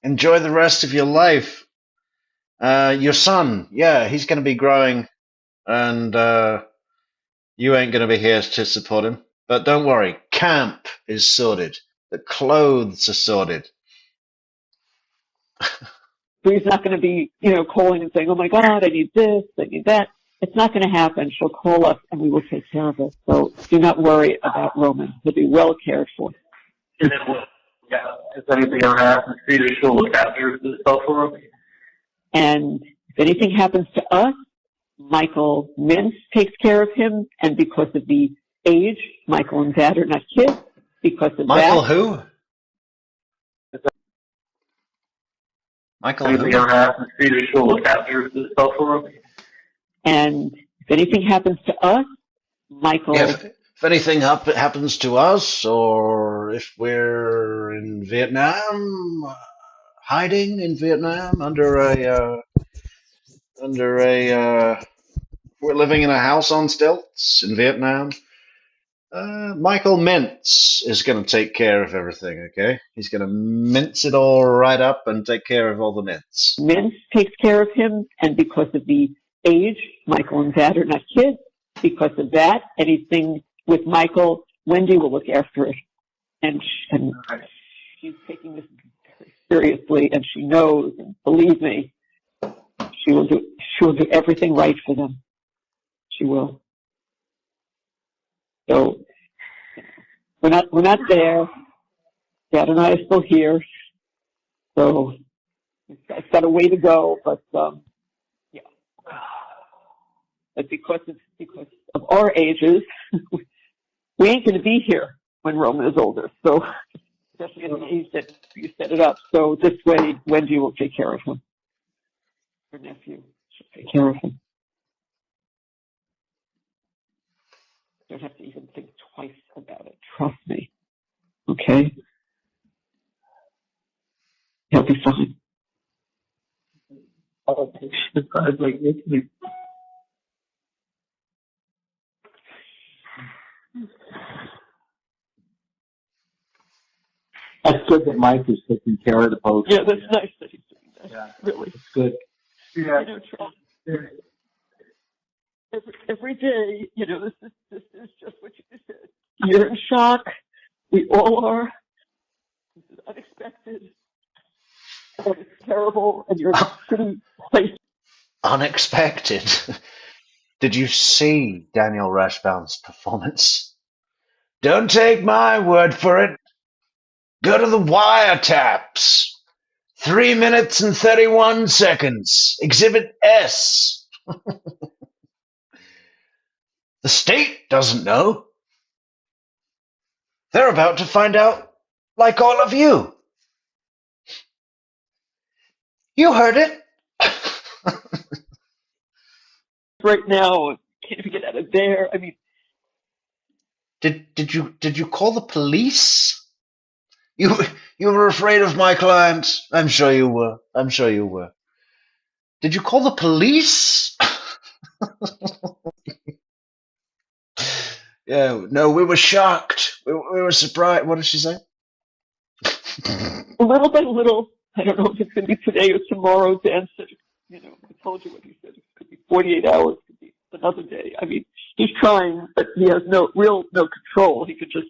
Speaker 1: Enjoy the rest of your life. Your son, yeah, he's going to be growing, and you ain't going to be here to support him. But don't worry, camp is sorted. The clothes are sorted.
Speaker 5: So he's not going to be, calling and saying, oh my God, I need this, I need that. It's not going to happen. She'll call us and we will take care of it. So do not worry about Roman. He'll be well cared for.
Speaker 4: And then if anything ever happens to you, she'll look after herself for him.
Speaker 5: And if anything happens to us, Michael Mintz takes care of him. And because of the age, Michael and Dad are not kids. Because of
Speaker 1: Michael
Speaker 5: that.
Speaker 1: who? Michael
Speaker 4: anything
Speaker 1: who?
Speaker 4: ever happens to you, she'll look after herself for him.
Speaker 5: And if anything happens to us, Michael.
Speaker 1: Yeah, if anything happens to us, or if we're in Vietnam, hiding in Vietnam we're living in a house on stilts in Vietnam. Michael Mintz is going to take care of everything, okay? He's going to mince it all right up and take care of all the mints.
Speaker 5: Mintz takes care of him, and because of the age, Michael and Dad are not kids. Because of that, anything with Michael, Wendi will look after it. And she's taking this very seriously, and she knows, and believe me, she will do everything right for them. She will. So we're not there. Dad and I are still here. So it's got a way to go, but yeah. But because of our ages, we ain't going to be here when Roman is older. So especially at the age that you set it up. So this way, Wendi will take care of him. Her nephew should take care of him. Don't have to even think twice about it. Trust me. Okay? He'll be fine.
Speaker 11: That's good that Mike is taking care of the post.
Speaker 5: Yeah, that's nice that he's doing that.
Speaker 11: Yeah,
Speaker 5: really.
Speaker 11: it's good.
Speaker 5: Yeah. Charles, every day, this is just what you said. You're in shock. We all are. This is unexpected. And it's terrible, and you're in a shitty place.
Speaker 1: Unexpected. Did you see Daniel Rashbaum's performance? Don't take my word for it. Go to the wiretaps. 3 minutes and 31 seconds. Exhibit S. The state doesn't know. They're about to find out, like all of you. You heard it.
Speaker 5: Right now, can't even get out of there. I mean,
Speaker 1: did you call the police? You were afraid of my client. I'm sure you were. Did you call the police? Yeah, no, we were shocked. We were surprised. What did she say?
Speaker 5: Little by little, I don't know if it's going to be today or tomorrow. Dan said, I told you what he said. It could be 48 hours, it could be another day. I mean, he's trying, but he has no control. He could just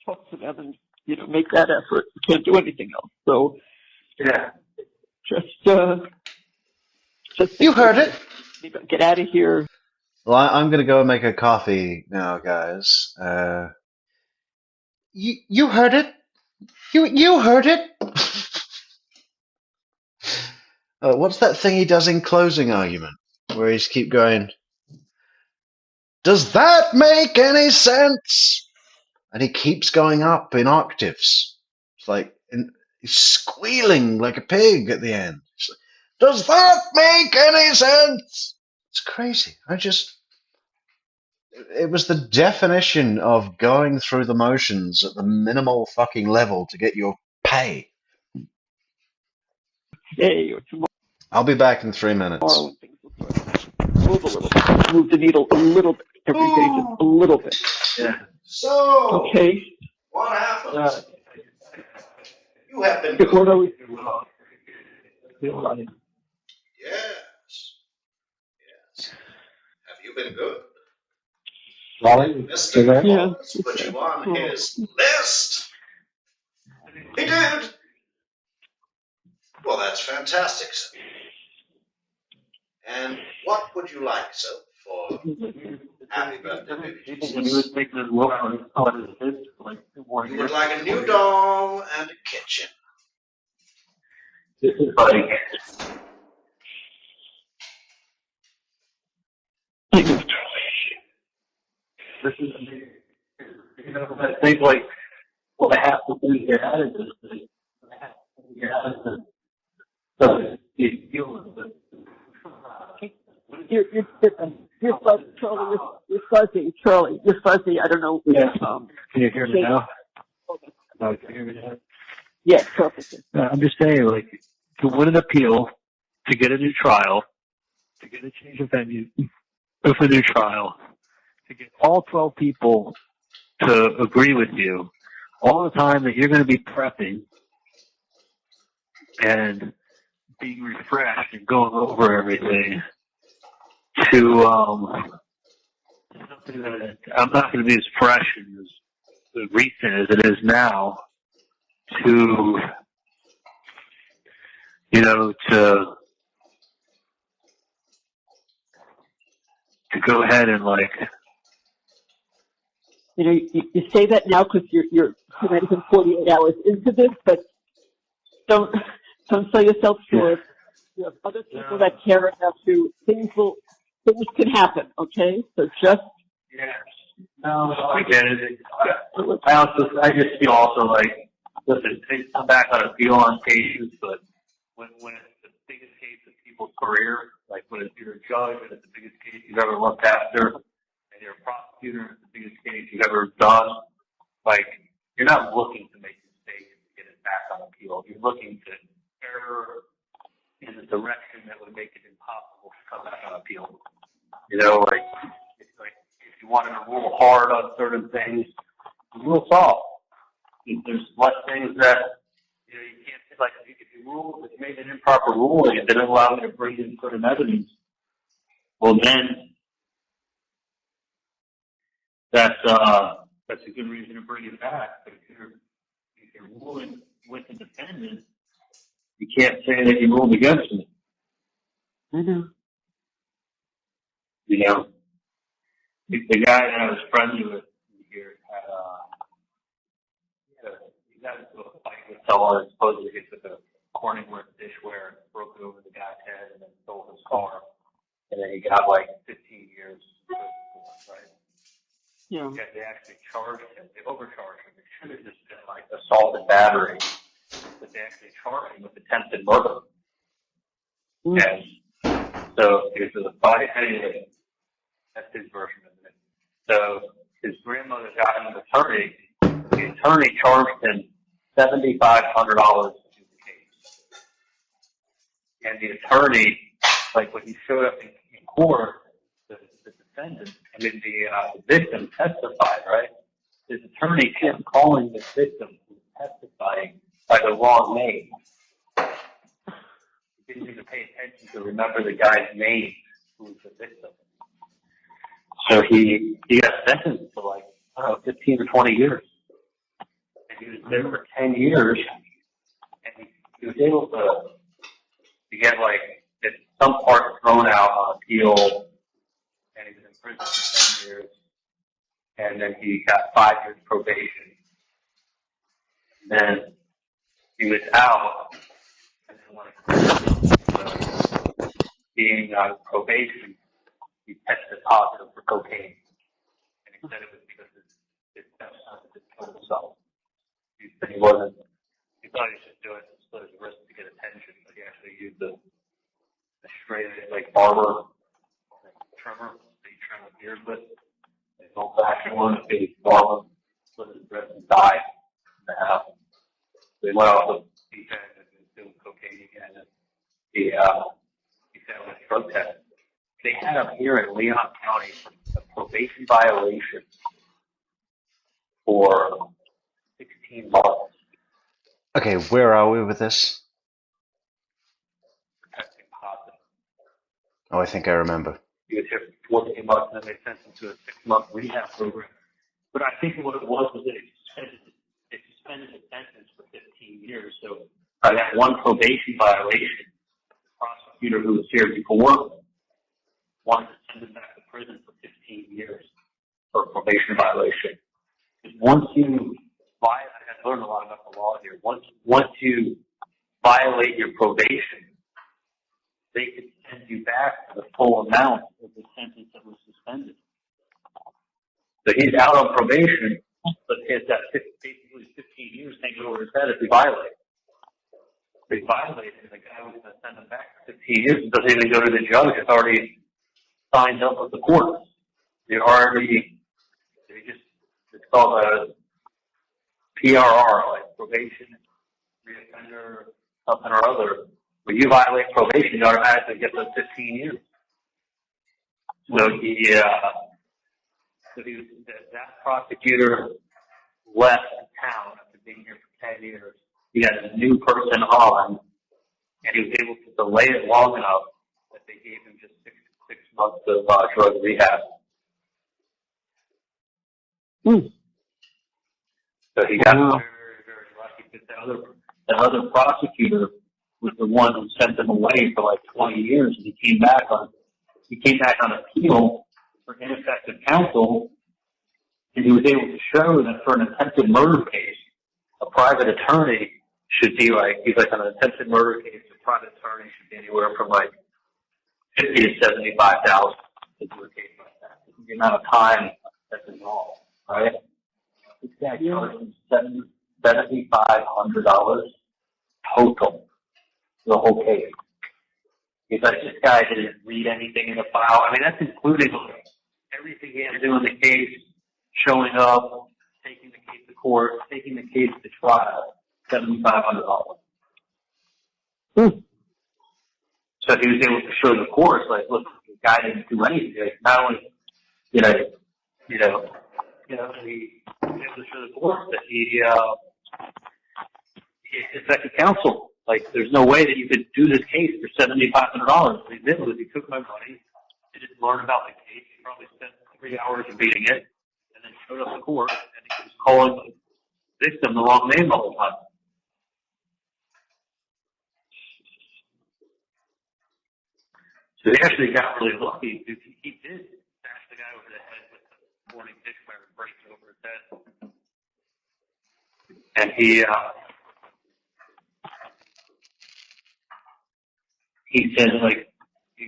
Speaker 5: talk to them and, make that effort. He can't do anything else. So,
Speaker 4: yeah,
Speaker 5: just
Speaker 1: you heard it.
Speaker 5: Get out of here.
Speaker 1: Well, I'm going to go and make a coffee now, guys. You heard it. You heard it. What's that thing he does in closing argument, where he's keep going? Does that make any sense? And he keeps going up in octaves. It's like, and he's squealing like a pig at the end. It's like, does that make any sense? It's crazy. It was the definition of going through the motions at the minimal fucking level to get your pay.
Speaker 5: Today or
Speaker 1: I'll be back in 3 minutes.
Speaker 5: tomorrow when things will move a little bit. Move the needle a little bit. Every day just a little bit.
Speaker 4: Yeah.
Speaker 1: So,
Speaker 5: Okay.
Speaker 1: what happened? You have been
Speaker 5: What are
Speaker 1: good.
Speaker 5: we?
Speaker 1: Yes. Yes. Have you been good?
Speaker 11: Charlie,
Speaker 1: Mr.
Speaker 5: Yeah.
Speaker 1: Let's put you on his list. He did. Well, that's fantastic, sir. And what would you like, sir, for happy birthday, baby
Speaker 4: When he
Speaker 1: Jesus?
Speaker 4: was making his will on his kids, like 2 more
Speaker 1: You
Speaker 4: years.
Speaker 1: would like a new doll and a kitchen.
Speaker 4: This is like, this is, you know, I think like, what I have to do to get out of this thing, I have to get out of this, so you deal with it.
Speaker 5: You're fuzzy, Charlie. You're fuzzy, Charlie. You're fuzzy. I don't know.
Speaker 4: Yeah. Can you hear me now? No, can you hear me now?
Speaker 5: Yes, perfect.
Speaker 4: I'm just saying, like, to win an appeal, to get a new trial, to get a change of venue of a new trial, to get all 12 people to agree with you, all the time that you're going to be prepping and being refreshed and going over everything, to something that I'm not going to be as fresh and as recent as it is now, to, you know, to go ahead and like,
Speaker 5: You know, you say that now because you're not even 48 hours into this, but don't sell yourself short. You have other people that care about you. Things can happen. Okay, so just
Speaker 4: no, I get it. I just feel also like, listen, things come back on appeal on cases, but when it's the biggest case of people's career, like when you're a judge and it's the biggest case you've ever looked after, and you're a prosecutor and it's the biggest case you've ever done, like, you're not looking to make mistakes to get it back on appeal. You're looking to err in the direction that would make it impossible to come back on appeal. You know, like if you wanted to rule hard on certain things, you rule soft. If there's less things that, you know, you can't, like, if you made an improper ruling and didn't allow me to bring in certain evidence, well then, that's a good reason to bring it back. But if you're ruling with the defendant, you can't say that you ruled against me.
Speaker 5: I know.
Speaker 4: You know, the guy that I was friendly with here he got into a fight with someone and supposedly he took a Corningworth dishware and broke it over the guy's head and then stole his car. And then he got like 15 years, right?
Speaker 5: Yeah.
Speaker 4: Yeah, they actually charged him. They overcharged him. It should have just been like assault and battery. But they actually charged him with attempted murder. And so it was a fight. Anyway, that's his version of it. So his grandmother got him an attorney. The attorney charged him $7,500 to do the case. And the attorney, like when he showed up in court, the defendant, I mean the victim testified, right? His attorney kept calling the victim who was testifying by the wrong name. He didn't even pay attention to remember the guy's name who was the victim. So he got sentenced to like, I don't know, 15 or 20 years. And he was there for 10 years. And he was able to get like some part thrown out on appeal. And he was in prison for 10 years. And then he got 5 years probation. And then he was out. And then being on probation, he tested positive for cocaine. said it was because his stepson had killed himself. He said he wasn't. He thought he should do it to split his wrist to get attention, but he actually used a straight like barber trimmer that you trim a beard with. An old-fashioned one, a big barber, split his wrist and died in the house. They went off the deep end and was doing cocaine again. And he failed his drug test. They had him here in Leon County for a probation violation for 16 months.
Speaker 1: Okay, where are we with this?
Speaker 4: Protecting positive.
Speaker 1: Oh, I think I remember.
Speaker 4: He was here for 14 months, and then they sent him to a 6-month rehab program. But I think what it was that they suspended the sentence for 15 years. So by that one probation violation, the prosecutor who was here before wanted to send him back to prison for 15 years for a probation violation. Because once you violate, I had learned a lot about the law here. Once you violate your probation, they could send you back to the full amount of the sentence that was suspended. So he's out on probation, but he has that basically 15 years hanging over his head if he violates. If he violates, the guy was going to send him back for 15 years. It doesn't even go to the judge. It's already signed up with the court. It's called a PRR, like probation, reoffender, something or other. When you violate probation, you automatically get those 15 years. So that prosecutor left town after being here for 10 years. He got a new person on, and he was able to delay it long enough that they gave him just six months of drug rehab. So he got very, very lucky because the other prosecutor was the one who sent him away for like 20 years, and he came back on appeal for ineffective counsel, and he was able to show that for an attempted murder case, a private attorney should be he's like an attempted murder case, a private attorney should be anywhere from like $50,000 to $75,000 to do a case like that. The amount of time that's involved, right? This guy charged him $7,500 total for the whole case. He's like, this guy didn't read anything in the file. I mean, that's including everything he had to do in the case, showing up, taking the case to court, taking the case to trial, $7,500. So he was able to show the court, like, look, the guy didn't do anything. Like, not only, he was able to show the court that he affected counsel. Like, there's no way that you could do this case for $7,500. What he did was he took my money, he didn't learn about the case, he probably spent 3 hours reading it, and then showed up to court, and he was calling the victim the wrong name all the time. So he actually got really lucky. He did bash the guy over the head with the morning fish fire and break it over his head. And he said, like, he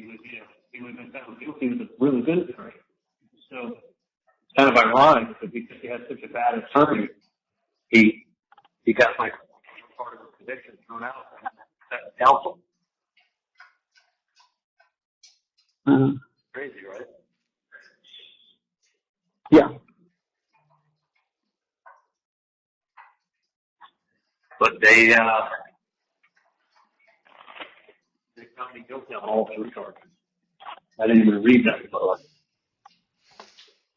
Speaker 4: would have been found guilty with a really good attorney. So it's kind of ironic because he had such a bad attorney, he got like part of his conviction thrown out at counsel. Crazy, right?
Speaker 5: Yeah.
Speaker 4: But they found me guilty on all 3 charges. I didn't even read that before.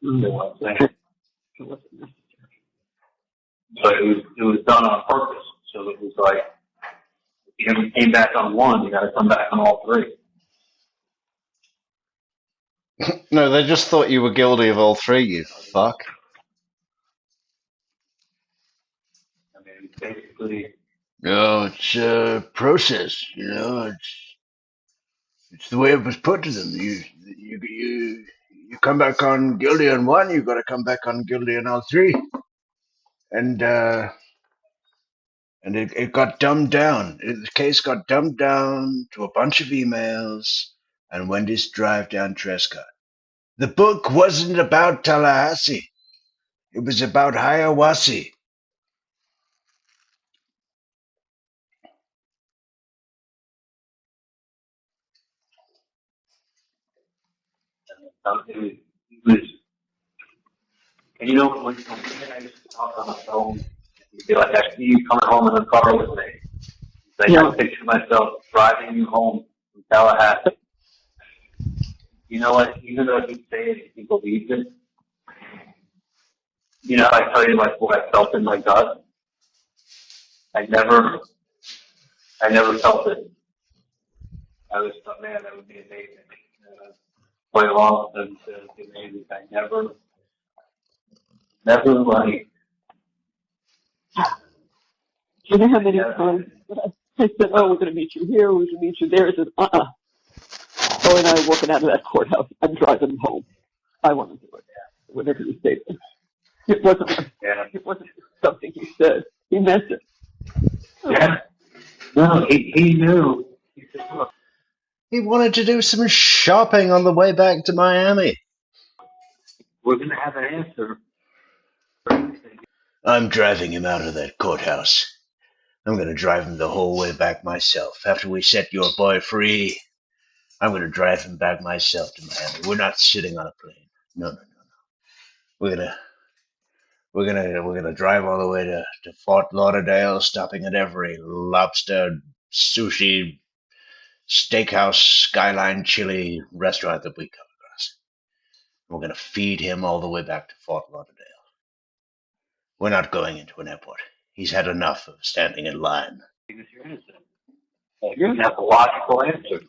Speaker 4: So it was done on purpose. So it was like, if you never came back on 1, you got to come back on all 3.
Speaker 1: No, they just thought you were guilty of all 3, you fuck.
Speaker 4: I mean, basically.
Speaker 1: No, it's a process, it's the way it was put to them. You come back on guilty on 1, you got to come back on guilty on all 3. And it got dumbed down. The case got dumbed down to a bunch of emails and Wendy's drive down Trescott. The book wasn't about Tallahassee. It was about Hiawassee.
Speaker 4: And you know, when I used to talk on the phone, you'd be like, I see you coming home in the car with me. Like, I picture myself driving you home from Tallahassee. You know what? Even though he say it, he believes it. You know, I tell you like what I felt in my gut. I never felt it. I was thought, man, that would be amazing. Play along with them, it'd be amazing. I never like.
Speaker 5: Do you know how many times I said, oh, we're going to meet you here, we're going to meet you there? He said, Oh, and I'm walking out of that courthouse. I'm driving home. I want to do it. Whatever you say. It wasn't something he said. He meant it.
Speaker 4: Yeah. No, he knew. He said, look.
Speaker 1: He wanted to do some shopping on the way back to Miami.
Speaker 4: We're going to have an answer.
Speaker 1: I'm driving him out of that courthouse. I'm going to drive him the whole way back myself. After we set your boy free, I'm going to drive him back myself to Miami. We're not sitting on a plane. No. We're gonna drive all the way to Fort Lauderdale, stopping at every lobster, sushi, steakhouse, skyline chili restaurant that we come across. We're gonna feed him all the way back to Fort Lauderdale. We're not going into an airport. He's had enough of standing in line.
Speaker 4: Because you're innocent. You're going to have a logical answer.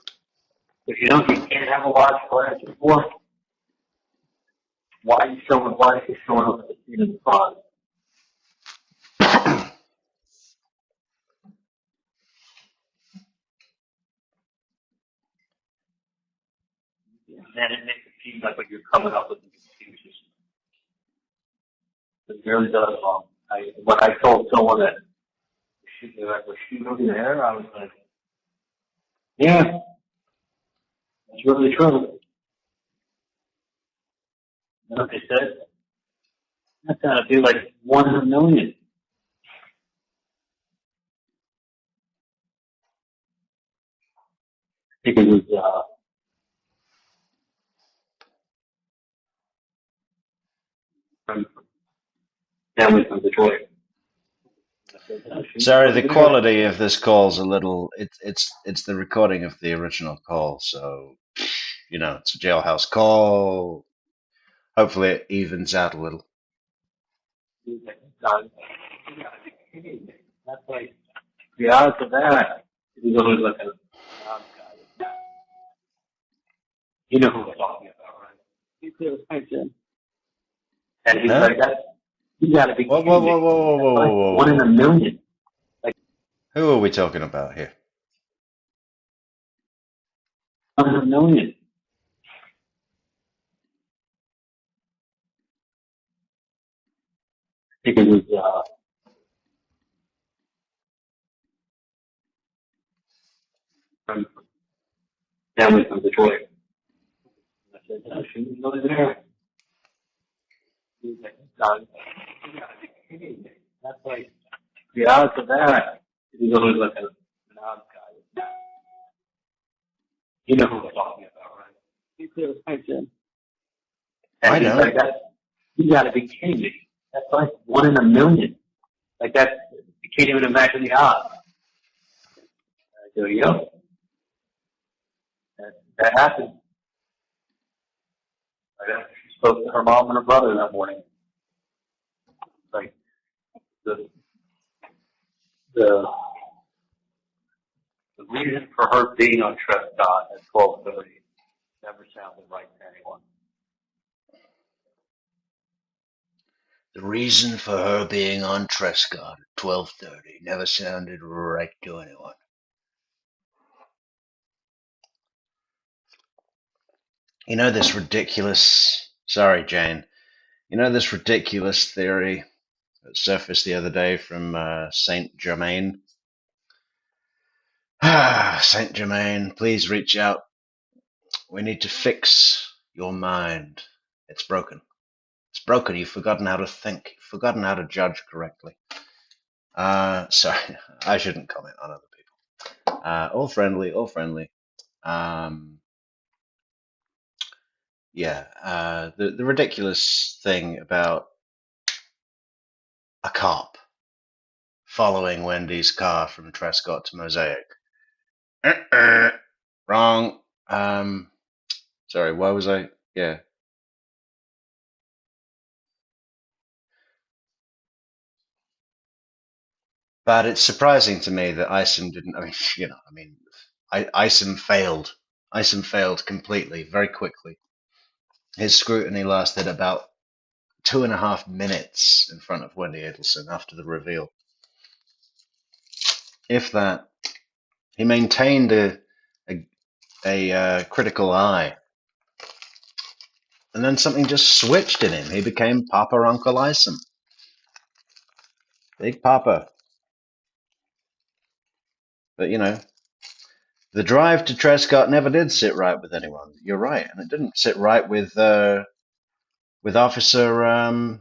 Speaker 4: If you don't, you can't have a logical answer. Why are you showing up at the scene of the crime? Then it makes it seem like you're coming up with excuses. It really does. When I told someone that was she really there, I was like, yeah, that's really true. You know what they said? That's gotta be like 1 in a million. I think it was family from Detroit.
Speaker 1: Sorry, the quality of this call's a little. It's the recording of the original call, so it's a Jailhouse call. Hopefully, it evens out a little.
Speaker 4: That's like the odds of that. He's always like a guy. You know who we're talking about, right?
Speaker 5: I did.
Speaker 4: And he's like, you gotta be kidding me.
Speaker 1: Whoa.
Speaker 4: 1 in a million. Like,
Speaker 1: who are we talking about here?
Speaker 4: 1 in a million. I think it was family from Detroit. I said, no, she was really there. He was like, God, you gotta be kidding me. That's like the odds of that. He's always like an odd guy. You know who we're talking about, right?
Speaker 5: I did.
Speaker 4: And
Speaker 1: I know.
Speaker 4: He's like, you gotta be kidding me. That's like 1 in a million. Like that, you can't even imagine the odds. I go, yo. That happened. Right after she spoke to her mom and her brother that morning. Like the reason for her being on Trescott at 12:30 never sounded right to anyone.
Speaker 1: The reason for her being on Trescott at 12:30 never sounded right to anyone. This ridiculous. Sorry, Jane. This ridiculous theory that surfaced the other day from Saint Germain. Saint Germain, please reach out. We need to fix Your mind. It's broken. It's broken. You've forgotten how to think. You've forgotten how to judge correctly. Sorry, I shouldn't comment on other people. All friendly, all friendly. The ridiculous thing about a cop following Wendy's car from Trescott to Mosaic. Wrong. Sorry, why was I? Yeah. But it's surprising to me that Isom didn't. Isom failed. Isom failed completely, very quickly. His scrutiny lasted about 2.5 minutes in front of Wendi Adelson after the reveal. If that, he maintained a critical eye, and then something just switched in him. He became Papa Uncle Isom, Big Papa. But the drive to Trescott never did sit right with anyone. You're right, and it didn't sit right with Officer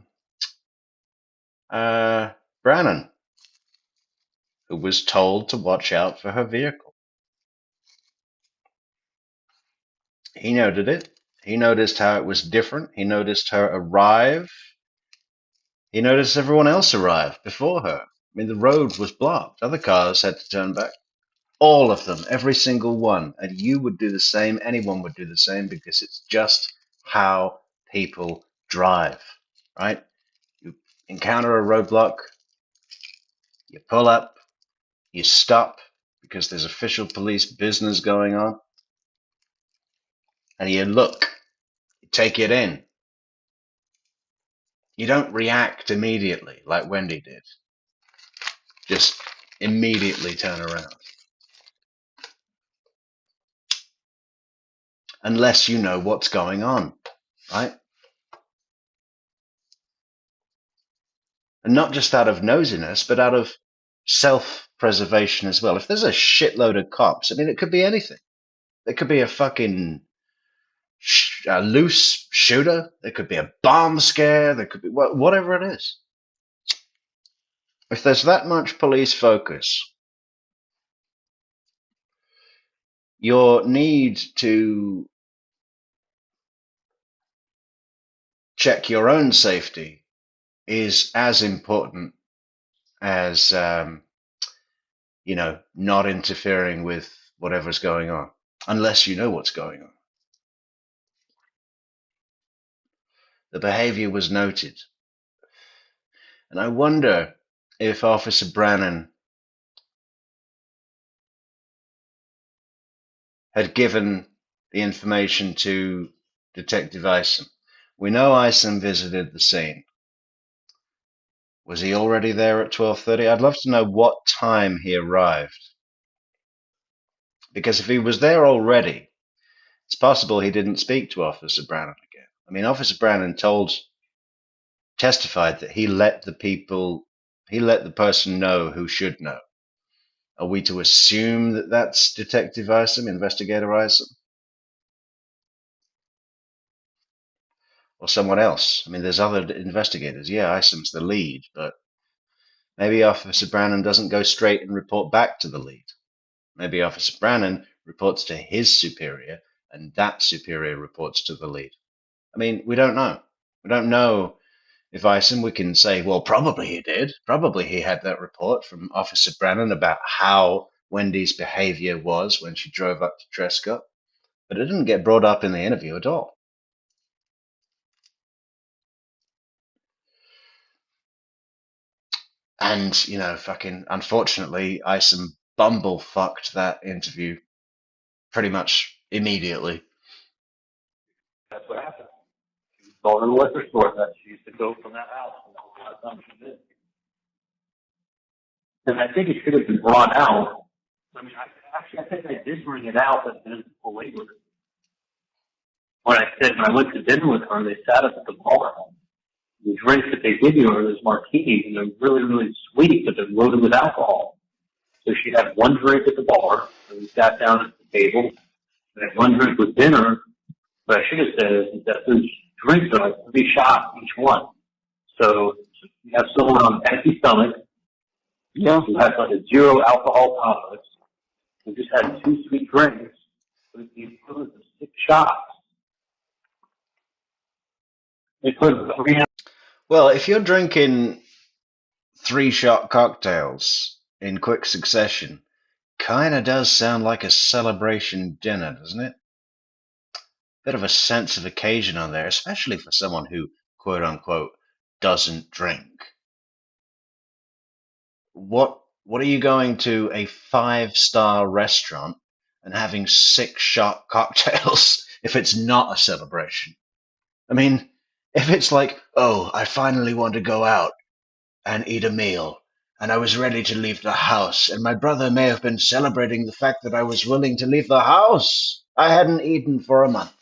Speaker 1: Brannon, who was told to watch out for her vehicle. He noted it. He noticed how it was different. He noticed her arrive. He noticed everyone else arrive before her. I mean, the road was blocked. Other cars had to turn back. All of them, every single one. And you would do the same. Anyone would do the same, because it's just how people drive, right? You encounter a roadblock, you pull up, you stop because there's official police business going on, and you look, you take it in. You don't react immediately like Wendi did. Just immediately turn around. Unless you know what's going on, right? And not just out of nosiness, but out of self-preservation as well. If there's a shitload of cops, I mean, it could be anything. There could be a fucking a loose shooter. There could be a bomb scare. There could be whatever it is. If there's that much police focus, your need to check your own safety is as important as, not interfering with whatever's going on, unless you know what's going on. The behavior was noted. And I wonder if Officer Brannon had given the information to Detective Isom. We know Isom visited the scene. Was he already there at 12:30? I'd love to know what time he arrived. Because if he was there already, it's possible he didn't speak to Officer Brannon again. I mean, Officer Brannon testified that he let the person know who should know. Are we to assume that that's Detective Isom, Investigator Isom? Or someone else? I mean, there's other investigators. Yeah, Isom's the lead, but maybe Officer Brannon doesn't go straight and report back to the lead. Maybe Officer Brannon reports to his superior, and that superior reports to the lead. I mean, we don't know. We don't know if Isom, we can say, well, probably he did. Probably he had that report from Officer Brannon about how Wendy's behavior was when she drove up to Trescott. But it didn't get brought up in the interview at all. And, fucking, unfortunately, Isom bumblefucked that interview pretty much immediately.
Speaker 4: That's what happened. She was going to the liquor store that she used to go from that house. And that was the last time she did. And I think it should have been brought out. I mean, I think I did bring it out, but then pull away with it. When I went to dinner with her, they sat us at the bar. The drinks that they give you are those martinis, and they're really, really sweet, but they're loaded with alcohol. So she had one drink at the bar, and we sat down at the table, and had one drink with dinner, what I should have said is that those drinks are like 3 shots each one. So you have someone on an empty stomach who has like a 0 alcohol tolerance, who just had 2 sweet drinks, with the equivalent of 6 shots. They put 3.
Speaker 1: Well, if you're drinking 3-shot cocktails in quick succession, kind of does sound like a celebration dinner, doesn't it? Bit of a sense of occasion on there, especially for someone who, quote unquote, doesn't drink. What are you going to a 5-star restaurant and having 6-shot cocktails if it's not a celebration? I mean, if it's like, oh, I finally want to go out and eat a meal, and I was ready to leave the house, and my brother may have been celebrating the fact that I was willing to leave the house. I hadn't eaten for a month.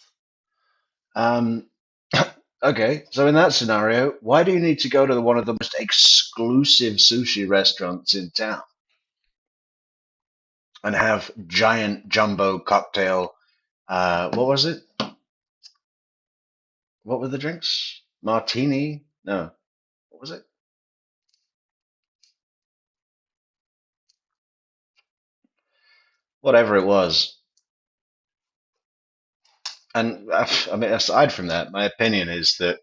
Speaker 1: Okay, so in that scenario, why do you need to go to one of the most exclusive sushi restaurants in town and have giant jumbo cocktail? What was it? What were the drinks? Martini? No. What was it? Whatever it was. And I mean, aside from that, my opinion is that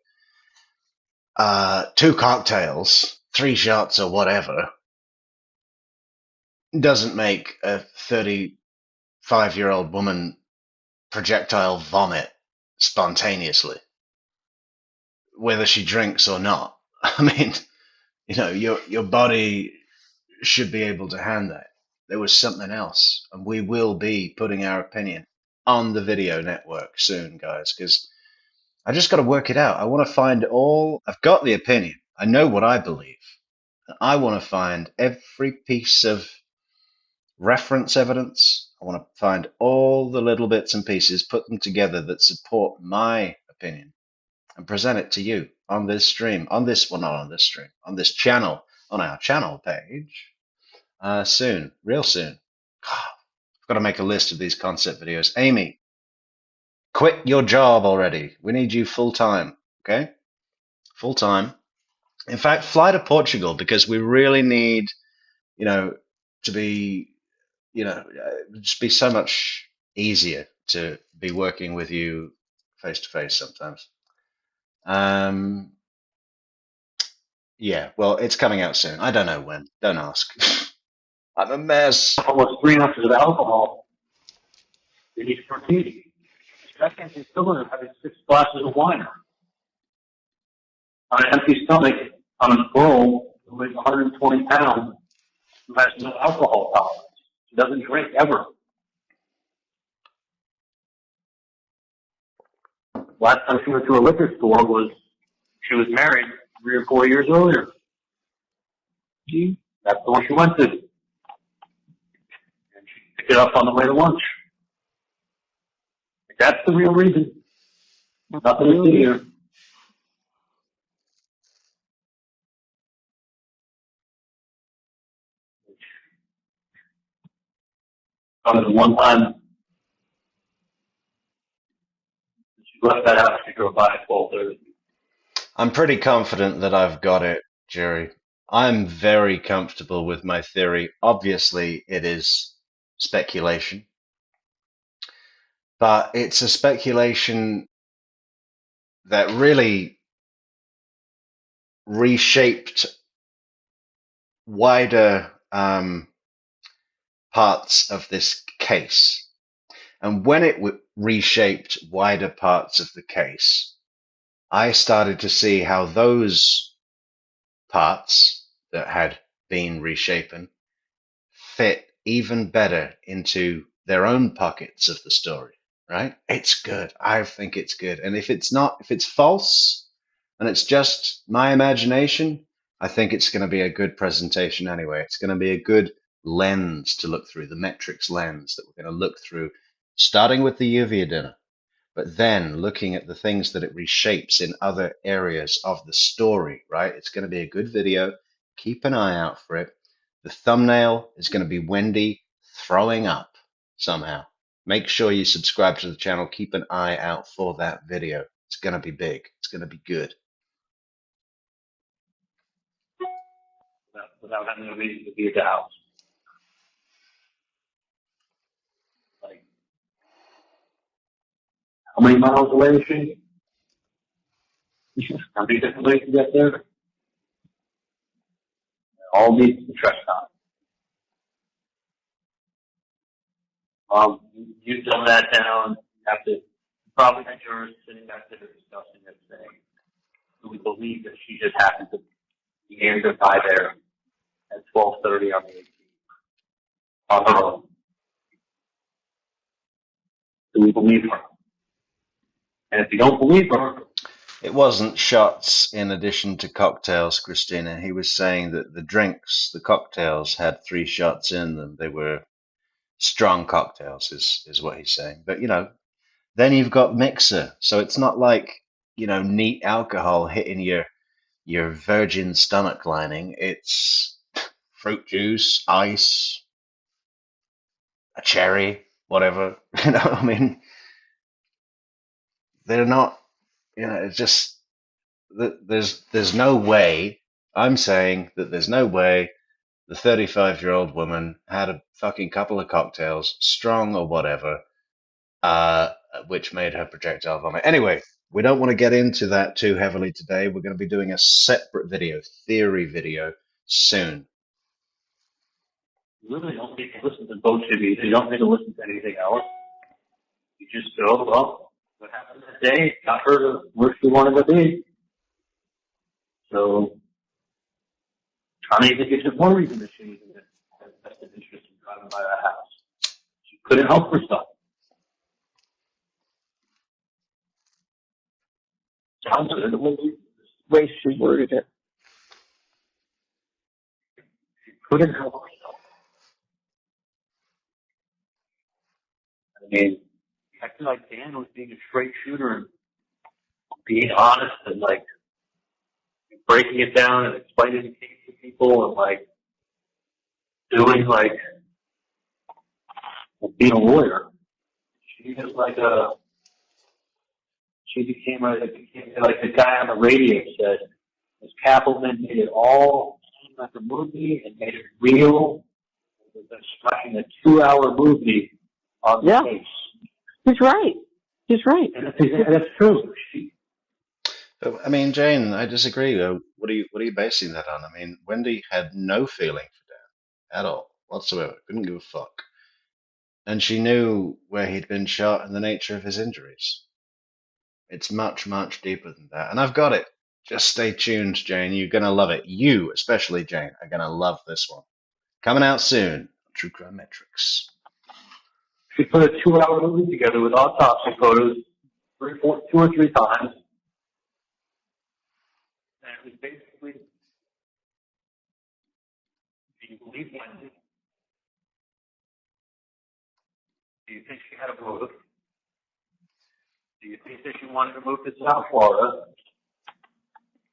Speaker 1: 2 cocktails, 3 shots or whatever, doesn't make a 35-year-old woman projectile vomit spontaneously, whether she drinks or not. I mean, you know, your body should be able to handle that. There was something else, and we will be putting our opinion on the video network soon, guys, because I just got to work it out. I want to find I've got the opinion. I know what I believe. I want to find every piece of reference evidence. I want to find all the little bits and pieces, put them together that support my opinion, and present it to you on this stream, on this channel, on our channel page, soon, real soon. I've got to make a list of these concept videos. Amy, quit your job already. We need you full time, okay? Full time. In fact, fly to Portugal, because we really need, to be, just be so much easier to be working with you face to face sometimes. Yeah, well, it's coming out soon. I don't know when. Don't ask. I'm a mess.
Speaker 4: Almost 3 ounces of alcohol. You need protein. Second, you're still going to have 6 glasses of wine. On an empty stomach, on a bull who weighs 120 pounds, who has no alcohol tolerance. She doesn't drink ever. Last time she went to a liquor store she was married 3 or 4 years earlier. That's the one she went to. And she picked it up on the way to lunch. That's the real reason. Nothing to see here. The one time she left that house, she drove by at 12:30.
Speaker 1: I'm pretty confident that I've got it, Jerry. I'm very comfortable with my theory. Obviously, it is speculation, but it's a speculation that really reshaped wider parts of this case. And when it reshaped wider parts of the case, I started to see how those parts that had been reshapen fit even better into their own pockets of the story, right? It's good. I think it's good. And if it's false and it's just my imagination, I think it's going to be a good presentation anyway. It's going to be a good lens to look through, the Metrix lens that we're going to look through, starting with the Uvia dinner, but then looking at the things that it reshapes in other areas of the story, right? It's going to be a good video. Keep an eye out for it. The thumbnail is going to be Wendi throwing up somehow. Make sure you subscribe to the channel. Keep an eye out for that video. It's going to be big. It's going to be good.
Speaker 4: Without having a reason to be at the house. Like, how many miles away is she? How many different ways to get there? All needs to trust on. You've done that down. You have to probably have jurors sitting back there discussing this thing. So we believe that she just happened to be answered by there at 12:30 on the 18th. On her own. Do we believe her? And if you don't believe her,
Speaker 1: it wasn't shots in addition to cocktails, Christina. He was saying that the drinks, the cocktails, had 3 shots in them. They were strong cocktails, is what he's saying. But, then you've got mixer. So it's not like, neat alcohol hitting your virgin stomach lining. It's fruit juice, ice, a cherry, whatever. I mean, they're not, it's just, there's no way. I'm saying that there's no way the 35-year-old woman had a fucking couple of cocktails, strong or whatever, which made her projectile vomit. Anyway, we don't want to get into that too heavily today. We're going to be doing a separate video, theory video, soon.
Speaker 4: you really don't need to listen to both of these. You don't need to listen to anything else. You just go, well, what happened that day got her to where she wanted to be. So, I don't even think it's one reason that she even has vested interest in driving by that house. She couldn't help herself. Sounds good.
Speaker 5: The way she worded it.
Speaker 4: She couldn't help herself. I mean, I feel like Dan was being a straight shooter and being honest and breaking it down and explaining the case to people and doing being a lawyer. She was she became like the guy on the radio said, Ms. Kappelman made it all seem like a movie and made it real. It was like a 2-hour movie on the case.
Speaker 5: He's right. He's right.
Speaker 4: And that's true.
Speaker 1: I mean, Jane, I disagree. What are you basing that on? I mean, Wendi had no feeling for Dan at all, whatsoever. Couldn't give a fuck. And she knew where he'd been shot and the nature of his injuries. It's much, much deeper than that. And I've got it. Just stay tuned, Jane. You're going to love it. You, especially Jane, are going to love this one. Coming out soon on True Crime Metrix.
Speaker 4: She put a 2-hour movie together with autopsy photos 2 or 3 times. And it was basically, do you believe Wendi? Do you think she had a motive? Do you think that she wanted to move to South Florida?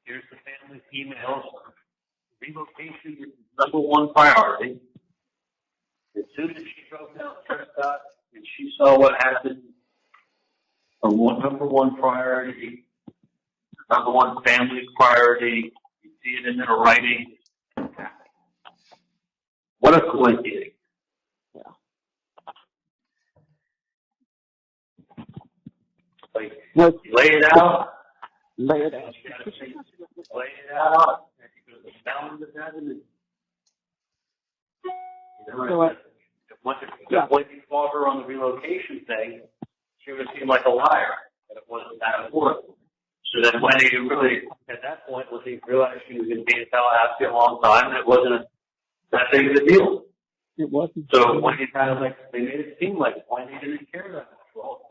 Speaker 4: Here's the family's emails. Relocation is #1 priority. As soon as she drove down Prescott and she saw what happened, her #1 priority, #1 family's priority, you see it in her writing. What a coincidence. Lay it out.
Speaker 5: Lay it out.
Speaker 4: Lay it out. And she goes, the mountains of heaven. If Wendi fought her on the relocation thing, she would seem like a liar, and it wasn't that important. So then Wendi really, at that point, when he realized she was going to be in Tallahassee a long time, and it wasn't that big of a deal.
Speaker 5: It wasn't.
Speaker 4: So Wendi kind of they made it seem like Wendi didn't care that much. Well,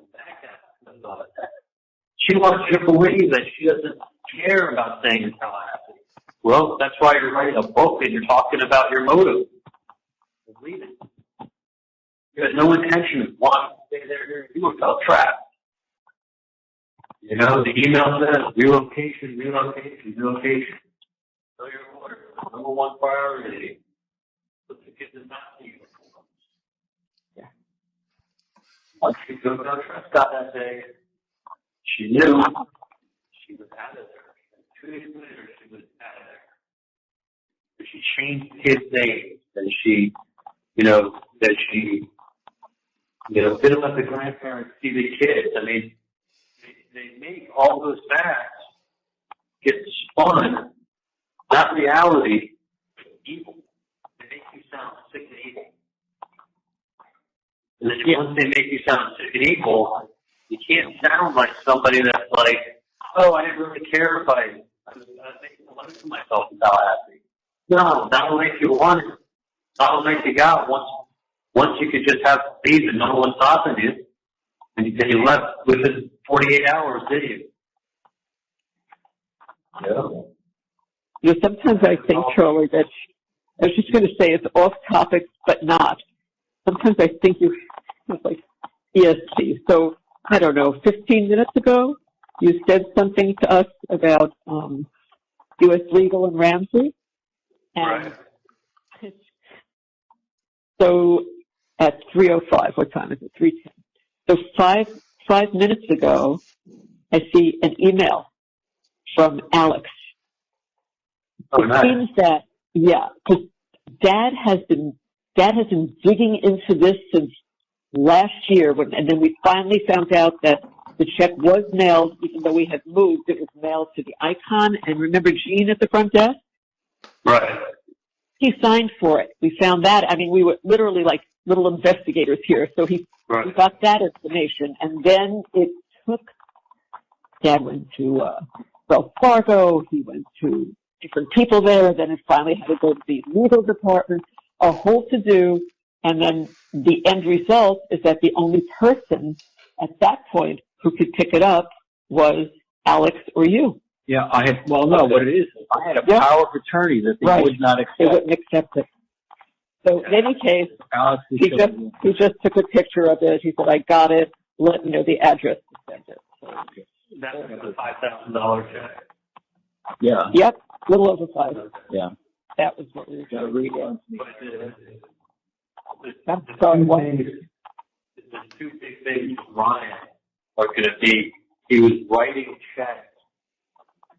Speaker 4: she wants you to believe that she doesn't care about staying in Tallahassee. Well, that's why you're writing a book and you're talking about your motive. Believe it. You had no intention of wanting to stay there. You felt trapped. You know, the email says relocation. Know your order. #1 priority. Put the kids in that. once she took no Prescott that day, she knew she was out of there. And 2 days later, she was out of there. But she changed his name, and she, that she, didn't let the grandparents see the kids. I mean, they make all those facts get spun, not reality, evil. They make you sound sick and evil. And then once they make you sound sick and evil, you can't sound like somebody that's like, oh, I didn't really care if I was making a living for myself in Tallahassee. No, that'll make you want it. That'll make you go. Once you could just have faith and no one's stopping you, and you left within 48 hours, did you? Yeah.
Speaker 5: Sometimes I think, Charlie, that I was just going to say it's off topic, but not. Sometimes I think it's like EST. So, I don't know, 15 minutes ago, you said something to us about U.S. Legal and Ramsey. And right. So at 3:05, what time is it? 3:10. So five minutes ago, I see an email from Alex.
Speaker 4: Oh, nice.
Speaker 5: It seems that, because Dad has been digging into this since last year, and then we finally found out that the check was mailed, even though we had moved. It was mailed to the Icon, and remember Gene at the front desk?
Speaker 4: Right.
Speaker 5: He signed for it. We found that. I mean, we were literally like little investigators here. So we got that information, and then it took. Dad went to Wells Fargo. He went to different people there. Then it finally had to go to the legal department. A whole to-do, and then the end result is that the only person at that point who could pick it up was Alex or you.
Speaker 12: Yeah, what it is, I had a power of attorney that they would not accept.
Speaker 5: They wouldn't accept it. So in any case, Alex he just took a picture of it. He said, I got it. Let me know the address to send it. So,
Speaker 4: that was a $5,000 check.
Speaker 5: Yeah. Yep, a little over 5.
Speaker 12: Yeah.
Speaker 5: That was what we were going to read on.
Speaker 4: The two big things for Ryan are going to be he was writing checks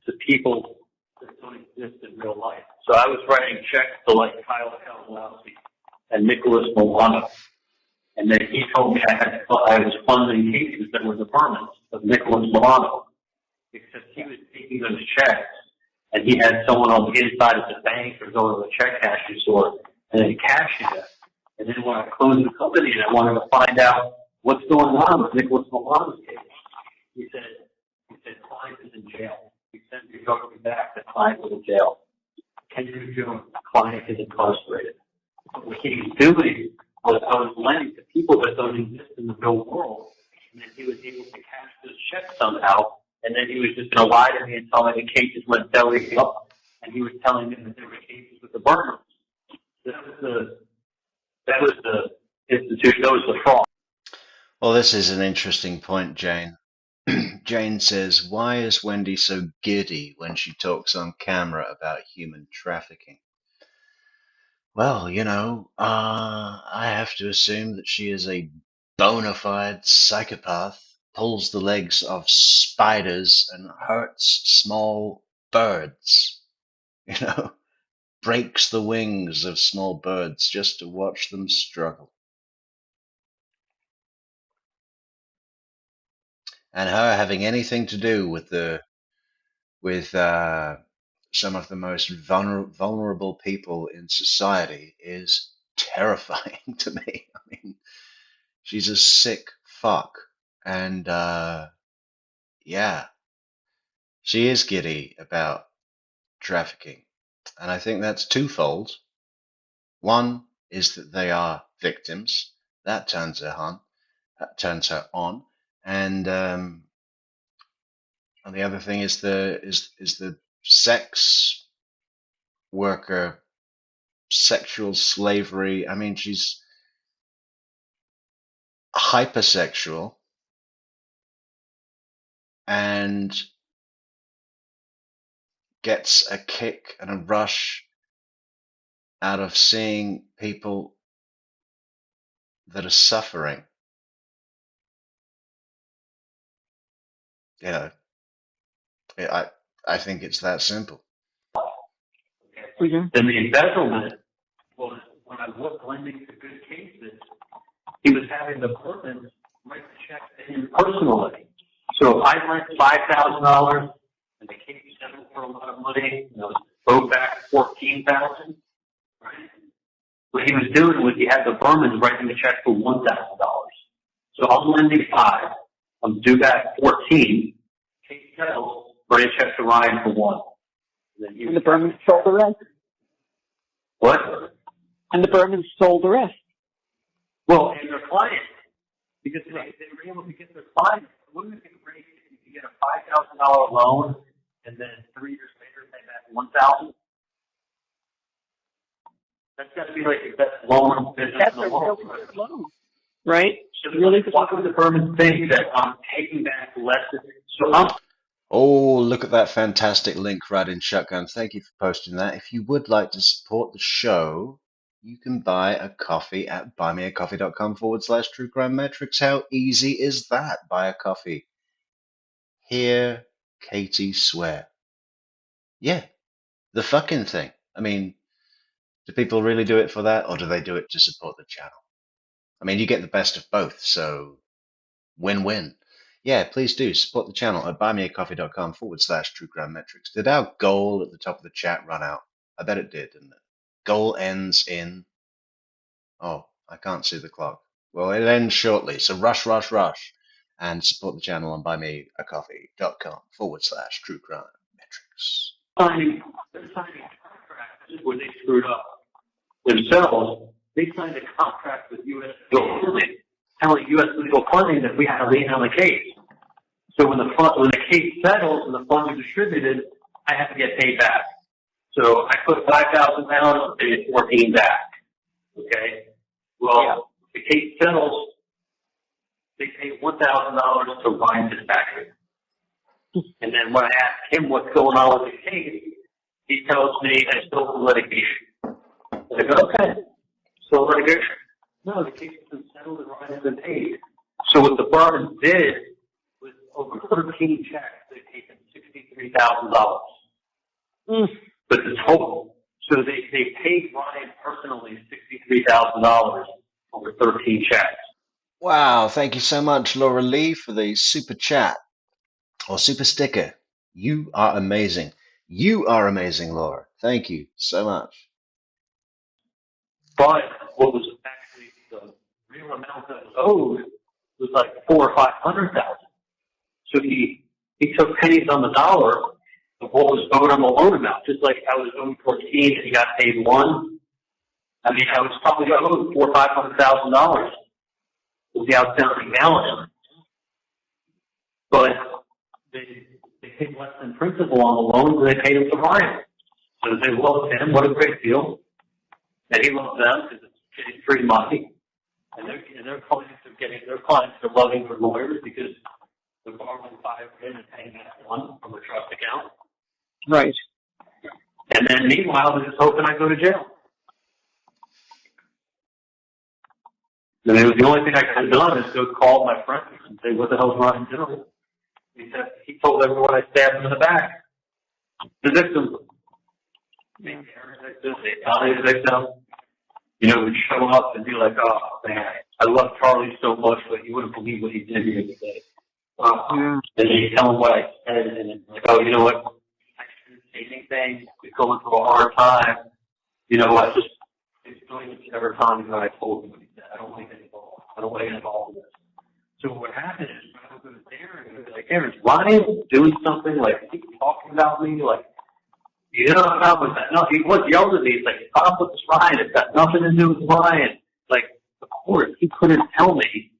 Speaker 4: to people that don't exist in real life. So I was writing checks to like Kyle Kalinowski and Nicholas Milano. And then he told me I was funding cases that were deferments of Nicholas Milano. Except he was taking those checks and he had someone on the inside of the bank or go to a check cashing store and then cashing it. And then when I closed the company and I wanted to find out what's going on with Nicholas Milano's case, he said, client is in jail. He sent me back, the client was in jail. Kendrick Jones, the client is incarcerated. But what he was doing was I was lending to people that don't exist in the real world. And then he was able to cash those checks somehow. And then he was just going to lie to me and tell me the cases went belly up. And he was telling me that there were cases with the burners. That was the institution. That was the fraud.
Speaker 1: Well, this is an interesting point, Jane. Jane says, why is Wendi so giddy when she talks on camera about human trafficking? Well, I have to assume that she is a bona fide psychopath, pulls the legs of spiders and hurts small birds, breaks the wings of small birds just to watch them struggle. And her having anything to do with some of the most vulnerable people in society is terrifying to me. I mean, she's a sick fuck, and she is giddy about trafficking, and I think that's twofold. One is that they are victims. That turns her on. And the other thing is the sex worker, sexual slavery. I mean, she's hypersexual and gets a kick and a rush out of seeing people that are suffering. You know, I think it's that simple.
Speaker 5: Mm-hmm.
Speaker 4: Then the embezzlement was when I was lending to good cases, he was having the person write the check to him personally. So if I lent $5,000 and the case settled for a lot of money, go back $14,000, right? What he was doing was he had the Bermans writing the check for $1,000. So I'm lending 5, I'm due back 14, case settles, write a check to Ryan for 1.
Speaker 5: And the Bermans sold the rest.
Speaker 4: What?
Speaker 5: And the Bermans sold the rest.
Speaker 4: Well, and their client, because they were able to get their client. Wouldn't it be great if you could get a $5,000 loan and then 3 years later pay back $1,000? That's got to be like the best loan business
Speaker 5: That's
Speaker 4: in the
Speaker 5: a
Speaker 4: world.
Speaker 5: really good loan, right?
Speaker 4: So really, why would the Bermans think that I'm taking back less? So I'm.
Speaker 1: Oh, look at that fantastic link right in Shotgun. Thank you for posting that. If you would like to support the show, you can buy a coffee at buymeacoffee.com/True Crime Metrix. How easy is that? Buy a coffee. Hear Katie swear. Yeah, the fucking thing. I mean, do people really do it for that, or do they do it to support the channel? I mean, you get the best of both, so win-win. Yeah, please do support the channel at buymeacoffee.com/True Crime Metrix. Did our goal at the top of the chat run out? I bet it did, didn't it? Goal ends in. Oh, I can't see the clock. Well, it ends shortly, so rush, rush, rush. And support the channel on buymeacoffee.com/True Crime Metrix.
Speaker 4: They're signing contracts where they screwed up themselves. They signed a contract with U.S. legal funding, telling U.S. legal funding that we had a lien on the case. So when the case settles and the funds are distributed, I have to get paid back. So I put $5,000 down, I get 14 back. Okay. Well, the case settles. They pay $1,000 to Ryan Fitzpatrick. And then when I ask him what's going on with the case, he tells me it's still in litigation. I go, okay, still litigation. No, the case has been settled and Ryan has been paid. So what the Bermans did was over 13 checks, they taken $63,000. But the total, so they paid Ryan personally $63,000 over 13 checks.
Speaker 1: Wow, thank you so much, Laura Lee, for the super chat or super sticker. You are amazing. You are amazing, Laura. Thank you so much.
Speaker 4: But what was actually the real amount that was owed was like $400,000 or $500,000. So he took pennies on the dollar of what was owed on the loan amount. Just like I was owed 14 and he got paid 1. I mean, I was probably owed $400,000 or $500,000 was the outstanding balance. But they paid less than principal on the loans and they paid him to Ryan. So they loved him. What a great deal. And he loved them because it's getting free money. And their clients are loving their lawyers because they're borrowing $5,000 and paying that 1 from a trust account.
Speaker 5: Right.
Speaker 4: And then meanwhile, they're just hoping I go to jail. And it was the only thing I could have done is go call my friend and say, what the hell is Ryan doing? He said, he told everyone I stabbed him in the back. The victim. They Charlie the victim. Would show up and be like, oh, man, I love Charlie so much, but you wouldn't believe what he did here today. And then you tell him what I said, and it's like, oh, you know what? I shouldn't say anything. We're going through a hard time. I just, it's doing it every time I told him what he said. I don't want to get involved. I don't want to get involved in this. So what happened is, I would go to Darren and be like, Darren, is Ryan doing something? Like, he talking about me? Like, about with that. No, he was yelled at me. He's like, stop with this Ryan. It's got nothing to do with Ryan. Like, of course, he couldn't tell me.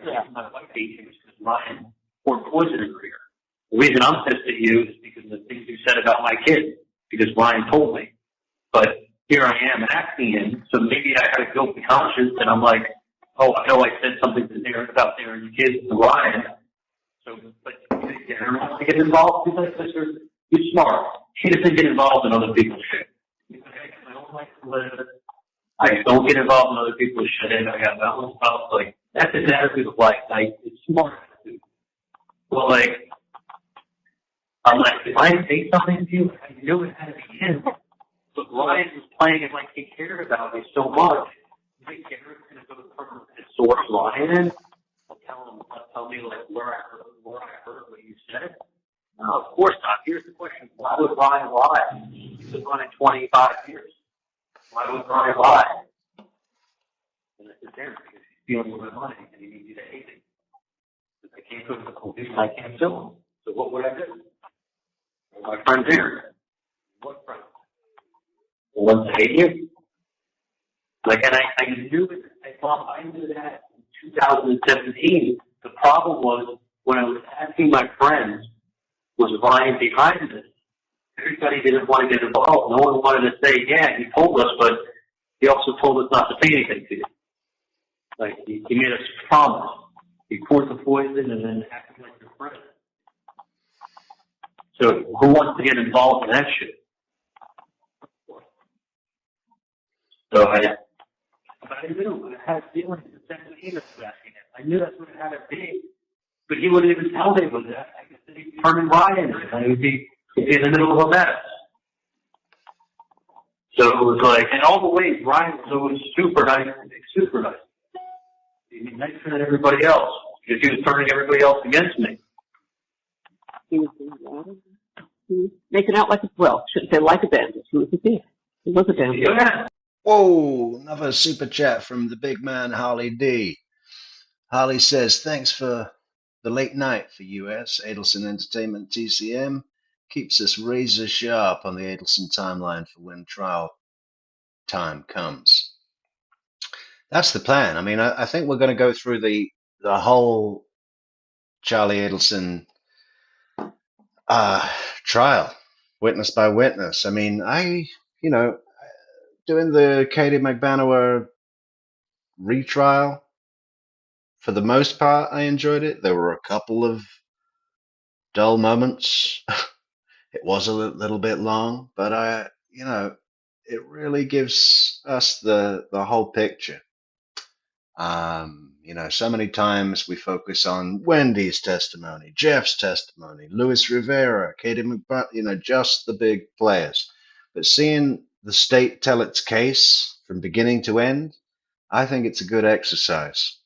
Speaker 4: My wife hates him because Ryan poured poison in her ear. The reason I'm pissed at you is because of the things you said about my kid, because Ryan told me. But here I am asking him, so maybe I had a guilty conscience, and I'm like, oh, I know I said something to Darren about Darren's kids to Ryan. So, but Darren wants to get involved. He's like, sister, you're smart. He doesn't get involved in other people's shit. I don't like to live. I don't get involved in other people's shit. I got my own stuff. Like, that's his attitude of life. Like, it's smart. Well, like, I'm like, if I say something to you, I knew it had to be him. But Ryan was playing it like he cared about me so much. You think Garrett's going to go to the person and source Ryan? Tell me like where I heard what you said? No, of course not. Here's the question. Why would Ryan lie? He's been running 25 years. Why would Ryan lie? And I said, there, because he's stealing my money and he needs you to hate him. I can't go to the police and I can't sue him. So what would I do? Well, my friend's here. What friend? The ones that hate you? Like, and I knew it. I knew that in 2017. The problem was when I was asking my friends, was Ryan behind this? Everybody didn't want to get involved. No one wanted to say, yeah, he told us, but he also told us not to say anything to you. Like, he made us promise. He poured the poison and then acted like your friend. So who wants to get involved in that shit? So I knew. I had feelings in 17 of asking it. I knew that's what it had to be. But he wouldn't even tell me it was that. I could see turning Ryan and he would be in the middle of a mess. So it was like, in all the ways, Ryan was always super nice. Super nice. He was nicer than everybody else because he was turning everybody else against me.
Speaker 5: He was making out like shouldn't say like a bandit. He was a thief. He was a bandit.
Speaker 4: Yeah.
Speaker 1: Whoa, another super chat from the big man, Harley D. Harley says, thanks for the late night for US. Adelson Entertainment TCM keeps us razor sharp on the Adelson timeline for when trial time comes. That's the plan. I mean, I think we're going to go through the whole Charlie Adelson trial, witness by witness. I mean, doing the Katie Magban retrial, for the most part, I enjoyed it. There were a couple of dull moments. It was a little bit long, but it really gives us the whole picture. So many times we focus on Wendy's testimony, Jeff's testimony, Luis Rivera, Katie Magban, just the big players. But seeing the state tell its case from beginning to end, I think it's a good exercise.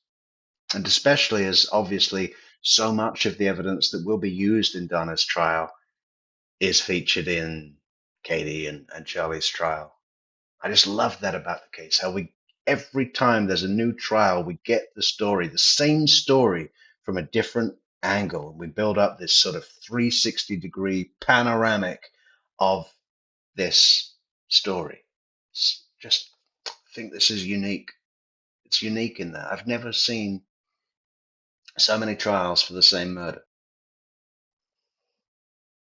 Speaker 1: And especially as obviously so much of the evidence that will be used in Donna's trial is featured in Katie and Charlie's trial. I just love that about the case, how every time there's a new trial, we get the same story from a different angle. And we build up this sort of 360-degree panoramic of this story. I think this is unique. It's unique in that I've never seen so many trials for the same murder.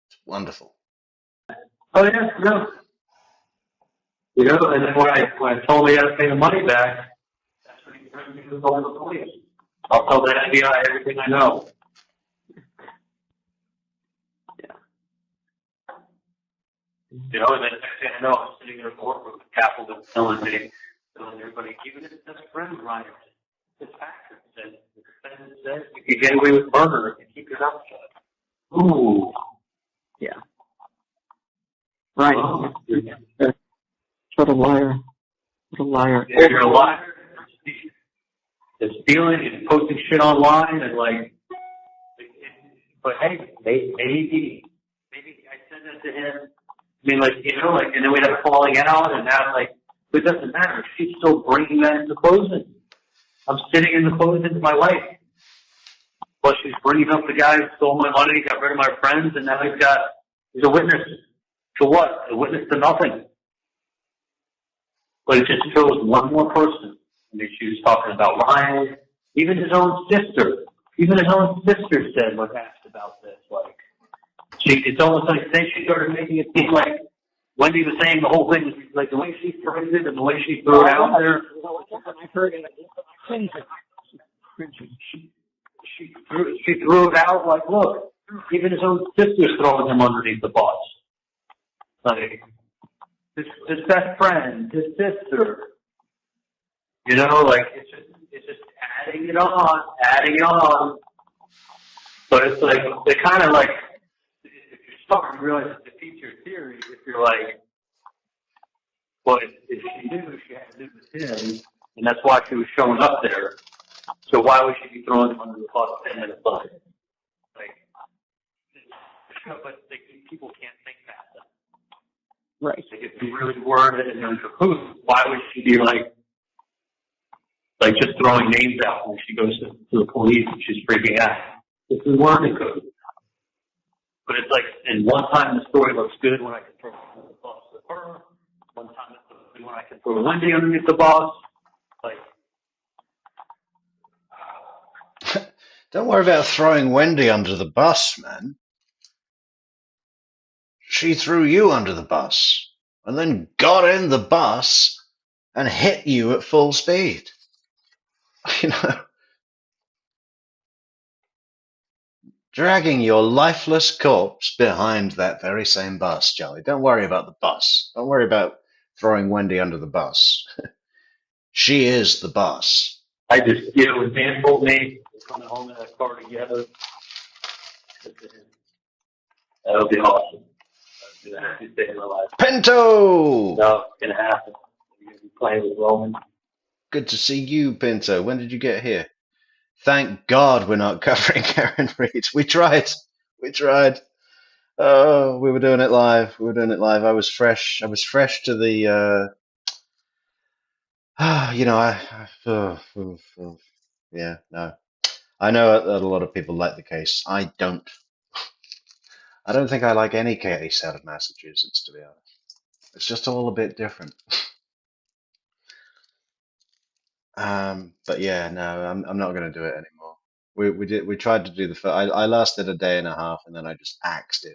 Speaker 1: It's wonderful.
Speaker 4: Oh yeah, no. And then when I told me I had to pay the money back, that's when he threatened me to call the police. I'll tell the FBI everything I know.
Speaker 5: Yeah.
Speaker 4: And then next thing I know, I'm sitting in a courtroom with Capitol telling everybody, even if it's best friend, Ryan, it's factor. The defendant says you can get away with murder if you keep your mouth shut. Ooh.
Speaker 5: Yeah. Right.
Speaker 4: Oh.
Speaker 5: What a liar. What a liar.
Speaker 4: Yeah, you're a liar. They're stealing and posting shit online and but hey, maybe I said that to him. I mean, and then we'd have a falling out and now it doesn't matter. She's still bringing that into closing. I'm sitting in the closing with my wife. Well, she's bringing up the guy who stole my money, got rid of my friends, and now he's a witness to what? A witness to nothing. But it just shows one more person. I mean, she was talking about Ryan. Even his own sister said, was asked about this. It's almost like she started making it seem like Wendi was saying the whole thing, like the way she phrased it and the way she threw it out there.
Speaker 5: I heard it.
Speaker 4: She threw it out like, look, even his own sister's throwing him underneath the bus. His best friend, his sister. It's just adding it on. But it's they're kind of if you're starting to realize it defeats your theory if you're like, well, if she knew she had to live with him, and that's why she was showing up there, so why would she be throwing him under the bus 10 minutes later? Like, but people can't think that.
Speaker 5: Right.
Speaker 4: Like, if you really were in her caboose, why would she be like just throwing names out when she goes to the police and she's freaking out? If we weren't in caboose. But it's like, and one time the story looks good when I can throw the boss with her. One time it looks good when I can throw Wendi underneath the boss. Like,
Speaker 1: don't worry about throwing Wendi under the bus, man. She threw you under the bus and then got in the bus and hit you at full speed. You know, dragging your lifeless corpse behind that very same bus, Charlie. Don't worry about the bus. Don't worry about throwing Wendi under the bus. She is the bus.
Speaker 4: I just, when Dan told me we're coming home in that car together, that'll be awesome. That's the happiest day of my life.
Speaker 1: Pinto!
Speaker 4: No, it's going to happen. You're going to be playing with Roman.
Speaker 1: Good to see you, Pinto. When did you get here? Thank God we're not covering Karen Reed. We tried. Oh, we were doing it live. I was fresh to the, yeah, no. I know that a lot of people like the case. I don't. I don't think I like any case out of Massachusetts, to be honest. It's just all a bit different. But yeah, no, I'm not going to do it anymore. We tried to do I lasted a day and a half, and then I just axed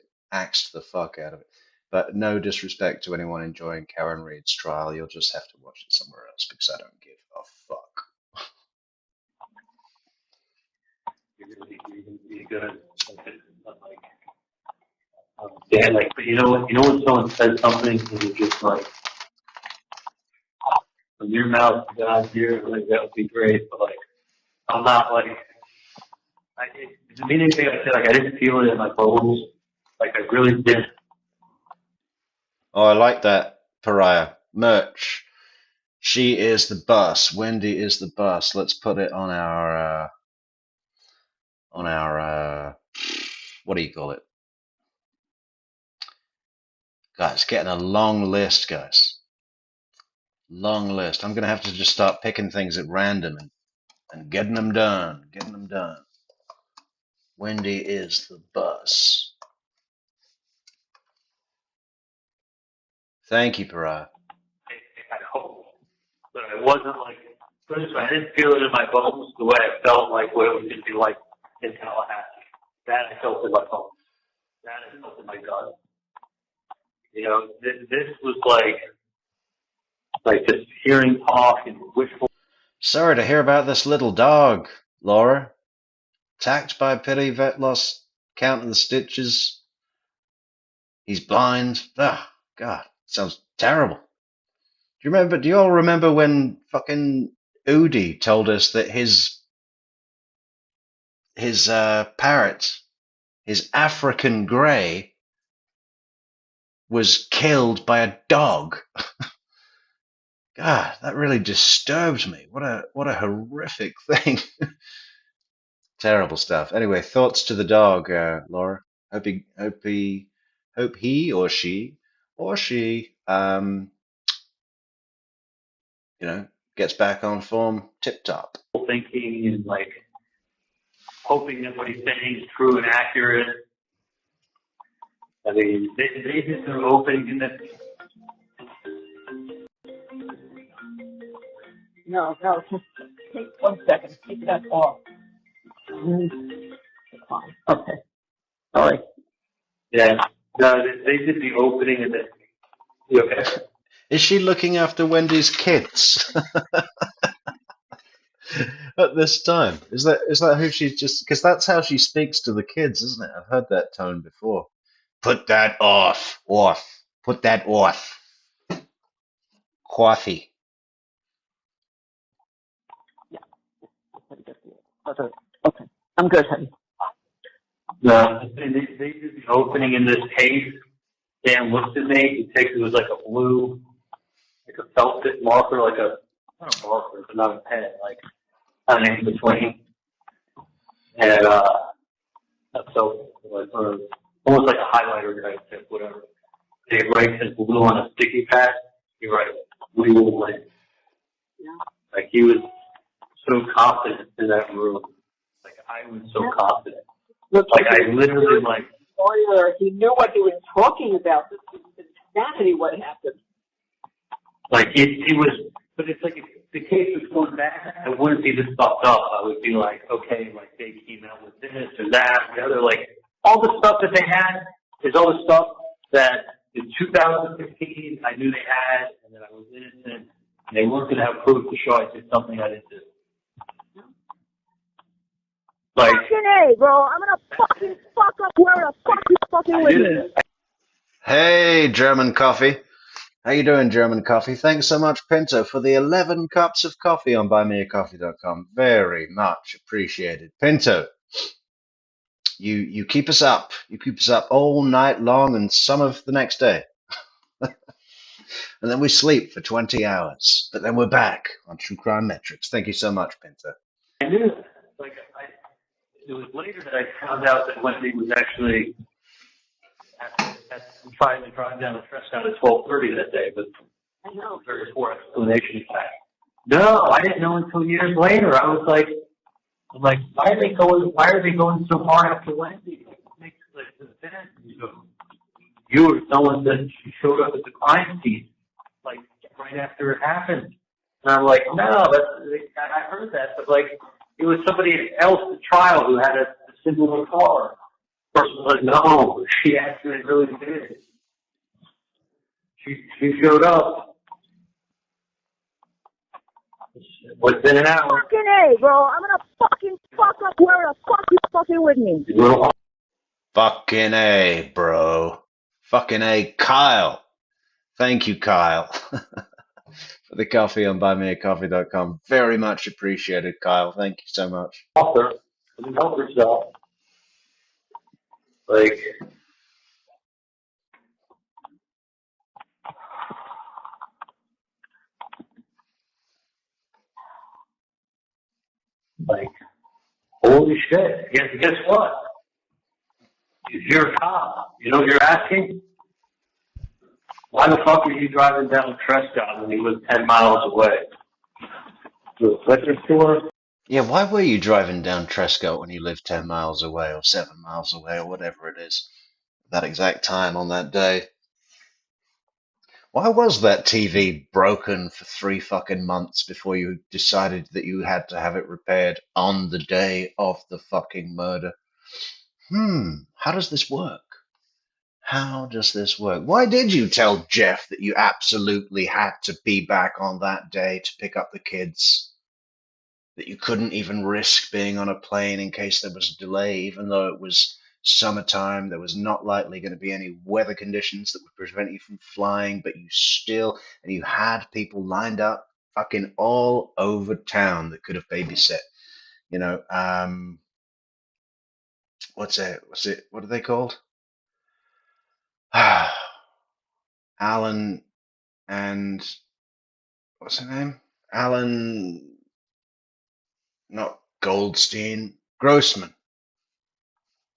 Speaker 1: the fuck out of it. But no disrespect to anyone enjoying Karen Reed's trial, you'll just have to watch it somewhere else because I don't give a fuck.
Speaker 4: You're going to be good. Yeah, like, but you know when someone says something and you're just like, from your mouth to God's ear, like, that would be great, but like, I'm not like, the meaning thing I said, like, I didn't feel it in my bones, like, I really didn't.
Speaker 1: Oh, I like that, Pariah. Merch. She is the bus. Wendi is the bus. Let's put it on our, what do you call it? Guys, getting a long list, guys. Long list. I'm going to have to just start picking things at random and getting them done. Wendi is the bus. Thank you, Pariah.
Speaker 4: I hope, but I wasn't like, I didn't feel it in my bones the way I felt like what it would just be like in Tallahassee. That I felt in my bones. That I felt in my gut. This was like just hearing talk and wishful.
Speaker 1: Sorry to hear about this little dog, Laura. Attacked by a pity vet, lost count of the stitches. He's blind. Ah, God, sounds terrible. Do you all remember when fucking Udi told us that his parrot, his African grey, was killed by a dog? God, that really disturbed me. What a horrific thing. Terrible stuff. Anyway, thoughts to the dog, Laura. Hope he or she gets back on form tip top.
Speaker 4: Thinking and like hoping that what he's saying is true and accurate. I mean, they just are opening in the.
Speaker 5: No, just take 1 second. Take that off. Fine. Okay. All right.
Speaker 4: Yeah. No, they did the opening and then. Okay.
Speaker 1: Is she looking after Wendi's kids at this time? Is that who she's just? Because that's how she speaks to the kids, isn't it? I've heard that tone before. Put that off. Put that off. Coffee.
Speaker 5: Yeah. Okay. I'm good, honey.
Speaker 4: They did the opening in this case. Dan looked at me. It was like a blue, like a felt tip marker, like not a marker, but not a pen, like kind of in between. And so like, almost like a highlighter type tip, whatever. They write his blue on a sticky pad. He writes, "We will win." Yeah. Like he was so confident in that room. Like I was so confident. Like I literally like.
Speaker 5: Lawyer, he knew what he was talking about. This was insanity. What happened?
Speaker 4: Like he was, but it's like if the case was going back, I wouldn't be this fucked up. I would be like, okay, like they came out with this or that, or the other. Like all the stuff that they had is all the stuff that in 2015 I knew they had, and that I was innocent, and they weren't going to have proof to show I did something I didn't do. Like,
Speaker 6: fucking A, bro. I'm gonna fucking fuck up where the fuck you fucking with me.
Speaker 1: Hey, German Coffee. How you doing, German Coffee? Thanks so much, Pinto, for the 11 cups of coffee on buymeacoffee.com. Very much appreciated. Pinto, you keep us up. You keep us up all night long and some of the next day. And then we sleep for 20 hours. But then we're back on True Crime Metrix. Thank you so much, Pinto.
Speaker 4: I knew that. Like, it was later that I found out that Wendi was actually finally driving down the Prescott at 12:30 that day, but I know there was more explanation back. No, I didn't know until years later. I was like, why are they going so hard after Wendi? You or someone said she showed up at the crime scene, like right after it happened. And I'm like, no, I heard that, but like, it was somebody else at trial who had a similar car. The person was like, no, she actually really did. She showed up. Within an hour.
Speaker 6: Fucking A, bro. I'm gonna fucking fuck up where the fuck you fucking with me.
Speaker 1: Fucking A, bro. Fucking A, Kyle. Thank you, Kyle. For the coffee on buymeacoffee.com. Very much appreciated, Kyle. Thank you so much.
Speaker 4: Author, help yourself. Like, holy shit. Guess what? You're a cop. You know what you're asking? Why the fuck were you driving down Prescott when he was 10 miles away? To a liquor store?
Speaker 1: Yeah, why were you driving down Trescott when you lived 10 miles away or 7 miles away or whatever it is? That exact time on that day. Why was that TV broken for 3 fucking months before you decided that you had to have it repaired on the day of the fucking murder? How does this work? How does this work? Why did you tell Jeff that you absolutely had to be back on that day to pick up the kids? That you couldn't even risk being on a plane in case there was a delay, even though it was summertime, there was not likely going to be any weather conditions that would prevent you from flying, but you had people lined up fucking all over town that could have babysat. You know, what are they called? Alan and what's her name? Alan, not Goldstein, Grossman.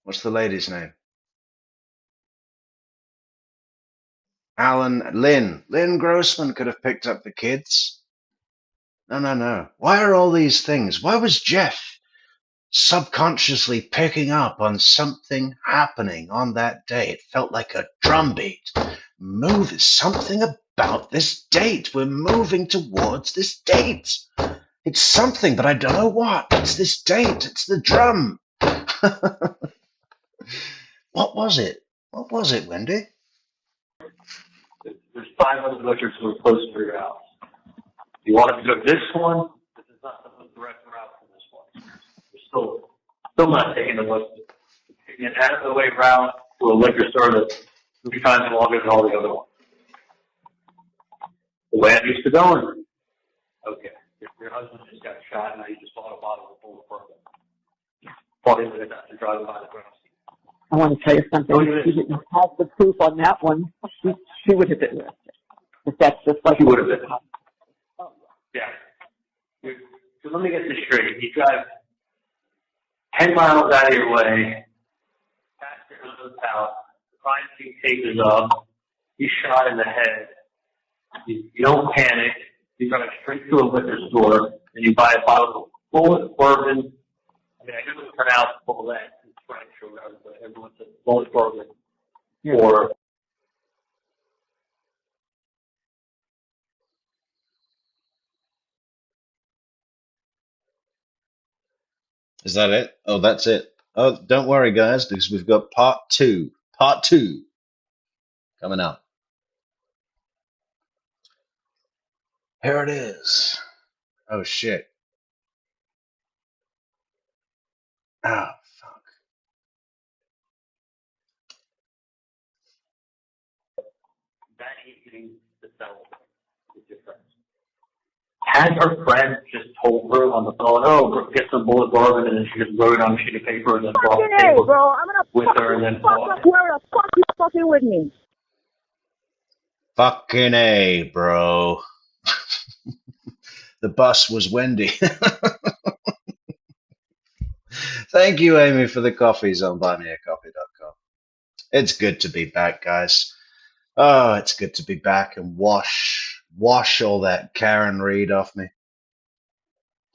Speaker 1: What's the lady's name? Lynn Grossman could have picked up the kids. No. Why are all these things? Why was Jeff subconsciously picking up on something happening on that day? It felt like a drumbeat. Something about this date. We're moving towards this date. It's something, but I don't know what. It's this date. It's the drum. What was it? What was it, Wendi?
Speaker 4: There's 5 other liquor stores close to your house. You want to go to this one? This is not the direct route from this one. You're still not taking the look. Taking an out of the way route to a liquor store that's 3 times longer than all the other ones. The way I'm used to going. Okay. Your husband just got shot and now you just bought a bottle of full of bourbon. Bought into it after driving by the ground scene.
Speaker 5: I want to tell you something. She didn't have the proof on that one. She would have been arrested. But that's just like...
Speaker 4: She would have been. Yeah. So let me get this straight. You drive 10 miles out of your way, past your husband's house, the crime scene takes off, he's shot in the head, you don't panic, you drive straight to a liquor store, and you buy a bottle of Bullet bourbon. I mean, I know it's pronounced Bullet in French or whatever, but everyone says Bullet bourbon. Or
Speaker 1: Is that it? Oh, that's it. Oh, don't worry, guys, because we've got part two. Part two coming up. Here it is. Oh, shit. Oh, fuck.
Speaker 4: that evening, the cell with your friends. Had her friend just told her on the phone, oh, get some Bullet bourbon, and then she just wrote it on a sheet of paper and then brought the paper
Speaker 6: bro, I'm gonna
Speaker 4: with her and then bought it.
Speaker 6: Where the fuck you fucking with me?
Speaker 1: Fucking A, bro. The bus was Wendi. Thank you, Amy, for the coffees on buymeacoffee.com. It's good to be back, guys. Oh, it's good to be back and wash all that Karen Reed off me.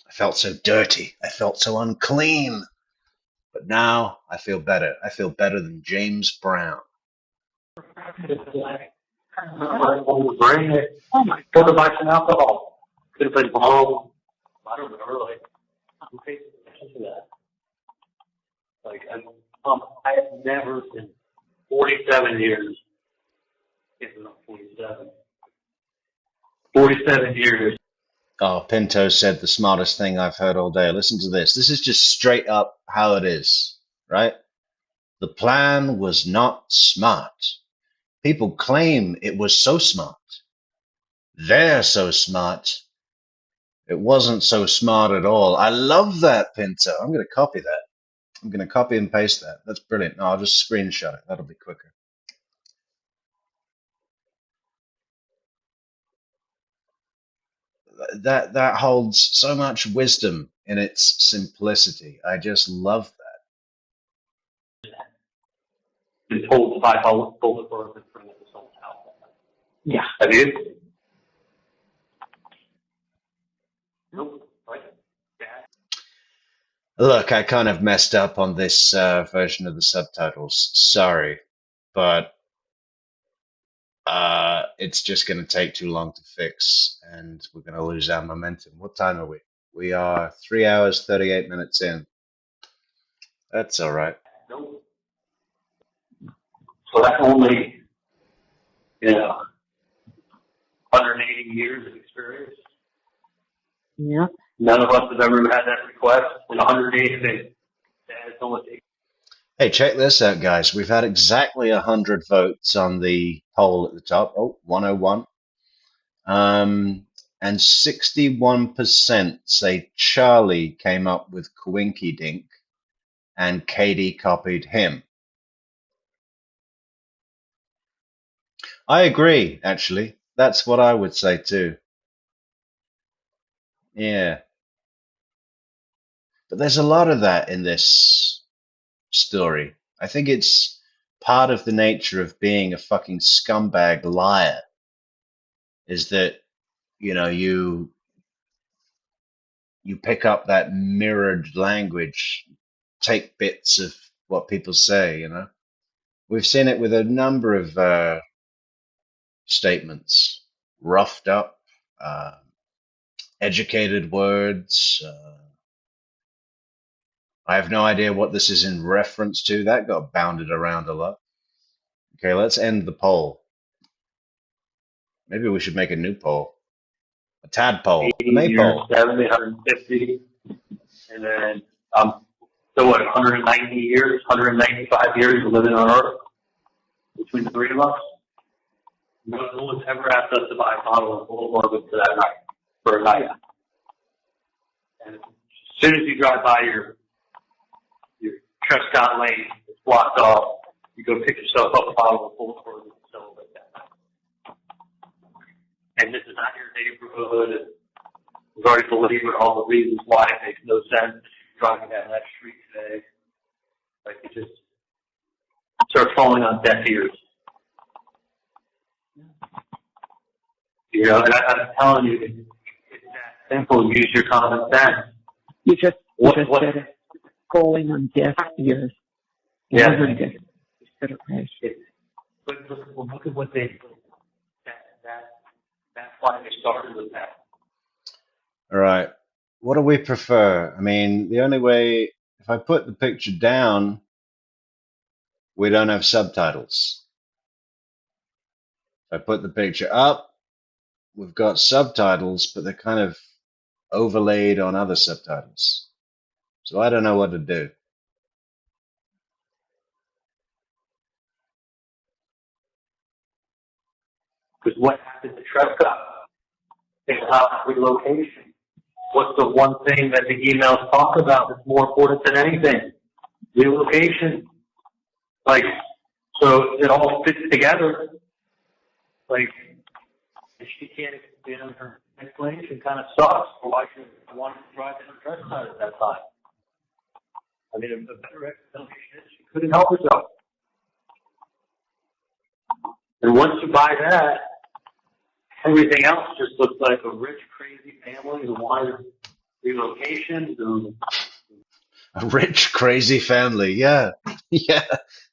Speaker 1: I felt so dirty. I felt so unclean. But now I feel better. I feel better than James Brown.
Speaker 4: Bring it. Go to buy some alcohol. Could have been home. I don't know, like, who pays attention to that? Like, I have never in 47 years, if not 47, 47 years.
Speaker 1: Oh, Pinto said the smartest thing I've heard all day. Listen to this. This is just straight up how it is, right? The plan was not smart. People claim it was so smart. They're so smart. It wasn't so smart at all. I love that, Pinto. I'm going to copy that. I'm going to copy and paste that. That's brilliant. No, I'll just screenshot it. That'll be quicker. That holds so much wisdom in its simplicity. I just love that.
Speaker 4: Been told to buy Bullet bourbon from the someone's house.
Speaker 5: Yeah.
Speaker 4: Have you? Nope. Right. Yeah.
Speaker 1: Look, I kind of messed up on this version of the subtitles. Sorry, but it's just going to take too long to fix, and we're going to lose our momentum. What time are we? We are 3 hours, 38 minutes in. That's all right.
Speaker 4: Nope. So that's only, 180 years of experience.
Speaker 5: Yeah.
Speaker 4: None of us have ever had that request in 180 days. It's almost 8.
Speaker 1: Hey, check this out, guys. We've had exactly 100 votes on the poll at the top. Oh, 101. And 61% say Charlie came up with Coinky Dink and Katie copied him. I agree, actually. That's what I would say too. Yeah. But there's a lot of that in this story. I think it's part of the nature of being a fucking scumbag liar is that, you pick up that mirrored language, take bits of what people say, We've seen it with a number of statements, roughed up, educated words. I have no idea what this is in reference to. That got bounded around a lot. Okay, let's end the poll. Maybe we should make a new poll. A tadpole. A maypole.
Speaker 4: 70, 150. And then, so what, 190 years, 195 years of living on Earth between the three of us? No one's ever asked us to buy a bottle of Bullet bourbon for that night, for a night. And as soon as you drive by your Prescott Lane, it's blocked off. You go pick yourself up a bottle of full or something like that. And this is not your neighborhood. And we've already belabored all the reasons why it makes no sense driving down that street today. Like, it just starts falling on deaf ears. You know, and I'm telling you, it's that simple. Use your common sense.
Speaker 5: You just said it. Falling on deaf ears.
Speaker 4: Yeah. But look at what they did. That's why they started with that.
Speaker 1: All right. What do we prefer? I mean, the only way, if I put the picture down, we don't have subtitles. If I put the picture up, we've got subtitles, but they're kind of overlaid on other subtitles. So I don't know what to do.
Speaker 4: Because what happened to Trescott? It's about relocation. What's the one thing that the emails talk about that's more important than anything? Relocation. Like, so it all fits together. Like, she can't, you know, her explanation kind of sucks for why she wanted to drive in her Trescott at that time. I mean, a better explanation is she couldn't help herself. And once you buy that, everything else just looks like a rich, crazy family who wanted relocation.
Speaker 1: A rich, crazy family. Yeah. Yeah.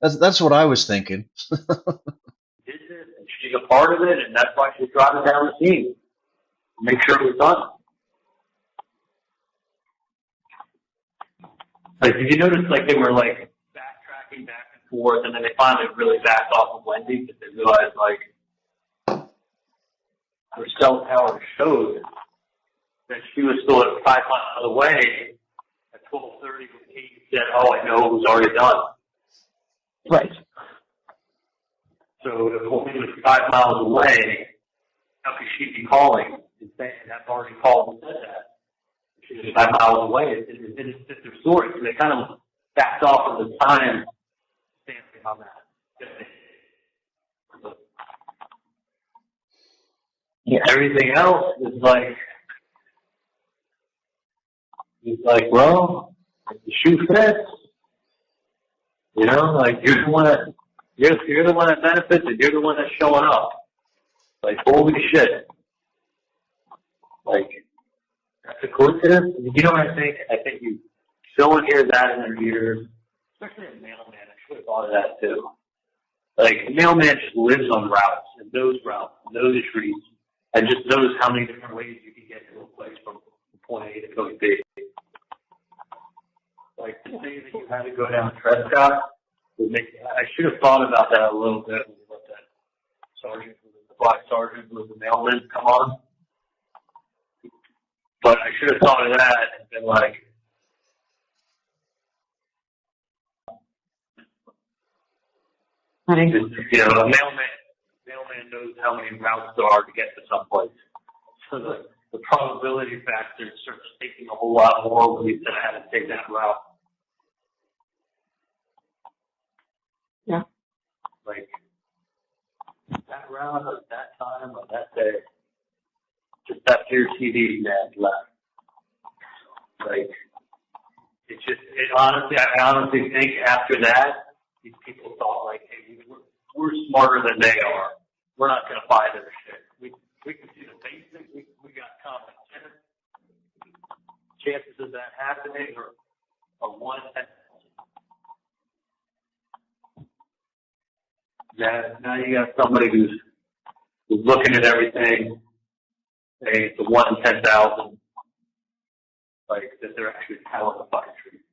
Speaker 1: That's what I was thinking.
Speaker 4: Did this, and she's a part of it, and that's why she's driving down the scene. Make sure it was done. Like, did you notice, like, they were, like, backtracking back and forth, and then they finally really backed off of Wendi because they realized, like, her cell tower showed that she was still at 5 miles away at 12:30 when Katie said, "Oh, I know it was already done."
Speaker 5: Right.
Speaker 4: So if the woman was 5 miles away, how could she be calling and saying, "I've already called and said that"? She was 5 miles away. It didn't fit their story. So they kind of backed off of the time standing on that.
Speaker 5: Yeah.
Speaker 4: Everything else is like, well, if the shoe fits, you know, like you're the one that benefits, and you're the one that's showing up. Like, holy shit! Like, that's a coincidence. You know what I think? I think someone hears that in their ears, especially a mailman. I should have thought of that too. Like, a mailman just lives on routes and knows streets. And just knows how many different ways you can get to a place from point A to point B. Like, to say that you had to go down Trescott would make. I should have thought about that a little bit when we let that sergeant, the black sergeant, was the mailman come on. But I should have thought of that and been like, you know, a mailman knows how many routes there are to get to someplace. So the probability factor starts taking a whole lot more when you said I had to take that route.
Speaker 5: Yeah.
Speaker 4: Like, that route or that time or that day, just after your TV man left. Like, I honestly think after that, these people thought, like, hey, we're smarter than they are. We're not going to buy their shit. We can see the basics. We got common sense. Chances of that happening are 1 in 10. Now you got somebody who's looking at everything. Hey, it's a 1 in 10,000. Like, that they're actually telling the fucking truth.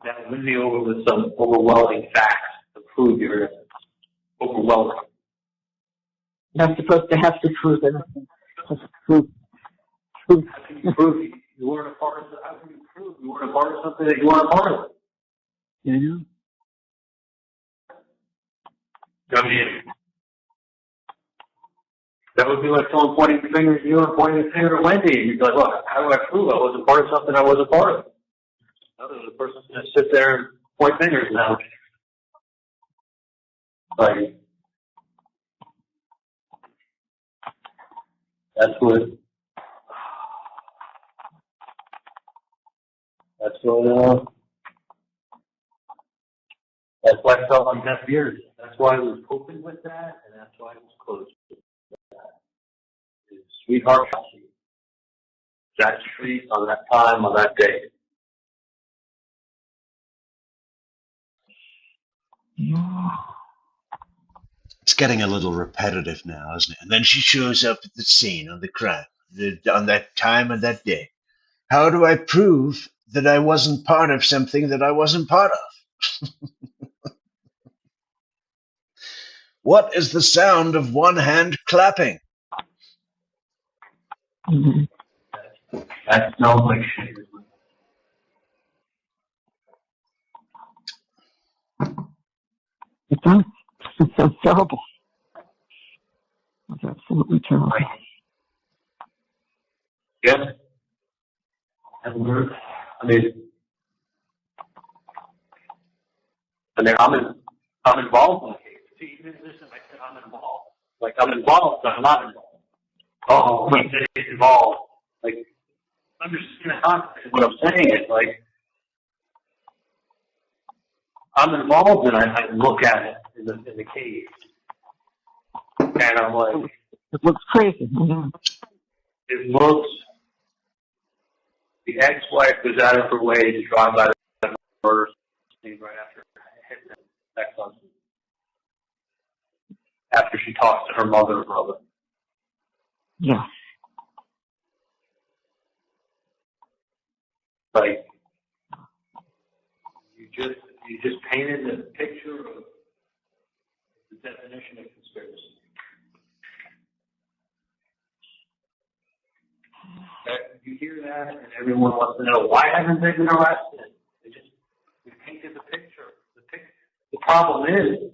Speaker 4: Now, win me over with some overwhelming facts to prove your innocence. Overwhelming.
Speaker 5: Not supposed to have to prove anything. Just prove.
Speaker 4: How can you prove you weren't a part of it? How can you prove you weren't a part of something that you weren't a part of?
Speaker 5: Yeah.
Speaker 4: I mean, that would be like someone pointing the finger at you and pointing the finger at Wendi. And you'd be like, look, how do I prove I wasn't part of something I wasn't part of? No, the person's going to sit there and point fingers now. Like, that's what, that's why I felt like that beard. That's why I was open with that, and that's why I was closed with that. It's sweetheart, that street on that time, on that day.
Speaker 1: It's getting a little repetitive now, isn't it? And then she shows up at the scene on the crime, on that time and that day. How do I prove that I wasn't part of something that I wasn't part of? What is the sound of one hand clapping?
Speaker 4: That smells like shit.
Speaker 5: It does. It sounds terrible. It's absolutely terrible.
Speaker 4: Yes. I mean, I'm involved in the case. See, even this, I said I'm involved. Like, I'm involved, but I'm not involved. Oh, he said he's involved. Like, understand the context. What I'm saying is, like, I'm involved and I look at it in the case. And I'm like,
Speaker 5: it looks crazy.
Speaker 4: It looks, the ex-wife was out of her way to drive by the murder scene right after hit the ex-husband. After she talks to her mother and brother.
Speaker 5: Yeah.
Speaker 4: Like, you just painted the picture of the definition of conspiracy. You hear that, and everyone wants to know, why haven't they been arrested? We painted the picture. The problem is,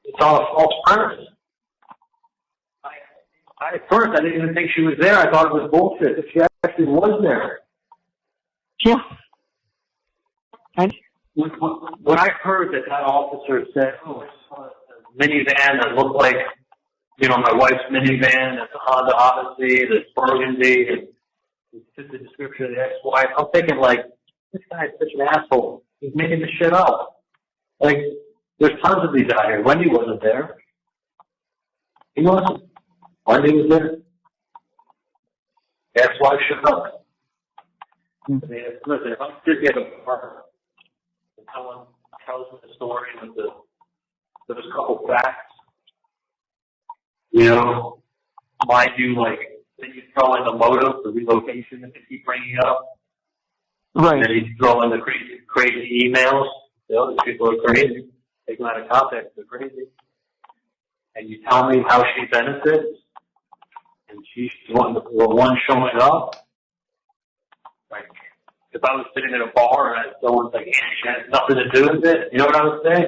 Speaker 4: it's all a false premise. At first, I didn't even think she was there. I thought it was bullshit that she actually was there.
Speaker 5: Yeah.
Speaker 4: When I heard that officer said, oh, it's a minivan that looked like, my wife's minivan, it's a Honda Odyssey, that's burgundy, and it fits the description of the ex-wife, I'm thinking, like, this guy's such an asshole. He's making this shit up. Like, there's tons of these out here. Wendi wasn't there. He wasn't. Wendi was there. The ex-wife showed up. I mean, listen, if I'm sitting at a bar and someone tells me the story with those couple facts, mind you, like, then you throw in the motive, the relocation that they keep bringing up.
Speaker 5: Right.
Speaker 4: And then you throw in the crazy emails. These people are crazy. Take them out of context, they're crazy. And you tell me how she benefits, and she's the one showing up. Like, if I was sitting at a bar and someone's like, she has nothing to do with it, you know what I would say?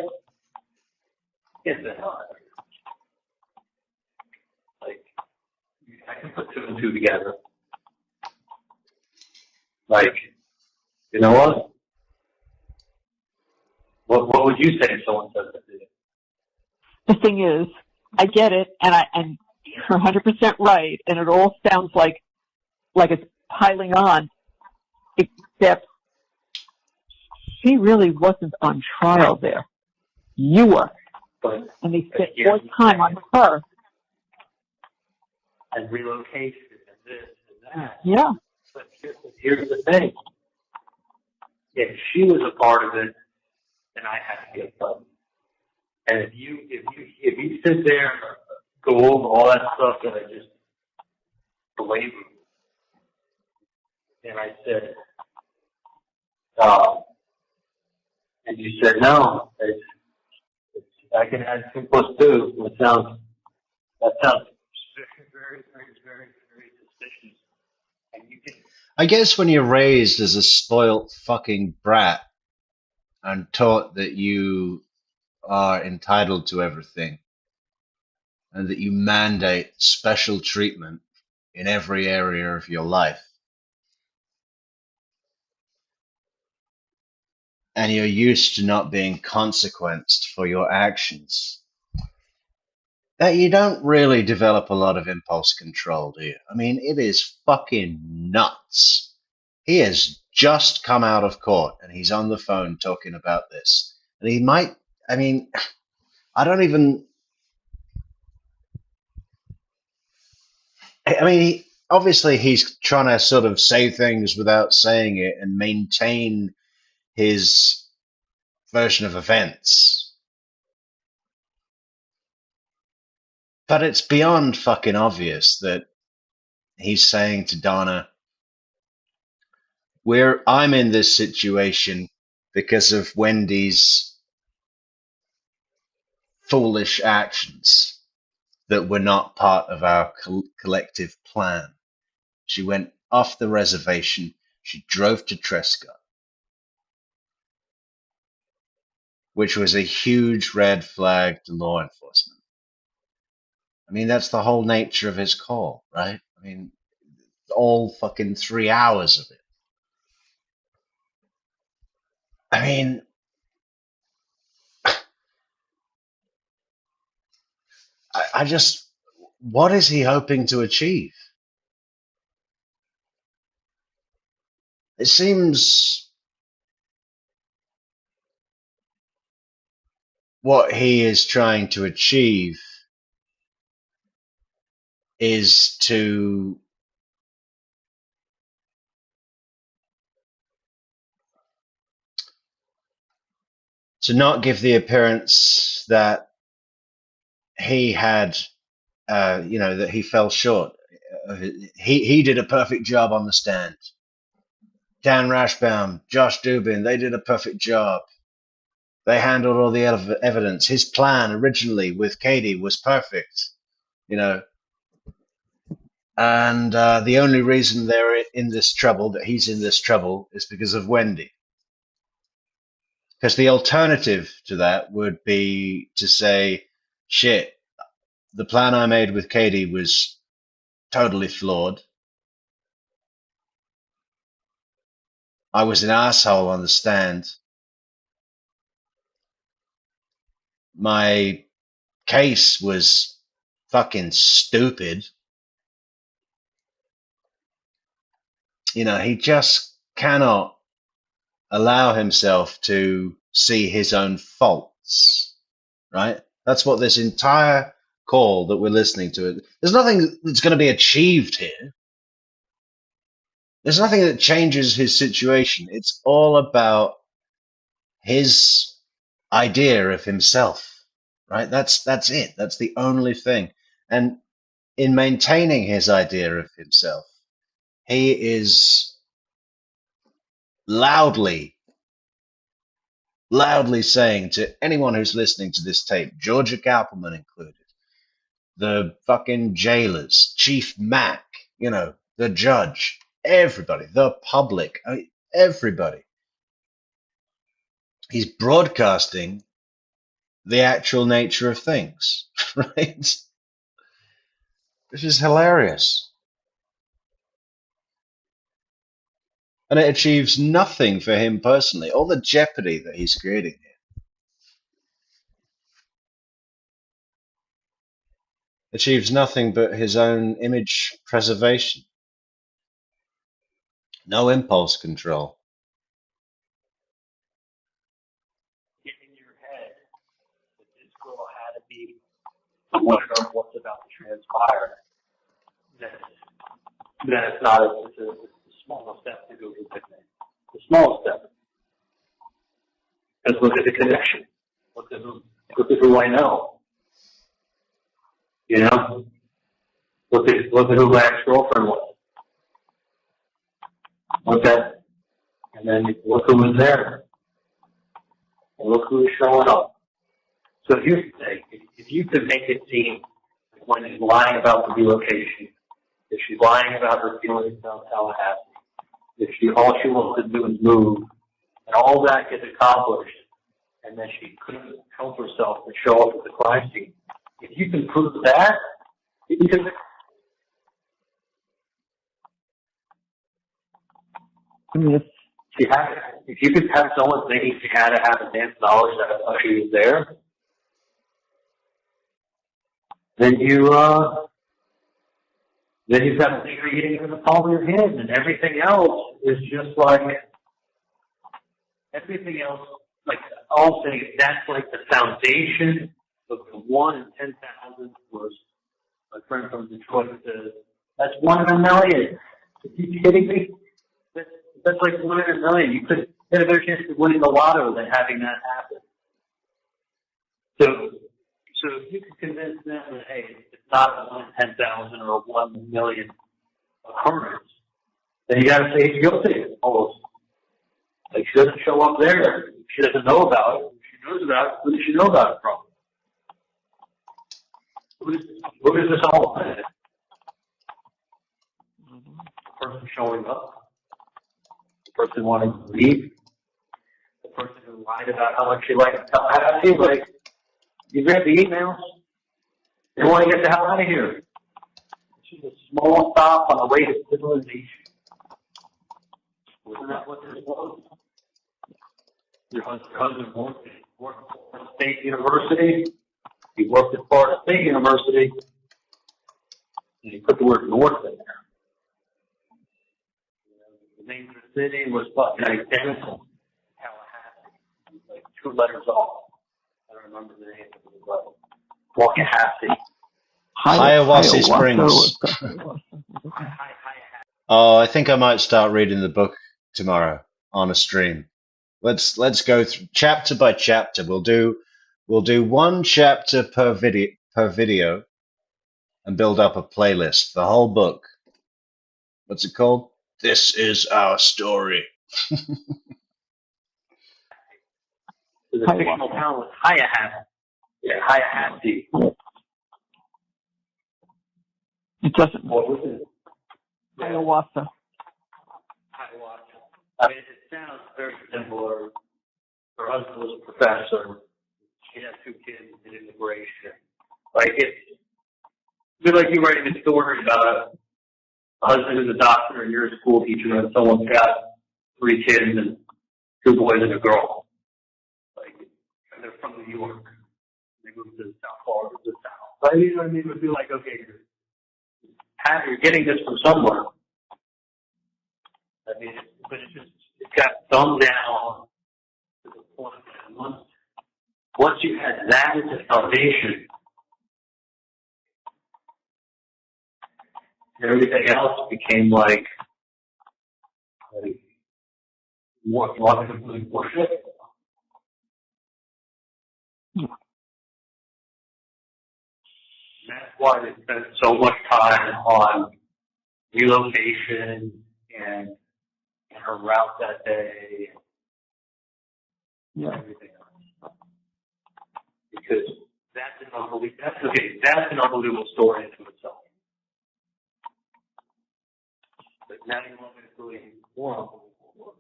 Speaker 4: Get the hell out of here. Like, I can put two and two together. Like, you know what? What would you say if someone said that to you?
Speaker 5: The thing is, I get it, and you're 100% right, and it all sounds like it's piling on, except she really wasn't on trial there. You were. And they spent more time on her.
Speaker 4: And relocation and this and that.
Speaker 5: Yeah.
Speaker 4: But here's the thing. If she was a part of it, then I have to get done. And if you sit there, go over all that stuff that I just belabored, and I said, and you said no, I can add 2 plus 2. That sounds very, very, very, very suspicious. And you can.
Speaker 1: I guess when you're raised as a spoilt fucking brat and taught that you are entitled to everything and that you mandate special treatment in every area of your life, and you're used to not being consequenced for your actions, that you don't really develop a lot of impulse control, do you? I mean, it is fucking nuts. He has just come out of court and he's on the phone talking about this. And he might, I mean, I don't even, I mean, obviously he's trying to sort of say things without saying it and maintain his version of events. But it's beyond fucking obvious that he's saying to Donna, I'm in this situation because of Wendy's foolish actions that were not part of our collective plan. She went off the reservation. She drove to Trescott, which was a huge red flag to law enforcement. I mean, that's the whole nature of his call, right? I mean, all fucking 3 hours of it. I mean, I just, what is he hoping to achieve? It seems what he is trying to achieve is to not give the appearance that he had, that he fell short. He did a perfect job on the stand. Dan Rashbaum, Josh Dubin, they did a perfect job. They handled all the evidence. His plan originally with Katie was perfect, And the only reason they're in this trouble, that he's in this trouble, is because of Wendi. Because the alternative to that would be to say, shit, the plan I made with Katie was totally flawed. I was an asshole on the stand. My case was fucking stupid. He just cannot allow himself to see his own faults, right? That's what this entire call that we're listening to, there's nothing that's going to be achieved here. There's nothing that changes his situation. It's all about his idea of himself, right? That's it. That's the only thing. And in maintaining his idea of himself, he is loudly saying to anyone who's listening to this tape, Georgia Kappelman included, the fucking jailers, Chief Mack, the judge, everybody, the public, everybody. He's broadcasting the actual nature of things, right? Which is hilarious. And it achieves nothing for him personally. All the jeopardy that he's creating here achieves nothing but his own image preservation. No impulse control.
Speaker 4: Get in your head that this girl had to be aware of what's about to transpire. Then it's not it's a small step to go to the small step. Because look at the connection. Look at who I know. Look at who my ex-girlfriend was. Okay. And then look who was there. And look who is showing up. So here's the thing. If you could make it seem like when she's lying about the relocation, if she's lying about her feelings about Tallahassee, if all she wants to do is move, and all that gets accomplished, and then she couldn't help herself but show up at the crime scene, if you can prove that, you can.
Speaker 5: I mean,
Speaker 4: if you could have someone thinking she had to have advanced knowledge that she was there, then you've got a degree getting in the palm of your hand, and everything else is just like everything else. Like I'll say, that's like the foundation of the 1 in 10,000. Was my friend from Detroit says that's 1 in a million. Are you kidding me? That's like 1 in a million. You could have a better chance of winning the lotto than having that happen. So if you could convince them that, hey, it's not a 1 in 10,000 or a 1 in a million occurrence, then you got to say he's guilty. Almost. Like she doesn't show up there. She doesn't know about it. If she knows about it, who does she know about it from? Who does this all apply? The person showing up, the person wanting to leave, the person who lied about how much she liked to tell. I feel like you read the emails. They want to get the hell out of here. This is a small stop on the way to civilization. Wasn't that what this was? Your husband worked at Florida State University. He worked at Florida State University. And he put the word North in there. The name of the city was fucking identical. Tallahassee. Like 2 letters off. I don't remember the name of it, but Walkahassee.
Speaker 1: Hiawassee Springs. Oh, I think I might start reading the book tomorrow on a stream. Let's go through chapter by chapter. We'll do 1 chapter per video and build up a playlist. The whole book. What's it called? This is our story.
Speaker 4: The fictional town was Hiawassee. Yeah, Hiawassee.
Speaker 5: It doesn't.
Speaker 4: What was it?
Speaker 5: Hiawatha.
Speaker 4: I mean, it sounds very similar. Her husband was a professor. She had 2 kids in immigration. Like it's like you writing a story about a husband who's a doctor and you're a school teacher and someone's got 3 kids and 2 boys and a girl. Like, and they're from New York. They moved to South Florida, to the South. But you know what I mean? It would be like, okay, you're getting this from somewhere. I mean, but it got dumbed down to the point that once you had that as a foundation, everything else became like what completely bullshit. That's why they spent so much time on relocation and her route that day.
Speaker 5: Yeah.
Speaker 4: Everything else. Because that's an unbelievable story into itself. But now you want me to believe more unbelievable.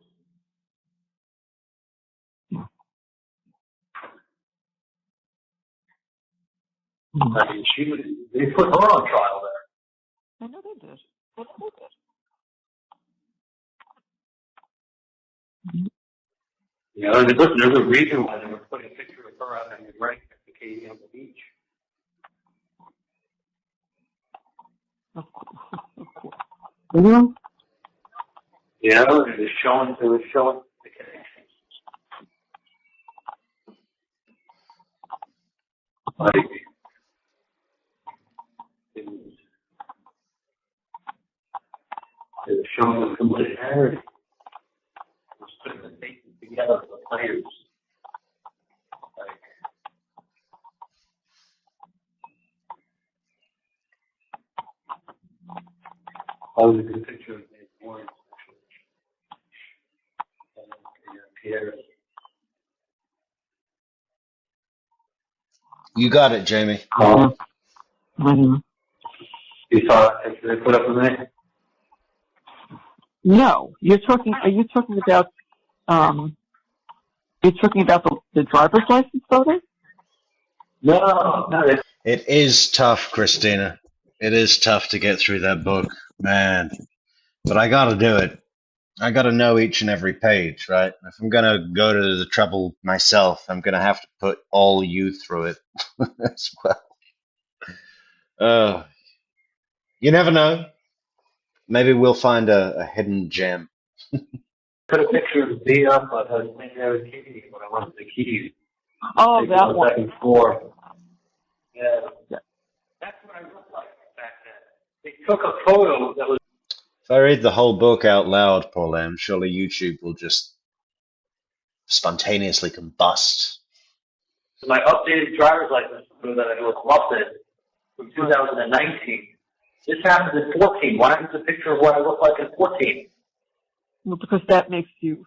Speaker 4: I mean, they put her on trial there.
Speaker 5: I know they did.
Speaker 4: You know, and listen, there's a reason why they were putting a picture of her out on the right next to Katie on the beach.
Speaker 5: Of course. Mm-hmm.
Speaker 4: You know, it was showing the connections. Like, it was showing the familiarity. It was putting the faces together of the players. Like, that was a good picture of Nate Warren, actually. And Pierre.
Speaker 1: You got it, Jamie.
Speaker 5: Mm-hmm.
Speaker 4: You saw that picture they put up with me?
Speaker 5: No, are you talking about the driver's license photo?
Speaker 4: No.
Speaker 1: It is tough, Christina. It is tough to get through that book, man. But I got to do it. I got to know each and every page, right? If I'm going to go to the trouble myself, I'm going to have to put all you through it as well. You never know. Maybe we'll find a hidden gem.
Speaker 4: Put a picture of me up. I was laying there with Katie when I went to the Keys.
Speaker 5: Oh, that one.
Speaker 4: Second floor. Yeah. That's what I looked like back then. They took a photo that was.
Speaker 1: If I read the whole book out loud, Paul M., surely YouTube will just spontaneously combust.
Speaker 4: My updated driver's license photo that I was busted from 2019. This happened in 14. Why is a picture of what I look like in 14?
Speaker 5: Well, because that makes you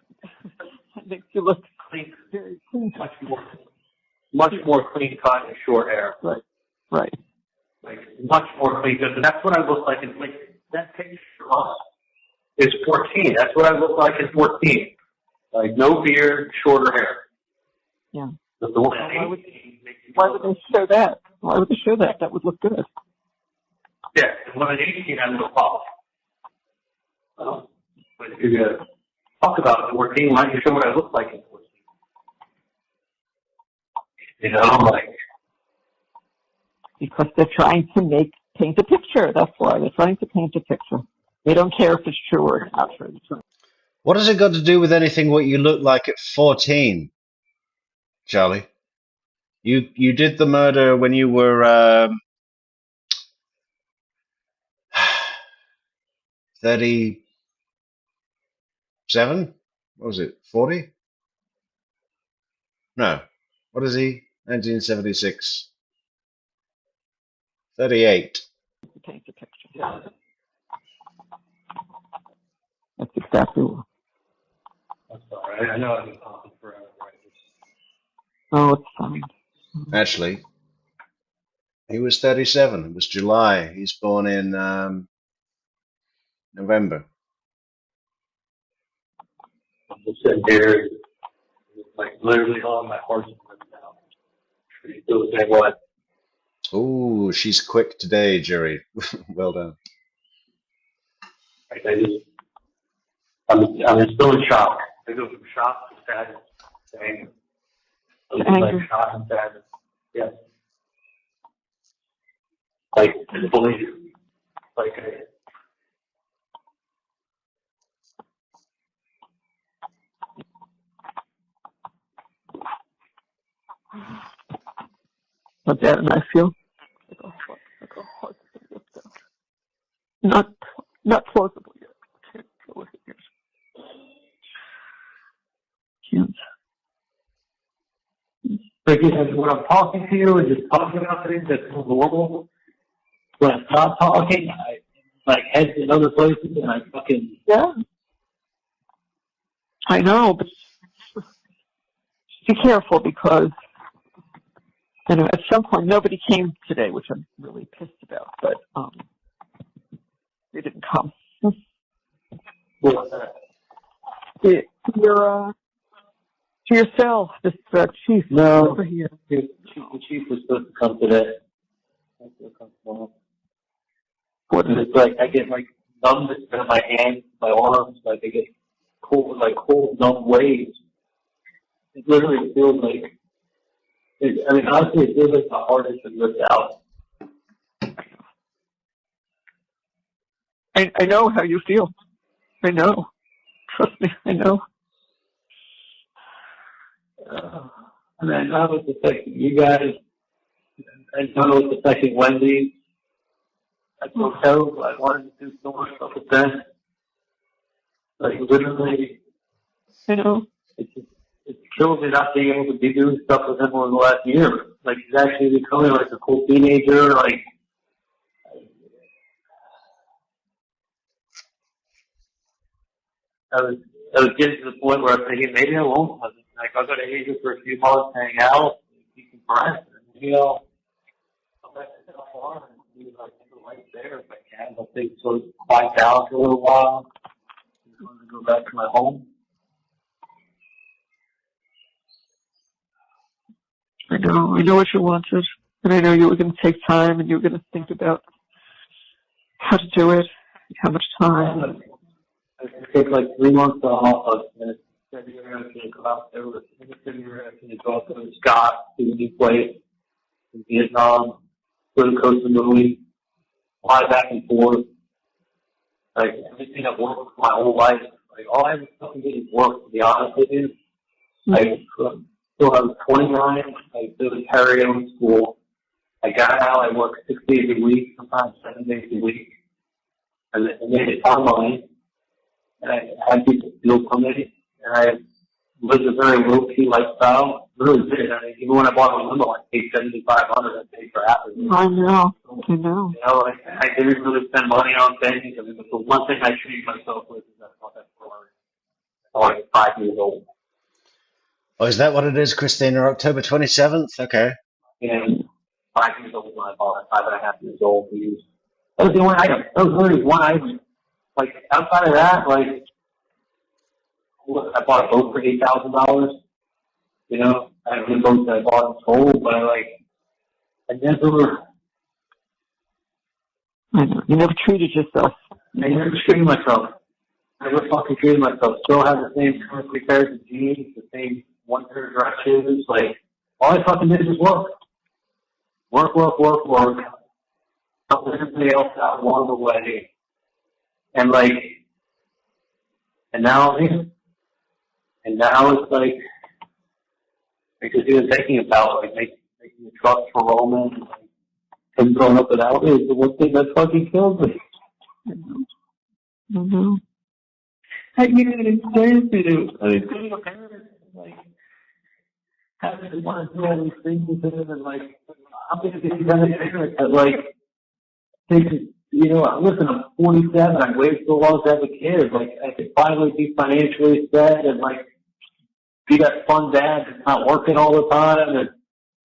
Speaker 5: look
Speaker 4: Clean,
Speaker 5: very clean.
Speaker 4: much more clean cut and short hair.
Speaker 5: Right. Right.
Speaker 4: Like much more clean cut. That's what I look like in that picture is 14. That's what I look like in 14. Like no beard, shorter hair.
Speaker 5: Yeah.
Speaker 4: But the one
Speaker 5: why would they show that? Why would they show that? That would look good.
Speaker 4: Yeah, the one at 18 I look off. But if you're gonna talk about 14, why don't you show what I look like in 14? You know, like
Speaker 5: because they're trying to paint a picture. That's why they're trying to paint a picture. They don't care if it's true or not true.
Speaker 1: What has it got to do with anything what you look like at 14, Charlie? You did the murder when you were 37? What was it, 40? No. What is he? 1976. 38.
Speaker 5: Paint a picture. Yeah. That's exactly what.
Speaker 4: I'm sorry. I know I've been talking forever.
Speaker 5: Oh, it's fine.
Speaker 1: Actually, he was 37. It was July. He's born in November.
Speaker 4: I'm just sitting here, like literally on my horse now. She's still the same way.
Speaker 1: Ooh, she's quick today, Jerry. Well done.
Speaker 4: Like I'm still in shock. I go from shock to sadness to anger. Like shock and sadness. Yes. Like disbelief. Like
Speaker 5: But that and I feel like a heart not plausible yet. Can't go with it yet. Can't.
Speaker 4: Like when I'm talking to you and just talking about things that's normal, when I stop talking, I like head in other places and I fucking
Speaker 5: I know, but be careful because at some point nobody came today, which I'm really pissed about. But they didn't come.
Speaker 4: What was that?
Speaker 5: To your cell, this chief.
Speaker 4: No,
Speaker 5: over here.
Speaker 4: The chief was supposed to come today. I still come tomorrow.
Speaker 5: What is it?
Speaker 4: It's like I get like numbness in my hands, my arms, like I get cold, numb waves. It literally feels like. Honestly, it feels like the heart is ripped out.
Speaker 5: I know how you feel. I know. Trust me, I know.
Speaker 4: I know it's affecting you guys. I know it's affecting Wendi. I feel terrible. I wanted to do so much stuff with them. Like literally,
Speaker 5: I know.
Speaker 4: It kills me not being able to be doing stuff with him over the last year. Like he's actually becoming like a cool teenager. Like I was getting to the point where I was thinking maybe I won't. Like I'll go to Asia for a few months, hang out, decompress, and I'll back to the farm and do like the life there if I can. I'll take sort of quiet down for a little while. I'm going to go back to my home.
Speaker 5: I know what you wanted, and I know you were going to take time, and you were going to think about how to do it, how much time.
Speaker 12: I take like 3 months off, and it's February, I was going to go out there with February, I was going to go out there with Scott to a new place in Vietnam, go to Costa Movie, fly back and forth. Like, everything I've worked my whole life, like, all I ever fucking did is work, to be honest with you. So I was 29, I did a karaoke school. I got out, I worked 6 days a week, sometimes 7 days a week. And I made a ton of money. And I had people steal from me. And I lived a very low-key lifestyle. Really did. I mean, even when I bought a limo, I paid $7,500. I paid for half of it.
Speaker 5: I know.
Speaker 12: You know, like, I didn't really spend money on things. I mean, but the one thing I treated myself with is that fucking Ferrari. I was like 5 years old.
Speaker 1: Oh, is that what it is, Christina? October 27th? Okay.
Speaker 12: And 5 years old when I bought it, 5.5 years old. That was the only item. That was literally one item. Like, outside of that, like, I bought a boat for $8,000. You know, I have a boat that I bought and sold, but I
Speaker 5: never treated yourself.
Speaker 12: I never treated myself. I never fucking treated myself. Still have the same 3 pairs of jeans, the same 1 pair of dress shoes. Like, all I fucking did was work. Work. Help everybody else out along the way. And like, and now I'm here. And now it's like, just even thinking about like making the trucks for Roman and like, him growing up without me is the one thing that fucking kills me.
Speaker 5: Mm-hmm.
Speaker 12: I can't even explain to you. I mean, being a parent, like, having to want to do all these things with him, and like, I'm going to be kind of parent that, like, thinking, you know, listen, I'm 47, I waited so long to have a kid. Like, I could finally be financially set and, like, be that fun dad that's not working all the time and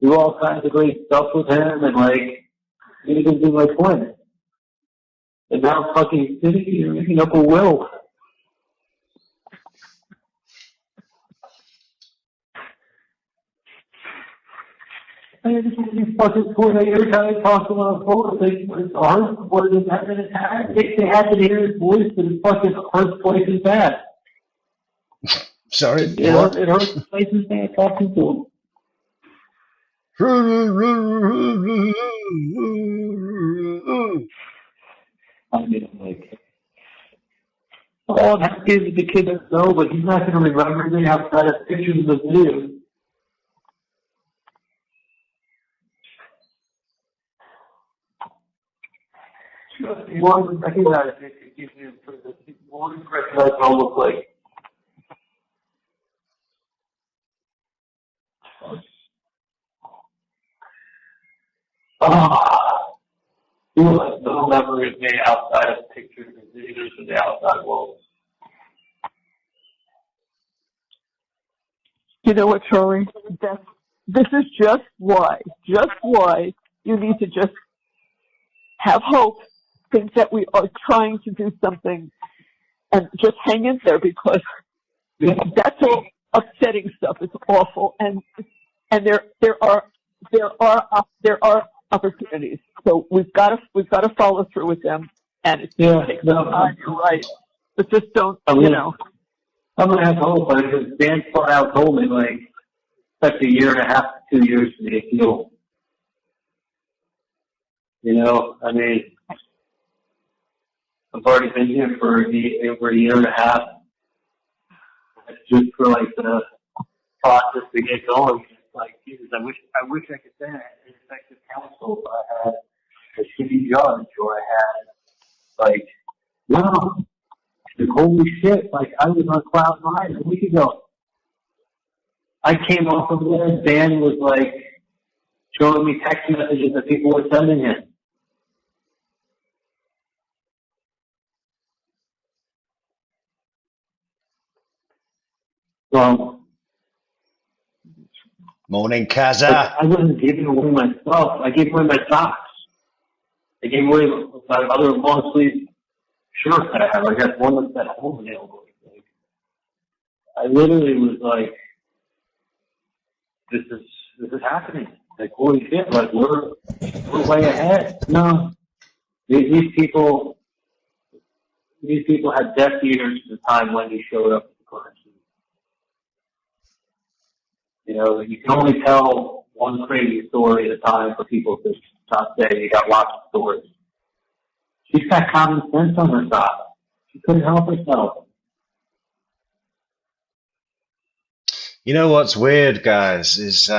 Speaker 12: do all kinds of great stuff with him and, like, you can do my point. And now I'm fucking sitting here making up a will. I just these fucking poor every time I talk to him on the phone, I think it's hard for them to have an attack. They have to hear his voice, but it fucking hurts twice as bad.
Speaker 1: Sorry,
Speaker 12: it hurts twice as bad talking to him. I mean, I'm like, all I'm happy is the kid doesn't know, but he's not going to remember me outside of pictures of the videos. One recognize it gives you one recognize what it looks like. No memory of me outside of pictures and videos of the outside world.
Speaker 5: You know what, Charlie? This is just why you need to just have hope, think that we are trying to do something, and just hang in there, because that's all upsetting stuff. It's awful, and there are opportunities. So we've got to follow through with them, and it's going to take some time. You're right, but just don't. I'm
Speaker 12: gonna have hope. Because Dan flat out told me like that's 1.5 to 2 years to be healed. You know, I mean, I've already been here for over 1.5 years. It's just for like the process to get going. It's like, Jesus, I wish I could say I had an effective counsel, but I had a shitty judge, or I had like, wow, holy shit, like I was on cloud 9 a week ago. I came off of there, Dan was like showing me text messages that people were sending him.
Speaker 1: Morning, Kaza.
Speaker 12: I wasn't giving away my stuff. I gave away my socks. I gave away my other long sleeve shirts that I have. I got one that's at home now. Like, I literally was like, this is happening. Like, holy shit, like we're way ahead. No. These people, these people had deaf ears at the time Wendi showed up at the crime scene. You know, you can only tell one crazy story at a time for people to not say you got lots of stories. She's got common sense on her side. She couldn't help herself.
Speaker 1: You know what's weird, guys, is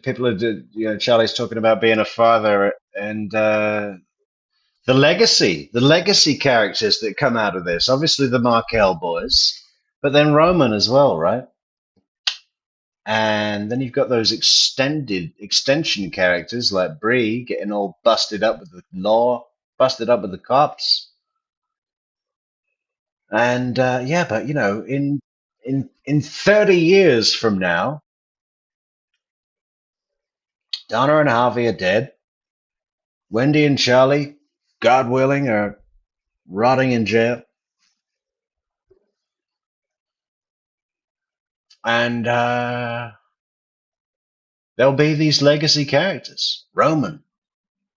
Speaker 1: people are, Charlie's talking about being a father, and the legacy characters that come out of this. Obviously, the Markel boys, but then Roman as well, right? And then you've got those extension characters like Bree getting all busted up with the law, busted up with the cops. And yeah, but you know, in 30 years from now, Donna and Harvey are dead. Wendi and Charlie, God willing, are rotting in jail. And there'll be these legacy characters: Roman,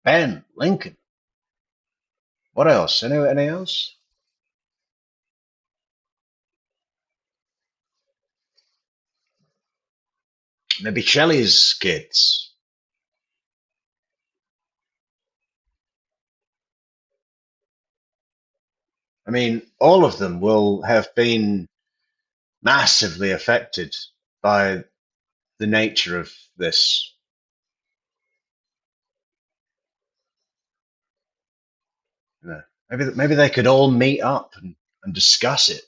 Speaker 1: Ben, Lincoln. What else? Any else? Maybe Shelley's kids. I mean, all of them will have been massively affected by the nature of this. You know, maybe they could all meet up and discuss it.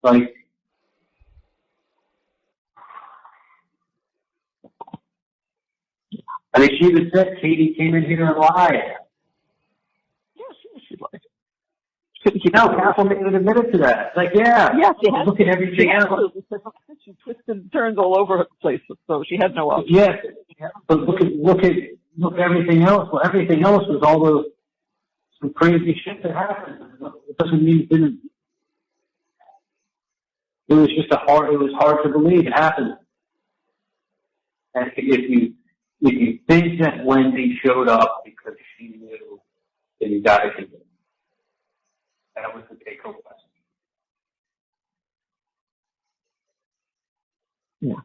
Speaker 12: Like, I mean, she even said Katie came in here and lied.
Speaker 5: Yes, she lied.
Speaker 12: No, Councilman even admitted to that. It's like, yeah,
Speaker 5: yes,
Speaker 12: look at everything else.
Speaker 5: She twists and turns all over the place, so she had no option.
Speaker 12: Yes, but look at everything else. Well, everything else was all some crazy shit that happened. It doesn't mean it didn't. It was just it was hard to believe it happened. And if you think that Wendi showed up because she knew, then you got to convince. That was the take-home lesson.
Speaker 5: Yeah.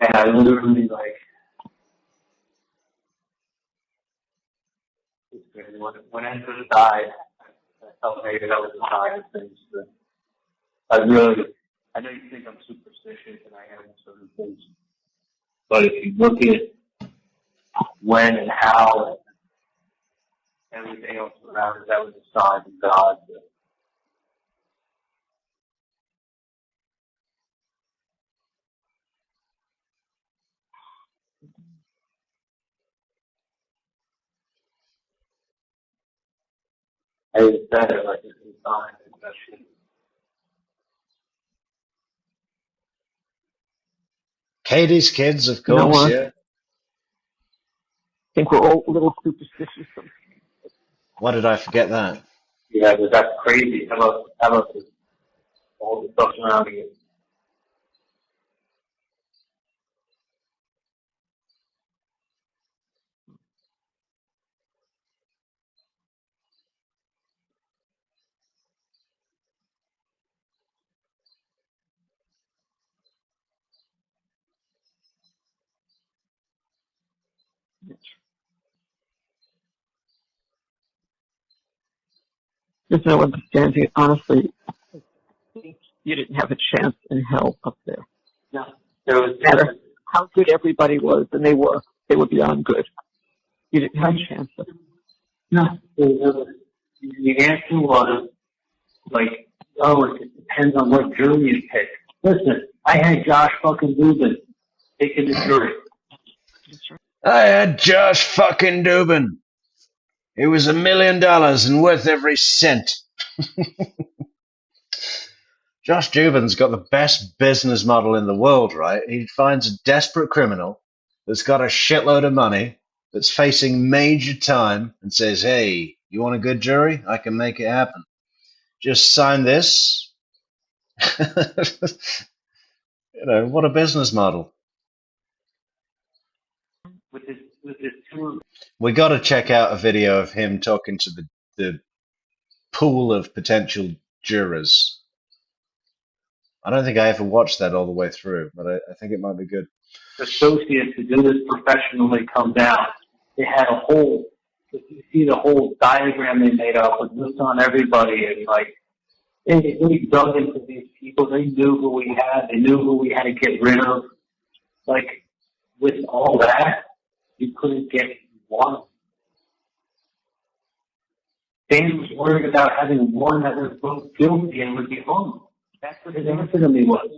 Speaker 12: And I literally, when Ezra died, I felt maybe that was a sign of things that I know you think I'm superstitious and I am in certain things, but if you look at when and how and everything else around it, that was a sign of God. I said it like it's a sign of that shit.
Speaker 1: Katie's kids, of
Speaker 5: You know
Speaker 1: course,
Speaker 5: what?
Speaker 1: yeah.
Speaker 5: I think we're all a little superstitious.
Speaker 1: Why did I forget that?
Speaker 12: Yeah, but that's crazy. How about this, all the stuff surrounding it?
Speaker 5: There's no understanding. Honestly, you didn't have a chance in hell up there.
Speaker 12: No, there was
Speaker 5: No matter how good everybody was, and they were beyond good. You didn't have a chance.
Speaker 12: No, the answer was like, oh, it depends on what jury you pick. Listen, I had Josh fucking Dubin taking the jury.
Speaker 1: I had Josh fucking Dubin. It was $1 million and worth every cent. Josh Dubin's got the best business model in the world, right? He finds a desperate criminal that's got a shitload of money, that's facing major time, and says, hey, you want a good jury? I can make it happen. Just sign this. You know, what a business model.
Speaker 4: with his two.
Speaker 1: We got to check out a video of him talking to the pool of potential jurors. I don't think I ever watched that all the way through, but I think it might be good.
Speaker 4: Associates to do this professionally come down. They had a whole, if you see the whole diagram they made up with lists on everybody, and like, they really dug into these people. They knew who we had. They knew who we had to get rid of. Like, with all that, you couldn't get one. Dan was worried about having one that was both guilty and would be hung. That's what his answer to me was.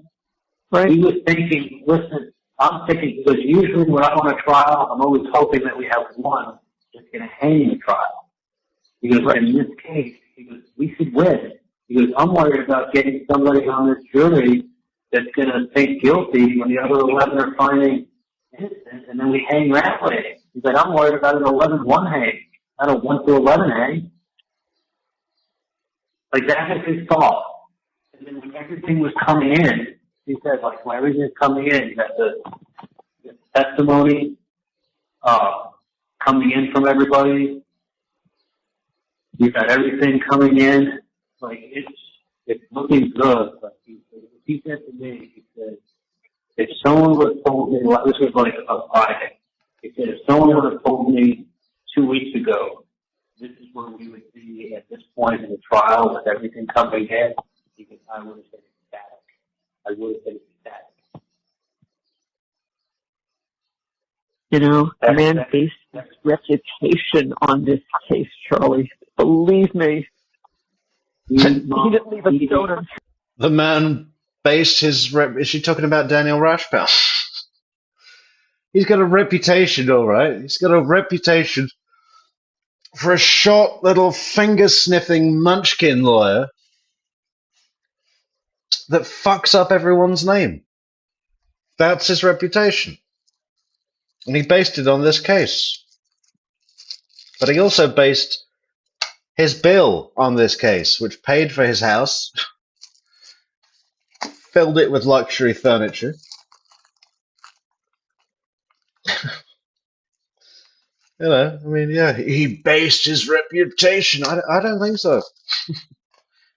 Speaker 5: Right.
Speaker 4: He was thinking, listen, I'm thinking, because usually when I'm on a trial, I'm always hoping that we have one that's going to hang the trial. He goes, in this case, he goes, we should win. He goes, I'm worried about getting somebody on this jury that's going to think guilty when the other 11 are finding innocent, and then we hang that way. He's like, I'm worried about an 11-1 hang, not a 1-11 hang. Like, that was his thought. And then when everything was coming in, he said, like, when everything's coming in, you got the testimony coming in from everybody. You got everything coming in. Like, it's looking good. Like he said to me, he said, if someone would have told me, well, this was like a Friday. He said, if someone would have told me 2 weeks ago, this is where we would be at this point in the trial with everything coming in, because I would have been ecstatic. I would have been ecstatic.
Speaker 5: You know, a man based his reputation on this case, Charlie. Believe me. He didn't leave a stone.
Speaker 1: The man based his is she talking about Daniel Rashpal? He's got a reputation, all right. He's got a reputation for a short little finger-sniffing munchkin lawyer that fucks up everyone's name. That's his reputation. And he based it on this case. But he also based his bill on this case, which paid for his house, filled it with luxury furniture. You know, I mean, yeah, he based his reputation. I don't think so.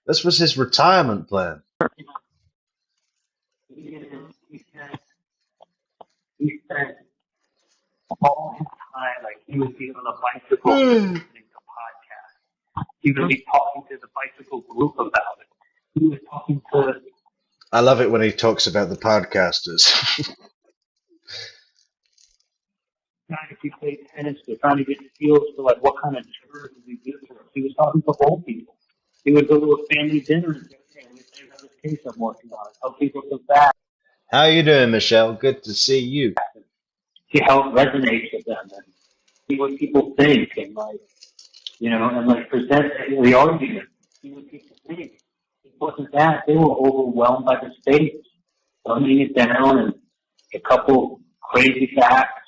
Speaker 1: This was his retirement plan.
Speaker 4: He spent all his time, like, he would be on a bicycle listening to podcasts. He would be talking to the bicycle group about it. He was talking to...
Speaker 1: I love it when he talks about the podcasters.
Speaker 4: Trying to play tennis, they're trying to get feels for, like, what kind of jurors did he do for us. He was talking to old people. He would go to a family dinner and say, hey, let me tell you about this case I'm working on. Tell people so fast.
Speaker 1: How you doing, Michelle? Good to see you.
Speaker 4: See how it resonates with them and see what people think and, like, you know, and, like, present the argument. See what people think. It wasn't that. They were overwhelmed by the stakes, dumbing it down and a couple crazy facts,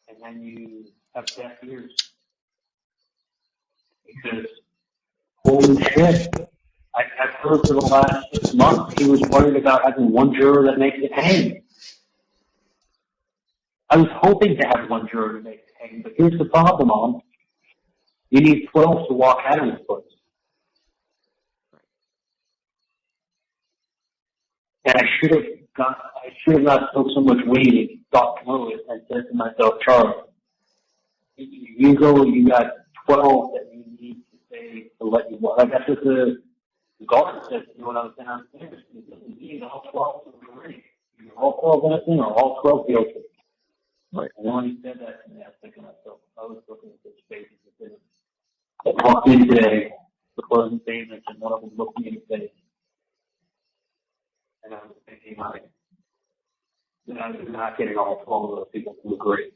Speaker 4: and then you have deaf ears. Because, holy shit, I've heard for the last 6 months he was worried about having one juror that makes it hang. I was hoping to have one juror to make it hang, but here's the problem, Mom. You need 12 to walk out of this place. And I should have not took so much weight and thought through it and said to myself, Charlie, you got 12 that you need to say to let you walk. Like that's what the guard said to me when I was downstairs. You need all 12 to agree. You're all 12 innocent or all 12 guilty. Right. And when he said that to me, I was thinking to myself, I was looking at his face and I walked in today, the closing statements, and one of them looked me in the face. And I was thinking, like, I'm not getting all 12 of those people to agree.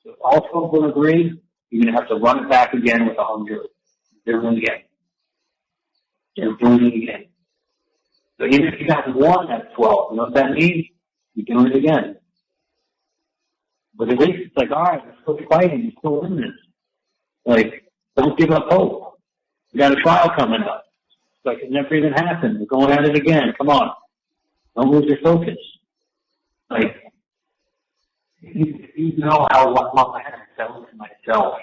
Speaker 4: So if all 12 will agree, you're going to have to run it back again with a hung jury. You're doing it again. You're doing it again. So even if you got one at 12, you know what that means? You're doing it again. But at least it's like, all right, we're still fighting. You're still in this. Like, don't give up hope. You got a trial coming up. It's like it never even happened. We're going at it again. Come on. Don't lose your focus. Like,
Speaker 12: if you know how long I had to sell to myself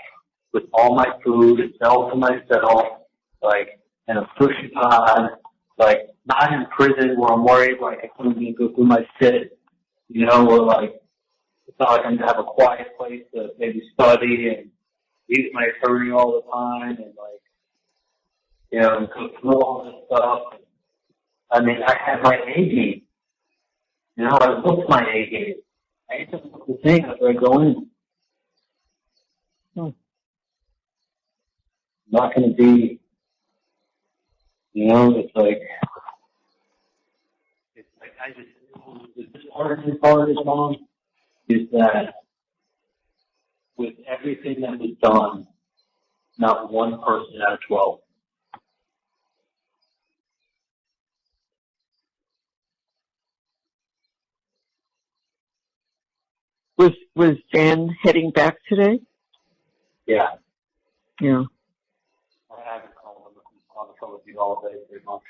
Speaker 12: with all my food and sell to myself, like, and a push pod, like, not in prison where I'm worried, like, I couldn't even go through my shit, you know, or like, it's not like I'm going to have a quiet place to maybe study and eat my attorney all the time and like, you know, and go through all this stuff. I mean, I had my A game. You know, I looked my A game. I used to look the same after I go in. I'm not going to be, you know, it's like I just, this part of it, Mom, is that with everything that was done, not one person out of 12.
Speaker 5: Was Jan heading back today?
Speaker 12: Yeah.
Speaker 5: Yeah.
Speaker 12: I haven't called him on the phone with you all day pretty much.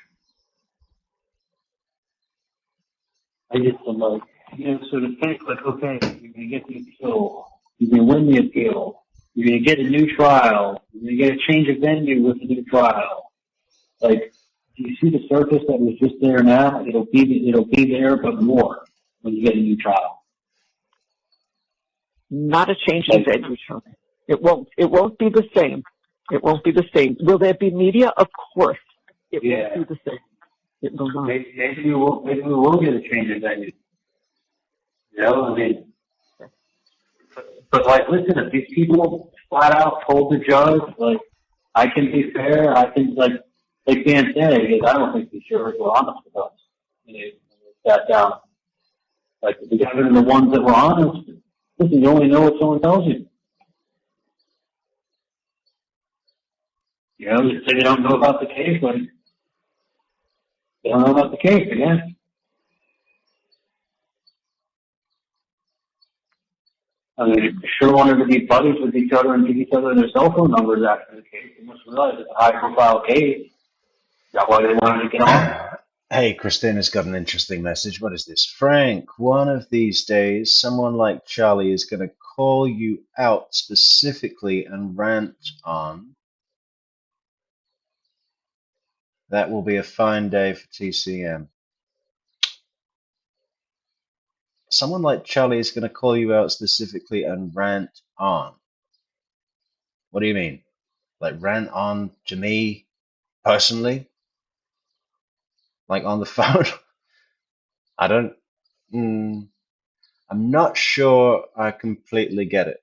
Speaker 12: I just am like, you know, so to think like, okay, you're going to get the appeal, you're going to win the appeal, you're going to get a new trial, you're going to get a change of venue with a new trial. Like, do you see the surface that was just there now? It'll be there, but more when you get a new trial.
Speaker 5: Not a change in venue, Charlie. It won't be the same. It won't be the same. Will there be media? Of course. It won't be the same. It will not.
Speaker 12: Maybe we will get a change in venue. You know, I mean, but like, listen, if these people flat out told the judge, like, I can be fair, I can, like Dan said, I don't think the jurors were honest with us. They sat down. Like, the governor and the ones that were honest, listen, you only know what someone tells you. You know, you say they don't know about the case, but they don't know about the case, again. I mean, if they sure wanted to be buddies with each other and give each other their cell phone numbers after the case, they must realize it's a high-profile case. That's why they wanted to get on.
Speaker 1: Hey, Christina's got an interesting message. What is this? Frank, one of these days, someone like Charlie is going to call you out specifically and rant on. That will be a fine day for TCM. Someone like Charlie is going to call you out specifically and rant on. What do you mean? Like rant on to me personally? Like on the phone? I don't... I'm not sure I completely get it.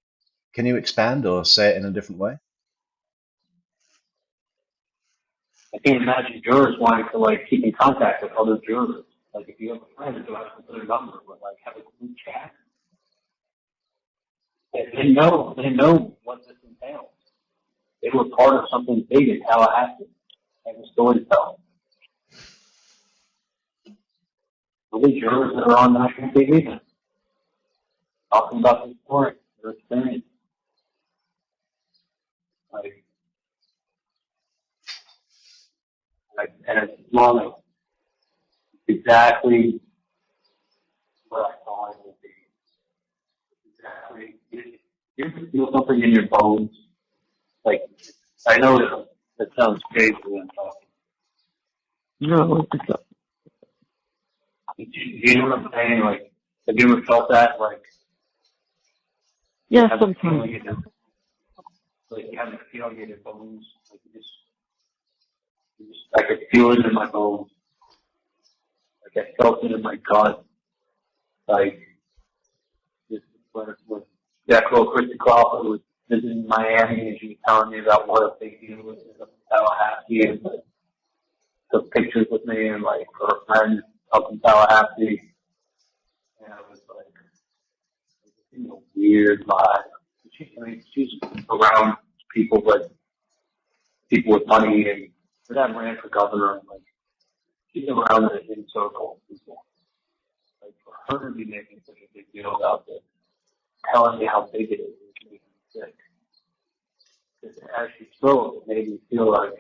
Speaker 1: Can you expand or say it in a different way?
Speaker 12: I can't imagine jurors wanting to, like, keep in contact with other jurors. Like, if you have a friend who has their number, but, like, have a group chat. They know what this entails. They were part of something big in Tallahassee. They have a story to tell. The jurors that are on national TV now, talking about this story, their experience. And it's long, exactly what I thought it would be. Exactly. You feel something in your bones. Like, I know that sounds crazy when I'm talking.
Speaker 5: No, it's not.
Speaker 12: Do you know what I'm saying? Like, have you ever felt that? Like,
Speaker 5: yeah, sometimes.
Speaker 12: Like, you have a feeling in your bones. Like, I could feel it in my bones. Like, I felt it in my gut. Like, just when that girl, Christy Crawford, was visiting Miami and she was telling me about what a big deal was in Tallahassee and like, took pictures with me and like her friends up in Tallahassee. And I was like, you know, weird vibe. She's around people with money and her dad ran for governor and like she's around the in circle of people. Like for her to be making such a big deal about this, telling me how big it is making me sick. Because as she spoke, it made me feel like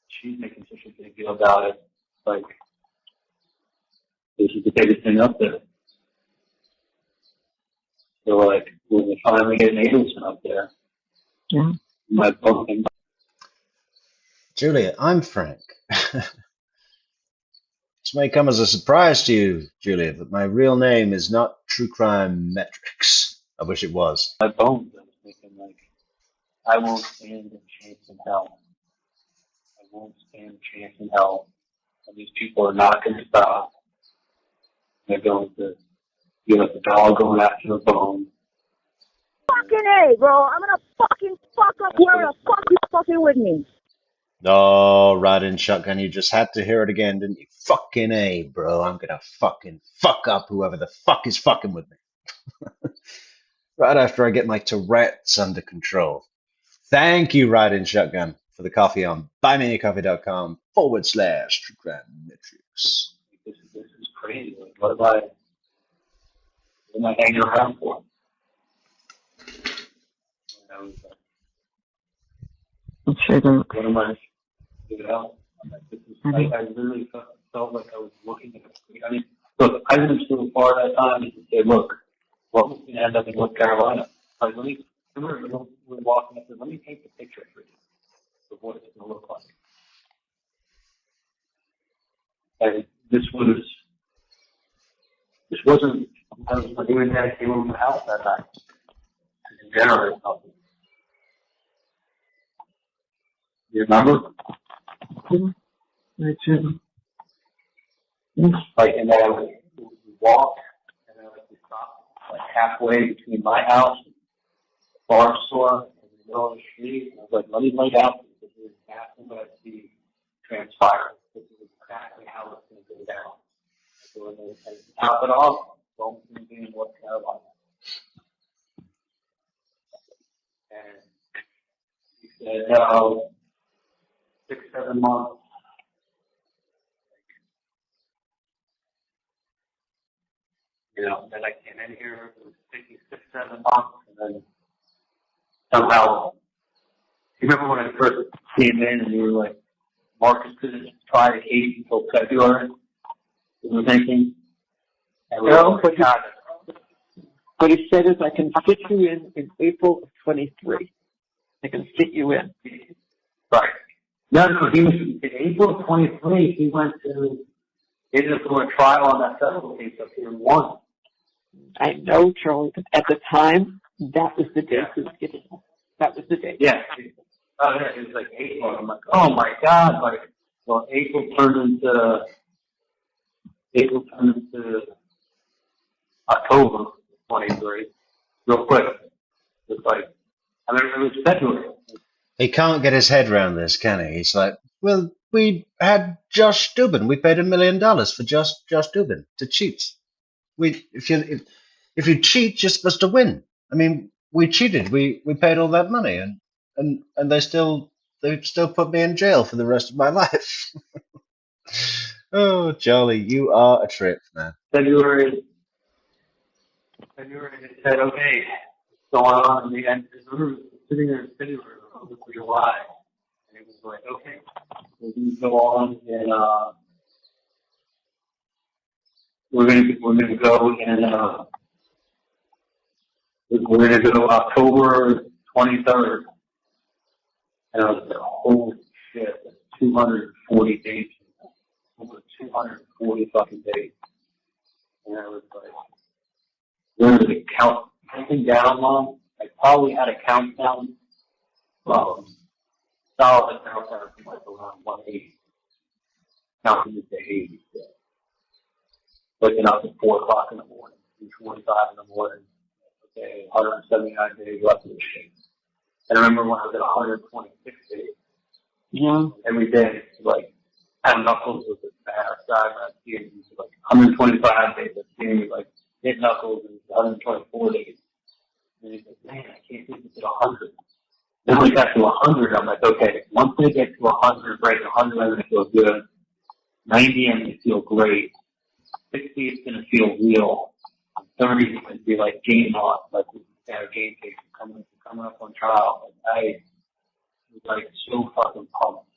Speaker 12: she's making such a big deal about it. Like this is the biggest thing up there. So like when we finally get Adelson up there,
Speaker 5: Yeah.
Speaker 12: my pumpkin.
Speaker 1: Julia, I'm Frank. This may come as a surprise to you, Julia, but my real name is not True Crime Metrix. I wish it was.
Speaker 12: My bones. I was thinking like, I won't stand a chance in hell. I won't stand a chance in hell. And these people are not going to stop. They're going to get up the dog going after the bone.
Speaker 6: Fucking A, bro. I'm gonna fucking fuck up where the fuck you fucking with me.
Speaker 1: Oh, riding shotgun, you just had to hear it again, didn't you? Fucking A, bro. I'm gonna fucking fuck up whoever the fuck is fucking with me. Right after I get my Tourette's under control. Thank you, Riding Shotgun, for the coffee on buymeacoffee.com/True Crime Metrix.
Speaker 12: This is crazy. Like, what am I hanging around for? And I was like,
Speaker 5: I'm sure they're
Speaker 12: what am I? You know, I'm like, this is, I literally felt like I was looking at it. I mean, look, I went so far that time to say, look, what was going to end up in North Carolina? Like, remember, we're walking up there, let me paint the picture for you of what it's going to look like. And this wasn't, I was doing that, came over my house that night to generate something. You remember?
Speaker 5: I do.
Speaker 12: Like, and then I would walk, and then I would stop like halfway between my house and the farm store in the middle of the street. And I was like, let me lay down. This is exactly what I see transpiring. This is exactly how it's going to go down. So, and to top it off, don't be in North Carolina. And he said, 6-7 months. You know, then I came in here, it was taking 6-7 months, and then somehow, you remember when I first came in and you were like, Marcus couldn't try the case until February? You were thinking? And we were like, God.
Speaker 5: What he said is, I can fit you in April of 23. I can fit you in.
Speaker 12: Right. No, he was, in April of 23, he went to, ended up going to trial on that federal case up here and won.
Speaker 5: I know, Charlie, but at the time, that was the date he was giving us. That was the date.
Speaker 12: Yeah. Oh, yeah, it was like April. I'm like, oh my God. Like, well, April turned into October 23, real quick. It's like, I mean, it was February.
Speaker 1: He can't get his head around this, can he? He's like, well, we had Josh Dubin. We paid $1 million for Josh Dubin to cheat. If you cheat, you're supposed to win. I mean, we cheated. We paid all that money, and they still put me in jail for the rest of my life. Oh, Charlie, you are a trip, man.
Speaker 12: February, they said, okay, what's going on? And the end, we were sitting there in February, July, and it was like, okay, we're going to go on and we're going to go and we're going to go October 23rd. And I was like, holy shit, that's 240 days. Over 240 fucking days. And I was like, where did it count? Counting down, Mom? I probably had a countdown. Well, solid countdown from like around 180. Counting to 80. Waking up at 4 o'clock in the morning, 2:45 in the morning. Okay, 179 days left of the shit. And I remember when I was at 126 days.
Speaker 5: Yeah.
Speaker 12: Every day, like, had Knuckles with the bad side, right here, like 125 days, that's seeing like hit Knuckles and 124 days. And he's like, man, I can't think it's at 100. Then when we got to 100, I'm like, okay, once they get to 100, break 100, I'm going to feel good. 90, I'm going to feel great. 60, it's going to feel real. 30, it's going to be like game on, like game case coming up on trial. Like, I was like so fucking pumped.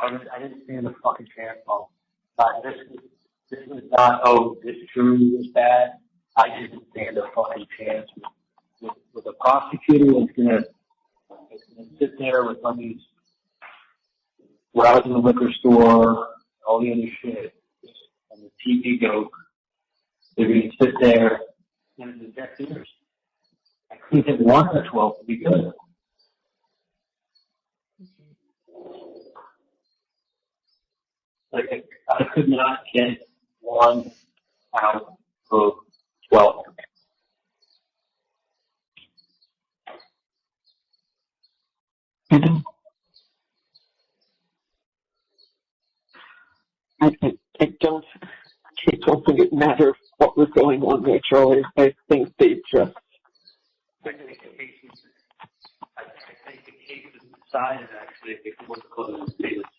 Speaker 12: I didn't stand a fucking chance on. But this is not, oh, this true, this bad. I didn't stand a fucking chance with a prosecutor that's gonna sit there with some of these, when I was in the liquor store, all the other shit, and the TV joke, they're gonna sit there and inject ears. I couldn't get one or 12 to be good. Like, I could not get one out of 12.
Speaker 5: I don't think it matters what was going on there, Charlie. I think they just.
Speaker 12: I think the case is decided, actually, if it was closing statements.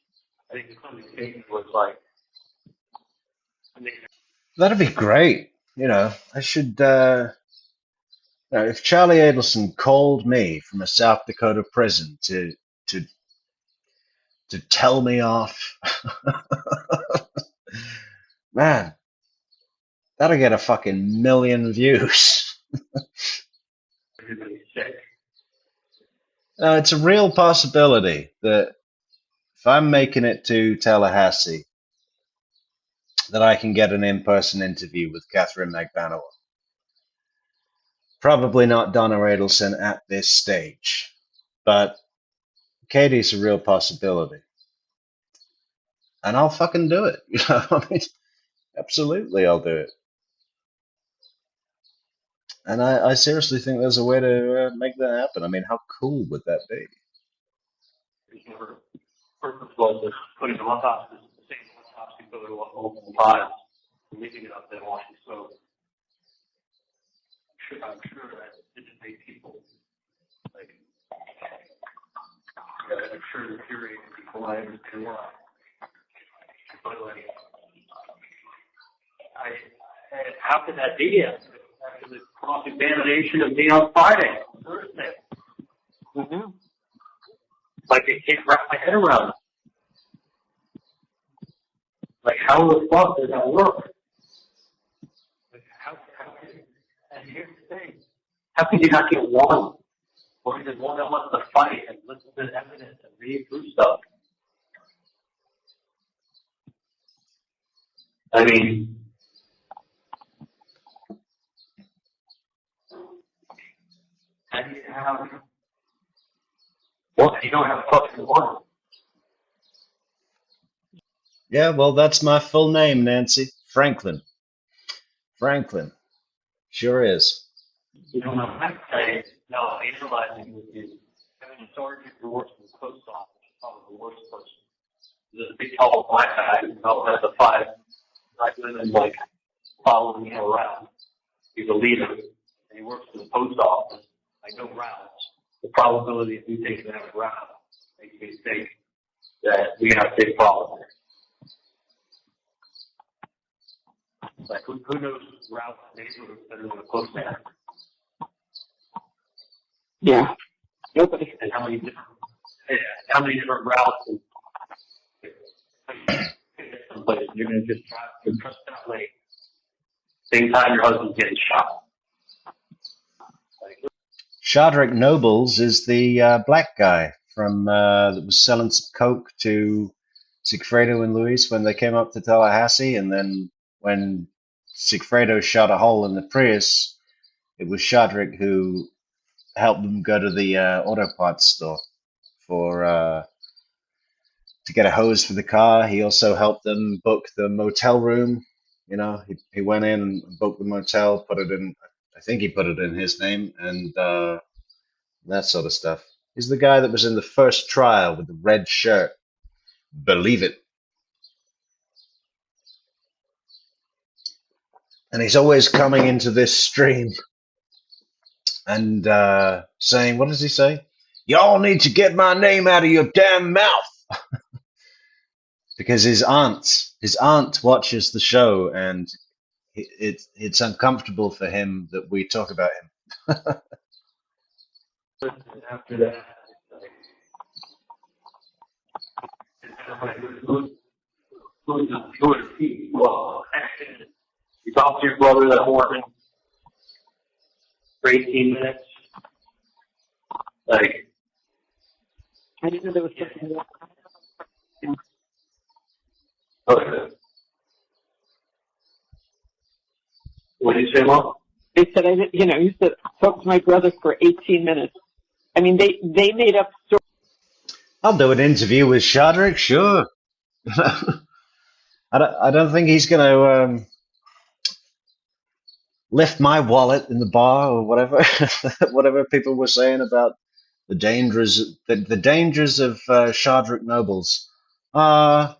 Speaker 12: I think the closing statement was like,
Speaker 1: That'd be great. I should, if Charlie Adelson called me from a South Dakota prison to tell me off, man, that'll get a fucking million views.
Speaker 12: everybody's sick.
Speaker 1: No, it's a real possibility that if I'm making it to Tallahassee, that I can get an in-person interview with Catherine Magban. Probably not Donna Adelson at this stage, but Katie's a real possibility. And I'll fucking do it. I mean, absolutely I'll do it. And I seriously think there's a way to make that happen. I mean, how cool would that be?
Speaker 12: Purpose was of putting the autopsy, the same autopsy photo up multiple times, and leaving it up there while she spoke. I'm sure that it just made people, like, I'm sure the infuriated people, I understand why. But, like, how could that be after the cross-examination of me on Friday, Thursday?
Speaker 5: Mm-hmm.
Speaker 12: Like, it can't wrap my head around it. Like, how the fuck does that work? Like, how could, and here's the thing, how could you not get one? Or just one that wants to fight and listen to the evidence and read through stuff? I mean, how do you have, what, you don't have fucking one?
Speaker 1: Yeah, well, that's my full name, Nancy. Franklin. Franklin. Sure is.
Speaker 12: You don't know how to say, no, analyzing with you. Having a sergeant who works in the post office is probably the worst person. There's a big tall black guy who has the 5 black women, like, following him around. He's a leader, and he works in the post office. I know rounds. The probability of you taking that round makes me think that we have a big problem there. Like, who knows routes neighborhoods better than a postman?
Speaker 5: Yeah. Nobody.
Speaker 12: And how many different routes and someplace you're gonna just drive to trust that lane. Same time your husband's getting shot.
Speaker 1: Shadrick Nobles is the black guy from that was selling some coke to Sigfredo and Luis when they came up to Tallahassee, and then when Sigfredo shot a hole in the Prius, it was Shadrick who helped them go to the auto parts store for to get a hose for the car. He also helped them book the motel room. He went in and booked the motel, put it in. I think he put it in his name, and that sort of stuff. He's the guy that was in the first trial with the red shirt. Believe it. And he's always coming into this stream and saying, what does he say? Y'all need to get my name out of your damn mouth. Because his aunt watches the show, and it's uncomfortable for him that we talk about him.
Speaker 12: After that,
Speaker 4: You talk to your brother that morning for 18 minutes. Like,
Speaker 5: I didn't know there was something more. Yeah.
Speaker 4: okay. What did you say, Mom?
Speaker 5: They said, you said, talk to my brother for 18 minutes. I mean, they made up stories.
Speaker 1: I'll do an interview with Shadrick, sure. I don't think he's going to lift my wallet in the bar or whatever, whatever people were saying about the dangers of Shadrick Nobles. I'll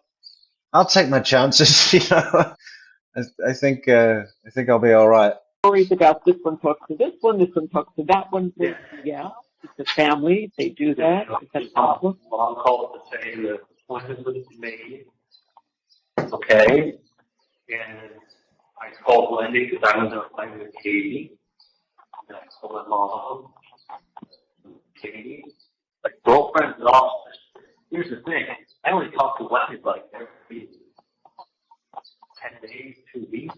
Speaker 1: take my chances. I think I'll be all right.
Speaker 5: Stories about this one talks to this one talks to that one. Yeah, it's a family. They do that.
Speaker 4: Mom called to say the appointment was made. Okay. And I called Wendi because I was on a flight with Katie. And I called my mom, Katie, like girlfriends and all. Here's the thing. I only talk to Wendi like every 10 days, 2 weeks.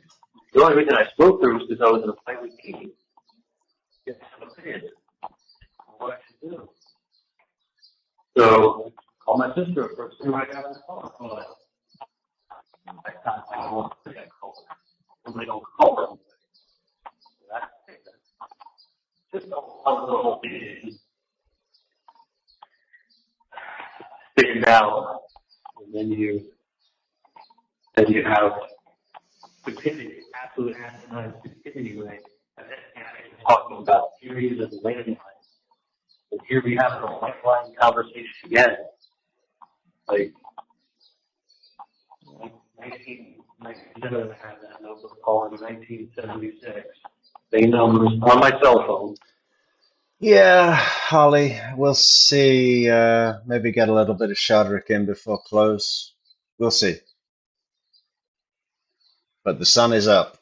Speaker 4: The only reason I spoke to her was because I was in a fight with Katie. Yes, what it is. What I should do. So, call my sister first thing I got on the phone. I don't want to call her. Somebody don't call her. That's just a little bit. Sitting down, and then you have stupidity, absolute asinine stupidity, right? And then talking about theories of the landline. And here we have a lifeline conversation again. Like, 1997 had that notebook call in 1976. Same numbers on my cell phone.
Speaker 1: Yeah, Holly, we'll see. Maybe get a little bit of Shadrick in before close. We'll see. But the sun is up,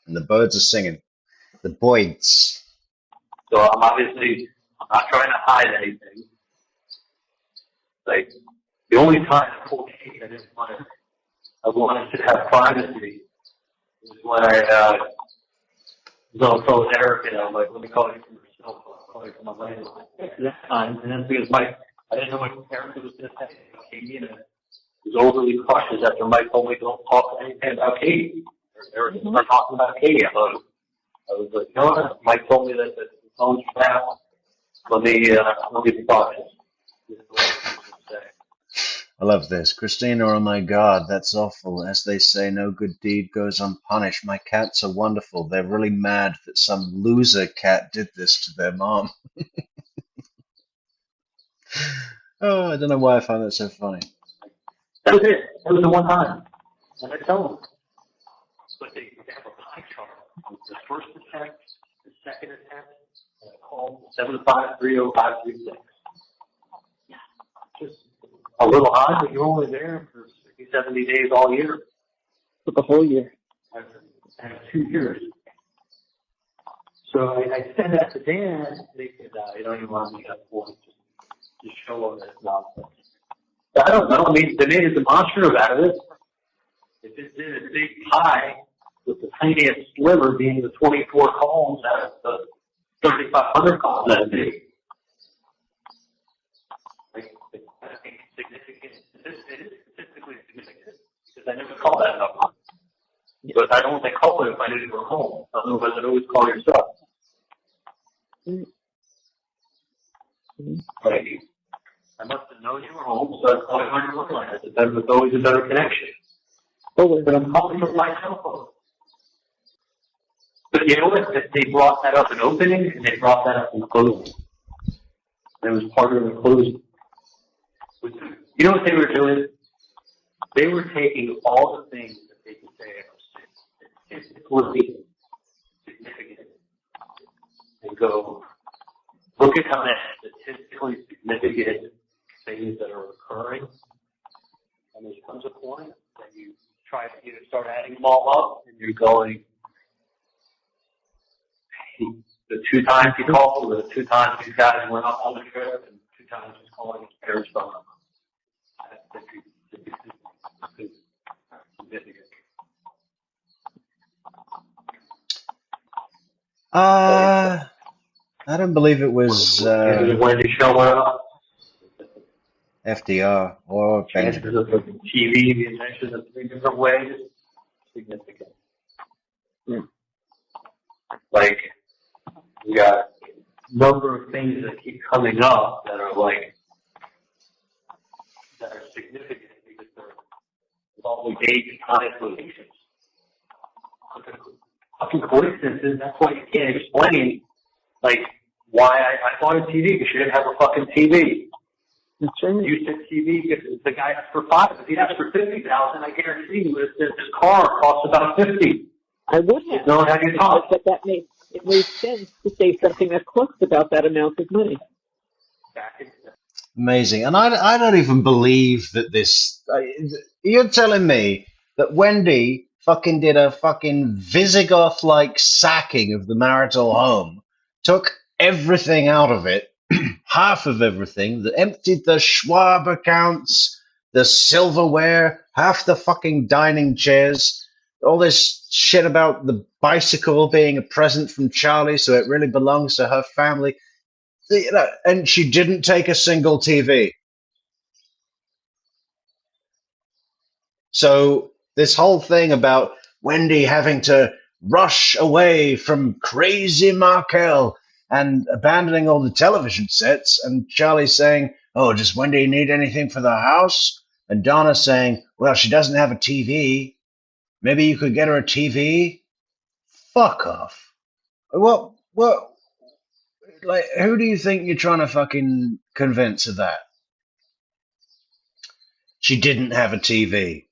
Speaker 1: and the birds are singing. The birds.
Speaker 4: So I'm not trying to hide anything. Like, the only time I told Kate I wanted to have privacy was when I was on the phone with Eric, and I'm like, let me call you from your cell phone. I'll call you from my landline. That time, and then because I didn't know what Eric was going to say about Katie, and I was overly cautious after Mike told me don't talk to anything about Katie. Eric started talking about Katie. I was like, you know what? Mike told me that the phone's fast. Let me be cautious.
Speaker 1: I love this. Christina, oh my God, that's awful. As they say, no good deed goes unpunished. My cats are wonderful. They're really mad that some loser cat did this to their mom. Oh, I don't know why I find that so funny.
Speaker 4: That was it. That was the one time. And I tell them. But they have a pie chart. The first attempt, the second attempt, and I called 7530536. Just a little high, but you're only there for 60, 70 days all year.
Speaker 5: For the whole year.
Speaker 4: I have 2 years. So I said that to Dan, and they said, you don't even want me to have voice. Just show them that it's nonsense. I don't know. I mean, they made a demonstrative out of it. If it did a big pie with the tiniest sliver being the 24 columns out of the 3,500 columns that day. Like, I think it's significant. It is statistically significant because I never call that number. But I don't call it if I knew you were home. Otherwise, I'd always call yourself. Like, I must have known you were home, so I called you on your line. It's always a better connection. But I'm calling from my cell phone. But you know what? They brought that up in opening, and they brought that up in closing. It was part of the closing. You know what they were doing? They were taking all the things that they could say are statistically significant and go, look at how many statistically significant things that are occurring. And there comes a point that you try to either start adding them all up, and you're going, the 2 times he called, the 2 times these guys went up on the trip, and 2 times he's calling his parents' phone number. The
Speaker 1: I don't believe it was
Speaker 4: Wendy showing up.
Speaker 1: FDR or
Speaker 4: Chances
Speaker 1: Benjamin.
Speaker 4: of the TV being mentioned in 3 different ways, significant. Like, you got a number of things that keep coming up that are like, that are significant because they're involving age and time relations. Fucking coincidences, that's why you can't explain, like, why I bought a TV because she didn't have a fucking TV.
Speaker 5: That's right.
Speaker 4: You said TV because the guy asked for $5. If he asked for $50,000, I guarantee you his car costs about $50,000.
Speaker 5: I would have.
Speaker 4: No, how do you talk?
Speaker 5: But that made sense to say something that costs about that amount of money.
Speaker 1: Amazing. And I don't even believe that this. You're telling me that Wendi fucking did a fucking Visigoth-like sacking of the marital home, took everything out of it, half of everything, that emptied the Schwab accounts, the silverware, half the fucking dining chairs, all this shit about the bicycle being a present from Charlie, so it really belongs to her family. And she didn't take a single TV. So this whole thing about Wendi having to rush away from crazy Markel and abandoning all the television sets, and Charlie saying, oh, does Wendi need anything for the house? And Donna saying, well, she doesn't have a TV. Maybe you could get her a TV? Fuck off. What, like, who do you think you're trying to fucking convince of that? She didn't have a TV.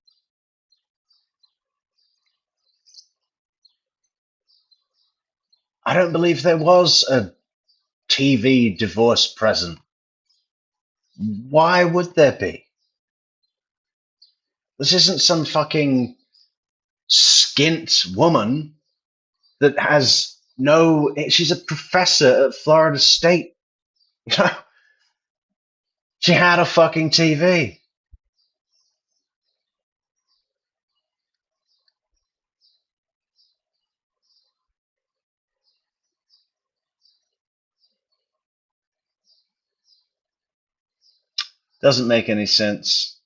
Speaker 1: I don't believe there was a TV divorce present. Why would there be? This isn't some fucking skint woman that has no. She's a professor at Florida State. You know, she had a fucking TV. Doesn't make any sense.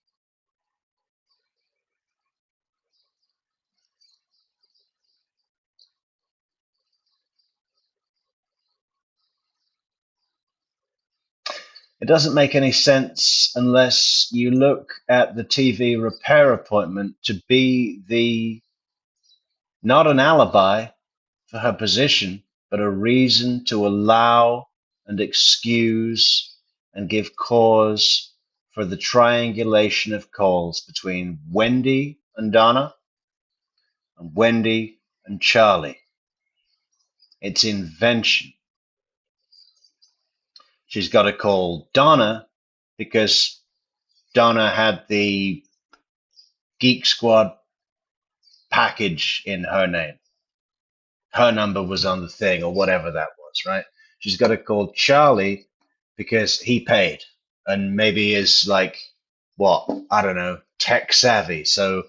Speaker 1: It doesn't make any sense unless you look at the TV repair appointment to be not an alibi for her position, but a reason to allow and excuse and give cause for the triangulation of calls between Wendi and Donna and Wendi and Charlie. It's invention. She's got to call Donna because Donna had the Geek Squad package in her name. Her number was on the thing or whatever that was, right? She's got to call Charlie because he paid and maybe is like, what, I don't know, tech savvy. So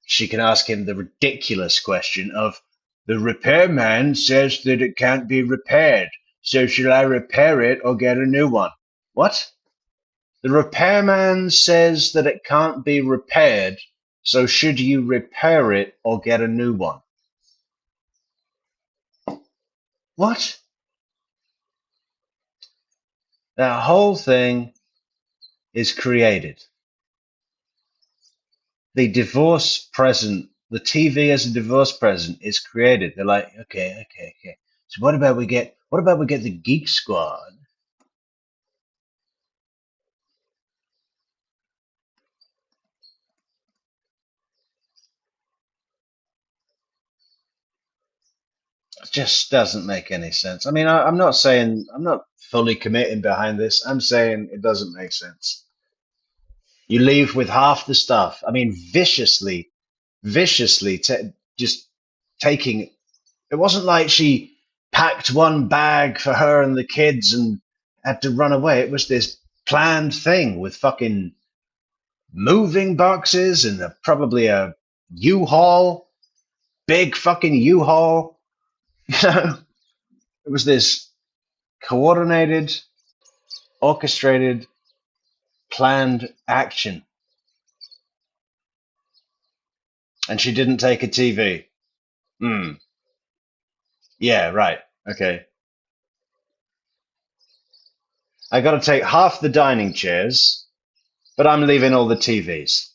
Speaker 1: she can ask him the ridiculous question of, the repairman says that it can't be repaired. So should I repair it or get a new one? What? The repairman says that it can't be repaired. So should you repair it or get a new one? What? That whole thing is created. The divorce present, the TV as a divorce present is created. They're like, okay. So what about we get the Geek Squad? It just doesn't make any sense. I mean, I'm not fully committing behind this. I'm saying it doesn't make sense. You leave with half the stuff. I mean, viciously just taking. It wasn't like she packed one bag for her and the kids and had to run away. It was this planned thing with fucking moving boxes and probably a U-Haul, big fucking U-Haul. You know, it was this coordinated, orchestrated, planned action. And she didn't take a TV. Yeah, right. Okay. I got to take half the dining chairs, but I'm leaving all the TVs.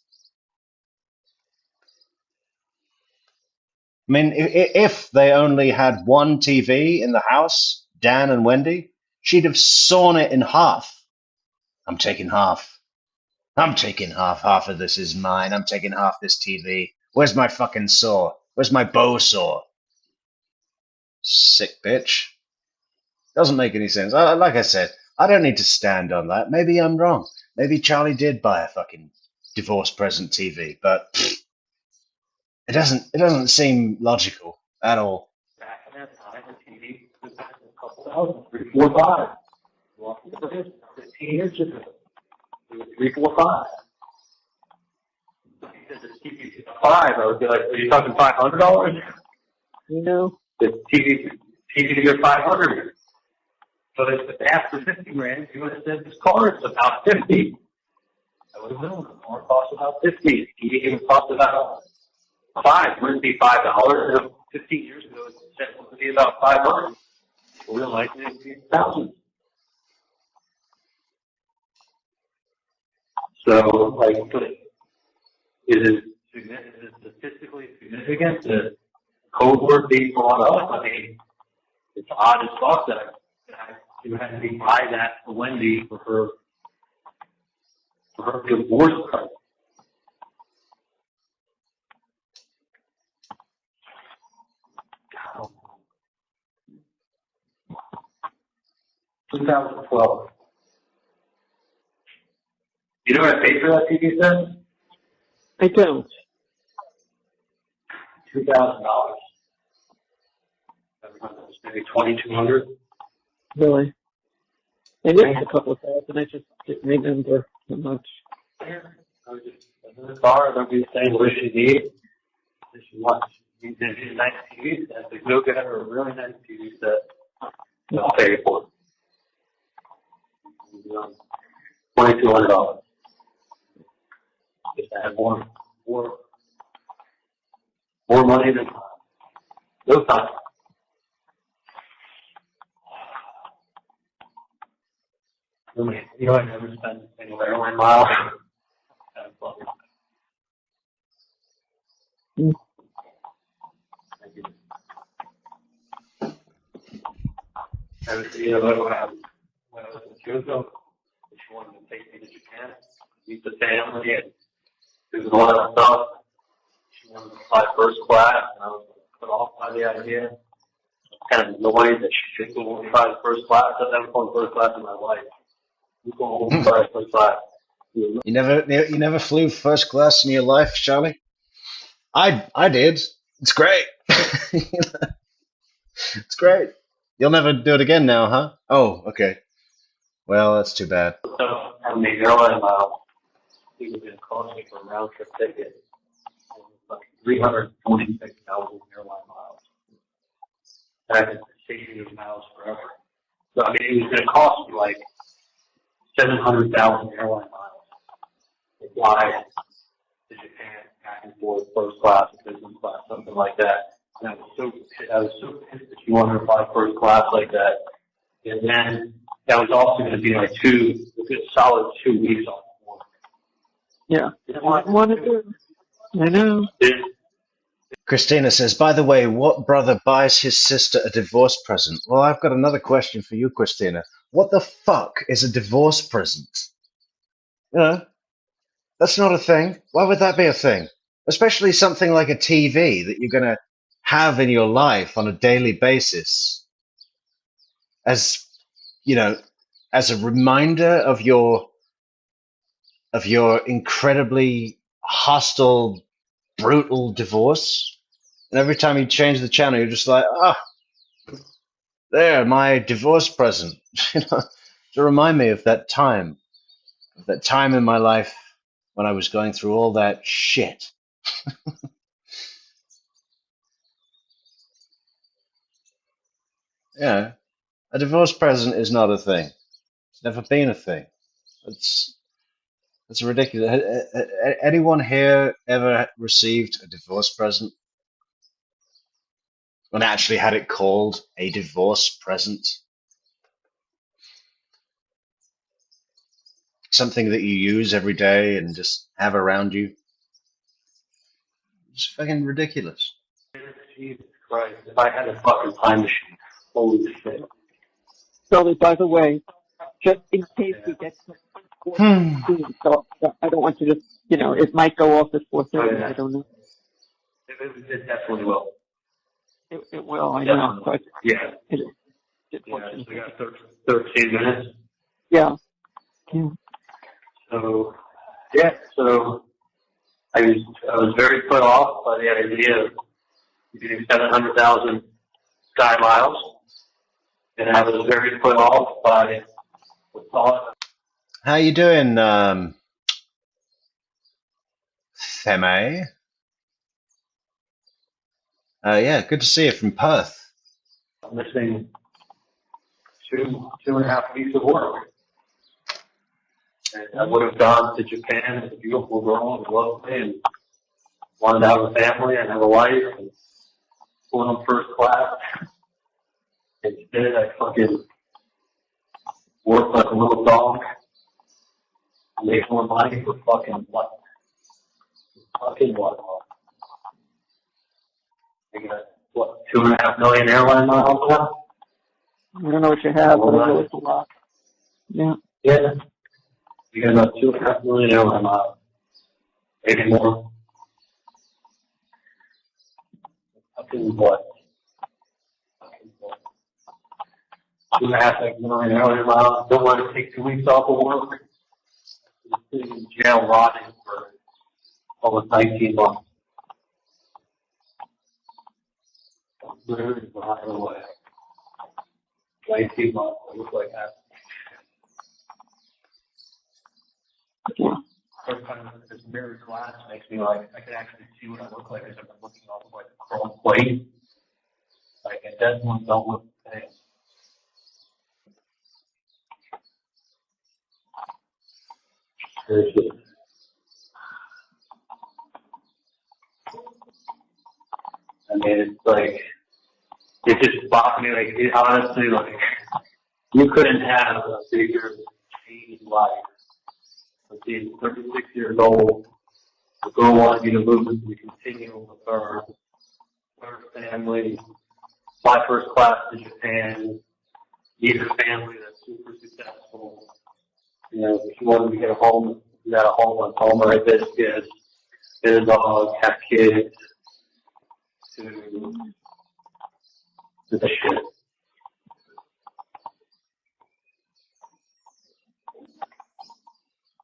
Speaker 1: I mean, if they only had one TV in the house, Dan and Wendi, she'd have sawn it in half. I'm taking half. I'm taking half. Half of this is mine. I'm taking half this TV. Where's my fucking saw? Where's my bow saw? Sick bitch. Doesn't make any sense. Like I said, I don't need to stand on that. Maybe I'm wrong. Maybe Charlie did buy a fucking divorce present TV, but it doesn't seem logical at all.
Speaker 4: Back in that time, the TV was a couple thousand, 3, 4, 5. Well, 15 years ago, it was 3, 4, 5. Because the TV is 5, I would be like, are you talking $500?
Speaker 5: You know?
Speaker 4: The TV to get 500. So if they asked for 50 grand, you would have said this car is about 50. I would have known the car costs about 50. The TV even cost about 5. It wouldn't be $5. 15 years ago, it said it would be about 500. Real likely it would be 1,000. So, like, is it statistically significant that code word being brought up? I mean, it's odd as fuck that you had to buy that for Wendi for her divorce card. God. 2012. You know what I paid for that TV set?
Speaker 5: I don't.
Speaker 4: $2,000. Maybe $2,200.
Speaker 5: Really? And it's a couple of thousand. I just didn't remember how much.
Speaker 4: Yeah. I was just in the car, they'll be saying, what does she need? Does she want? She needs a nice TV set. They go get her a really nice TV set. I'll pay for it. $2,200. Just to have more money than no time. You know, I never spent any airline miles. I was, you know, when I was in Kyoto, she wanted to take me to Japan, meet the family, and do a lot of stuff. She wanted to fly first class, and I was put off by the idea. Kind of annoyed that she should go and fly first class. I've never flown first class in my life. You go home and fly first class.
Speaker 1: You never flew first class in your life, Charlie? I did. It's great. It's great. You'll never do it again now, huh? Oh, okay. Well, that's too bad.
Speaker 4: So, I mean, airline miles, it was going to cost me for a round trip ticket, like 346,000 airline miles. And I've been chasing those miles forever. So, I mean, it was going to cost me like 700,000 airline miles to fly to Japan, back and forth, first class, business class, something like that. And I was so pissed that you wanted to fly first class like that. And then that was also going to be like a good solid 2 weeks off work.
Speaker 5: Yeah. I want to do. I know.
Speaker 1: Christina says, by the way, what brother buys his sister a divorce present? Well, I've got another question for you, Christina. What the fuck is a divorce present? You know, that's not a thing. Why would that be a thing? Especially something like a TV that you're going to have in your life on a daily basis as, you know, as a reminder of your incredibly hostile, brutal divorce. And every time you change the channel, you're just like, there, my divorce present. You know, to remind me of that time in my life when I was going through all that shit. Yeah, a divorce present is not a thing. It's never been a thing. It's ridiculous. Anyone here ever received a divorce present and actually had it called a divorce present? Something that you use every day and just have around you. It's fucking ridiculous.
Speaker 4: Jesus Christ, if I had a fucking time machine, holy shit.
Speaker 5: Charlie, by the way, just in case we get to 4:15, so I don't want to just, it might go off at 4:30. I don't know.
Speaker 4: It definitely will.
Speaker 5: It will, I know. But
Speaker 4: yeah. So we got 13 minutes.
Speaker 5: Yeah.
Speaker 4: So I was very put off by the idea of getting 700,000 sky miles, and I was very put off by the thought.
Speaker 1: How you doing, Feme? Yeah, good to see you from Perth.
Speaker 4: I'm missing 2.5 weeks of work. And I would have gone to Japan as a beautiful girl and loved me and wanted to have a family and have a wife and flew on first class. Instead, I fucking worked like a little dog. Make more money for fucking what? Fucking what? I got, what, 2.5 million airline miles now?
Speaker 5: I don't know what you have, but I know it's a lot. Yeah.
Speaker 4: Yeah. You got about 2.5 million airline miles. Maybe more. Fucking what? 2.5 million airline miles. Don't want to take 2 weeks off of work. Sitting in jail rotting for almost 19 months. Literally rotting away. 19 months. I look like that.
Speaker 5: Yeah.
Speaker 4: First time this mirror glass makes me like I can actually see what I look like as I'm looking off of like a chrome plate. Like I definitely don't look the same. Seriously. I mean, it's like it just bothered me. Like it, honestly, like you couldn't have a bigger change in life. Like being 36 years old, the girl wanted me to move and continue with her family, fly first class to Japan, meet her family that's super successful. You know, she wanted me to get a home, got a home on home right biscuits, get a dog, have kids, to the shit.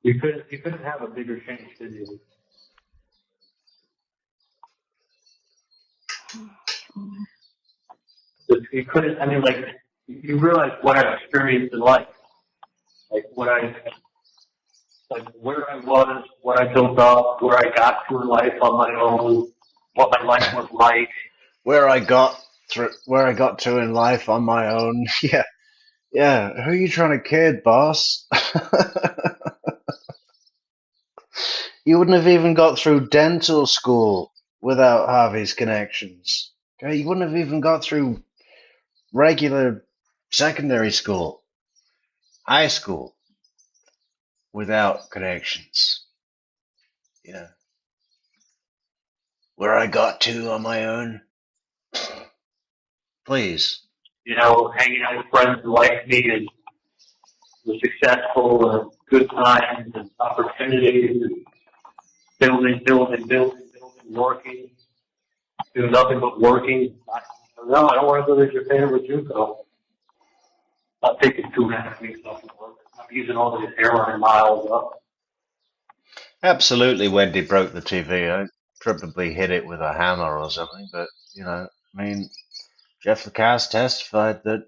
Speaker 4: You couldn't have a bigger change, could you? You couldn't. I mean, like you realize what I've experienced in life, like where I was, what I built up, where I got to in life on my own, what my life was like.
Speaker 1: Where I got to in life on my own. Yeah. Who are you trying to kid, boss? You wouldn't have even got through dental school without Harvey's connections. Okay, you wouldn't have even got through regular secondary school, high school, without connections. You know, where I got to on my own. Please.
Speaker 4: You know, hanging out with friends who like me and were successful and good times and opportunities and building, working, doing nothing but working. No, I don't want to go to Japan with you, though. I'm taking 2.5 weeks off of work. I'm using all these airline miles up.
Speaker 1: Absolutely, Wendi broke the TV. I probably hit it with a hammer or something, but, I mean, Jeff Lacasse testified that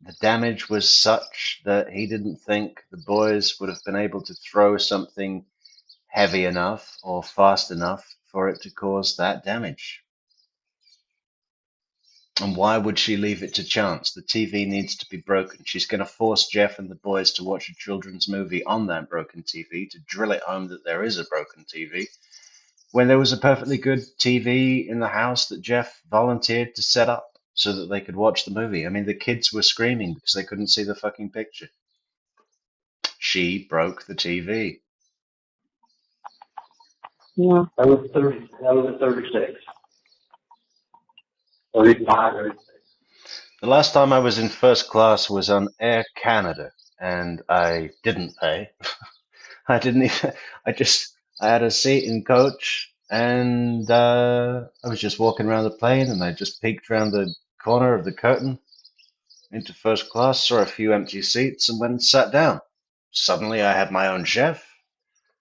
Speaker 1: the damage was such that he didn't think the boys would have been able to throw something heavy enough or fast enough for it to cause that damage. And why would she leave it to chance? The TV needs to be broken. She's going to force Jeff and the boys to watch a children's movie on that broken TV to drill it home that there is a broken TV, when there was a perfectly good TV in the house that Jeff volunteered to set up so that they could watch the movie. I mean, the kids were screaming because they couldn't see the fucking picture. She broke the TV.
Speaker 5: Yeah.
Speaker 12: That was 30. That was at 36. 35, 36.
Speaker 1: The last time I was in first class was on Air Canada, and I didn't pay. I didn't even, I had a seat in coach, and I was just walking around the plane, and I just peeked around the corner of the curtain into first class, saw a few empty seats, and went and sat down. Suddenly I had my own chef.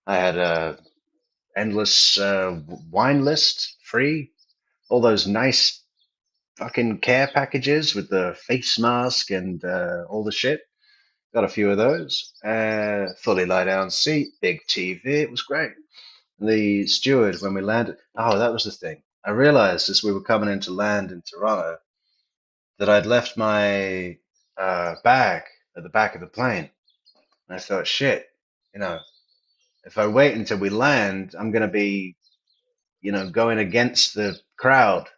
Speaker 1: I had a endless wine list, free. All those nice fucking care packages with the face mask and all the shit. Got a few of those. Fully lie down seat, big TV. It was great. And the steward, when we landed, oh, that was the thing. I realized as we were coming into land in Toronto that I'd left my bag at the back of the plane. And I thought, shit, you know, if I wait until we land, I'm going to be, you know, going against the crowd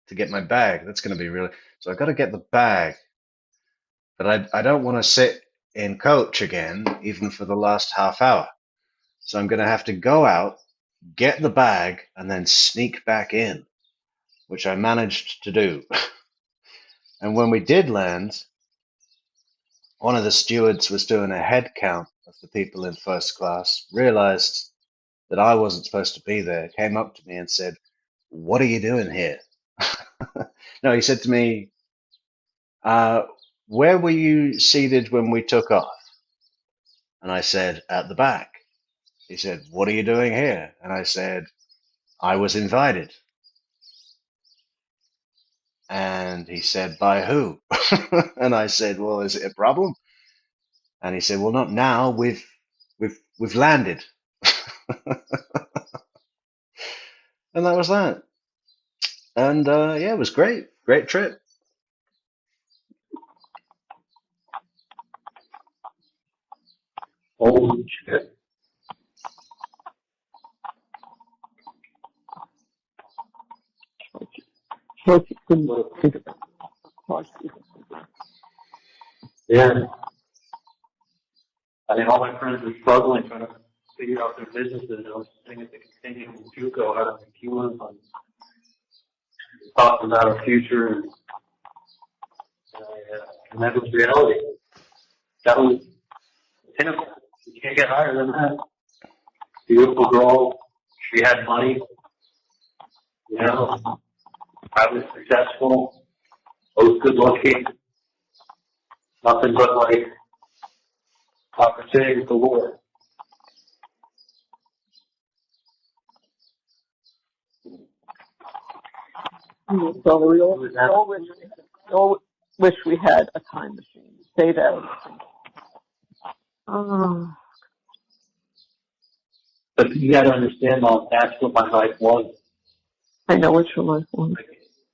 Speaker 1: to get my bag. That's going to be really. So I got to get the bag, but I don't want to sit in coach again, even for the last half hour. So I'm going to have to go out, get the bag, and then sneak back in, which I managed to do. And when we did land, one of the stewards was doing a head count of the people in first class, realized that I wasn't supposed to be there, came up to me and said, "What are you doing here?" No, he said to me, "Where were you seated when we took off?" And I said, "At the back." He said, "What are you doing here?" And I said, "I was invited." And he said, "By who?" And I said, "Well, is it a problem?" And he said, "Well, not now. We've landed." And that was that. And yeah, it was great. Great trip.
Speaker 12: Holy shit. Yeah. I mean, all my friends were struggling trying to figure out their businesses. I was sitting at the Continuance JUCO out of Cuba and talking about our future, and that was reality. That was pinnacle. You can't get higher than that. Beautiful girl. She had money. You know, I was successful. I was good looking. Nothing but like opportunity galore.
Speaker 5: So we all wish we had a time machine. Say that. Oh.
Speaker 12: But you got to understand, Mom, that's what my life was.
Speaker 5: I know what your life was.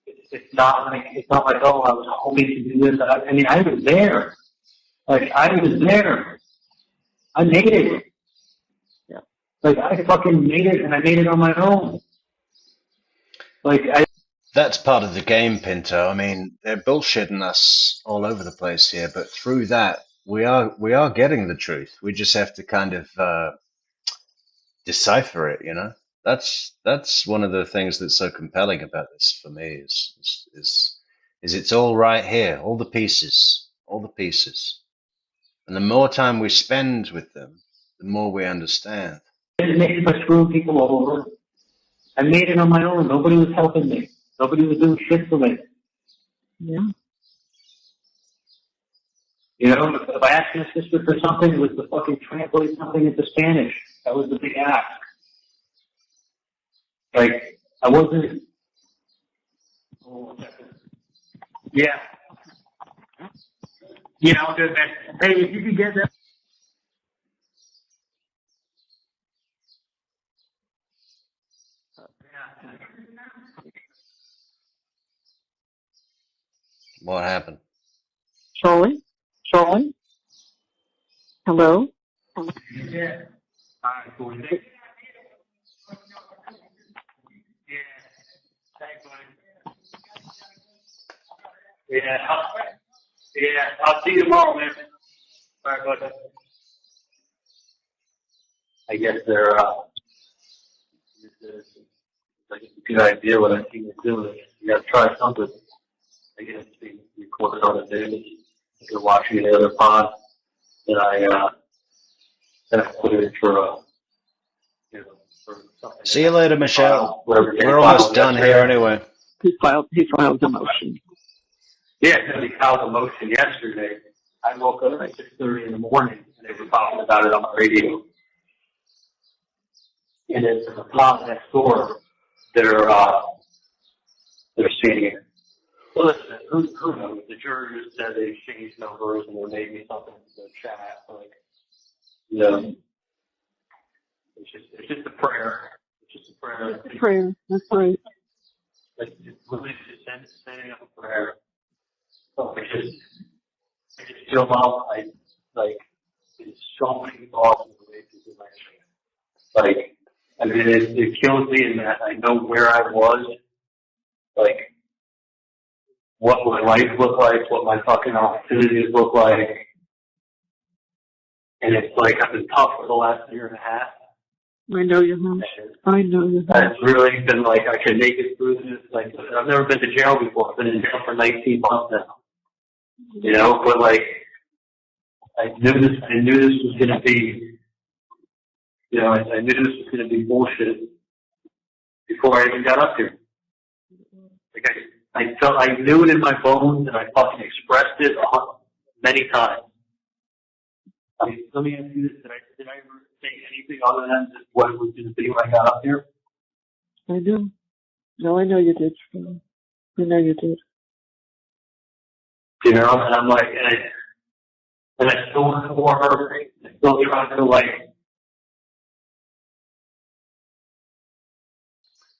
Speaker 12: It's not like oh, I was hoping to do this. I mean, I was there. Like I was there. I made it.
Speaker 5: Yeah.
Speaker 12: Like I fucking made it, and I made it on my own. Like
Speaker 1: That's part of the game, Pinto. I mean, they're bullshitting us all over the place here, but through that, we are getting the truth. We just have to kind of decipher it, you know. That's one of the things that's so compelling about this for me is it's all right here, all the pieces, and the more time we spend with them, the more we understand.
Speaker 12: I made it by screwing people over. I made it on my own. Nobody was helping me. Nobody was doing shit for me.
Speaker 5: Yeah.
Speaker 12: You know, if I asked my sister for something, it was to fucking translate something into Spanish. That was the big ask. Like, I wasn't. Yeah. Yeah, I'll do that. Hey, if you could get that.
Speaker 1: What happened?
Speaker 5: Charlie? Charlie? Hello?
Speaker 4: Yeah. Alright, cool. Yeah. Thanks, buddy. Yeah, I'll see you tomorrow, man. Alright, bud. I guess they're, it's like a good idea what I think they're doing. You gotta try something. I guess it's being recorded on the news. You're watching the other pod. Then I put it in for, for something.
Speaker 1: See you later, Michelle. We're almost done here anyway.
Speaker 5: He filed a motion.
Speaker 4: Yeah, because he filed a motion yesterday. I woke up at 6:30 in the morning and they were talking about it on the radio. And it's the plot next door. They're seeing it. Well, listen, who knows? The jury just said they exchanged numbers and they made me something in the chat. Like, it's just a prayer. It's just a prayer.
Speaker 5: It's a prayer. That's right.
Speaker 4: Like, really just sending up a prayer. So I just feel out. It's so many thoughts and places in my head. Like, I mean, it kills me in that I know where I was, like, what my life looked like, what my fucking opportunities look like. And it's like I've been tough for the last year and a half.
Speaker 5: I know you have. I know you have.
Speaker 4: It's really been like I can make it through this. Like, I've never been to jail before. I've been in jail for 19 months now. You know, but like, I knew this was going to be, I knew this was going to be bullshit before I even got up here. Like, I knew it in my bones and I fucking expressed it many times. I mean, let me ask you this. Did I ever say anything other than just what it was going to be when I got up here?
Speaker 5: I do. No, I know you did. I know you did.
Speaker 4: And I'm like, and I still want to war her. I still trying to like.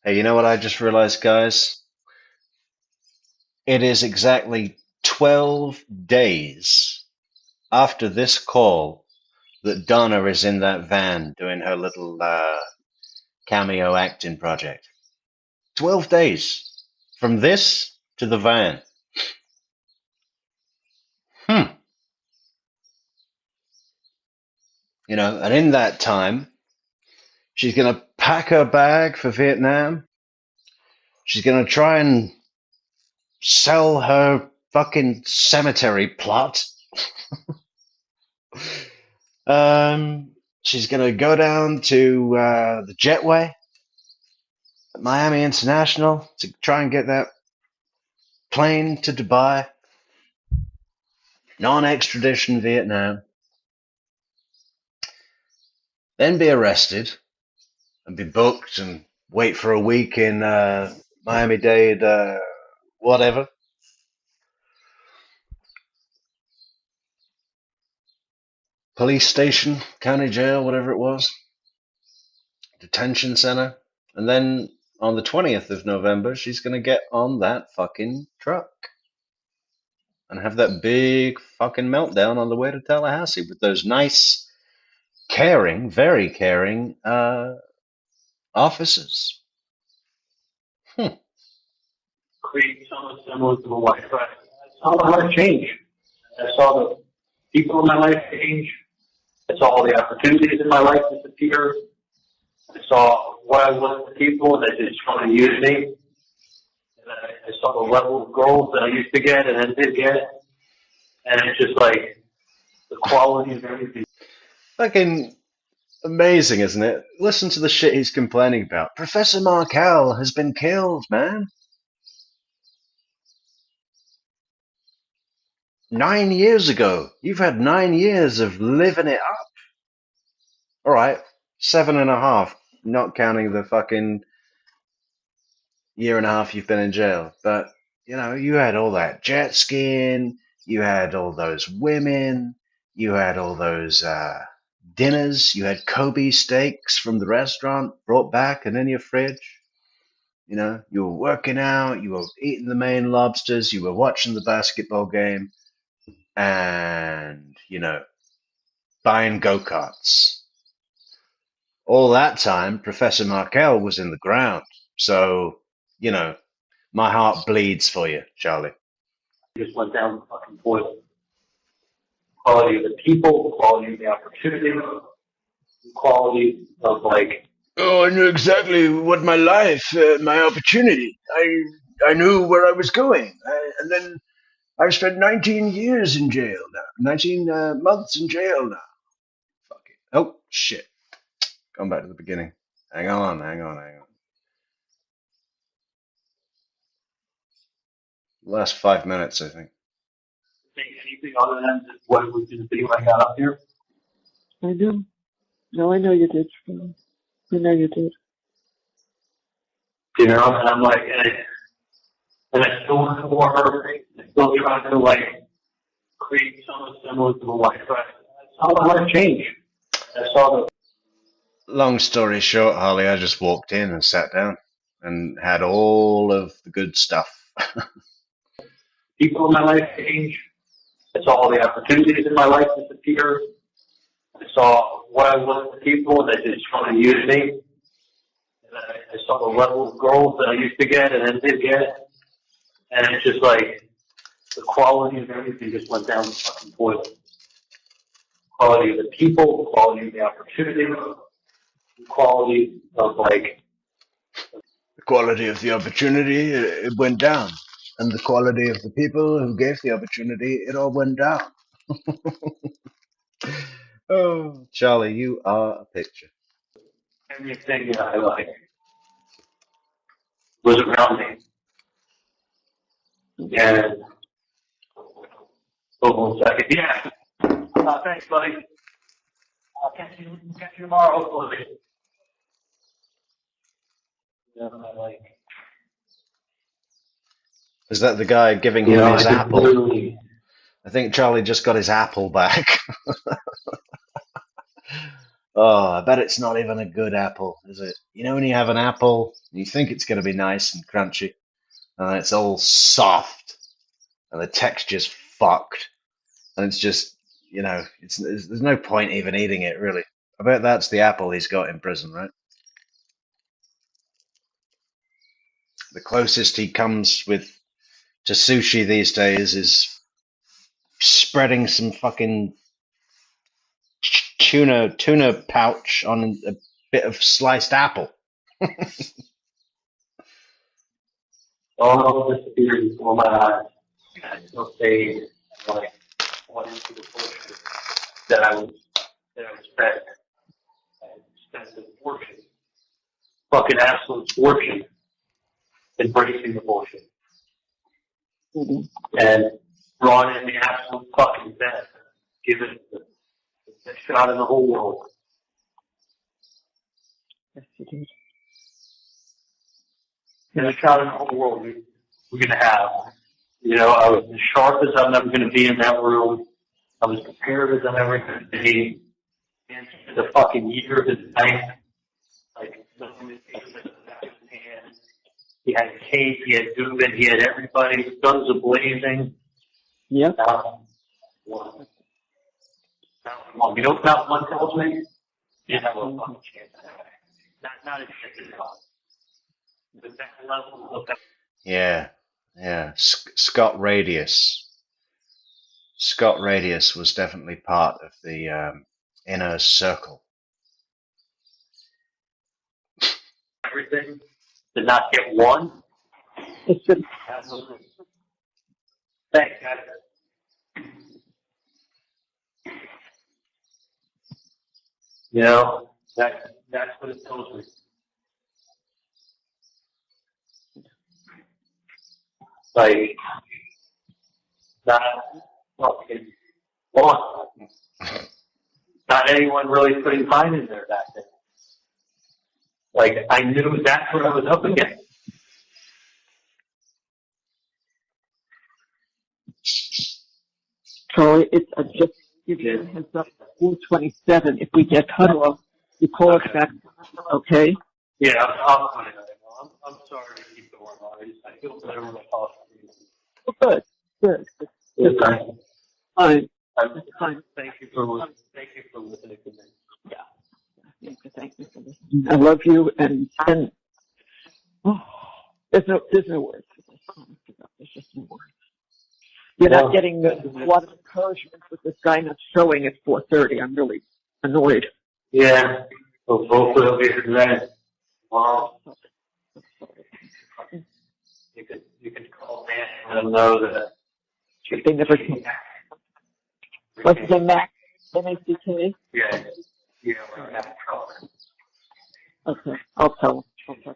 Speaker 1: Hey, you know what I just realized, guys? It is exactly 12 days after this call that Donna is in that van doing her little cameo acting project. 12 days from this to the van. And in that time, she's going to pack her bag for Vietnam. She's going to try and sell her fucking cemetery plot. She's going to go down to the jetway at Miami International to try and get that plane to Dubai. Non-extradition Vietnam. Then be arrested and be booked and wait for a week in Miami-Dade, whatever. Police station, county jail, whatever it was. Detention center. And then on the 20th of November, she's going to get on that fucking truck and have that big fucking meltdown on the way to Tallahassee with those nice, caring, very caring officers.
Speaker 4: Create something similar to my life. I saw my life change. I saw the people in my life change. I saw all the opportunities in my life disappear. I saw what I was to people that just trying to use me. And I saw the level of goals that I used to get and then did get. And it's just like the quality of everything.
Speaker 1: Fucking amazing, isn't it? Listen to the shit he's complaining about. Professor Markel has been killed, man. 9 years ago. You've had 9 years of living it up. Alright, 7.5, not counting the fucking year and a half you've been in jail. But, you had all that jet skiing, you had all those women, you had all those dinners, you had Kobe steaks from the restaurant brought back and in your fridge. You know, you were working out, you were eating the Maine lobsters, you were watching the basketball game, and, you know, buying go-karts. All that time, Professor Markel was in the ground. So, you know, my heart bleeds for you, Charlie.
Speaker 4: Just went down the fucking toilet. Quality of the people, quality of the opportunity, quality of like.
Speaker 1: Oh, I knew exactly what my life, my opportunity. I knew where I was going, and then I've spent 19 years in jail now. 19 months in jail now. Fuck it. Oh shit! Going back to the beginning. Hang on. Last 5 minutes, I think.
Speaker 4: Think anything other than just what it was going to be when I got up here?
Speaker 5: I know. No, I know you did. I know you did.
Speaker 4: You know, and I'm like, and I still want to more. I still trying to like create something similar to the life. But I saw my life change. I saw the.
Speaker 1: Long story short, Harley, I just walked in and sat down and had all of the good stuff.
Speaker 4: People in my life change. I saw all the opportunities in my life disappear. I saw what I was to people and they just trying to use me. And I saw the level of girls that I used to get and then did get. And it's just like the quality of everything just went down the fucking toilet. Quality of the people, quality of the opportunity, quality of like.
Speaker 1: The quality of the opportunity, it went down. And the quality of the people who gave the opportunity, it all went down. Oh, Charlie, you are a picture.
Speaker 4: Everything that I like was around me. And hold on a second. Yeah. Thanks, buddy. I'll catch you tomorrow, hopefully. You know, I like.
Speaker 1: Is that the guy giving him his apple?
Speaker 4: Literally.
Speaker 1: I think Charlie just got his apple back. Oh, I bet it's not even a good apple, is it? You know when you have an apple, you think it's going to be nice and crunchy, and it's all soft, and the texture's fucked, and it's just, you know, there's no point even eating it, really. I bet that's the apple he's got in prison, right? The closest he comes with to sushi these days is spreading some fucking tuna pouch on a bit of sliced apple.
Speaker 4: All this disappeared before my eyes. I still stayed like went into the bullshit that I was fed. I spent a fortune, fucking absolute fortune, embracing the bullshit, and brought in the absolute fucking best, given the best shot in the whole world.
Speaker 5: Yes, you did.
Speaker 4: And the shot in the whole world we're going to have. You know, I was as sharp as I'm ever going to be in that room. I was prepared as I'm ever going to be. And the fucking years of night, like, the limitations of his hand. He had Kate, he had Dubin, he had everybody, guns a blazing.
Speaker 5: Yep.
Speaker 4: One. You know what that one tells me? You have a fucking chance of that. Not a chance at all. But that level of that.
Speaker 1: Yeah. Scott Radius. Scott Radius was definitely part of the inner circle.
Speaker 4: Everything did not get one.
Speaker 5: It's just.
Speaker 4: Thanks, guys. You know, that's what it tells me. Like, not fucking awesome. Not anyone really putting time in there back then. Like, I knew that's what I was up against.
Speaker 5: Charlie, it's just give you a heads up. 4:27. If we get cut off, you call us back. Okay?
Speaker 4: Yeah, I'm sorry to keep going on. I feel better when I talk to you.
Speaker 5: Oh, good, good.
Speaker 4: Okay.
Speaker 5: Fine.
Speaker 4: Fine. Thank you for listening to me.
Speaker 5: Yeah. Thank you for listening. I love you, and oh, there's no words for this. Honestly, there's just no words. You're not getting a lot of encouragement with this guy not showing at 4:30. I'm really annoyed.
Speaker 4: Yeah. So hopefully it'll be today. Tomorrow. You can call Dan and let him know that
Speaker 5: they never came back. What's his name, Mac? M-A-C-K?
Speaker 4: Yeah. Yeah, we're having trouble.
Speaker 5: Okay, I'll tell him.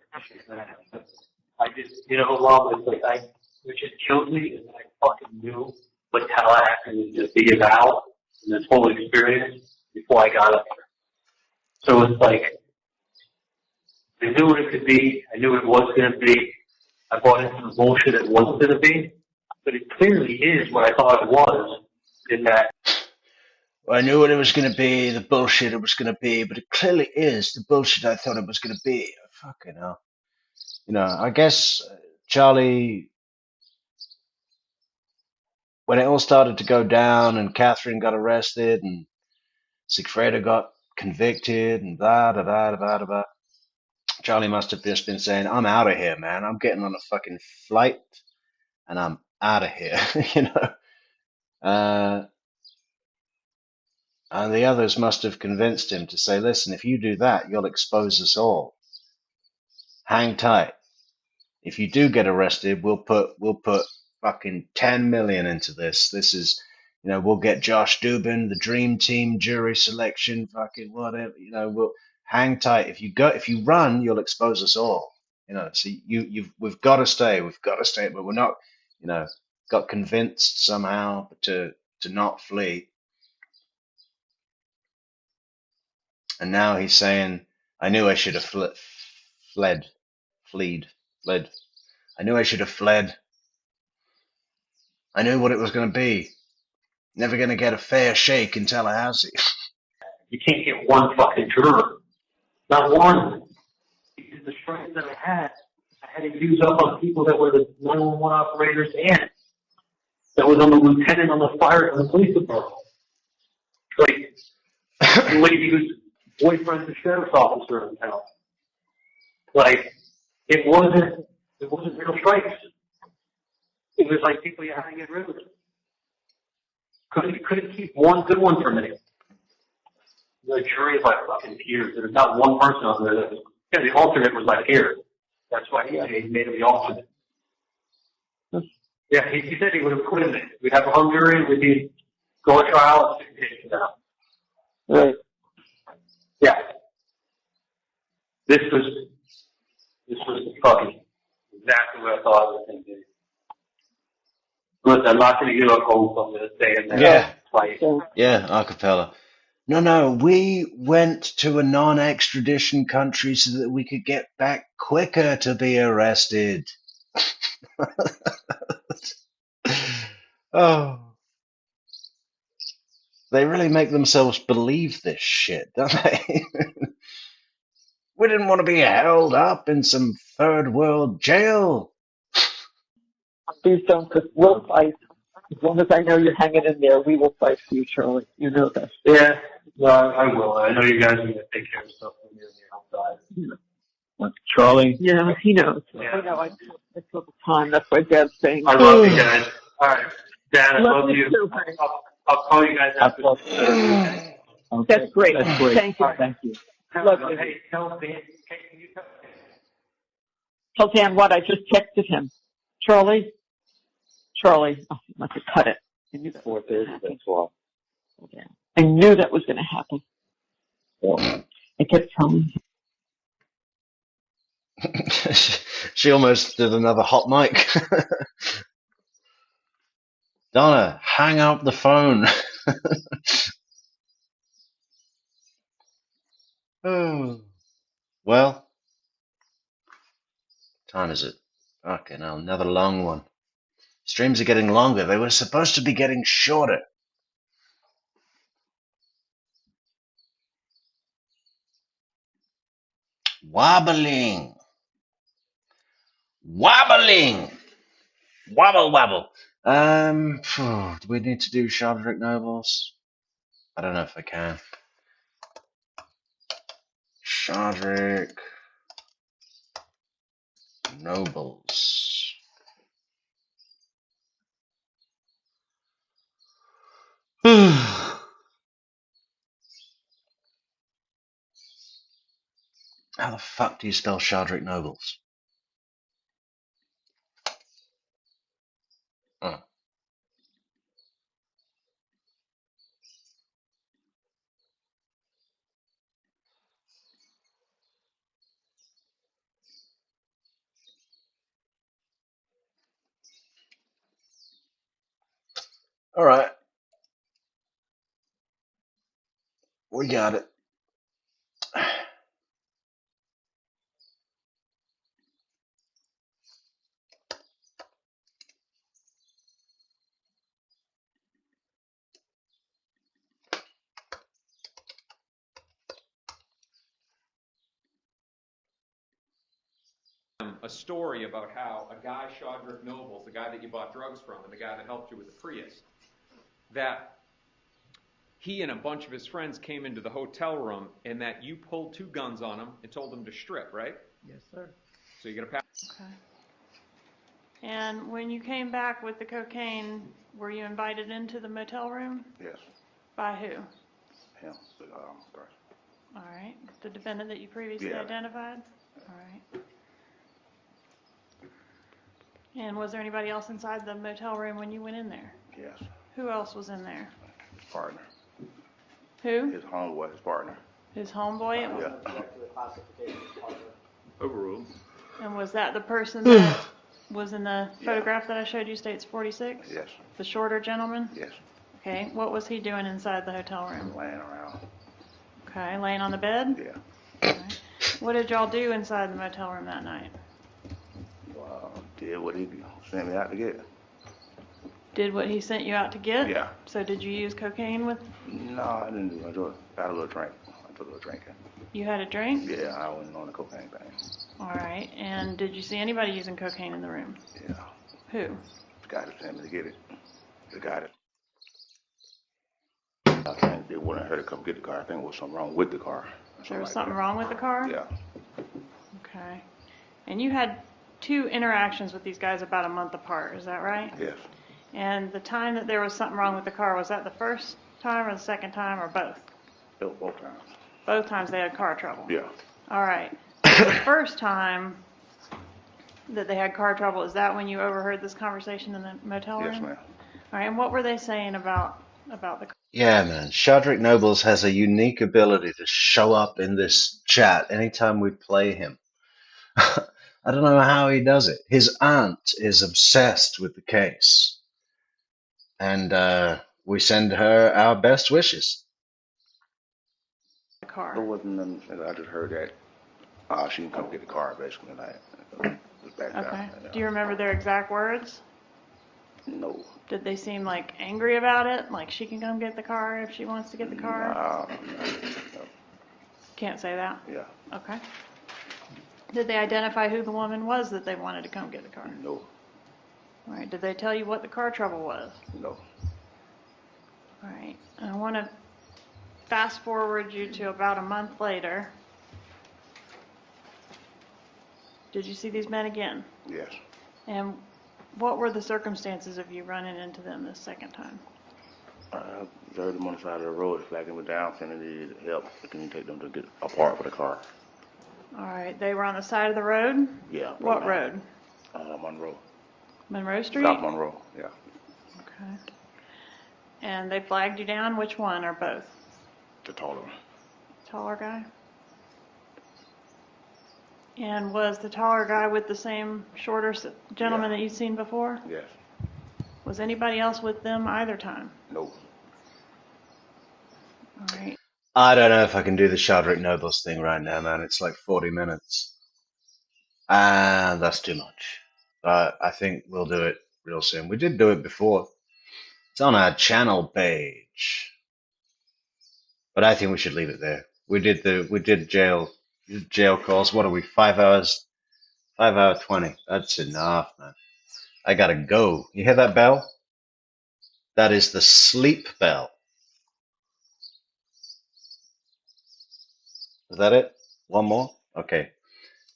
Speaker 4: I just, along with what just killed me is that I fucking knew what Tallahassee was going to be about in this whole experience before I got up there. So it's like, I knew what it could be. I knew what it was going to be. I bought into the bullshit it wasn't going to be. But it clearly is what I thought it was in that.
Speaker 1: I knew what it was going to be, the bullshit it was going to be, but it clearly is the bullshit I thought it was going to be. Fucking hell. I guess Charlie, when it all started to go down and Catherine got arrested and Sigfredo got convicted and blah, blah, blah, blah, blah, Charlie must have just been saying, I'm out of here, man. I'm getting on a fucking flight and I'm out of here, And the others must have convinced him to say, listen, if you do that, you'll expose us all. Hang tight. If you do get arrested, we'll put fucking 10 million into this. This is, we'll get Josh Dubin, the dream team, jury selection, fucking whatever, we'll hang tight. If you run, you'll expose us all. So we've got to stay, but we're not, got convinced somehow to not flee. And now he's saying, I knew I should have fled. I knew I should have fled. I knew what it was going to be. Never going to get a fair shake in Tallahassee.
Speaker 4: You can't get one fucking juror. Not one. Because the strength that I had to use up on people that were the 911 operators and that was on the lieutenant on the fire and the police department. Like, the lady whose boyfriend's the sheriff's officer in town. Like, it wasn't real strikes. It was like people you had to get rid of. Couldn't keep one good one for me. The jury is like fucking tears. There's not one person on there that was, the alternate was like here. That's why he made him the alternate. Yeah, he said he would have quit it. We'd have a hung jury, we'd be go to trial and take it down.
Speaker 5: Right.
Speaker 4: Yeah. This was fucking exactly what I thought it was going to be. Listen, I'm not going to give up hope. I'm going to stay in there.
Speaker 1: Yeah.
Speaker 4: Fight.
Speaker 1: Yeah, acapella. No, we went to a non-extradition country so that we could get back quicker to be arrested. Oh. They really make themselves believe this shit, don't they? We didn't want to be held up in some third world jail.
Speaker 5: Please don't, because we'll fight. As long as I know you're hanging in there, we will fight for you, Charlie. You know that.
Speaker 4: Yeah, no, I will. I know you guys are going to take care of stuff when you're on the outside.
Speaker 5: Yeah.
Speaker 12: What, Charlie?
Speaker 5: Yeah, he knows.
Speaker 4: Yeah.
Speaker 5: I know. I took the time. That's why Dad's saying.
Speaker 4: I love you guys. All right, Dad, I love you.
Speaker 5: Too,
Speaker 4: I'll call you guys after.
Speaker 12: Okay.
Speaker 5: That's great.
Speaker 12: That's great.
Speaker 5: Thank you.
Speaker 12: Right. Thank you.
Speaker 5: Love you.
Speaker 4: Hey, tell Dan. Can you
Speaker 5: Tell Dan what? I just texted him. Charlie? Oh, he must have cut it. I knew that was going to happen. Yeah. I knew that was going to happen.
Speaker 12: Yeah.
Speaker 5: I kept telling him.
Speaker 1: She almost did another hot mic. Donna, hang up the phone. Oh. Well, time is it? Fucking hell, another long one. Streams are getting longer. They were supposed to be getting shorter. Wobbling. Wobbling! Wobble, wobble. Do we need to do Shardrick Nobles? I don't know if I can. Shardrick Nobles. How the fuck do you spell Shardrick Nobles? Oh. Alright. We got it.
Speaker 13: A story about how a guy, Shardrick Nobles, the guy that you bought drugs from and the guy that helped you with the Prius, that he and a bunch of his friends came into the hotel room and that you pulled 2 guns on him and told him to strip, right?
Speaker 3: Yes, sir.
Speaker 13: So you get a pass.
Speaker 14: Okay. And when you came back with the cocaine, were you invited into the motel room?
Speaker 15: Yes.
Speaker 14: By who?
Speaker 15: Him. First.
Speaker 14: All right. The defendant that you previously identified? All right. And was there anybody else inside the motel room when you went in there?
Speaker 15: Yes.
Speaker 14: Who else was in there?
Speaker 15: His partner.
Speaker 14: Who?
Speaker 15: His homeboy, his partner.
Speaker 14: His homeboy?
Speaker 15: Yeah.
Speaker 13: Overruled.
Speaker 14: And was that the person that was in the photograph that I showed you, states 46?
Speaker 15: Yes.
Speaker 14: The shorter gentleman?
Speaker 15: Yes.
Speaker 14: Okay. What was he doing inside the hotel room?
Speaker 15: Laying around.
Speaker 14: Okay. Laying on the bed?
Speaker 15: Yeah.
Speaker 14: Okay. What did y'all do inside the motel room that night?
Speaker 15: Did what he sent me out to get.
Speaker 14: Did what he sent you out to get?
Speaker 15: Yeah.
Speaker 14: So did you use cocaine with?
Speaker 15: No, I didn't do it. I had a little drink. I took a little drinking.
Speaker 14: You had a drink?
Speaker 15: Yeah, I wasn't on the cocaine thing.
Speaker 14: All right. And did you see anybody using cocaine in the room?
Speaker 15: Yeah.
Speaker 14: Who?
Speaker 15: The guy that sent me to get it. The guy that I think they wanted her to come get the car. I think there was something wrong with the car.
Speaker 14: There was something wrong with the car?
Speaker 15: Yeah.
Speaker 14: Okay. And you had 2 interactions with these guys about a month apart, is that right?
Speaker 15: Yes.
Speaker 14: And the time that there was something wrong with the car, was that the first time or the second time or both?
Speaker 15: Both times.
Speaker 14: Both times they had car trouble?
Speaker 15: Yeah.
Speaker 14: All right. The first time that they had car trouble, is that when you overheard this conversation in the motel room?
Speaker 15: Yes, ma'am.
Speaker 14: All right. And what were they saying about the car?
Speaker 1: Yeah, man. Shardrick Nobles has a unique ability to show up in this chat anytime we play him. I don't know how he does it. His aunt is obsessed with the case. And we send her our best wishes.
Speaker 14: The car.
Speaker 15: It wasn't nothing. I just heard that she can come get the car, basically. And I was back
Speaker 14: Okay.
Speaker 15: down.
Speaker 14: Do you remember their exact words?
Speaker 15: No.
Speaker 14: Did they seem like angry about it? Like she can come get the car if she wants to get the car?
Speaker 15: No.
Speaker 14: Can't say that?
Speaker 15: Yeah.
Speaker 14: Okay. Did they identify who the woman was that they wanted to come get the car?
Speaker 15: No.
Speaker 14: All right. Did they tell you what the car trouble was?
Speaker 15: No.
Speaker 14: All right. I want to fast forward you to about a month later. Did you see these men again?
Speaker 15: Yes.
Speaker 14: And what were the circumstances of you running into them this second time?
Speaker 15: I heard them on the side of the road, flagging me down, saying they needed help. Can you take them to get a part for the car?
Speaker 14: All right. They were on the side of the road?
Speaker 15: Yeah.
Speaker 14: What road?
Speaker 15: Monroe.
Speaker 14: Monroe Street?
Speaker 15: South Monroe, yeah.
Speaker 14: Okay. And they flagged you down? Which one or both?
Speaker 15: The taller one.
Speaker 14: Taller guy? And was the taller guy with the same shorter gentleman that you'd seen before?
Speaker 15: Yes.
Speaker 14: Was anybody else with them either time?
Speaker 15: No.
Speaker 14: All right.
Speaker 1: I don't know if I can do the Shardrick Nobles thing right now, man. It's like 40 minutes. And that's too much. But I think we'll do it real soon. We did do it before. It's on our channel page. But I think we should leave it there. We did jail calls. What are we, 5 hours 5 hour 20. That's enough, man. I gotta go. You hear that bell? That is the sleep bell. Is that it? One more? Okay.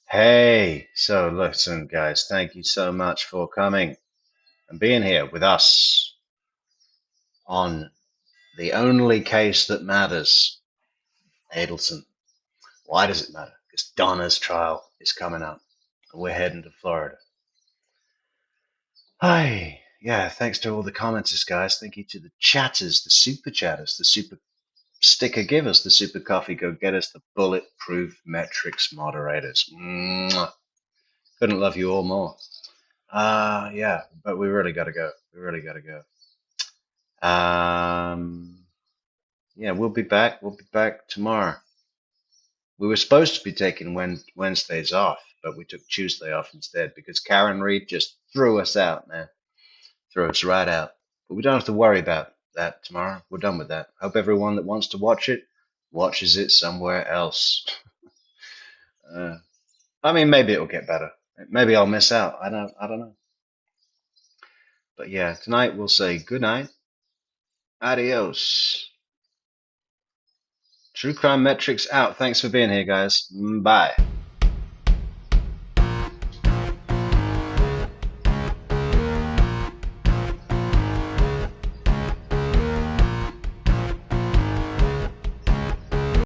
Speaker 1: Hey, so listen, guys, thank you so much for coming and being here with us on the only case that matters, Adelson. Why does it matter? Because Donna's trial is coming up, and we're heading to Florida. Hi. Yeah, thanks to all the commenters, guys. Thank you to the chatters, the super chatters, the super sticker givers, the super coffee go getters, the bulletproof Metrix moderators. Mwah. Couldn't love you all more. Yeah, but we really gotta go. We really gotta go. Yeah, we'll be back. We'll be back tomorrow. We were supposed to be taking Wednesdays off, but we took Tuesday off instead because Karen Reed just threw us out, man. Threw us right out. But we don't have to worry about that tomorrow. We're done with that. Hope everyone that wants to watch it watches it somewhere else. I mean, maybe it'll get better. Maybe I'll miss out. I don't know. But yeah, tonight we'll say good night. Adios. True Crime Metrics out. Thanks for being here, guys. Bye.